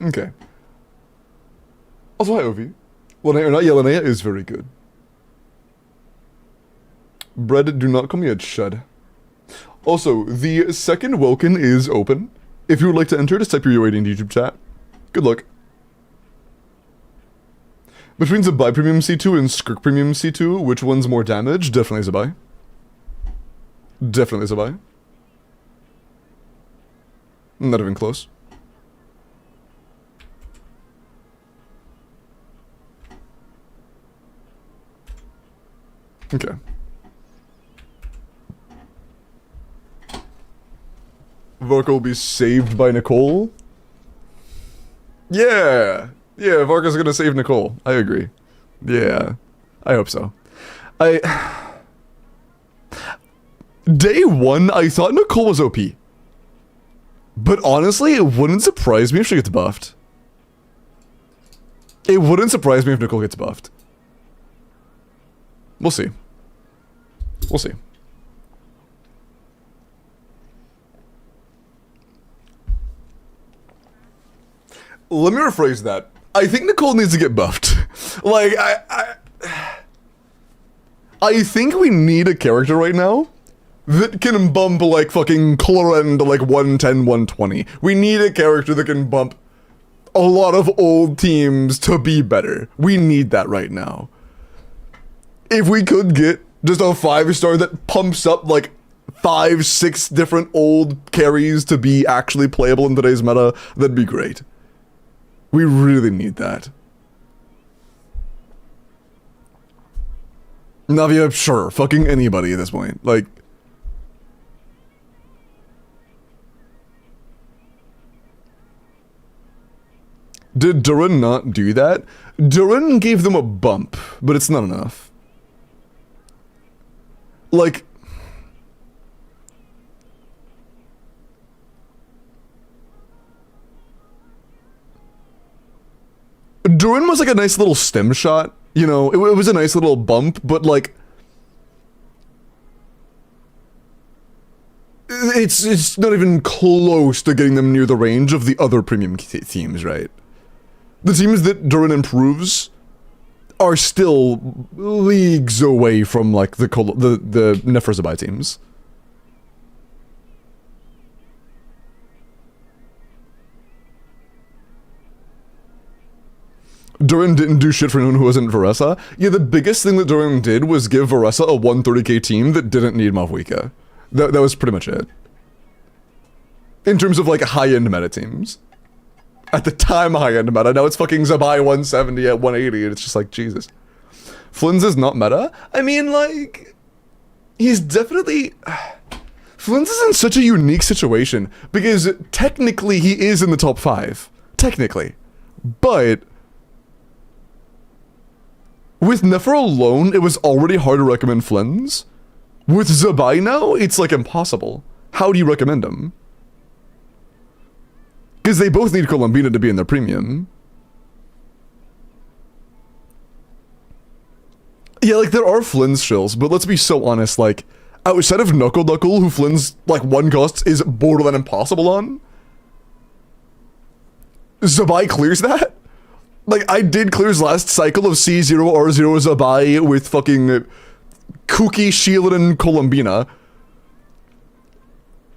Okay. Also, hi, Ovi. LINNEA or not, yeah, LINNEA is very good. Bread, do not call me a chud. Also, the second Welkin is open. If you would like to enter, just type your UID in the YouTube chat. Good luck. Between Zabai Premium C2 and Skirk Premium C2, which one's more damage? Definitely Zabai. Definitely Zabai. Not even close. Okay. Varka will be saved by Nicole? Yeah! Yeah, Varka's gonna save Nicole. I agree. Yeah. I hope so. Day 1, I thought Nicole was OP. But honestly, it wouldn't surprise me if she gets buffed. It wouldn't surprise me if Nicole gets buffed. We'll see. We'll see. Let me rephrase that. I think Nicole needs to get buffed. Like, I think we need a character right now that can bump like fucking Cloren to like 110, 120. We need a character that can bump a lot of old teams to be better. We need that right now. If we could get just a 5-star that pumps up like 5, 6 different old carries to be actually playable in today's meta, that'd be great. We really need that. Navia, sure, fucking anybody at this point. Like, did Duran not do that? Duran gave them a bump, but it's not enough. Like, Duran was like a nice little stem shot, you know, it was a nice little bump, but like, it's not even close to getting them near the range of the other premium teams, right? The teams that Duran improves are still leagues away from like the Nefer Zabai teams. Durin didn't do shit for anyone who wasn't Varesa. Yeah, the biggest thing that Durin did was give Varesa a 130k team that didn't need Mavwika. That was pretty much it. In terms of like high-end meta teams. At the time, high-end meta. Now it's fucking Zabai 170 at 180, and it's just like, Jesus. Flynn's is not meta? I mean, like... He's definitely... Flynn's is in such a unique situation, because technically he is in the top 5. Technically. But... with Nefer alone, it was already hard to recommend Flynn's. With Zabai now, it's like impossible. How do you recommend them? Because they both need Colombina to be in their premium. Yeah, like, there are Flynn's shills, but let's be so honest, like, outside of Knuckle Knuckle, who Flynn's, like, one cost is borderline impossible on, Zabai clears that? Like, I did clear's last cycle of C0, R0, Zabai with fucking Kuki, Shielded, and Colombina.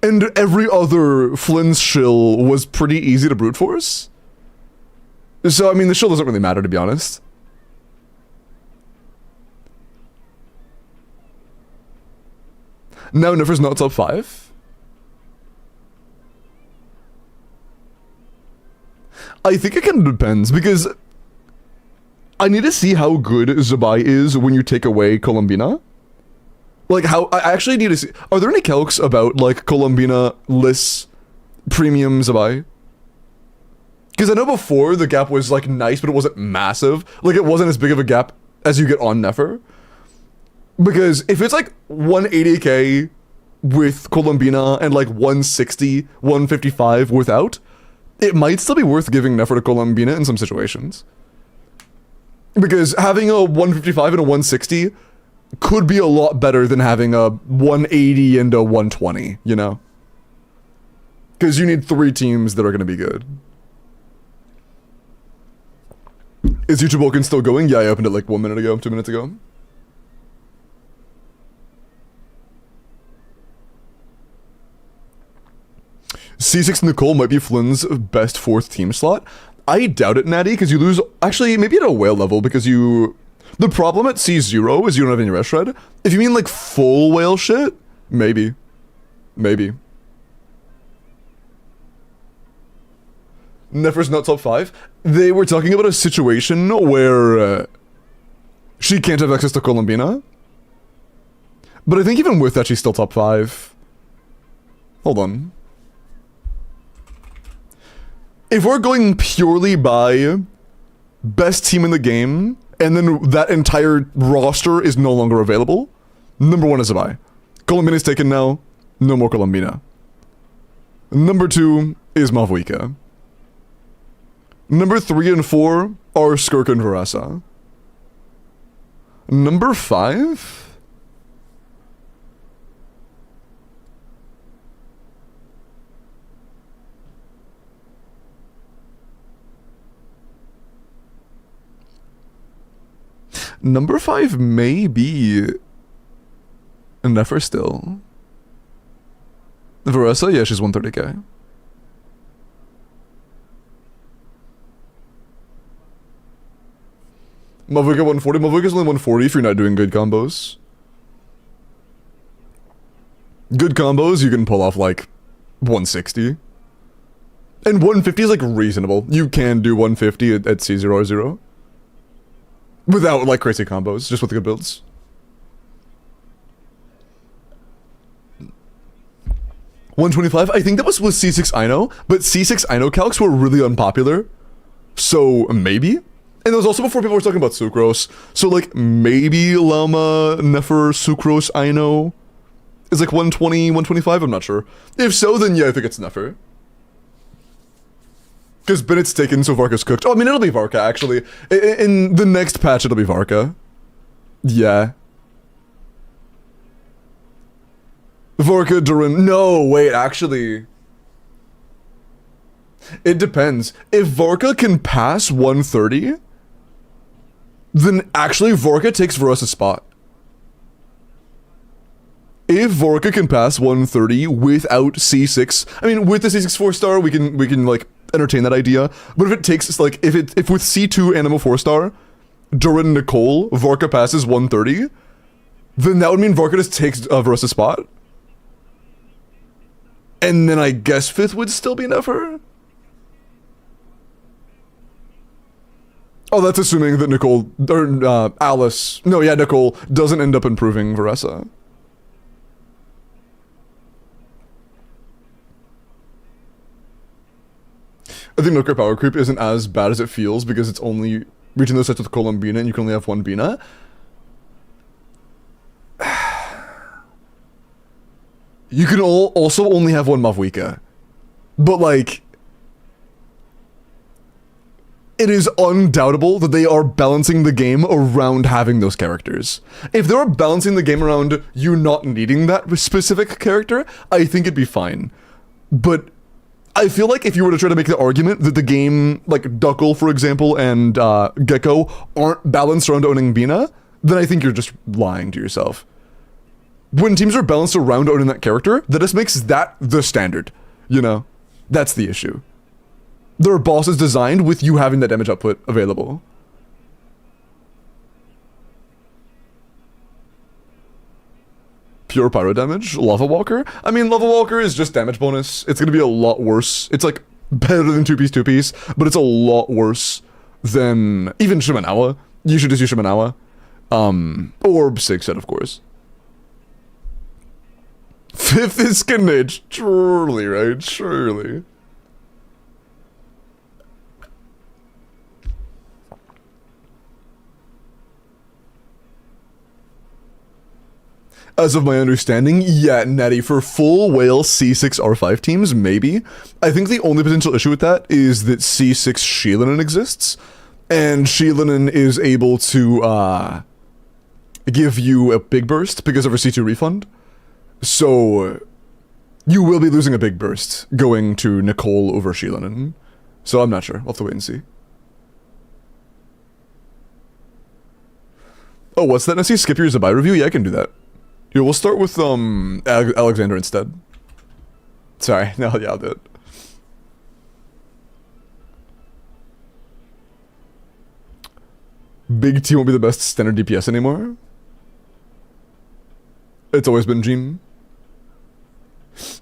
And every other Flynn's shill was pretty easy to brute force. So, I mean, the shill doesn't really matter, to be honest. Now, Nefer's not top 5. I think it kind of depends, because I need to see how good Zabai is when you take away Colombina. Like, how... I actually need to see... Are there any calcs about, like, Colombina, Liss, Premium Zabai? Because I know before the gap was, like, nice, but it wasn't massive. Like, it wasn't as big of a gap as you get on Nefer. Because if it's, like, 180k with Colombina and, like, 160, 155 without... it might still be worth giving Nefer to Colombina in some situations. Because having a 155 and a 160 could be a lot better than having a 180 and a 120, you know? Because you need 3 teams that are going to be good. Is YouTube Welkin still going? Yeah, I opened it like 1 minute ago, 2 minutes ago. C6 Nicole might be Flynn's best 4th team slot. I doubt it, Natty, because you lose... Actually, maybe at a whale level, because you... The problem at C0 is you don't have any rest shred. If you mean, like, full whale shit, maybe. Maybe. Nefer's not top 5. They were talking about a situation where she can't have access to Colombina. But I think even with that, she's still top 5. Hold on. If we're going purely by best team in the game, and then that entire roster is no longer available, number 1 is Zabai. Colombina is taken now, no more Colombina. Number 2 is Mavwika. Number 3 and 4 are Skirk and Varesa. Number 5? Number 5 may be Nefer still. Varesa, yeah, she's 130k. Mavwika 140. Mavwika's only 140 if you're not doing good combos. Good combos, you can pull off like 160. And 150 is like reasonable. You can do 150 at C0 or 0. Without, like, crazy combos, just with the good builds. $125, I think that was with C6 Ino, but C6 Ino calcs were really unpopular. So, maybe? And that was also before people were talking about Sucrose. So, like, maybe Llama, Nefer, Sucrose, Ino is like 120, 125, I'm not sure. If so, then yeah, I think it's Nefer. Because Bennett's taken, so Varka's cooked. Oh, I mean, it'll be Varka, actually. In the next patch, it'll be Varka. Yeah. Varka, Durin. No, wait, actually. It depends. If Varka can pass 130, then actually Vorka takes Varus's spot. If Vorka can pass 130 without C6, I mean, with the C6 4-star, we can like entertain that idea. But if it takes like if with C2 Animo 4-star, during Nicole, Vorka passes 130, then that would mean Vorka just takes Varus's spot. And then I guess 5th would still be enough for her. Oh, that's assuming that Nicole, or Alice, no, yeah, Nicole doesn't end up improving Varessa. I think Nooker power creep isn't as bad as it feels because it's only reaching those sets with Columbina and you can only have one Bina. You can also only have one Mavwika. But like, it is undoubtable that they are balancing the game around having those characters. If they were balancing the game around you not needing that specific character, I think it'd be fine. But I feel like if you were to try to make the argument that the game, like Duckle, for example, and Gecko aren't balanced around owning Bina, then I think you're just lying to yourself. When teams are balanced around owning that character, that just makes that the standard, you know? That's the issue. There are bosses designed with you having that damage output available. Pure pyro damage? Lava Walker? I mean, Lava Walker is just damage bonus. It's gonna be a lot worse. It's like better than 2-piece, but it's a lot worse than even Shimenawa. You should just use Shimenawa. Or Sigset, of course. 5th is Kinich. Surely, right? Surely. As of my understanding, yeah, Natty, for full whale C6 R5 teams, maybe. I think the only potential issue with that is that C6 Sheelinen exists, and Sheelinen is able to give you a big burst because of her C2 refund. So you will be losing a big burst going to Nicole over Sheelinen. So I'm not sure. We'll have to wait and see. Oh, what's that? Nessie? Skip your Zabai review? Yeah, I can do that. Yeah, we'll start with Alexander instead. Sorry, no, yeah, I'll do it. Big T won't be the best standard DPS anymore. It's always been Jean.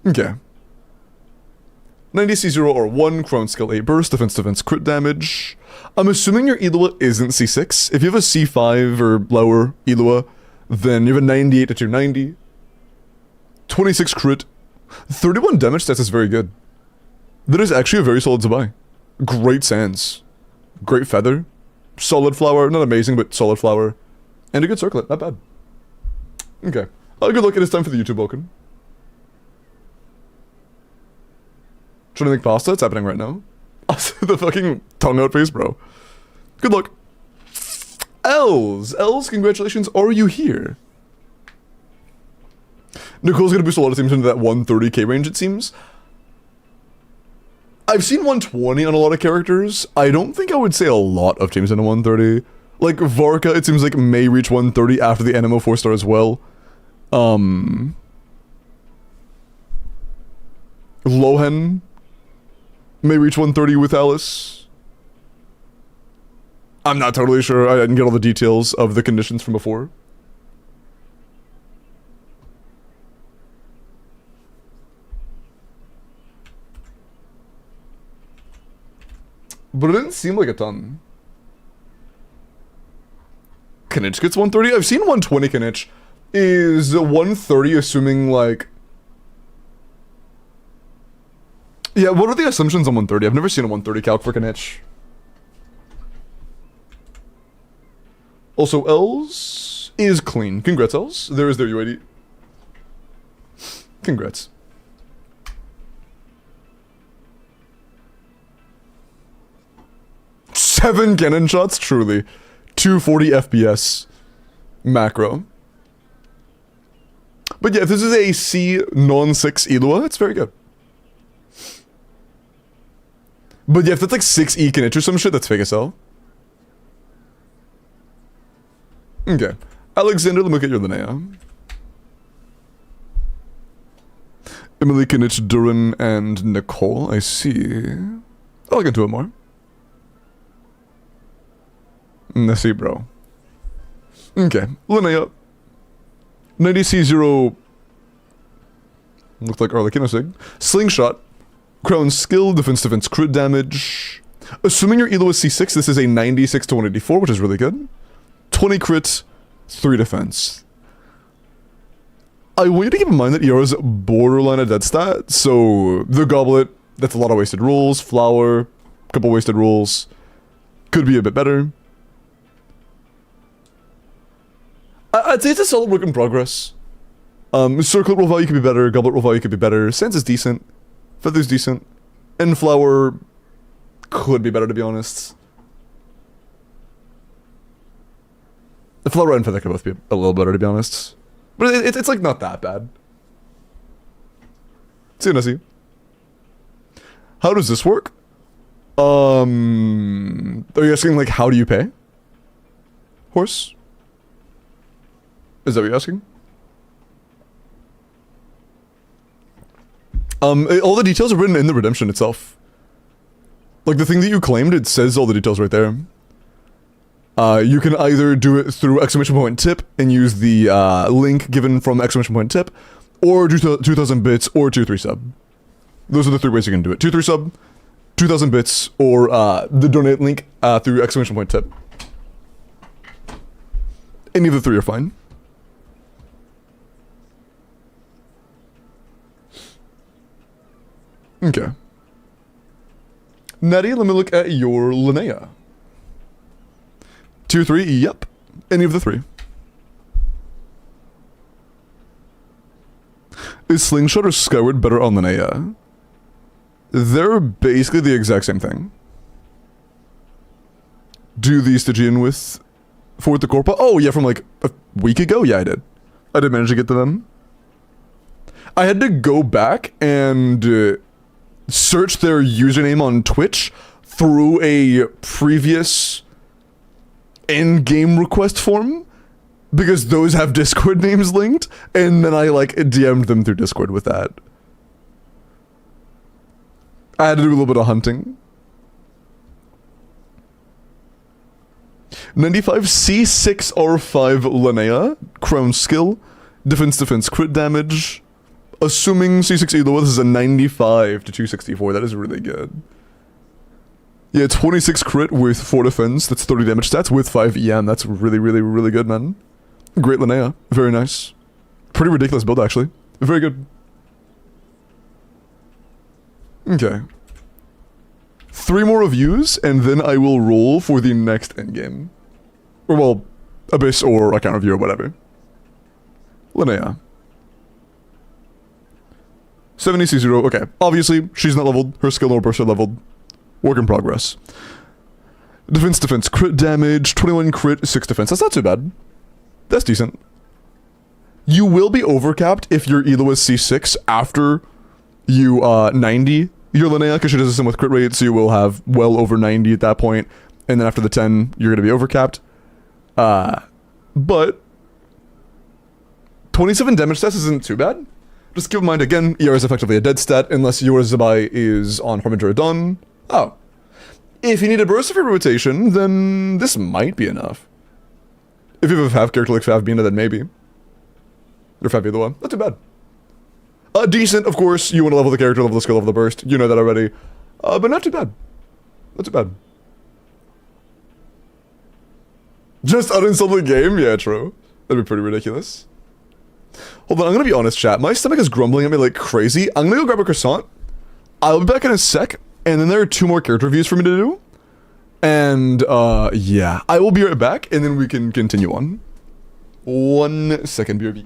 Okay. 90 C0 or 1, Crown Skill 8 burst, defense crit damage. I'm assuming your Elua isn't C6. If you have a C5 or lower Elua, then you have a 98 to 290. 26 crit. 31 damage stats is very good. That is actually a very solid Zabai. Great Sands. Great Feather. Solid Flower. Not amazing, but solid Flower. And a good Circlet. Not bad. Okay. Good luck. It is time for the YouTube Welkin. Trying to make pasta? It's happening right now. The fucking tongue out face, bro. Good luck. Els, congratulations. Are you here? Nicole's gonna boost a lot of teams into that 130k range, it seems. I've seen 120 on a lot of characters. I don't think I would say a lot of teams into 130. Like, Varka, it seems like may reach 130 after the Animo 4-star as well. Lohen may reach 130 with Alice. I'm not totally sure. I didn't get all the details of the conditions from before. But it didn't seem like a ton. Kinich gets 130? I've seen 120 Kinich. Is 130 assuming like... Yeah, what are the assumptions on 130? I've never seen a 130 calc for Kinich. Also, Els is clean. Congrats, Els. There is their UID. Congrats. Seven cannon shots? Truly. 240 FPS. Macro. But yeah, if this is a C non-6 Elua, it's very good. But yeah, if that's like 6E Kinich or some shit, that's fake as hell. Okay. Alexander, let me look at your LINNEA. Emily, Kinich, Duran, and Nicole. I see. I'll look into it more. Let's see, bro. Okay. LINNEA. 90C0. Looked like Arlequina. Slingshot. Crown skill, defense, crit damage. Assuming your elo is C6, this is a 96 to 184, which is really good. 20 crit, 3 defense. I want you to keep in mind that ER is borderline a dead stat, so the goblet, that's a lot of wasted rolls. Flower, couple wasted rolls. Could be a bit better. I'd say it's a solid work in progress. Circlet roll value could be better, goblet roll value could be better, Sense is decent, Feather's decent, and Flower could be better, to be honest. The Flower and Feather could both be a little better, to be honest. But it's like not that bad. See you, Nessie. How does this work? Are you asking like how do you pay? Horse? Is that what you're asking? All the details are written in the redemption itself. Like the thing that you claimed, it says all the details right there. You can either do it through !tip and use the link given from !tip, or do 2,000 bits or 2-3 sub. Those are the 3 ways you can do it. 2-3 sub, 2,000 bits, or the donate link through !tip. Any of the 3 are fine. Okay. Natty, let me look at your LINNEA. 2-3, yep. Any of the 3. Is Slingshot or Skyward better on LINNEA? They're basically the exact same thing. Do the Stygian with Forward the Corpa? Oh yeah, from like a week ago? Yeah, I did. I did manage to get to them. I had to go back and search their username on Twitch through a previous in-game request form because those have Discord names linked, and then I like DM'd them through Discord with that. I had to do a little bit of hunting. 95 C6 R5 LINNEA, Crown skill, defense, crit damage. Assuming C6 elo, this is a 95 to 264. That is really good. Yeah, 26 crit with 4 defense. That's 30 damage stats with 5 EM. That's really, really, really good, man. Great LINNEA. Very nice. Pretty ridiculous build, actually. Very good. Okay. 3 more reviews, and then I will roll for the next endgame. Or, well, Abyss or account review or whatever. LINNEA. 70C0, okay. Obviously, she's not leveled. Her skill or burst are leveled. Work in progress. Defense, crit damage, 21 crit, 6 defense. That's not too bad. That's decent. You will be overcapped if your elo is C6 after you 90 your LINNEA, because she does the same with crit rate, so you will have well over 90 at that point, and then after the 10, you're going to be overcapped. But 27 damage stats isn't too bad. Just keep in mind, again, ER is effectively a dead stat unless your Zabai is on Harbinger Dawn. Oh. If you need a burst of your rotation, then this might be enough. If you have a Fav character like Favbina, then maybe. Or Fav either one. Not too bad. Decent, of course. You want to level the character, level the skill, level the burst. You know that already. But not too bad. Not too bad. Just uninstall the game? Yeah, true. That'd be pretty ridiculous. Hold on, I'm gonna be honest, chat. My stomach is grumbling at me like crazy. I'm gonna go grab a croissant. I'll be back in a sec, and then there are 2 more character reviews for me to do. And, yeah. I will be right back, and then we can continue on. 1 second, BRB.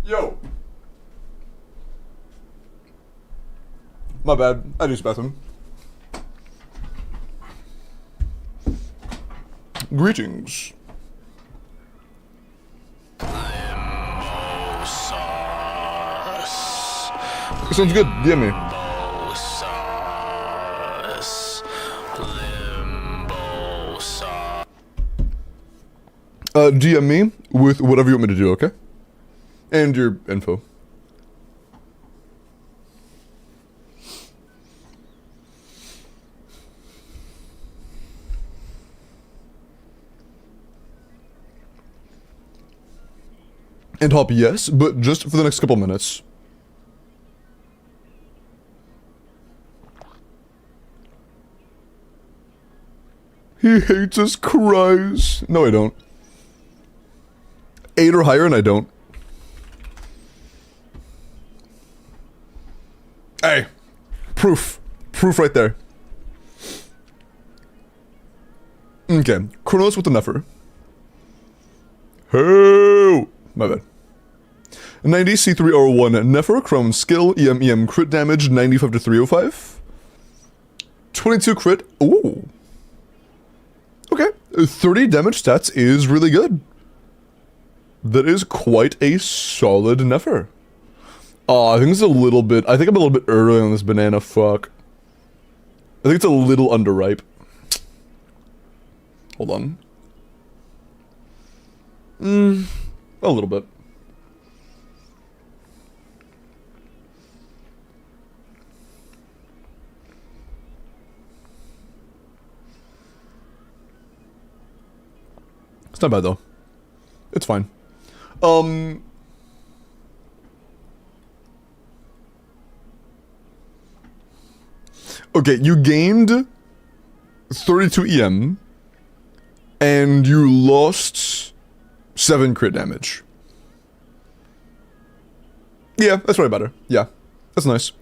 Yo. My bad. I just bathroom. Greetings. Sounds good. DM me. DM me with whatever you want me to do, okay? And your info. And hop, yes, but just for the next couple minutes. He hates us, cries. No, I don't. 8 or higher, and I don't. Hey, proof. Proof right there. Okay, Chronos with the Nefer. Oh, my bad. 90 C3R1 Nefer, Crown Skill, EM crit damage, 95 to 305. 22 crit, ooh. Okay, 30 damage stats is really good. That is quite a solid Nefer. I think it's a little bit, I think I'm a little bit early on this banana, fuck. I think it's a little underripe. Hold on. A little bit. It's not bad though. It's fine. Okay, you gained 32 EM and you lost 7 crit damage. Yeah, that's probably better. Yeah, that's nice.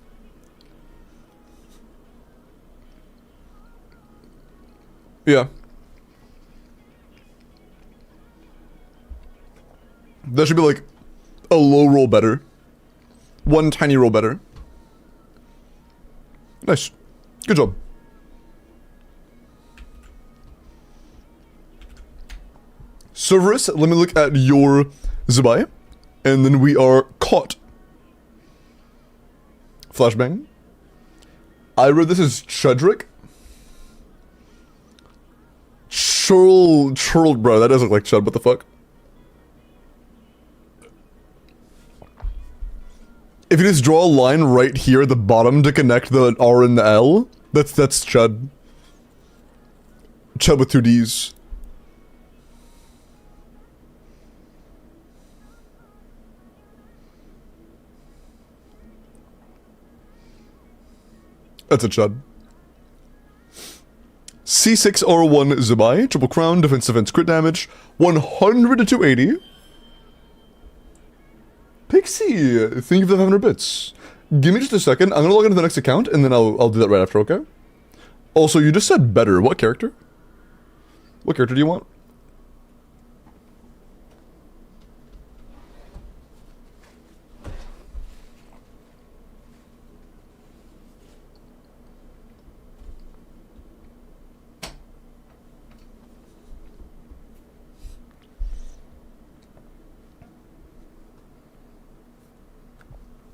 Yeah. That should be like a low roll better. One tiny roll better. Nice. Good job. Cerberus, let me look at your Zabai. And then we are caught. Flashbang. I read this as Chudrick. Churl, bro, that doesn't look like Chud, what the fuck? If you just draw a line right here at the bottom to connect the R and the L, that's Chud. Chud with 2 Ds. That's a Chud. C6R1 Zabai, triple crown, defense crit damage, 100 to 280. Pixie, thank you for the 500 bits. Give me just a second. I'm gonna log into the next account and then I'll do that right after, okay? Also, you just said better. What character? What character do you want?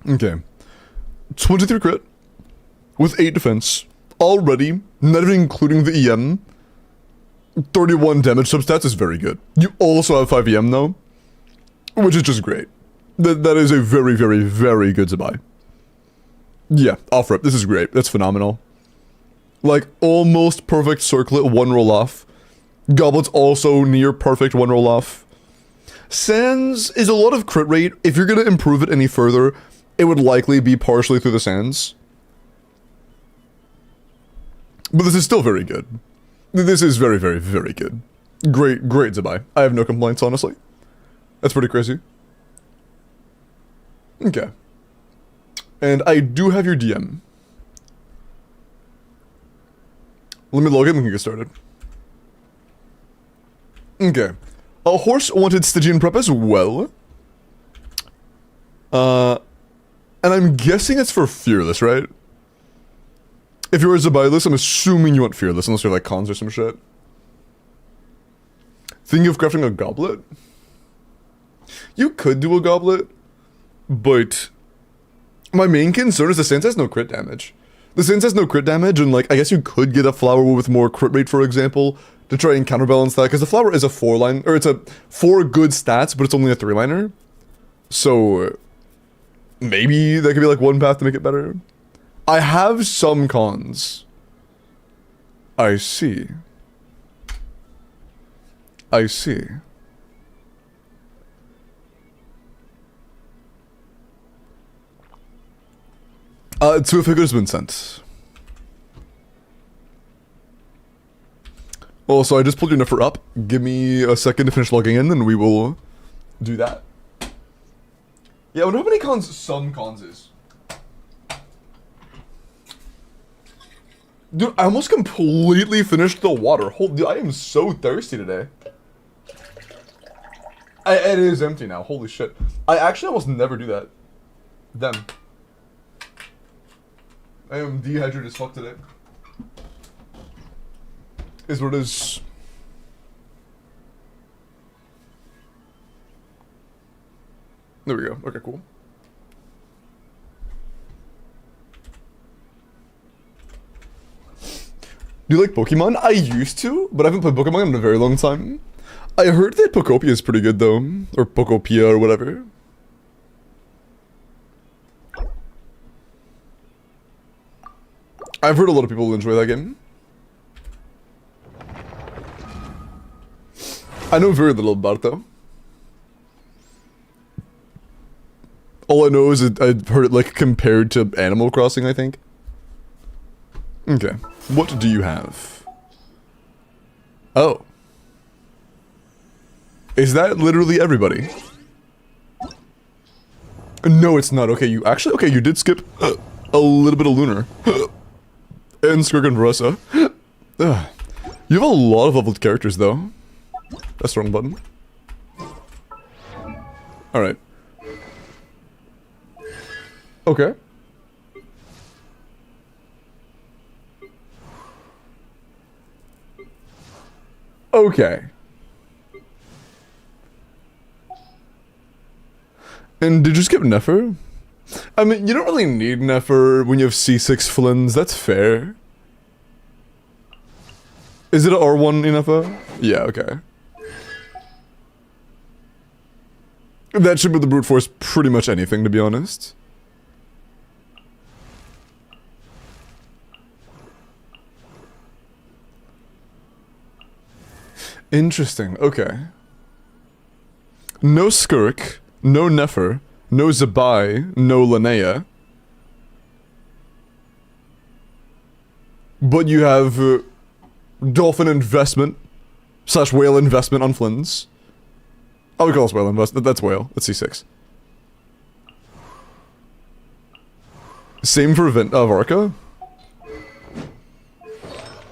Okay. 23 crit. With 8 defense. Already, not even including the EM. 31 damage substats is very good. You also have 5 EM though. Which is just great. That is a very, very, very good Zabai. Yeah, off rip. This is great. That's phenomenal. Like, almost perfect circlet, 1 roll off. Goblet's also near perfect, 1 roll off. Sands is a lot of crit rate. If you're gonna improve it any further, it would likely be partially through the Sands. But this is still very good. This is very, very, very good. Great Zabai. I have no complaints, honestly. That's pretty crazy. Okay. And I do have your DM. Let me log in and we can get started. Okay. A horse wanted Stygian prep as well. And I'm guessing it's for Fearless, right? If you were to buy this, I'm assuming you want Fearless, unless you have like cons or some shit. Thinking of crafting a goblet? You could do a goblet, but my main concern is the Sense has no crit damage. The Sense has no crit damage, and like, I guess you could get a flower with more crit rate, for example, to try and counterbalance that, because the flower is a 4-line, or it's a 4 good stats, but it's only a 3-liner. So, maybe that could be like one path to make it better. I have some cons. I see. I see. 2 figures been sent. Also, I just pulled your number up. Give me a second to finish logging in, and we will do that. Yeah, I wonder how many cons some cons is. Dude, I almost completely finished the water. Dude, I am so thirsty today. It is empty now. Holy shit. I actually almost never do that. Them. I am dehydrated as fuck today. Is what it is. There we go. Okay, cool. Do you like Pokemon? I used to, but I haven't played Pokemon in a very long time. I heard that Pokopia is pretty good though. Or Pokopia or whatever. I've heard a lot of people enjoy that game. I know very little about it though. All I know is that I've heard it like compared to Animal Crossing, I think. Okay. What do you have? Oh. Is that literally everybody? No, it's not. Okay, you actually... Okay, you did skip a little bit of Lunar. And Skrg and Varessa. You have a lot of leveled characters, though. That's the wrong button. Alright. Okay. Okay. And did you skip Nefer? I mean, you don't really need Nefer when you have C6 Flins, that's fair. Is it an R1 in Nefer? Yeah, okay. That should be the brute force pretty much anything, to be honest. Interesting, okay. No Skirk, no Nefer, no Zabai, no LINNEA. But you have Dolphin Investment / Whale Investment on Flins. I would call this Whale Investment, that's Whale, that's C6. Same for Varka.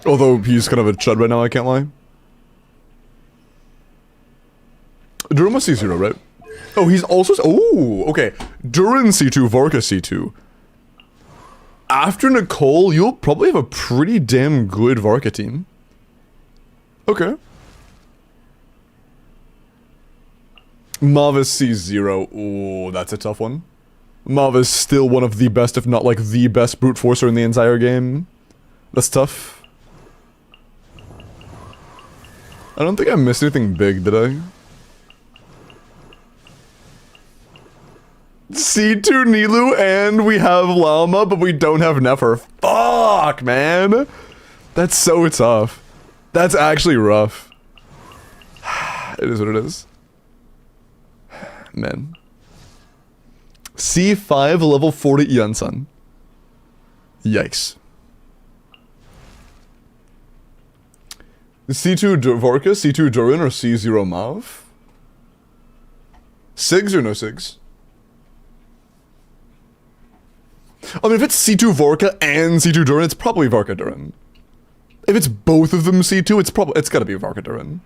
Although he's kind of a chud right now, I can't lie. Durham was C0, right? Oh, he's also... Oh, okay. Durin C2, Varka C2. After Nicole, you'll probably have a pretty damn good Varka team. Okay. Mavis C0. Ooh, that's a tough one. Mavis still one of the best, if not like the best brute forcer in the entire game. That's tough. I don't think I missed anything big, did I? C2 Nilu and we have Llama, but we don't have Nefer. Fuck, man. That's so tough. That's actually rough. It is what it is. Man. C5 level 40 Yansan. Yikes. C2 Vorka, C2 Doran, or C0 Mav? Sigs or no Sigs? I mean, if it's C2 Vorka and C2 Durin, it's probably Varka Durin. If it's both of them C2, it's gotta be Varka Durin.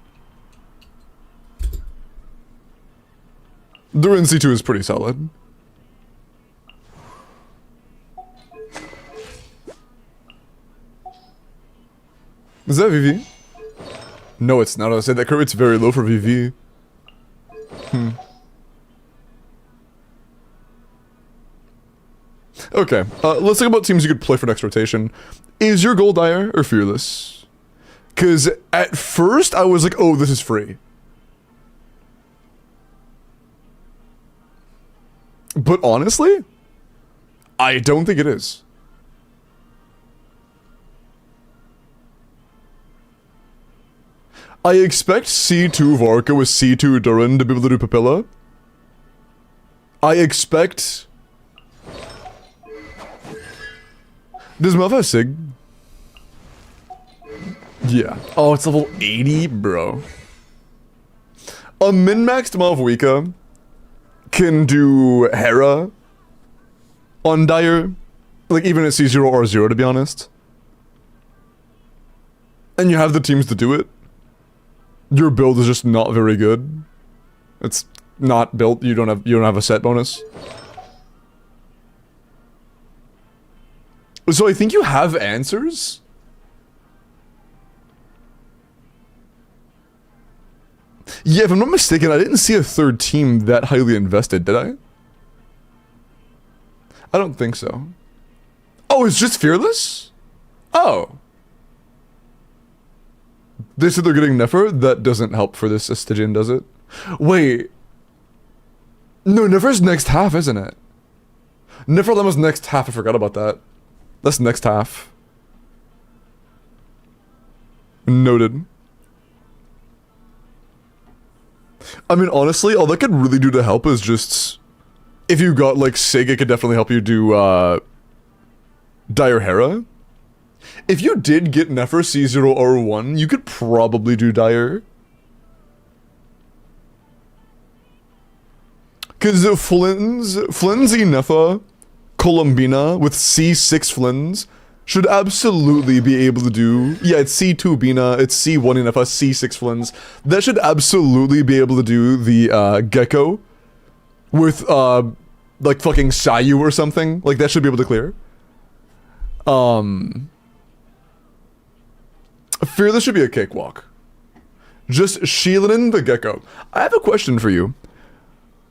Durin C2 is pretty solid. Is that VV? No, it's not. I said that crit rate's very low for VV. Okay, let's talk about teams you could play for next rotation. Is your goal Dire or Fearless? Because at first I was like, oh, this is free. But honestly, I don't think it is. I expect C2 Varka with C2 Duran to be able to do Papilla. I expect... Does Muff have Sig? Yeah. Oh, it's level 80? Bro. A min-maxed Malvika can do Hera on Dire. Like, even at C0 or 0, to be honest. And you have the teams to do it. Your build is just not very good. It's not built. You don't have a set bonus. So I think you have answers. Yeah, if I'm not mistaken, I didn't see a third team that highly invested, did I? I don't think so. Oh, it's just Fearless? Oh. They said they're getting Nefer? That doesn't help for this Stygian, does it? Wait. No, Nefer's next half, isn't it? Nefer Lemma's next half, I forgot about that. That's next half. Noted. I mean, honestly, all that could really do to help is just... If you got, like, Sig, it could definitely help you do, Dire Hera. If you did get Nefer C0 or 1, you could probably do Dire. Because Flinzy Nefa, Columbina with C6 Flins should absolutely be able to do... Yeah, it's C2 Bina, it's C1 Nefa, C6 Flins. That should absolutely be able to do the Gecko with, like, fucking Sayu or something. Like, that should be able to clear. Fearless should be a cakewalk. Just shielding the Gecko. I have a question for you.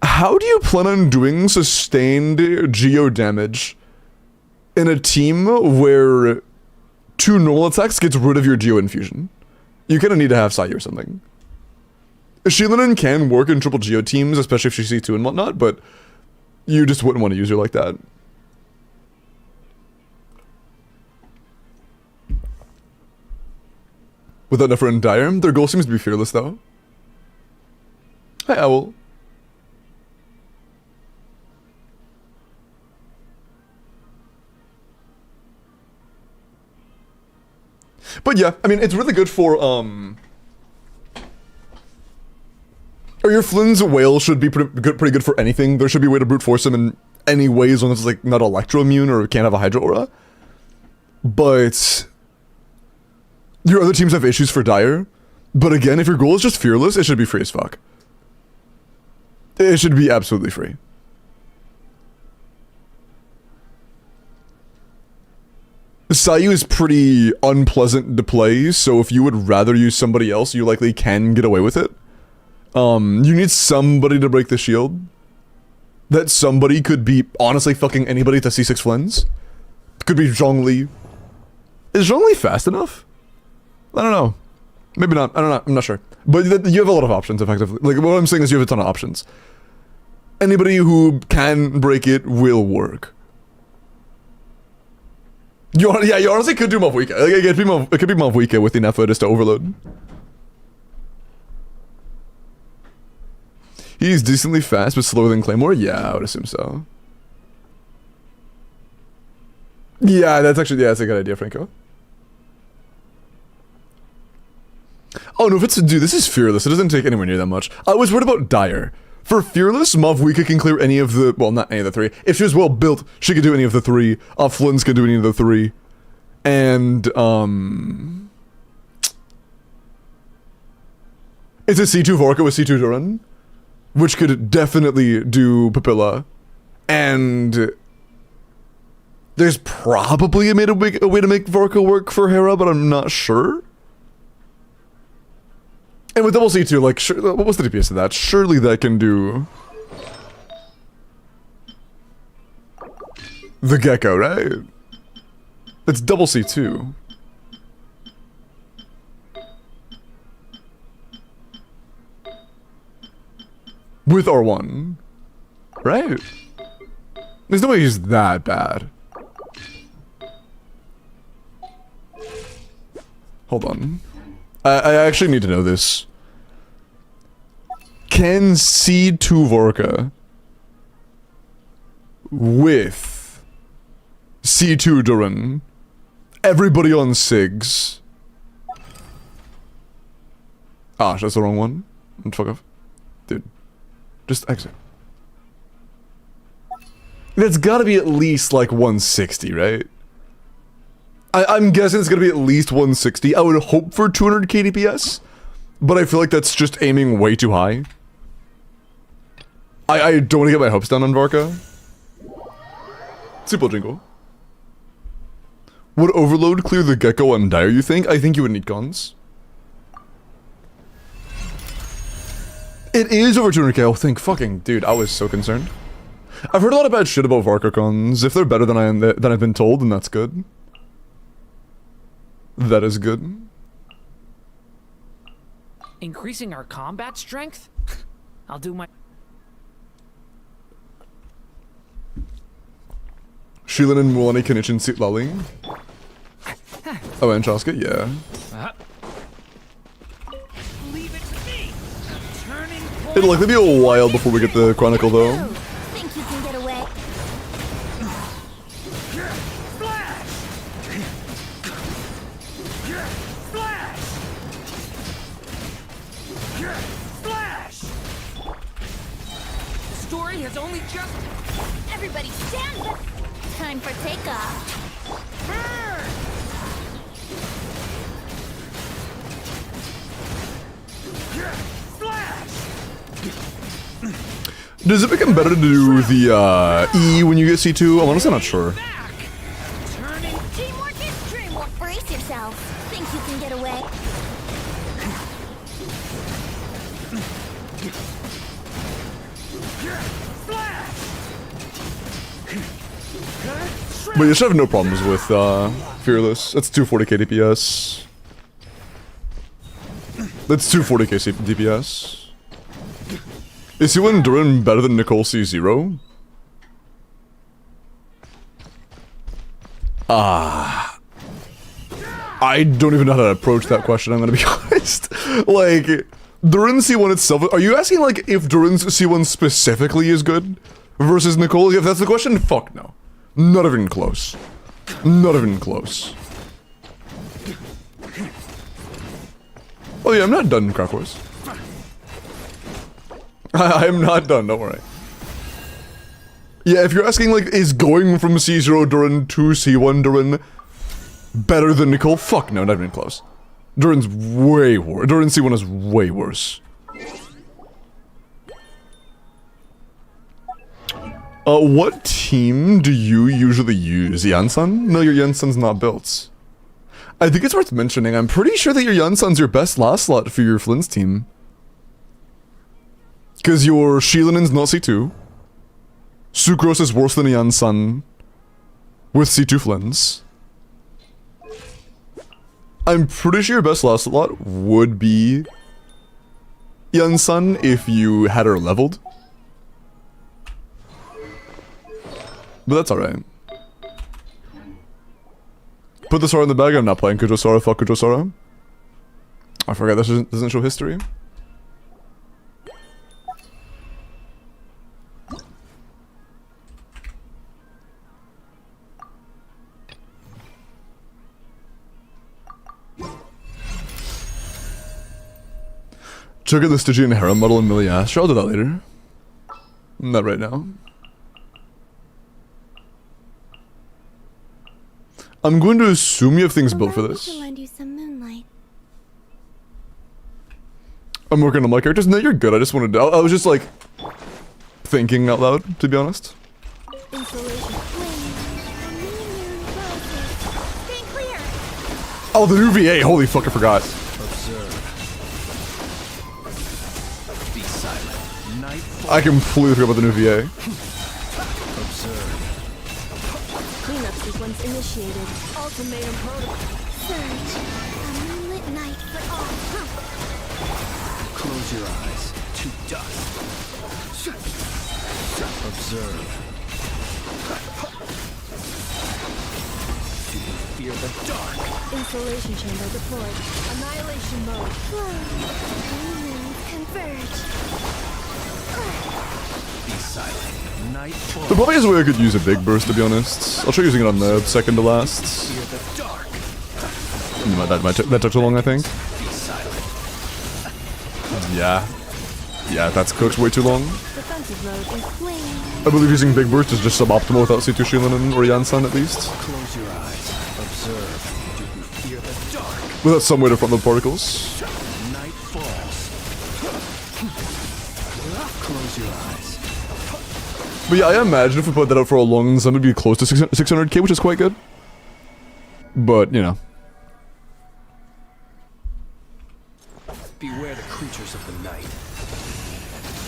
How do you plan on doing sustained geo damage in a team where 2 normal attacks gets rid of your geo infusion? You kind of need to have Sayu or something. Shieldin can work in triple geo teams, especially if she's C2 and whatnot, but you just wouldn't want to use her like that. Without Nefer and Dire, their goal seems to be Fearless, though. Hi, Owl. But yeah, I mean, it's really good for, or your Flynn's Whale should be pretty good for anything. There should be a way to brute force him in any way, as long as it's, like, not Electro immune or can't have a Hydra Aura. But... your other teams have issues for Dire. But again, if your goal is just Fearless, it should be free as fuck. It should be absolutely free. Sayu is pretty unpleasant to play, so if you would rather use somebody else, you likely can get away with it. You need somebody to break the shield. That somebody could be, honestly, fucking anybody to C6 Flens. Could be Zhongli. Is Zhongli fast enough? I don't know. Maybe not. I don't know. I'm not sure. But you have a lot of options, effectively. Like, what I'm saying is you have a ton of options. Anybody who can break it will work. You honestly could do Malvika. Like, it could be Malvika with enough just to overload. He's decently fast, but slower than Claymore? Yeah, I would assume so. Yeah, that's a good idea, Franco. Oh no, if it's dude, this is Fearless. It doesn't take anywhere near that much. I was worried about Dire. For Fearless, Malvika can clear any of the, well, not any of the 3. If she was well built, she could do any of the 3. Flynn's can do any of the 3. And, it's a C2 Vorka with C2 Duran, which could definitely do Papilla. And there's probably a way to make Vorka work for Hera, but I'm not sure. And with double C2, like, sure, what was the DPS of that? Surely that can do... the Gecko, right? It's double C2. With R1. Right? There's no way he's that bad. Hold on. I actually need to know this. Can C2 Vorka with C2 Duran, everybody on SIGs. Ah, that's the wrong one. Fuck off. Dude. Just exit. That's gotta be at least like 160, right? I'm guessing it's gonna be at least 160. I would hope for 200 KDPS, but I feel like that's just aiming way too high. I don't want to get my hopes down on Varka. Simple jingle. Would Overload clear the Gecko on Dire, you think? I think you would need cons. It is over 200k, oh thank fucking dude, I was so concerned. I've heard a lot of bad shit about Varka cons. If they're better than I've been told, then that's good. That is good. Increasing our combat strength? I'll do my... Shilin and Mulani Kanichin Sit Lulling. Oh, and Chaska, yeah. Leave it to me. Turning point. It'll likely be a while before we get the Chronicle, though. Think you can get away? Flash! Flash! Flash! The story has only just... Everybody stand up. Time for takeoff. Burn! Flash! Does it become better to do the E when you get C2? I'm honestly not sure. Back! Turning... Teamwork is dreamwork. Brace yourself. Think you can get away? Flash! But you should have no problems with Fearless. That's 240k DPS. That's 240k DPS. Is C1 Duran better than Nicole C0? I don't even know how to approach that question, I'm gonna be honest. Like, Duran C1 itself, are you asking like if Duran's C1 specifically is good versus Nicole? If that's the question, fuck no. Not even close. Not even close. Oh yeah, I'm not done, Craft Wars. I'm not done, don't worry. Yeah, if you're asking like, is going from C0 Duran to C1 Duran better than Nicole? Fuck no, not even close. Duran's way worse. Duran C1 is way worse. What team do you usually use? Yansan? No, your Yansan's not built. I think it's worth mentioning, I'm pretty sure that your Yansan's your best last slot for your Flynn's team. Because your Shilinen's not C2. Sucrose is worse than a Yansan with C2 Flynn's. I'm pretty sure your best last slot would be Yansan if you had her leveled. But that's alright. Put the Sora in the bag, I'm not playing Kujo Sora, fuck Kujo Sora. I forgot this doesn't show history. Check out the Stygian Harem model in Millie Asher, I'll do that later. Not right now. I'm going to assume you have things built for Allow me this. to lend you some moonlight. I'm working on my characters. No, you're good. I just wanted to. I was just like thinking out loud, to be honest. Insulation. Stay clear. Oh, the new VA. Holy fuck, I forgot. I completely forgot about the new VA. Cleanup sequence initiated. Ultimatum protocol. Surge. A moonlit night for all. Close your eyes to dust. Observe. Do you fear the dark? Insulation chamber deployed. Annihilation mode. Flow. Moons converge. Be silent. Night falls. There probably is a way I could use a big burst, to be honest. I'll try using it on the second to last. Fear the dark. That took too long, I think. Be silent. Yeah. Yeah, that's cooked way too long. Defensive mode inflamed. I believe using big burst is just suboptimal without C2 Shilin or Yansan at least. Close your eyes. Observe. Do you fear the dark? Without some way to front the particles. Night falls. Close your eyes. But yeah, I imagine if we put that out for a long sun, it'd be close to 600k, which is quite good. But, you know. Beware the creatures of the night.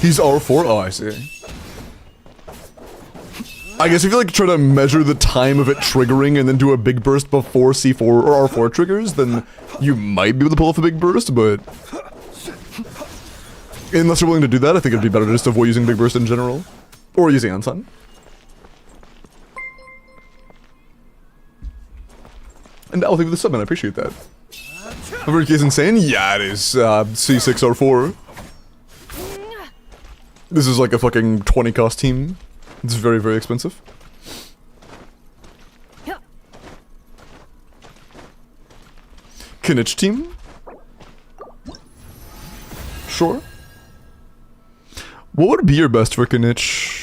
He's R4? Oh, I see. I guess if you like try to measure the time of it triggering and then do a big burst before C4 or R4 triggers, then you might be able to pull off a big burst, but unless you're willing to do that, I think it'd be better to just avoid using big burst in general. Or using Ansan. And I'll think of the sub, man. I appreciate that. Average is insane? Yeah, it is. C6 R4. This is like a fucking 20 cost team. It's very, very expensive. Kinich team? Sure. What would be your best for Kinich?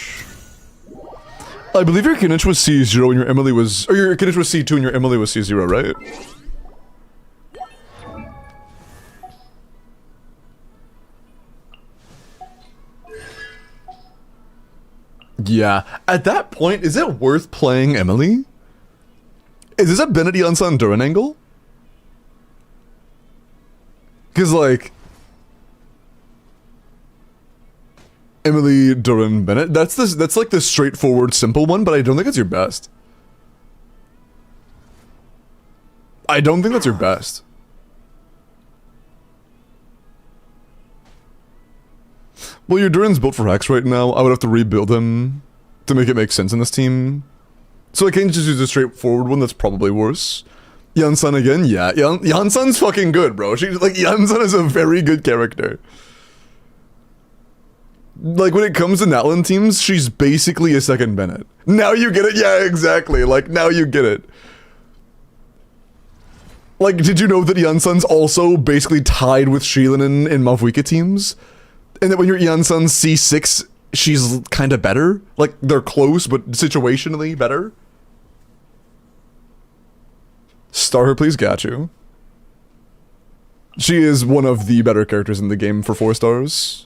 I believe your Kinich was C0 and your Emily was... Or your Kinich was C2 and your Emily was C0, right? Yeah. At that point, is it worth playing Emily? Is this a Bennett Yansan Duran angle? Because, like... Emily Duran Bennett. That's like the straightforward, simple one, but I don't think it's your best. I don't think that's your best. Well, your Duran's built for Hex right now. I would have to rebuild him to make it make sense in this team. So I can't just use a straightforward one that's probably worse. Yansan again? Yeah, Yansan's fucking good, bro. She's like, Yansan is a very good character. Like, when it comes to Natlan teams, she's basically a second Bennett. Now you get it? Yeah, exactly. Like, now you get it. Like, did you know that Yansan's also basically tied with Shilin in Mavwika teams? And that when you're Yansan's C6, she's kind of better? Like, they're close, but situationally better? Star her, please, got you. She is one of the better characters in the game for 4 stars.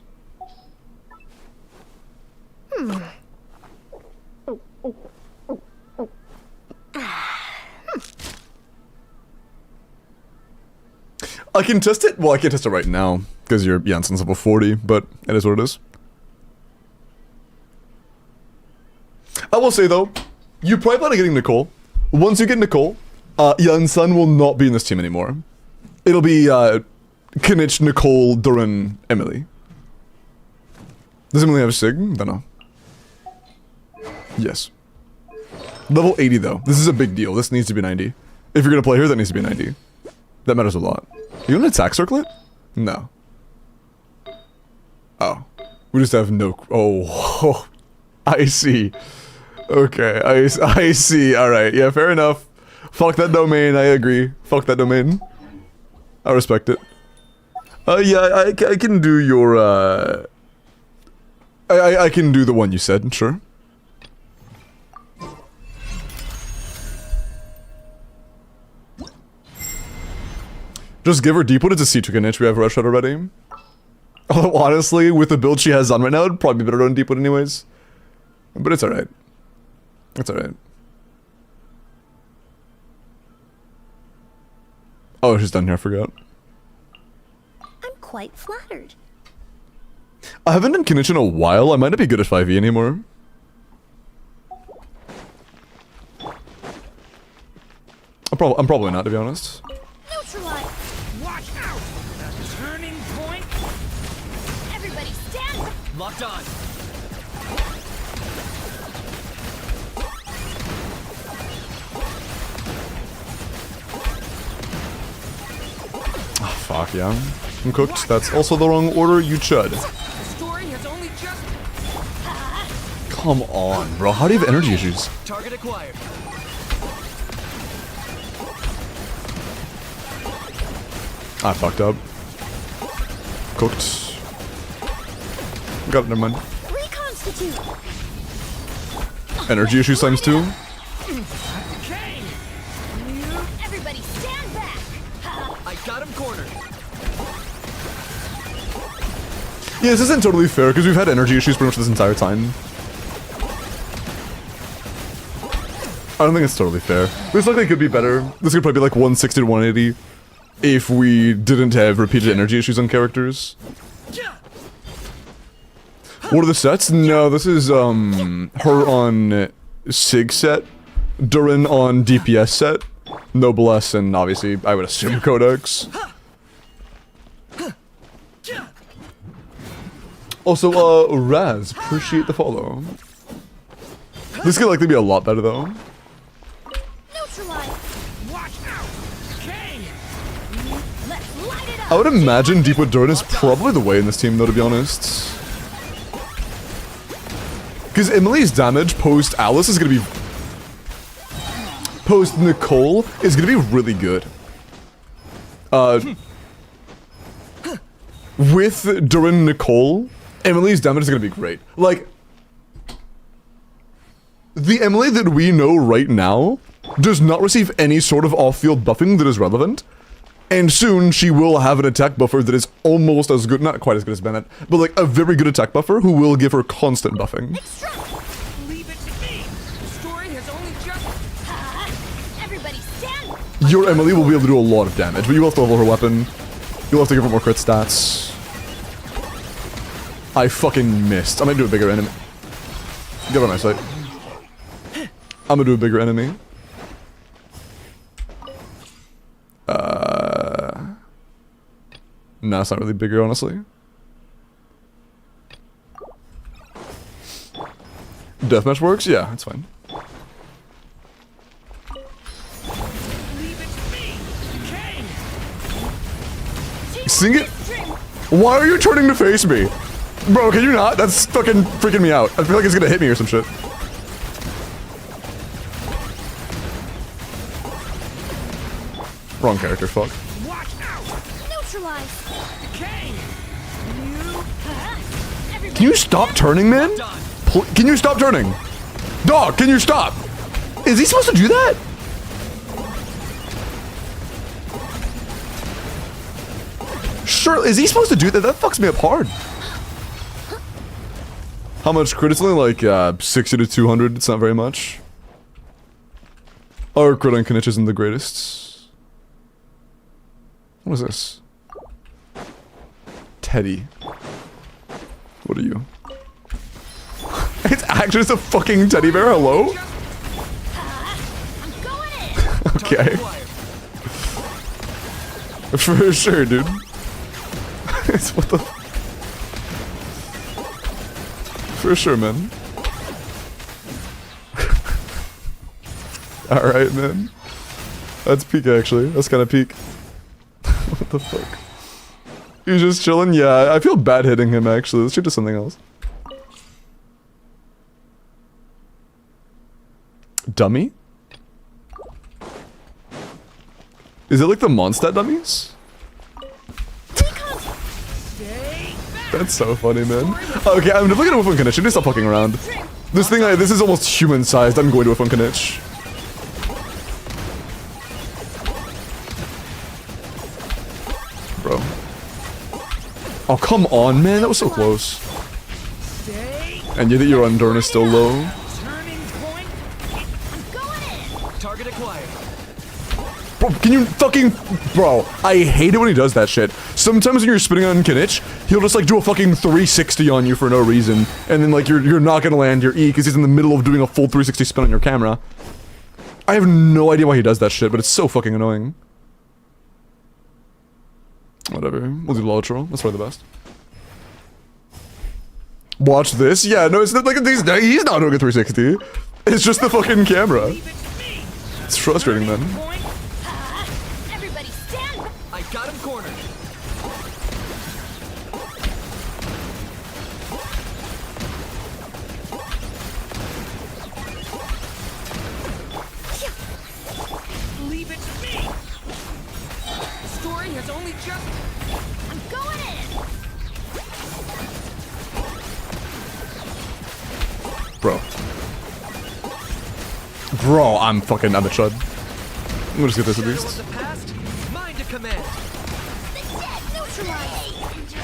I can test it. Well, I can't test it right now because your Janssen's level 40, but it is what it is. I will say though, you probably plan on getting Nicole. Once you get Nicole, Yansan will not be in this team anymore. It'll be Kinich, Nicole, Duran, Emily. Does Emily have Sig? Don't know. Yes. Level 80 though. This is a big deal. This needs to be 90. If you're gonna play her, that needs to be 90. That matters a lot. You want an attack circlet? No. Oh. We just have no... Oh. I see. Okay. I see. Alright. Yeah, fair enough. Fuck that domain. I agree. Fuck that domain. I respect it. Yeah, I can do your, I can do the one you said, sure. Just give her deep wood. It's a C2 Kinich. We have Rush Shot already. Although, honestly, with the build she has on right now, it'd probably be better on deep wood anyways. But it's alright. It's alright. Oh, she's done here. I forgot. I'm quite flattered. I haven't done Kenichi in a while. I might not be good at 5e anymore. I'm probably not, to be honest. Neutralize. Watch out! The turning point. Everybody stand. Locked on. Oh, fuck, yeah. I'm cooked. That's also the wrong order, you chud. The story has only just... Come on, bro. How do you have energy issues? Target acquired. I fucked up. Cooked. Got it, never mind. Reconstitute. Energy issues times 2. Okay! Everybody stand back. I got him cornered. Yeah, this isn't totally fair because we've had energy issues pretty much this entire time. I don't think it's totally fair. This likely could be better. This could probably be like 160 to 180 if we didn't have repeated energy issues on characters. What are the sets? No, this is her on Sig set, Durin on DPS set, Noblesse, and obviously I would assume Codex. Also, Raz, appreciate the follow. This could likely be a lot better though. Neutralize. Watch out! Okay! Let's light it up. I would imagine Deepwood Durin is probably the way in this team though, to be honest. Because Emily's damage post Alice is gonna be... Post Nicole is gonna be really good. With Durin Nicole, Emily's damage is gonna be great. Like, the Emily that we know right now does not receive any sort of off-field buffing that is relevant. And soon she will have an attack buffer that is almost as good, not quite as good as Bennett, but like a very good attack buffer who will give her constant buffing. Leave it to me! The story has only just... Everybody stand. Your Emily will be able to do a lot of damage, but you will have to level her weapon. You'll have to give her more crit stats. I fucking missed. I might do a bigger enemy. Give her my sight. I'm gonna do a bigger enemy. No, it's not really bigger, honestly. Deathmatch works? Yeah, it's fine. Leave it to me! Okay! Sing it? Why are you turning to face me? Bro, can you not? That's fucking freaking me out. I feel like it's gonna hit me or some shit. Wrong character, fuck. Watch out! Neutralize. Okay! Can you stop turning, man? Can you stop turning? Dog, can you stop? Is he supposed to do that? Sure, is he supposed to do that? That fucks me up hard. How much crit? It's only like 60 to 200. It's not very much. Our crit on Kenichi isn't the greatest. What is this? Teddy. What are you? It's actually just a fucking teddy bear, hello? I'm going in. Okay. For sure, dude. It's what the... For sure, man. Alright, man. That's peak, actually. That's kind of peak. What the fuck? He's just chilling? Yeah, I feel bad hitting him, actually. Let's shoot to something else. Dummy? Is it like the Mondstadt dummies? That's so funny, man. Okay, I'm definitely gonna whiff on Kenichi. Just stop fucking around. This thing, this is almost human-sized. I'm going to whiff on Kenichi. Bro. Oh, come on, man. That was so close. And yet your Undarn is still low. Turning point. I'm going in. Target acquired. Bro, can you fucking... Bro, I hate it when he does that shit. Sometimes when you're spinning on Kinich, he'll just like do a fucking 360 on you for no reason. And then like you're not gonna land your E because he's in the middle of doing a full 360 spin on your camera. I have no idea why he does that shit, but it's so fucking annoying. Whatever. We'll do Lotro. That's probably the best. Watch this? Yeah, no, it's not like he's not doing a 360. It's just the fucking camera. It's frustrating then. Everybody stand. I got him cornered. Leave it to me. The story has only just... I'm going in. Bro. Bro, I'm a chud. I'm gonna just get this at Shadow of least. the past, mine to command. The dead neutralized.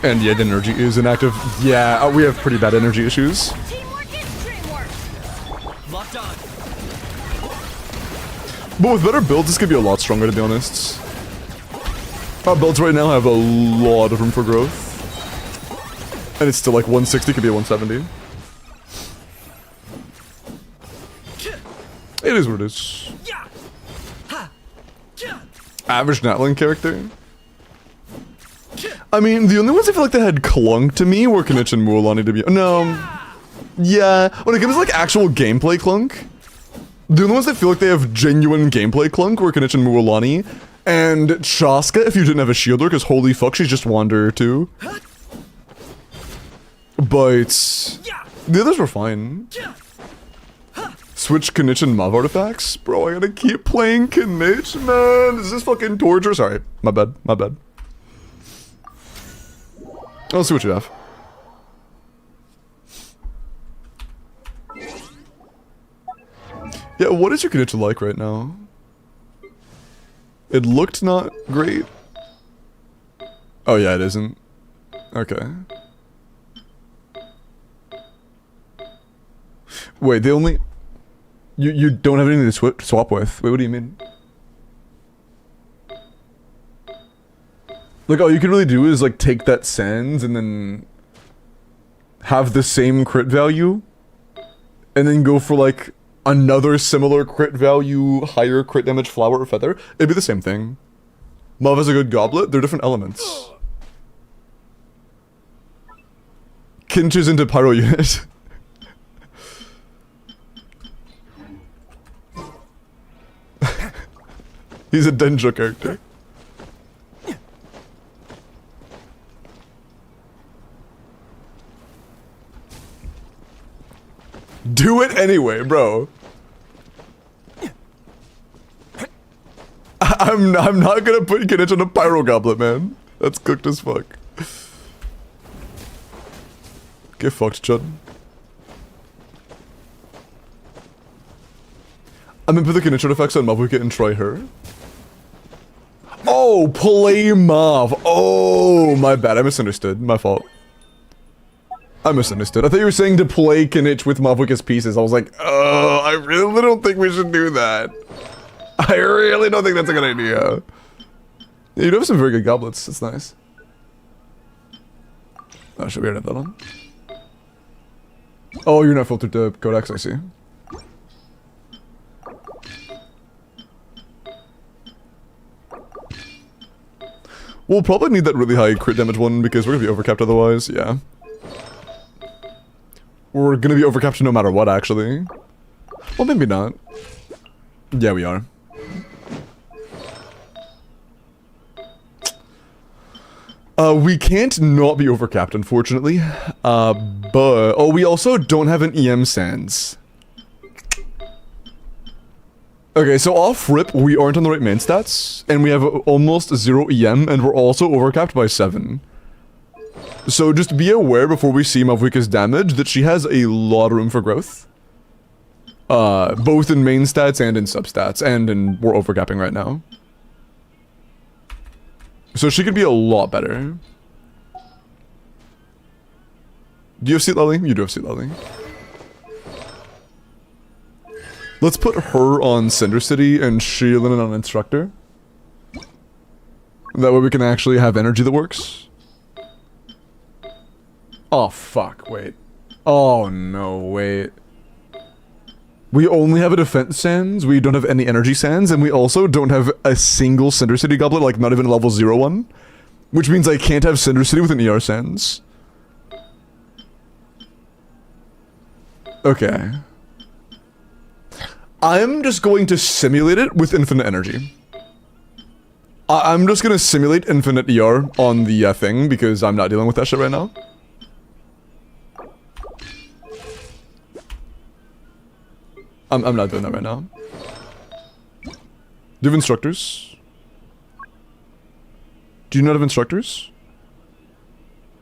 And yeah, the energy is inactive. Yeah, we have pretty bad energy issues. Teamwork is dreamwork. Locked on. But with better builds, this could be a lot stronger, to be honest. Our builds right now have a lot of room for growth. And it's still like 160, could be a 170. It is what it is. Yeah. Ha. Yeah. Average Natling character. I mean, the only ones I feel like that had clunk to me were Kinich and Mualani to be- No. Yeah, when it comes to like actual gameplay clunk, the only ones that feel like they have genuine gameplay clunk were Kinich and Mualani. And Chaska if you didn't have a shielder, because holy fuck, she's just Wanderer too. But the others were fine. Switch Kinich and Mav artifacts? Bro, I gotta keep playing Kinich, man. Is this fucking torture? Sorry, my bad, my bad. Let's see what you have. Yeah, what is your Kinich like right now? It looked not great. Oh yeah, it isn't. Okay. Wait, they only... You don't have anything to swap with. Wait, what do you mean? Like, all you can really do is, like, take that Sands and then... have the same crit value. And then go for, like, another similar crit value, higher crit damage flower or feather. It'd be the same thing. Mav has a good goblet. They're different elements. Kinch is into pyro unit. He's a Denjo character. Do it anyway, bro. I'm not gonna put Kinich on a pyro goblet, man. That's cooked as fuck. Get fucked, Chud. I'm gonna put the Kinich artifacts on Mavuka and try her. Oh, play Mav. Oh, my bad. I misunderstood. My fault. I misunderstood. I thought you were saying to play Kinich with Mavuka's pieces. I was like, oh, I really don't think we should do that. I really don't think that's a good idea. Yeah, you do have some very good goblets. That's nice. Oh, should we already have that on? Oh, you're not filtered to Codex, I see. We'll probably need that really high crit damage one because we're gonna be overcapped otherwise, yeah. We're gonna be overcapped no matter what, actually. Well, maybe not. Yeah, we are. We can't not be overcapped, unfortunately. But... Oh, we also don't have an EM Sands. Okay, so off rip, we aren't on the right main stats, and we have almost 0 EM, and we're also overcapped by 7. So just be aware before we see Mavuka's damage that she has a lot of room for growth. Both in main stats and in substats, and in we're overcapping right now. So she could be a lot better. Do you have Seat Lully? You do have Seat Lully. Let's put her on Cinder City and Sheilin on Instructor. That way we can actually have energy that works. Oh, fuck, wait. Oh, no, wait. We only have a defense sands, we don't have any energy sands, and we also don't have a single Cinder City goblet, like not even a level 0 one. Which means I can't have Cinder City with an ER sands. Okay. I'm just going to simulate it with infinite energy. I'm just gonna simulate infinite ER on the thing because I'm not dealing with that shit right now. I'm not doing that right now. Do you have instructors? Do you not have instructors?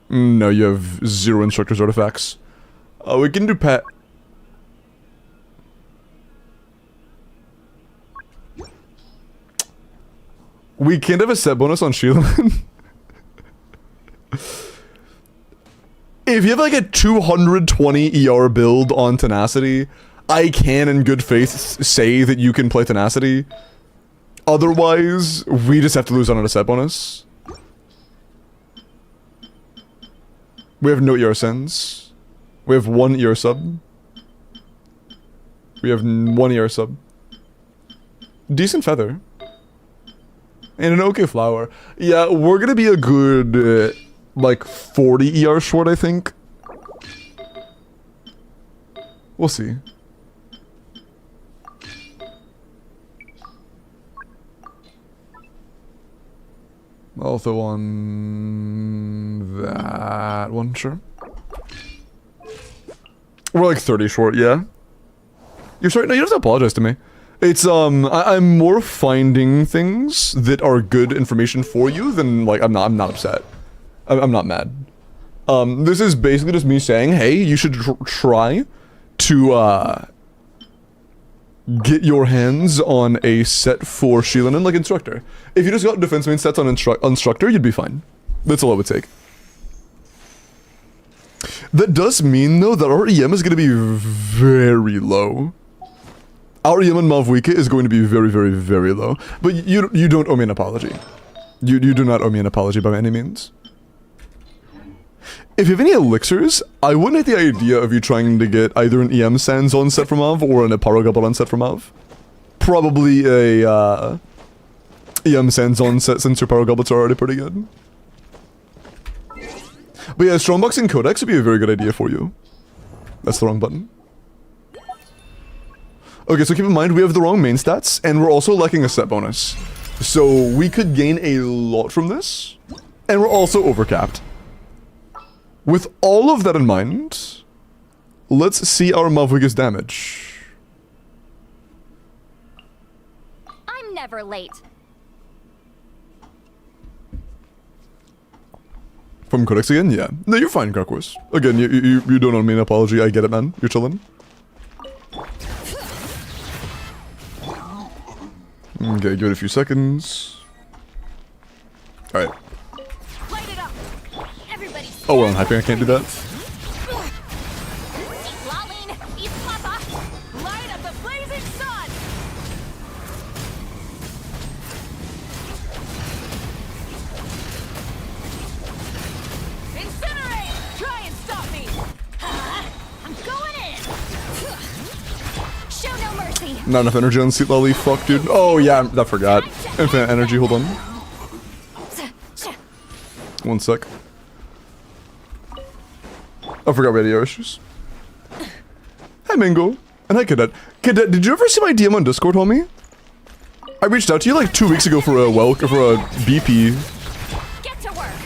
No, you have 0 instructors artifacts. We can do pet. We can't have a set bonus on Sheilin. If you have like a 220 ER build on Tenacity, I can in good faith say that you can play Tenacity. Otherwise, we just have to lose on a set bonus. We have no ER sends. We have 1 ER sub. We have 1 ER sub. Decent feather. And an okay flower. Yeah, we're gonna be a good, like, 40 ER short, I think. We'll see. I'll throw on that one, sure. We're like 30 short, yeah. You're sorry, no, you don't have to apologize to me. It's, I'm more finding things that are good information for you than, like, I'm not upset. I'm not mad. This is basically just me saying, hey, you should try to, get your hands on a set for Sheilin and, like, Instructor. If you just got defense main sets on Instructor, you'd be fine. That's all it would take. That does mean, though, that our EM is going to be very low. Our EM on Malvuika is going to be very, very, very low. But you don't owe me an apology. You do not owe me an apology by any means. If you have any elixirs, I wouldn't hate the idea of you trying to get either an EM Sands on set from Av or an Aparo Gobble on set from Av. Probably a EM Sands on set since your Aparo Goblets are already pretty good. But yeah, Strongboxing Codex would be a very good idea for you. That's the wrong button. Okay, so keep in mind, we have the wrong main stats, and we're also lacking a set bonus. So we could gain a lot from this, and we're also overcapped. With all of that in mind, let's see our Malvuika's damage. I'm never late. From Codex again? Yeah. No, you're fine, Carquois. Again, you don't owe me an apology, I get it, man. You're chillin'. Okay, give it a few seconds. Alright. Light it up. Everybody. Oh well, I'm hyping, I can't do that. Lolling, eat Papa. Light up the blazing sun. Incinerate! Try and stop me. I'm going in. Show no mercy. Not enough energy on Seat Lolly, fuck dude. Oh yeah, I forgot. Infinite energy, hold on. 1 sec. I forgot we had ER issues. Hi Mingo. And hi Cadet. Cadet, did you ever see my DM on Discord, homie? I reached out to you like 2 weeks ago for a BP. Get to work.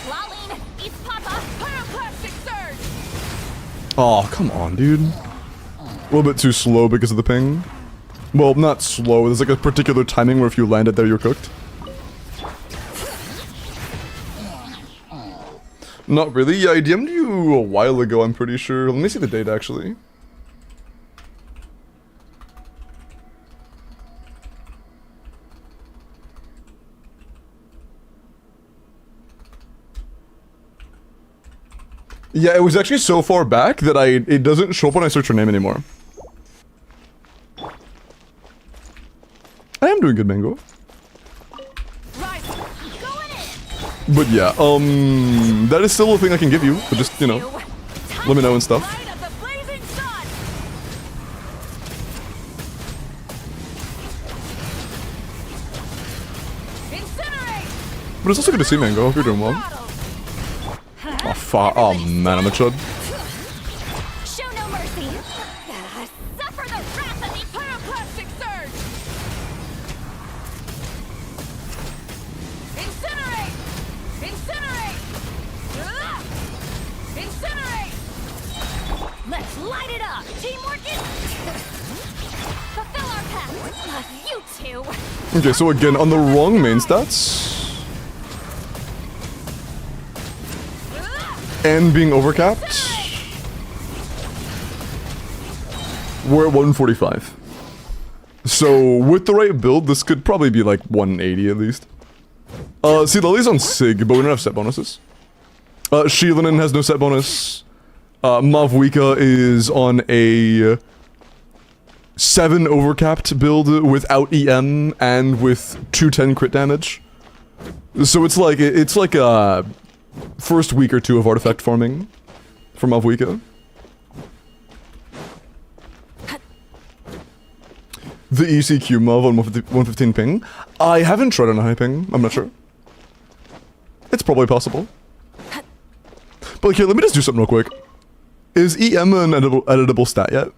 Lolling, eat Papa. Pyroclastic surge. Oh, come on, dude. A little bit too slow because of the ping. Well, not slow. There's like a particular timing where if you land it there, you're cooked. Not really. Yeah, I DM'd you a while ago, I'm pretty sure. Let me see the date, actually. Yeah, it was actually so far back that it doesn't show up when I search her name anymore. doing good, Mango. Right. Going in. But yeah, that is still a thing I can give you. But just, you know, let me know and stuff. Light of the blazing sun. Incinerate. But it's also good to see, Mango. Hope you're doing well. Oh, fuck. Oh, man, I'm a chud. Show no mercy. Suffer the wrath of the pyroclastic surge. Incinerate. Incinerate. Incinerate. Let's light it up. Teamwork is. Fulfill our pact. You two. Okay, so again, on the wrong main stats. And being overcapped. We're at 145. So, with the right build, this could probably be like 180 at least. See, Lily's on Sig, but we don't have set bonuses. Sheilinen has no set bonus. Mavwika is on a 7 overcapped build without EM and with 210 crit damage. So it's like a first week or two of artifact farming for Mavwika. The ECQ Mav on 115 ping. I haven't tried on a high ping. I'm not sure. It's probably possible. But like, here, let me just do something real quick. Is EM an editable stat yet?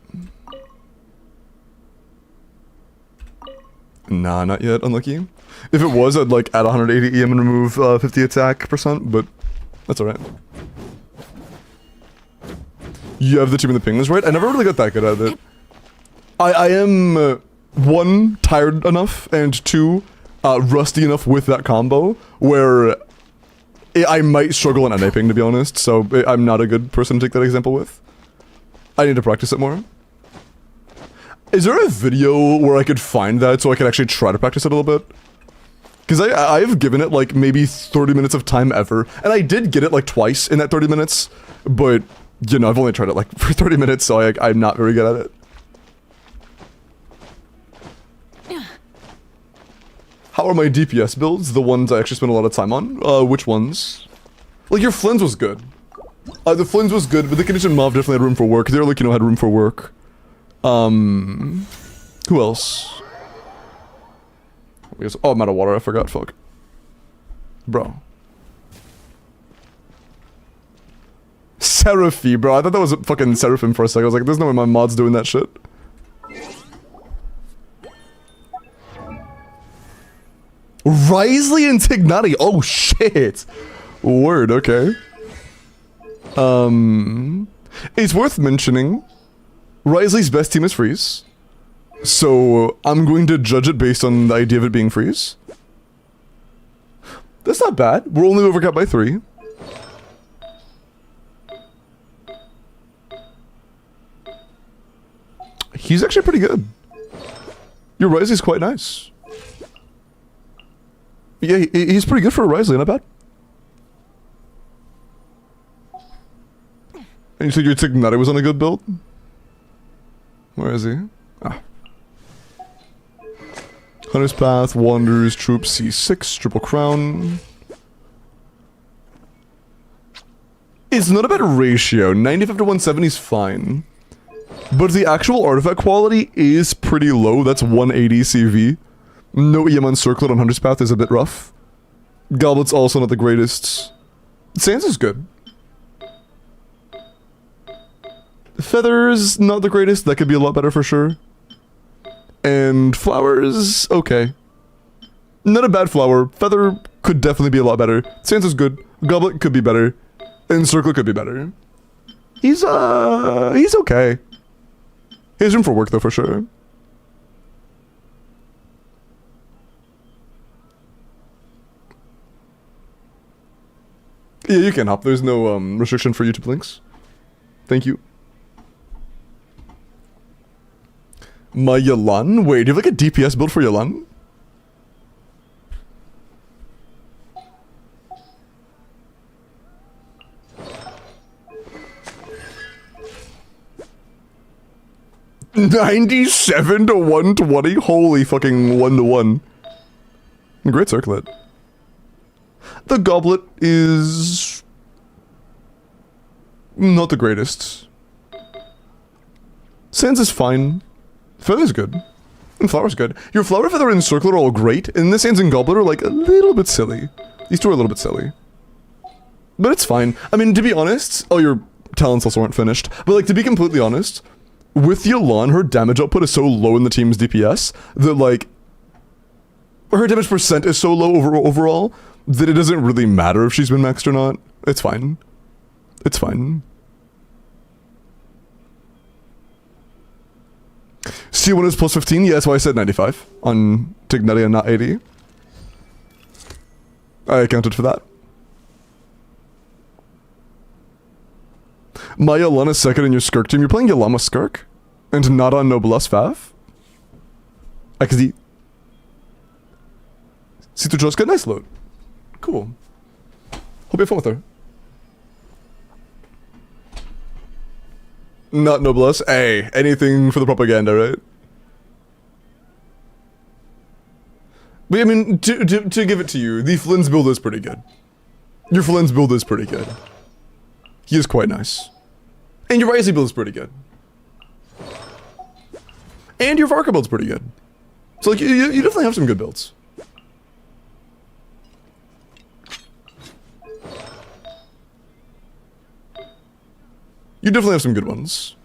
Nah, not yet. Unlucky. If it was, I'd like add 180 EM and remove 50 attack %, but that's alright. You have the team in the pings, right? I never really got that good at it. I am, 1, tired enough, and 2, rusty enough with that combo, where I might struggle on NA ping, to be honest, so I'm not a good person to take that example with. I need to practice it more. Is there a video where I could find that so I could actually try to practice it a little bit? Because I've given it like maybe 30 minutes of time ever, and I did get it like twice in that 30 minutes, but, you know, I've only tried it like for 30 minutes, so I'm not very good at it. How are my DPS builds? The ones I actually spent a lot of time on? Which ones? Like, your Flynn's was good. The Flynn's was good, but the Condition Mob definitely had room for work. They're like, you know, had room for work. Who else? Oh, I'm out of water, I forgot, fuck. Bro. Seraphy, bro. I thought that was fucking Seraphim for a second. I was like, there's no way my mod's doing that shit. Risley and Tignati. Oh shit. Word, okay. It's worth mentioning Risley's best team is Freeze. So I'm going to judge it based on the idea of it being Freeze. That's not bad. We're only overcapped by 3. He's actually pretty good. Your Risley's quite nice. Yeah, he's pretty good for a Risley, not bad. And you said your Tignati was on a good build? Where is he? Ah. Hunter's Path, Wanderers, Troop, C6, Triple Crown. It's not a bad ratio. 95 to 170 is fine. But the actual artifact quality is pretty low. That's 180 CV. No EM Uncircled on Hunter's Path is a bit rough. Goblet's also not the greatest. Sands is good. Feather's not the greatest. That could be a lot better for sure. And Flowers, okay. Not a bad flower. Feather could definitely be a lot better. Sands is good. Goblet could be better. Encircle could be better. He's okay. He has room for work though, for sure. Yeah, you can hop. There's no restriction for YouTube links. Thank you. My Yalan? Wait, do you have like a DPS build for Yalan? 97 to 120? Holy fucking 1 to 1. Great circlet. The goblet is not the greatest. Sands is fine. Feather's good. And flower's good. Your flower, feather, and circlet are all great, and the sands and goblet are like a little bit silly. These two are a little bit silly. But it's fine. I mean, to be honest, oh, your talents also aren't finished. But like, to be completely honest, with Yelan, her damage output is so low in the team's DPS that like, her damage percent is so low overall that it doesn't really matter if she's been maxed or not. It's fine. It's fine. C1 is plus 15? Yeah, that's why I said 95 on Tignetti and not 80. I accounted for that. My Yelan is second in your Skirk team. You're playing Yelan with Skirk? And not on Noblesse Fav? XD. Citojoska, nice load. Cool. Hope you have fun with her. Not Noblesse. Hey, anything for the propaganda, right? But I mean, to give it to you, the Flynn's build is pretty good. Your Flynn's build is pretty good. He is quite nice. And your Risey build is pretty good. And your Varka build's pretty good. So like, you definitely have some good builds. You definitely have some good ones.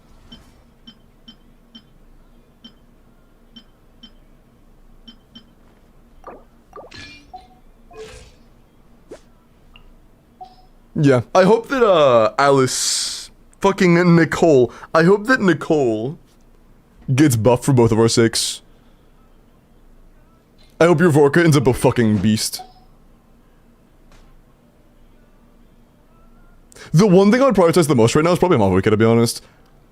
Yeah, I hope that Alice, fucking Nicole, I hope that Nicole gets buffed for both of our sakes. I hope your Vorka ends up a fucking beast. The one thing I would prioritize the most right now is probably Mavuika, to be honest.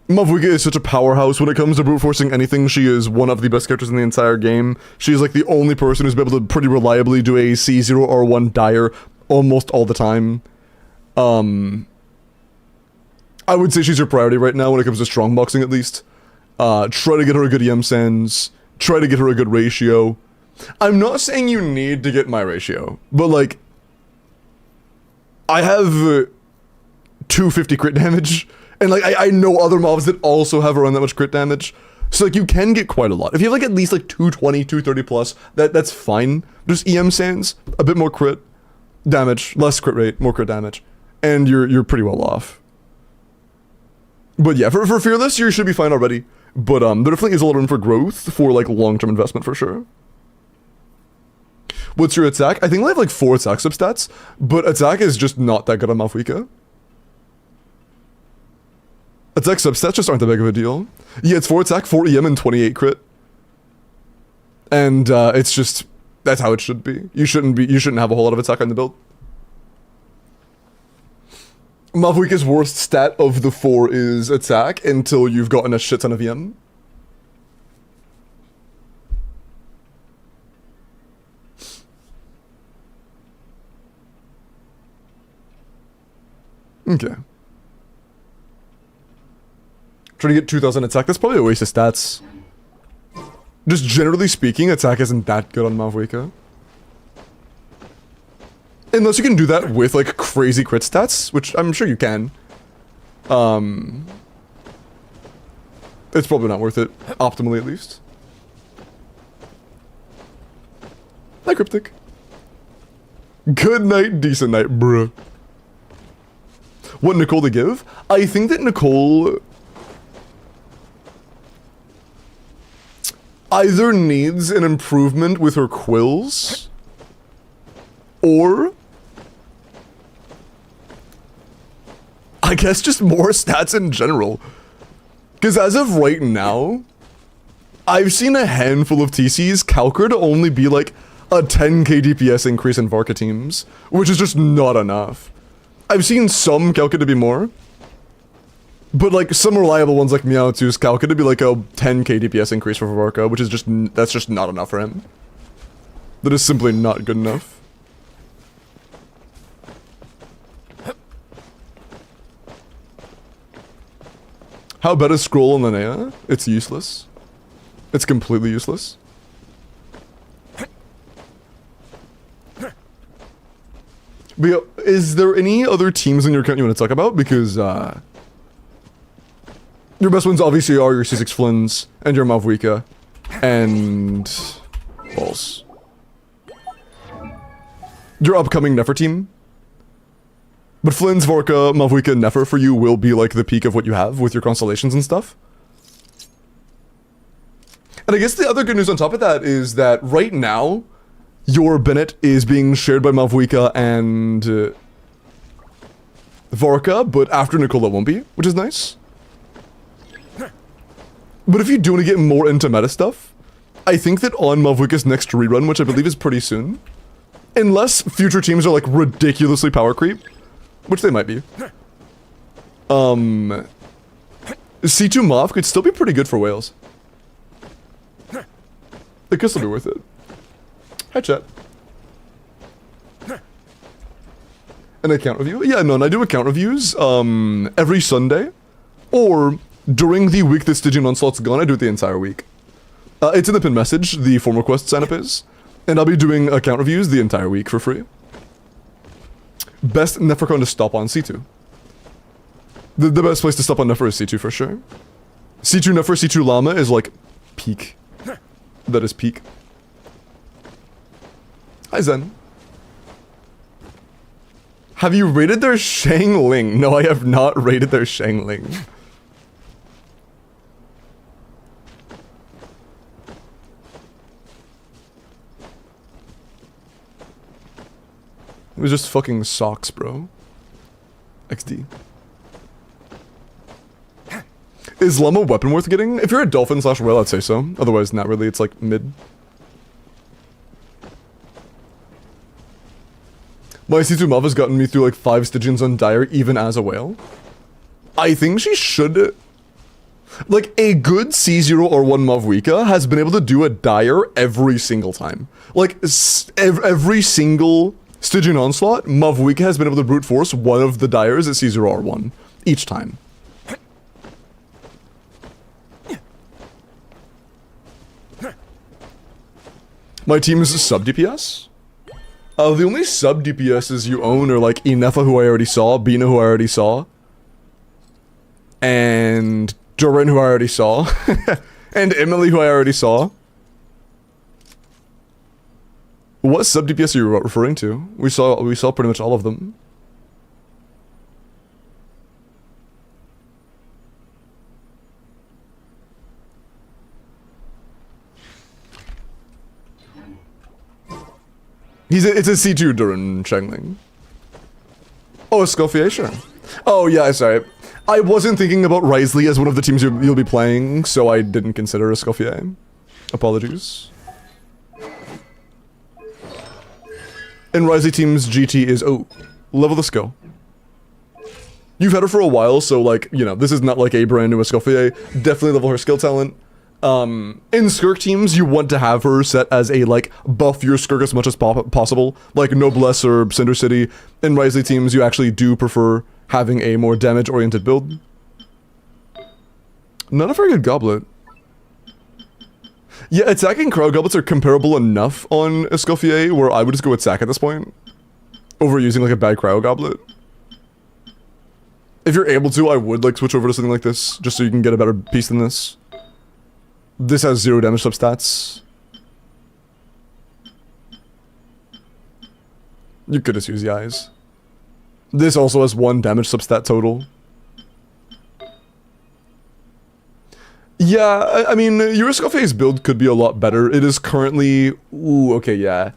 Mavuika is such a powerhouse when it comes to brute forcing anything. She is one of the best characters in the entire game. She is like the only person who's been able to pretty reliably do a C0R1 Dire almost all the time. I would say she's your priority right now when it comes to strongboxing at least. Try to get her a good EM sense. Try to get her a good ratio. I'm not saying you need to get my ratio, but like, I have 250 crit damage, and like, I know other mobs that also have around that much crit damage. So like, you can get quite a lot. If you have like at least like 220, 230 plus, that's fine. Just EM sands, a bit more crit damage, less crit rate, more crit damage, and you're pretty well off. But yeah, for Fearless, you should be fine already. But there definitely is a lot of room for growth for like long-term investment for sure. What's your attack? I think I have like 4 attack substats, but attack is just not that good on Malfuika. Attack substats just aren't that big of a deal. Yeah, it's 4 attack, 4 EM, and 28 crit. And it's just, that's how it should be. You shouldn't have a whole lot of attack on the build. Malfuika's worst stat of the 4 is attack until you've gotten a shit ton of EM. Okay. Trying to get 2000 attack, that's probably a waste of stats. Just generally speaking, attack isn't that good on Malfuika. Unless you can do that with like crazy crit stats, which I'm sure you can. It's probably not worth it, optimally at least. Hi, Cryptic. Good night, decent night, bruh. What Nicole to give? I think that Nicole either needs an improvement with her quills, or I guess just more stats in general. Because as of right now, I've seen a handful of TCs calcr to only be like a 10k DPS increase in Varka teams, which is just not enough. I've seen some calcr to be more, but like some reliable ones like Meowth's calcr to be like a 10k DPS increase for Varka, which is just, that's just not enough for him. That is simply not good enough. How bad is scroll on LINNEA? It's useless. It's completely useless. But yeah, is there any other teams in your account you want to talk about? Because, your best ones obviously are your C6 Flins and your Mavwika. And... balls. Your upcoming Nefer team. But Flynn's, Vorka, Mavwika, and Nefer for you will be like the peak of what you have with your constellations and stuff. And I guess the other good news on top of that is that right now, your Bennett is being shared by Mavwika and Vorka, but after Nicola won't be, which is nice. But if you do want to get more into meta stuff, I think that on Mavwika's next rerun, which I believe is pretty soon, unless future teams are like ridiculously power creep, which they might be, C2 Mav could still be pretty good for Wales. It could still be worth it. Hi, chat. An account review? Yeah, no, and I do account reviews every Sunday, or during the week that Stygian Onslaught's gone, I do it the entire week. It's in the pinned message, the form request sign up is, and I'll be doing account reviews the entire week for free. Best Nefercon to stop on C2. The best place to stop on Nefer is C2 for sure. C2 Nefer, C2 Llama is like peak. That is peak. Hi Zen. Have you rated their Shangling? No, I have not rated their Shangling. It was just fucking socks, bro. XD. Is Llama weapon worth getting? If you're a dolphin slash whale, I'd say so. Otherwise, not really. It's like mid. My C2 Mav has gotten me through like 5 Stygians on Dire even as a whale. I think she should... Like, a good C0 or 1 Mavwika has been able to do a Dire every single time. Like, every single Stygian Onslaught, Mavwika has been able to brute force one of the Dires at C0R1 each time. My team is sub DPS. The only sub DPSs you own are like Inefa, who I already saw, Bina, who I already saw, and Durin, who I already saw, and Emily, who I already saw. What sub DPS are you referring to? We saw pretty much all of them. It's a C2 Durin Shangling. Oh, Escoffier, sure. Oh yeah, sorry. I wasn't thinking about Risley as one of the teams you'll be playing, so I didn't consider Escoffier. Apologies. And Risley team's GT is, oh, level the skill. You've had her for a while, so like, you know, this is not like a brand new Escoffier. Definitely level her skill talent. In Skirk teams, you want to have her set as a, like, buff your Skirk as much as possible, like Noblesse or Cinder City. In Risley teams, you actually do prefer having a more damage-oriented build. Not a very good goblet. Yeah, attacking crowd goblets are comparable enough on Escoffier where I would just go with sack at this point, over using like a bad cryo goblet. If you're able to, I would like switch over to something like this, just so you can get a better piece than this. This has 0 damage substats. You could just use the eyes. This also has 1 damage substat total. Yeah, I mean, your Escoffier's build could be a lot better. It is currently... Ooh, okay, yeah.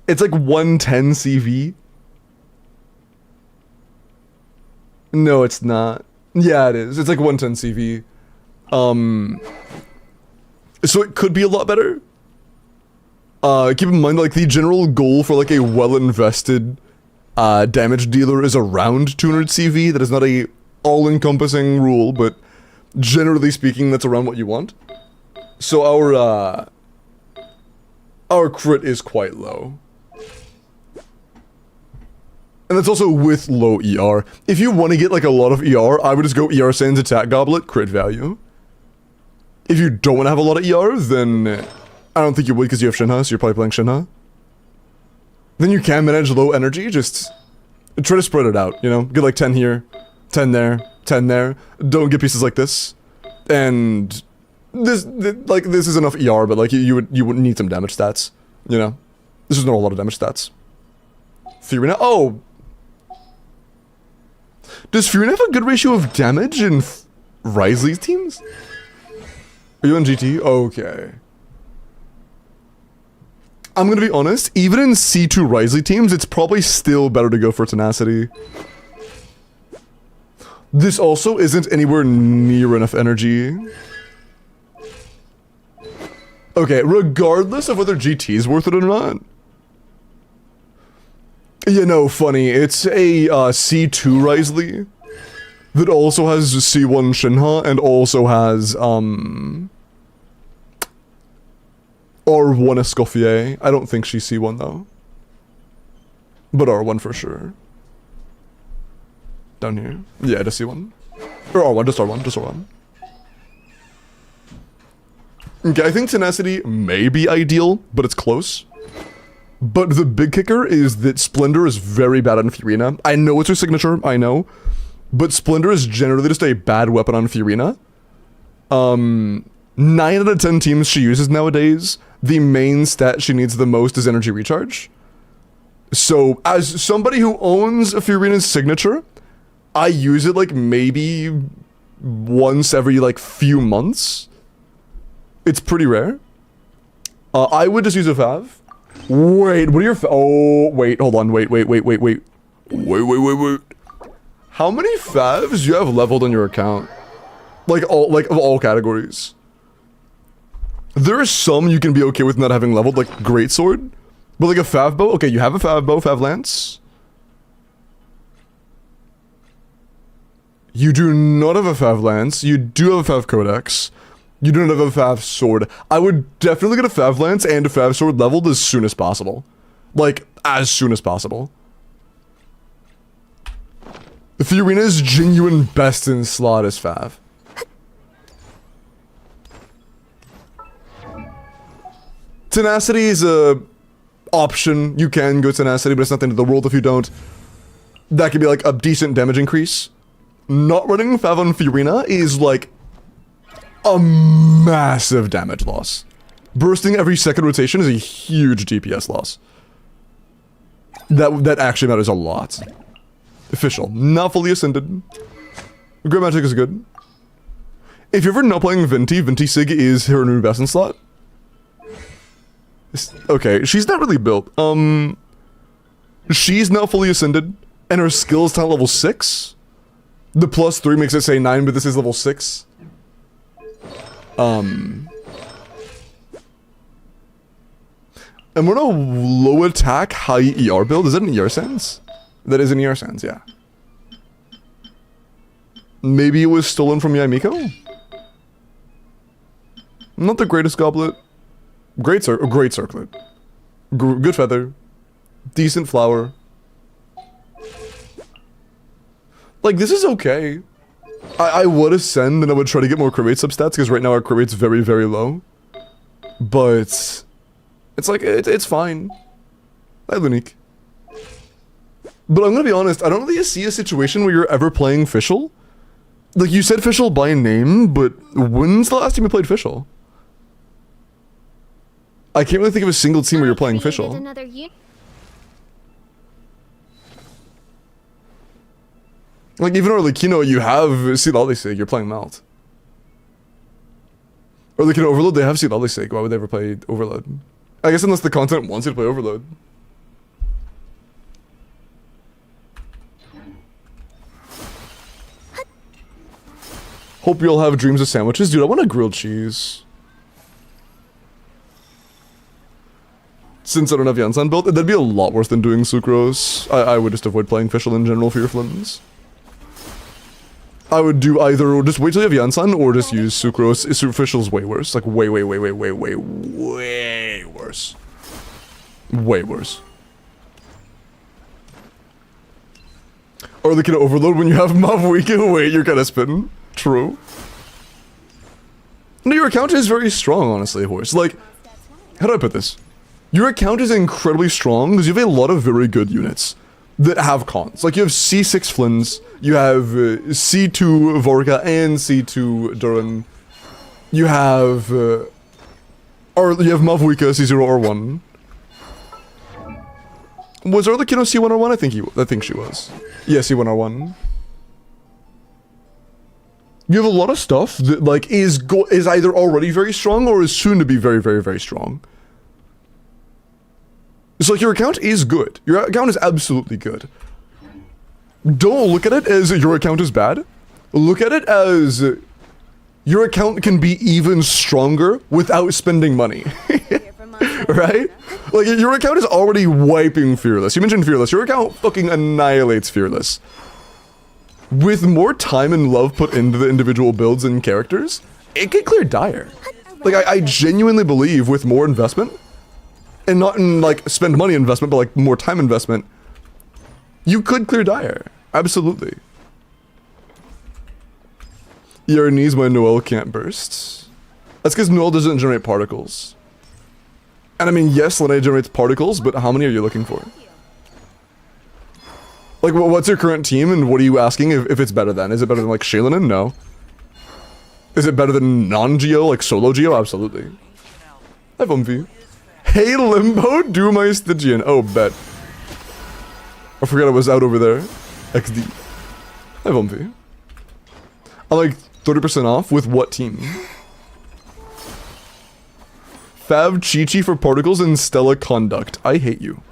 It's like 110 CV. No, it's not. Yeah, it is. It's like 110 CV. So it could be a lot better. Keep in mind, like, the general goal for, like, a well-invested damage dealer is around 200 CV. That is not a all-encompassing rule, but generally speaking, that's around what you want. So our crit is quite low. And that's also with low ER. If you want to get like a lot of ER, I would just go ER Sans Attack Goblet, crit value. If you don't want to have a lot of ER, then I don't think you would because you have Shinha, so you're probably playing Shinha. Then you can manage low energy, just try to spread it out, you know? Get like 10 here, 10 there, 10 there. Don't get pieces like this. And this is enough ER, but like you would need some damage stats, you know? This is not a lot of damage stats. Fiorina, oh! Does Fiorina have a good ratio of damage in Risley's teams? Are you on GT? Okay. I'm gonna be honest, even in C2 Risley teams, it's probably still better to go for Tenacity. This also isn't anywhere near enough energy. Okay, regardless of whether GT is worth it or not. You know, funny, it's a C2 Risley that also has C1 Shinha and also has R1 Escoffier. I don't think she's C1 though. But R1 for sure. Down here. Yeah, just C1. Or R1, just R1, just R1. Okay, I think Tenacity may be ideal, but it's close. But the big kicker is that Splendor is very bad on Fiorina. I know it's her signature, I know. But Splendor is generally just a bad weapon on Fiorina. 9 out of 10 teams she uses nowadays, the main stat she needs the most is energy recharge. So, as somebody who owns a Fiorina's signature, I use it like maybe once every like few months. It's pretty rare. I would just use a Fav. Wait, what are your oh, wait, hold on, wait. Wait. How many Favs do you have leveled on your account? Like of all categories. There are some you can be okay with not having leveled, like Greatsword. But like a Fav bow, okay, you have a Fav bow, Fav lance. You do not have a Fav lance, you do have a Fav codex. You don't have a Fav sword. I would definitely get a Fav lance and a Fav sword leveled as soon as possible. Like, as soon as possible. Fiorina's genuine best in slot is Fav. Tenacity is a option. You can go Tenacity, but it's not the end of the world if you don't. That could be like a decent damage increase. Not running Fav on Fiorina is like a massive damage loss. Bursting every second rotation is a huge DPS loss. That actually matters a lot. Official. Not fully ascended. Great Magic is good. If you're ever not playing Venti Sig is her new best in slot. Okay, she's not really built. She's not fully ascended, and her skill is not level 6. The +3 makes it say 9, but this is level 6. And we're on a low attack, high ER build. Is that an ER Sans? That is an ER Sans, yeah. Maybe it was stolen from Yamiko? Not the greatest goblet. Great circlet. Good feather. Decent flower. Like, this is okay. I would ascend and I would try to get more crit rate substats because right now our crit rate's very, very low. But it's like, it's fine. Hi, Lunique. But I'm gonna be honest, I don't really see a situation where you're ever playing Fischl. Like, you said Fischl by name, but when's the last time you played Fischl? I can't really think of a single team where you're playing Fischl. Like, even Orlikino, you have Sea Lolly Sig, you're playing Melt. Orlikino Overload, they have Sea Lolly Sig, why would they ever play Overload? I guess unless the content wants you to play Overload. Hope you'll have dreams of sandwiches. Dude, I want a grilled cheese. Since I don't have Yansan built, that'd be a lot worse than doing Sucrose. I would just avoid playing Fischl in general for your Flins. I would do either, or just wait till you have Yansan, or just use Sucrose. Fischl's way worse. Like, way worse. Way worse. Or the kid overload when you have Mavwika. Wait, you're kind of spitting. True. No, your account is very strong, honestly, Horse. Like, how do I put this? Your account is incredibly strong because you have a lot of very good units that have cons. Like, you have C6 Flins, you have C2 Vorka and C2 Durin. You have, or you have Mavwika C0 or 1. Was Arlecchino C1 or 1? I think she was. Yeah, C1 or 1. You have a lot of stuff that, like, is either already very strong or is soon to be very, very, very strong. It's like your account is good. Your account is absolutely good. Don't look at it as your account is bad. Look at it as your account can be even stronger without spending money. Right? Like, your account is already wiping Fearless. You mentioned Fearless. Your account fucking annihilates Fearless. With more time and love put into the individual builds and characters, it could clear Dire. Like, I genuinely believe with more investment, and not in, like, spend money investment, but, like, more time investment, you could clear Dire. Absolutely. Your knees when Noel can't burst. That's because Noel doesn't generate particles. And I mean, yes, LINNEA generates particles, but how many are you looking for? Like, what's your current team, and what are you asking if it's better than? Is it better than, like, Shaylinen? No. Is it better than non-Geo, like solo Geo? Absolutely. Hi, Bumvy. Hey, Limbo, do my Stygian. Oh, bet. I forgot I was out over there. XD. Hi, Bumvy. I'm like 30% off with what team? Fav Chi-Chi for particles and Stella Conduct. I hate you.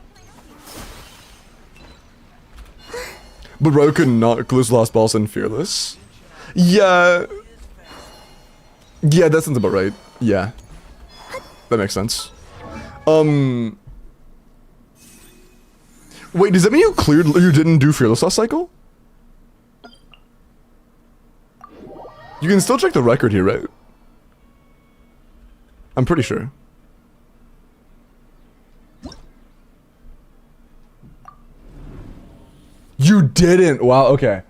But Ryo could not close Lost Balls and Fearless. Yeah. Yeah, that sounds about right. Yeah. That makes sense. Wait, does that mean you didn't do Fearless last cycle? You can still check the record here, right? I'm pretty sure. You didn't. Wow, okay.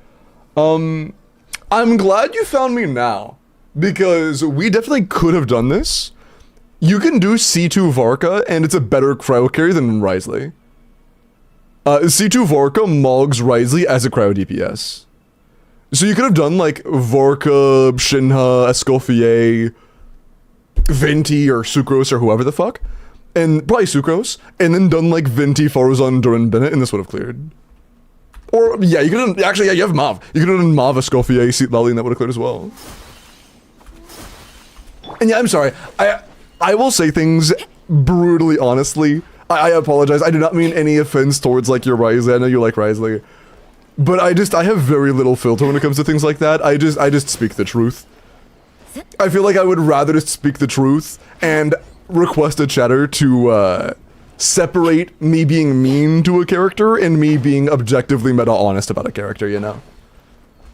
I'm glad you found me now, because we definitely could have done this. You can do C2 Varka, and it's a better cryo carry than Risley. C2 Varka mogs Risley as a cryo DPS. So you could have done, like, Varka, Shinha, Escoffier, Venti, or Sucrose, or whoever the fuck. And probably Sucrose. And then done, like, Venti, Faruzan, Durin, Bennett, and this would have cleared. Or, yeah, you could have, actually, yeah, you have Mav. You could have done Mav, Escoffier, Seat Lally, and that would have cleared as well. And yeah, I'm sorry. I will say things brutally honestly. I apologize. I do not mean any offense towards, like, your Risley. I know you like Risley. But I have very little filter when it comes to things like that. I just speak the truth. I feel like I would rather just speak the truth and request a chatter to, separate me being mean to a character and me being objectively meta honest about a character, you know?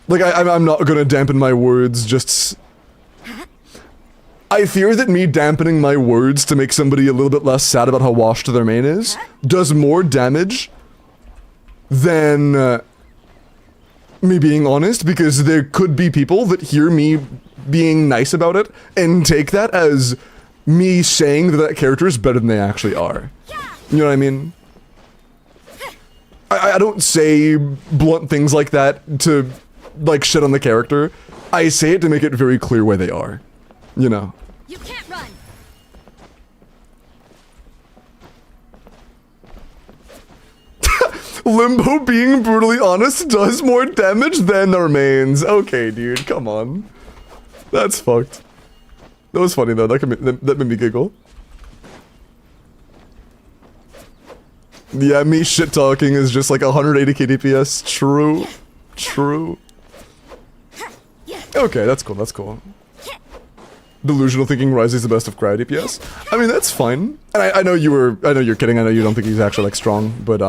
Like, I'm not gonna dampen my words, just... I fear that me dampening my words to make somebody a little bit less sad about how washed their main is does more damage than me being honest, because there could be people that hear me being nice about it and take that as me saying that that character is better than they actually are. You know what I mean? I don't say blunt things like that to, like, shit on the character. I say it to make it very clear where they are. You know. You can't run. Limbo being brutally honest does more damage than our mains. Okay, dude, come on. That's fucked. That was funny though. That made me giggle. Yeah, me shit talking is just like 180k DPS. True. True. Okay, that's cool. That's cool. Delusional thinking Rise is the best of cryo DPS. I mean, that's fine. And I know you're kidding. I know you don't think he's actually, like, strong, but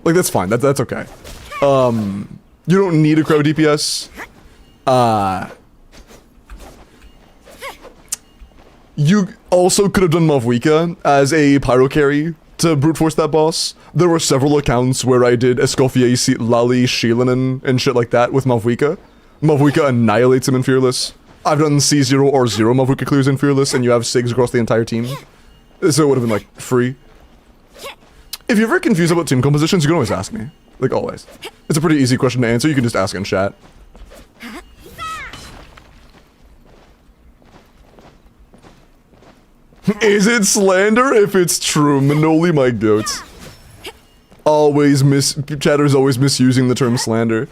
like, that's fine. That's okay. You don't need a cryo DPS. You also could have done Mavwika as a pyro carry to brute force that boss. There were several accounts where I did Escoffier, Lali, Sheelin, and shit like that with Mavuika. Mavuika annihilates him in Fearless. I've done C0 or 0 Mavuika clears in Fearless, and you have SIGs across the entire team. So it would have been, like, free. If you're ever confused about team compositions, you can always ask me. Like, always. It's a pretty easy question to answer, you can just ask in chat. Is it slander if it's true? Manoli, my goats. Chatter's always misusing the term slander.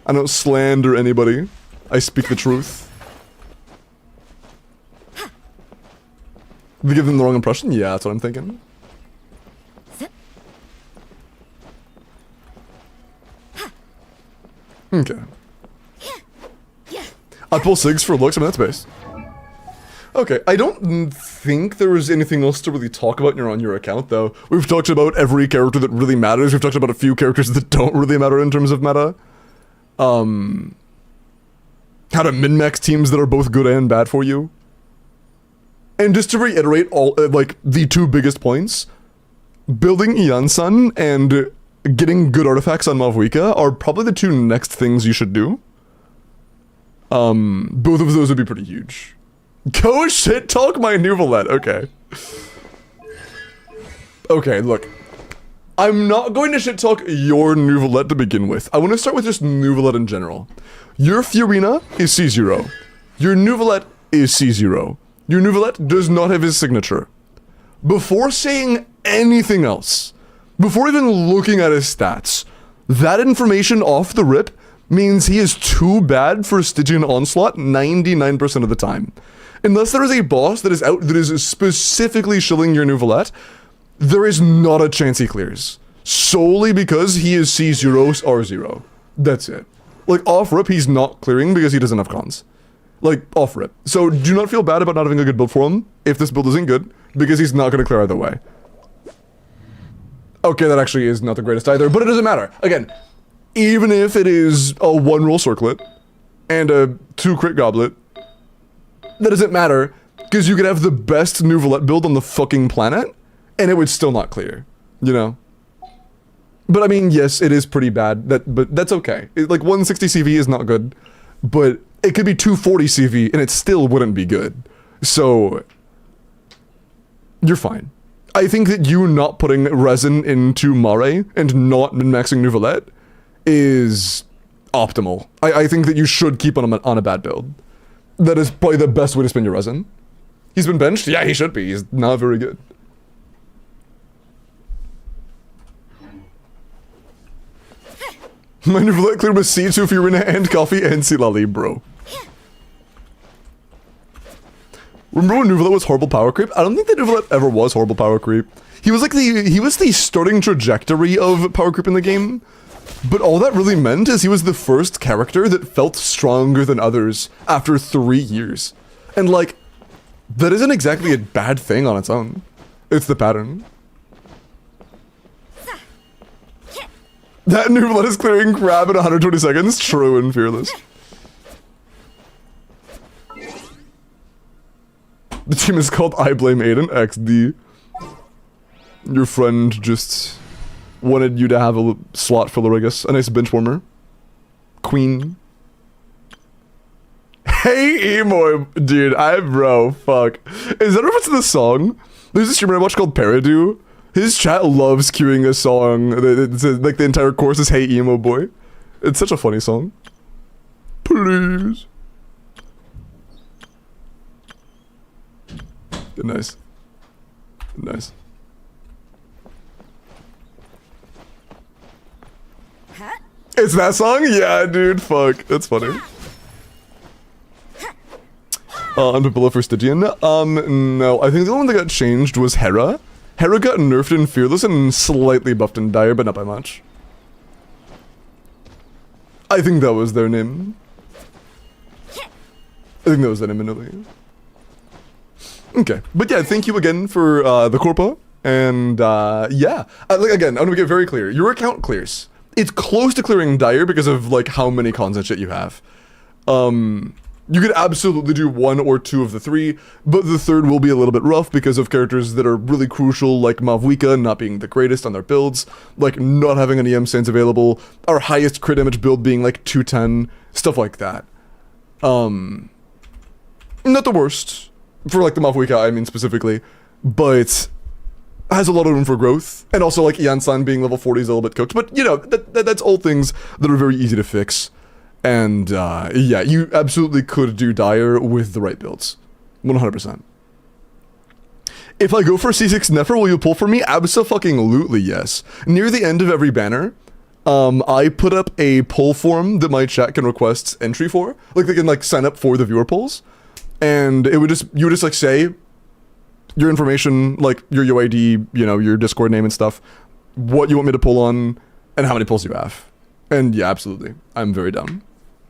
I don't slander anybody. I speak the truth. Did we give them the wrong impression? Yeah, that's what I'm thinking. Okay. I pull SIGs for looks, I mean, that's based. Okay, I don't think there was anything else to really talk about on your account, though. We've talked about every character that really matters. We've talked about a few characters that don't really matter in terms of meta. How to min-max teams that are both good and bad for you. And just to reiterate all, like, the two biggest points, building Ian-san and getting good artifacts on Mavuika are probably the two next things you should do. Both of those would be pretty huge. Go shit talk my Nouvelette, okay. Okay, look. I'm not going to shit talk your Nouvelette to begin with. I want to start with just Nouvelette in general. Your Fiorina is C0. Your Nouvelette is C0. Your Nouvelette does not have his signature. Before saying anything else, before even looking at his stats, that information off the rip means he is too bad for Stygian Onslaught 99% of the time. Unless there is a boss that is out that is specifically shilling your Nouvelette, there is not a chance he clears. Solely because he is C0 R0. That's it. Like, off-rip, he's not clearing because he doesn't have cons. Like, off-rip. So, do not feel bad about not having a good build for him, if this build isn't good, because he's not going to clear either way. Okay, that actually is not the greatest either, but it doesn't matter. Again, even if it is a 1-roll circlet, and a 2-crit goblet, that doesn't matter, because you could have the best Nouvelette build on the fucking planet, and it would still not clear, you know? But I mean, yes, it is pretty bad, but that's okay. Like, 160 CV is not good, but it could be 240 CV, and it still wouldn't be good. So, you're fine. I think that you not putting resin into Mare and not min-maxing Nouvelette is optimal. I think that you should keep on a bad build. That is probably the best way to spend your resin. He's been benched? Yeah, he should be. He's not very good. My Nouvelette cleared with C2 Fiorina and Coffee and Silali, bro. Remember when Nouvelette was horrible power creep? I don't think that Nouvelette ever was horrible power creep. He was like he was the starting trajectory of power creep in the game. But all that really meant is he was the first character that felt stronger than others after 3 years. And like, that isn't exactly a bad thing on its own. It's the pattern. That Nouvelette is clearing crab in 120 seconds? True and fearless. The team is called I Blame Aiden XD. Your friend just wanted you to have a slot for Lorigus. A nice bench warmer. Queen. Hey emo, dude, bro, fuck. Is that a reference to the song? There's a streamer I watch called Paradu. His chat loves queuing a song. It's like the entire chorus is Hey emo boy. It's such a funny song. Please. Nice. Nice. It's that song? Yeah, dude, fuck. That's funny. Unpopular for Stygian? No. I think the only one that got changed was Hera. Hera got nerfed in Fearless and slightly buffed in Dire, but not by much. I think that was their name. Minoli. Okay, but yeah, thank you again for the Corpa, and yeah. Like, again, I'm gonna make it very clear. Your account clears. It's close to clearing Dire because of like how many cons and shit you have. You could absolutely do one or two of the three, but the third will be a little bit rough because of characters that are really crucial, like Mavwika not being the greatest on their builds, like not having an EM Sands available, our highest crit damage build being like 210, stuff like that. Not the worst, for like the Mavwika I mean specifically, but has a lot of room for growth, and also like Yansan being level 40 is a little bit cooked, but you know, that's all things that are very easy to fix. And yeah, you absolutely could do Dire with the right builds. 100%. If I go for C6 Nefer, will you pull for me? Abso-fucking-lutely yes. Near the end of every banner, I put up a pull form that my chat can request entry for. Like, they can, like, sign up for the viewer polls. And it would just, you would just, like, say your information, like, your UID, you know, your Discord name and stuff, what you want me to pull on, and how many pulls you have. And yeah, absolutely. I'm very down.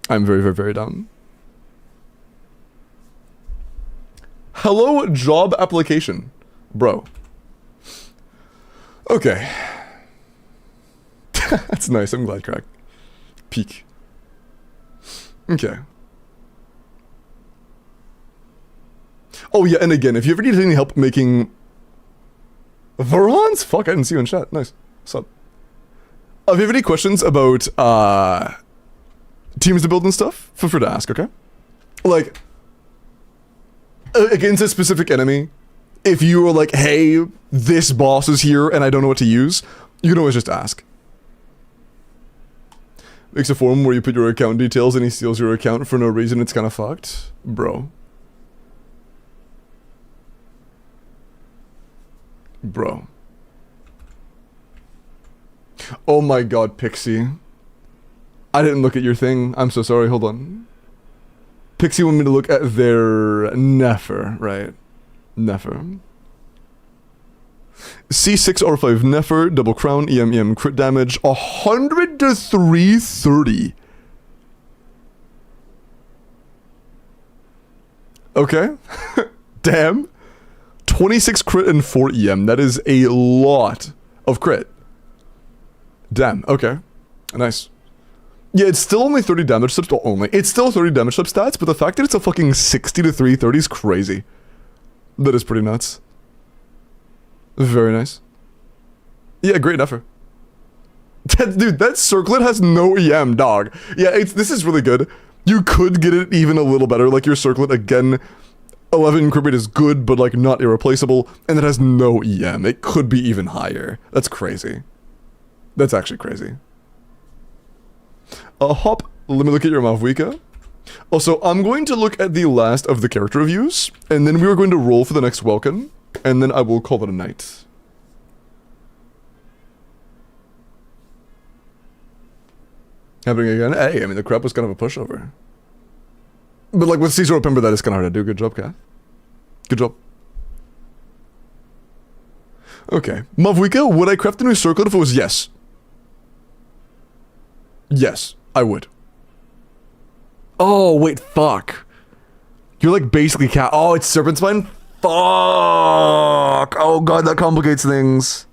I'm very, very, very down. Hello, job application. Bro. Okay. That's nice. I'm glad, Crack. Peak. Okay. Oh, yeah, and again, if you ever need any help making Verlons? Fuck, I didn't see you in chat. Nice. What's up? If you have any questions about teams to build and stuff, feel free to ask, okay? Like, against a specific enemy, if you were like, hey, this boss is here and I don't know what to use, you can always just ask. Makes a form where you put your account details and he steals your account for no reason, it's kind of fucked. Bro. Bro. Oh my god, Pixie. I didn't look at your thing. I'm so sorry. Hold on. Pixie wanted me to look at their Nefer, right? Nefer. C6 R5 Nefer, double crown, EM crit damage, 100 to 330. Okay. Damn. 26 crit and 4 EM. That is a lot of crit. Damn, okay. Nice. Yeah, it's still only 30 damage subs, it's still 30 damage sub stats, but the fact that it's a fucking 60 to 330 is crazy. That is pretty nuts. Very nice. Yeah, great effort. Dude, that circlet has no EM, dog. Yeah, this is really good. You could get it even a little better, like your circlet, again, 11 crit rate is good, but like not irreplaceable, and it has no EM. It could be even higher. That's crazy. That's actually crazy. Hop, let me look at your Mavwika. Also, I'm going to look at the last of the character reviews, and then we are going to roll for the next Welkin, and then I will call it a night. Happening again? Hey, I mean, the crap was kind of a pushover. But like with Caesar Remember, that is kind of hard to do. Good job, Kat. Good job. Okay. Mavwika, would I craft a new circlet if it was yes? Yes, I would. Oh, wait, fuck. You're like basically cat. Oh, it's Serpent Spine? Fuck. Oh god, that complicates things.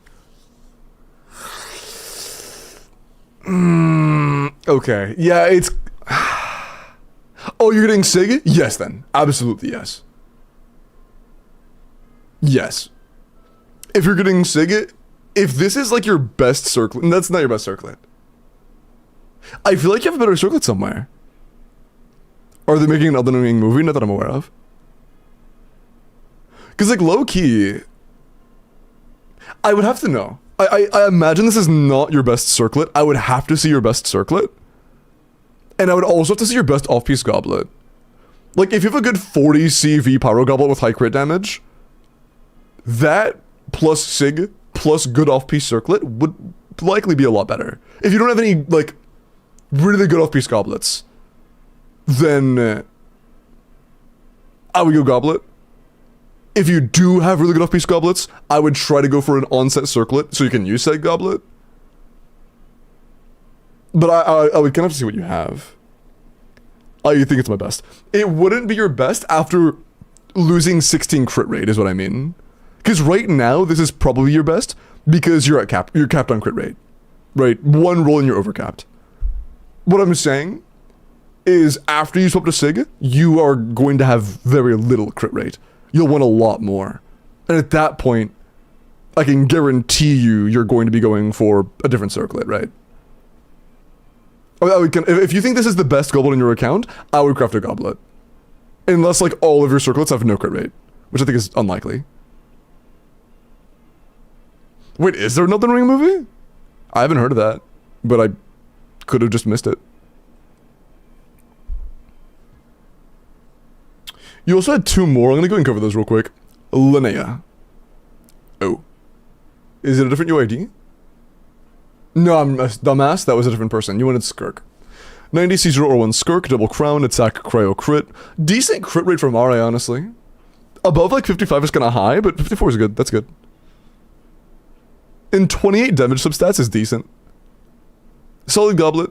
Okay. Yeah, it's... Oh, you're getting Sig? Yes, then. Absolutely, yes. Yes. If you're getting Sig, if this is like your best circlet... That's not your best circlet. I feel like you have a better circlet somewhere. Are they making an Elden Ring movie? Not that I'm aware of. Because, like, low-key... I would have to know. I imagine this is not your best circlet. I would have to see your best circlet. And I would also have to see your best off-piece goblet. Like, if you have a good 40 CV pyro goblet with high crit damage, that plus Sig plus good off-piece circlet would likely be a lot better. If you don't have any, like, really good off-piece goblets, then I would go goblet. If you do have really good off-piece goblets, I would try to go for an onset circlet so you can use said goblet. But I would kind of have to see what you have. I think it's my best. It wouldn't be your best after losing 16 crit rate is what I mean. Because right now, this is probably your best because you're capped on crit rate. Right? One roll and you're overcapped. What I'm saying is after you swap to Sig, you are going to have very little crit rate. You'll want a lot more. And at that point, I can guarantee you're going to be going for a different circlet, right? If you think this is the best goblet in your account, I would craft a goblet. Unless, like, all of your circlets have no crit rate, which I think is unlikely. Wait, is there an Elden Ring movie? I haven't heard of that, but I could have just missed it. You also had 2 more. I'm gonna go and cover those real quick. LINNEA. Oh. Is it a different UID? No, I'm a dumbass. That was a different person. You wanted Skirk. 90 C0 or 1 Skirk, double crown, attack, cryo, crit. Decent crit rate from Mari, honestly. Above like 55 is kind of high, but 54 is good. That's good. And 28 damage substats is decent. Solid goblet.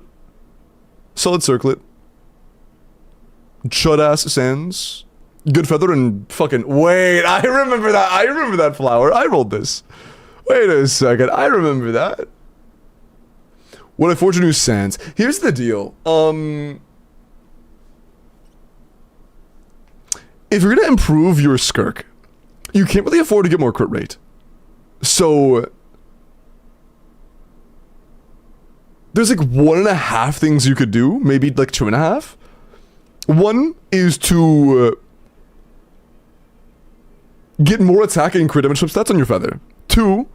Solid circlet. Chud-ass sands. Good feather and fucking... Wait, I remember that. I remember that flower. I rolled this. Wait a second. I remember that. What I forge new sands. Here's the deal. If you're gonna improve your Skirk, you can't really afford to get more crit rate. So there's like 1.5 things you could do, maybe like 2.5. One is to get more attack and crit damage substats on your feather. 2,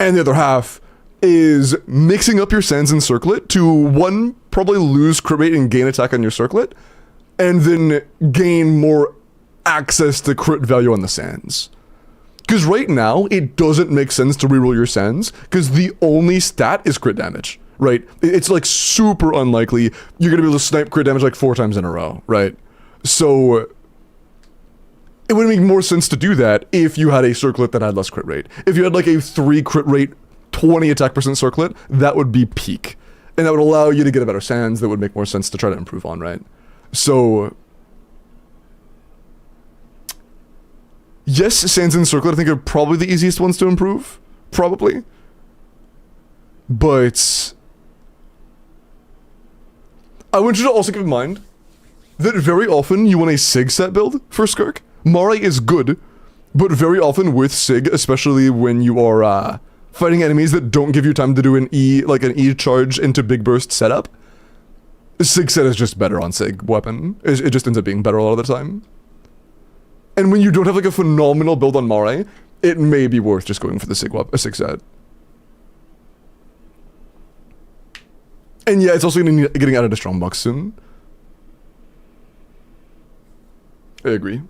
and the other half is mixing up your sands and circlet to 1, probably lose crit rate and gain attack on your circlet, and then gain more access to crit value on the sands. Because right now, it doesn't make sense to reroll your sands, because the only stat is crit damage, right? It's like super unlikely you're gonna be able to snipe crit damage like 4 times in a row, right? So it would make more sense to do that if you had a circlet that had less crit rate. If you had like a 3 crit rate, 20 attack percent circlet, that would be peak. And that would allow you to get a better sands that would make more sense to try to improve on, right? So yes, sands and circlet I think are probably the easiest ones to improve. Probably. But I want you to also keep in mind that very often you want a Sig set build for Skirk. Mari is good, but very often with Sig, especially when you are fighting enemies that don't give you time to do an E charge into big burst setup, Sig set is just better on Sig weapon. It just ends up being better a lot of the time. And when you don't have like a phenomenal build on Mari, it may be worth just going for the Sig set. And yeah, it's also getting added to Strongbox soon. I agree.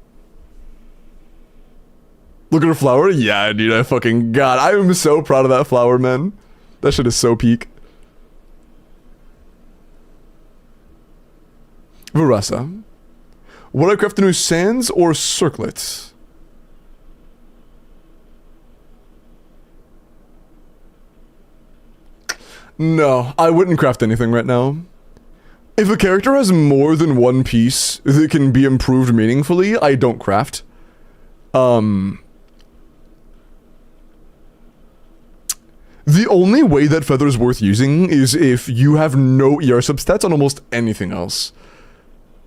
Look at her flower. Yeah, dude, I fucking god. I am so proud of that flower, man. That shit is so peak. Verasa. Would I craft the new sands or circlets? No, I wouldn't craft anything right now. If a character has more than 1 piece that can be improved meaningfully, I don't craft. The only way that feather is worth using is if you have no ER substats on almost anything else.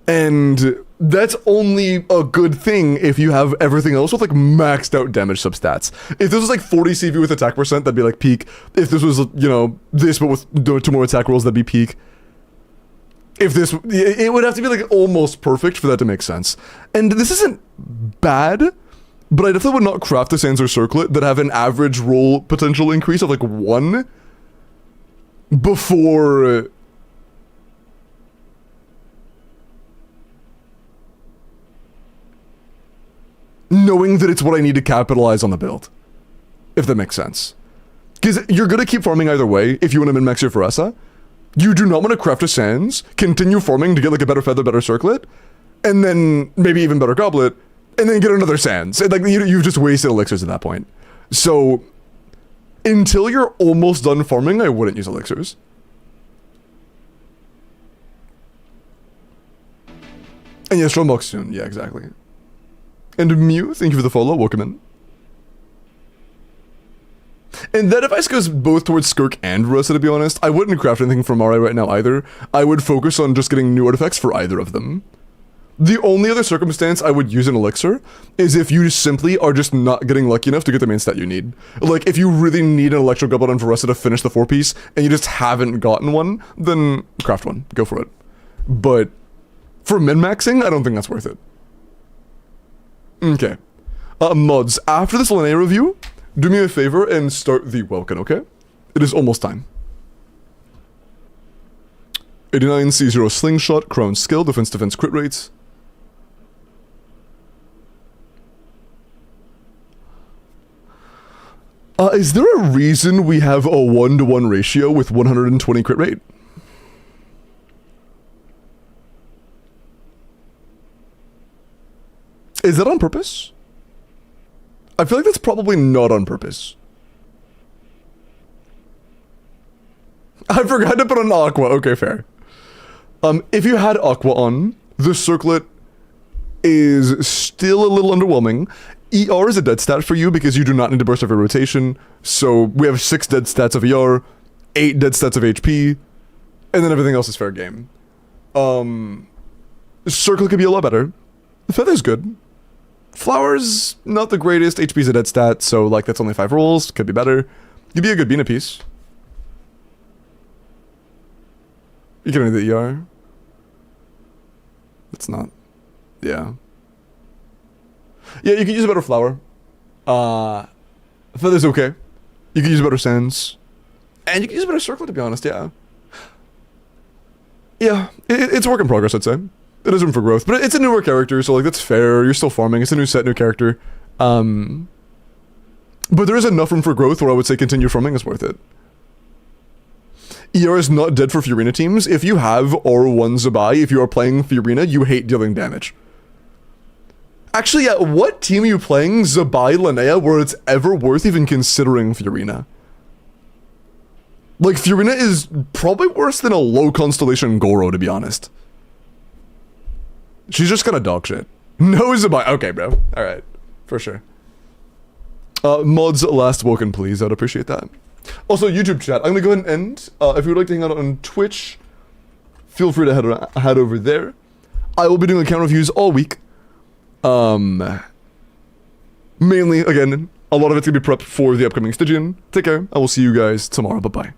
And that's only a good thing if you have everything else with like maxed out damage substats. If this was like 40 CV with attack percent, that'd be like peak. If this was, you know, this but with 2 more attack rolls, that'd be peak. If this, it would have to be like almost perfect for that to make sense. And this isn't bad, but I definitely would not craft the sands or circlet that have an average roll potential increase of like 1 before knowing that it's what I need to capitalize on the build. If that makes sense. Because you're gonna keep farming either way if you want to min-max your Verasa. You do not want to craft a sands, continue farming to get like a better feather, better circlet, and then maybe even better goblet, and then get another sands. Like you've just wasted elixirs at that point. So until you're almost done farming, I wouldn't use elixirs. And yeah, Strombox soon. Yeah, exactly. And Mew, thank you for the follow. Welcome in. And that advice goes both towards Skirk and Ressa, to be honest. I wouldn't craft anything for Mari right now either. I would focus on just getting new artifacts for either of them. The only other circumstance I would use an elixir is if you simply are just not getting lucky enough to get the main stat you need. Like, if you really need an Electro Goblin for Ressa to finish the 4-piece, and you just haven't gotten one, then craft one. Go for it. But for min-maxing, I don't think that's worth it. Okay. Mods, after this LINNEA review, do me a favor and start the Welkin, okay? It is almost time. 89 C0 Slingshot, Crown Skill, Defense crit rates. Is there a reason we have a 1-to-1 ratio with 120 crit rate? Is that on purpose? I feel like that's probably not on purpose. I forgot to put on Aqua. Okay, fair. If you had Aqua on, the Circlet is still a little underwhelming. ER is a dead stat for you because you do not need to burst every rotation. So we have 6 dead stats of ER, 8 dead stats of HP, and then everything else is fair game. Circlet could be a lot better. Feather's good. Flower's not the greatest. HP's a dead stat, so like that's only 5 rolls. Could be better. Could be a good Bina piece. You can only the ER. It's not. Yeah. Yeah, you can use a better flower. Feather's okay. You can use better sands. And you can use a better circlet, to be honest, yeah. Yeah, it's a work in progress, I'd say. It is room for growth, but it's a newer character, so like that's fair. You're still farming. It's a new set, new character. But there is enough room for growth where I would say continue farming is worth it. ER is not dead for Fiorina teams. If you have R1 Zabai, if you are playing Fiorina, you hate dealing damage. Actually, yeah, what team are you playing, Zabai, LINNEA, where it's ever worth even considering Fiorina? Like, Fiorina is probably worse than a low constellation Goro, to be honest. She's just gonna dog shit. No Zabai. Okay, bro. Alright. For sure. Mods, last Welkin, please. I'd appreciate that. Also, YouTube chat. I'm gonna go ahead and end. If you would like to hang out on Twitch, feel free to head over there. I will be doing account reviews all week. Mainly, again, a lot of it's gonna be prepped for the upcoming Stygian. Take care. I will see you guys tomorrow. Bye-bye.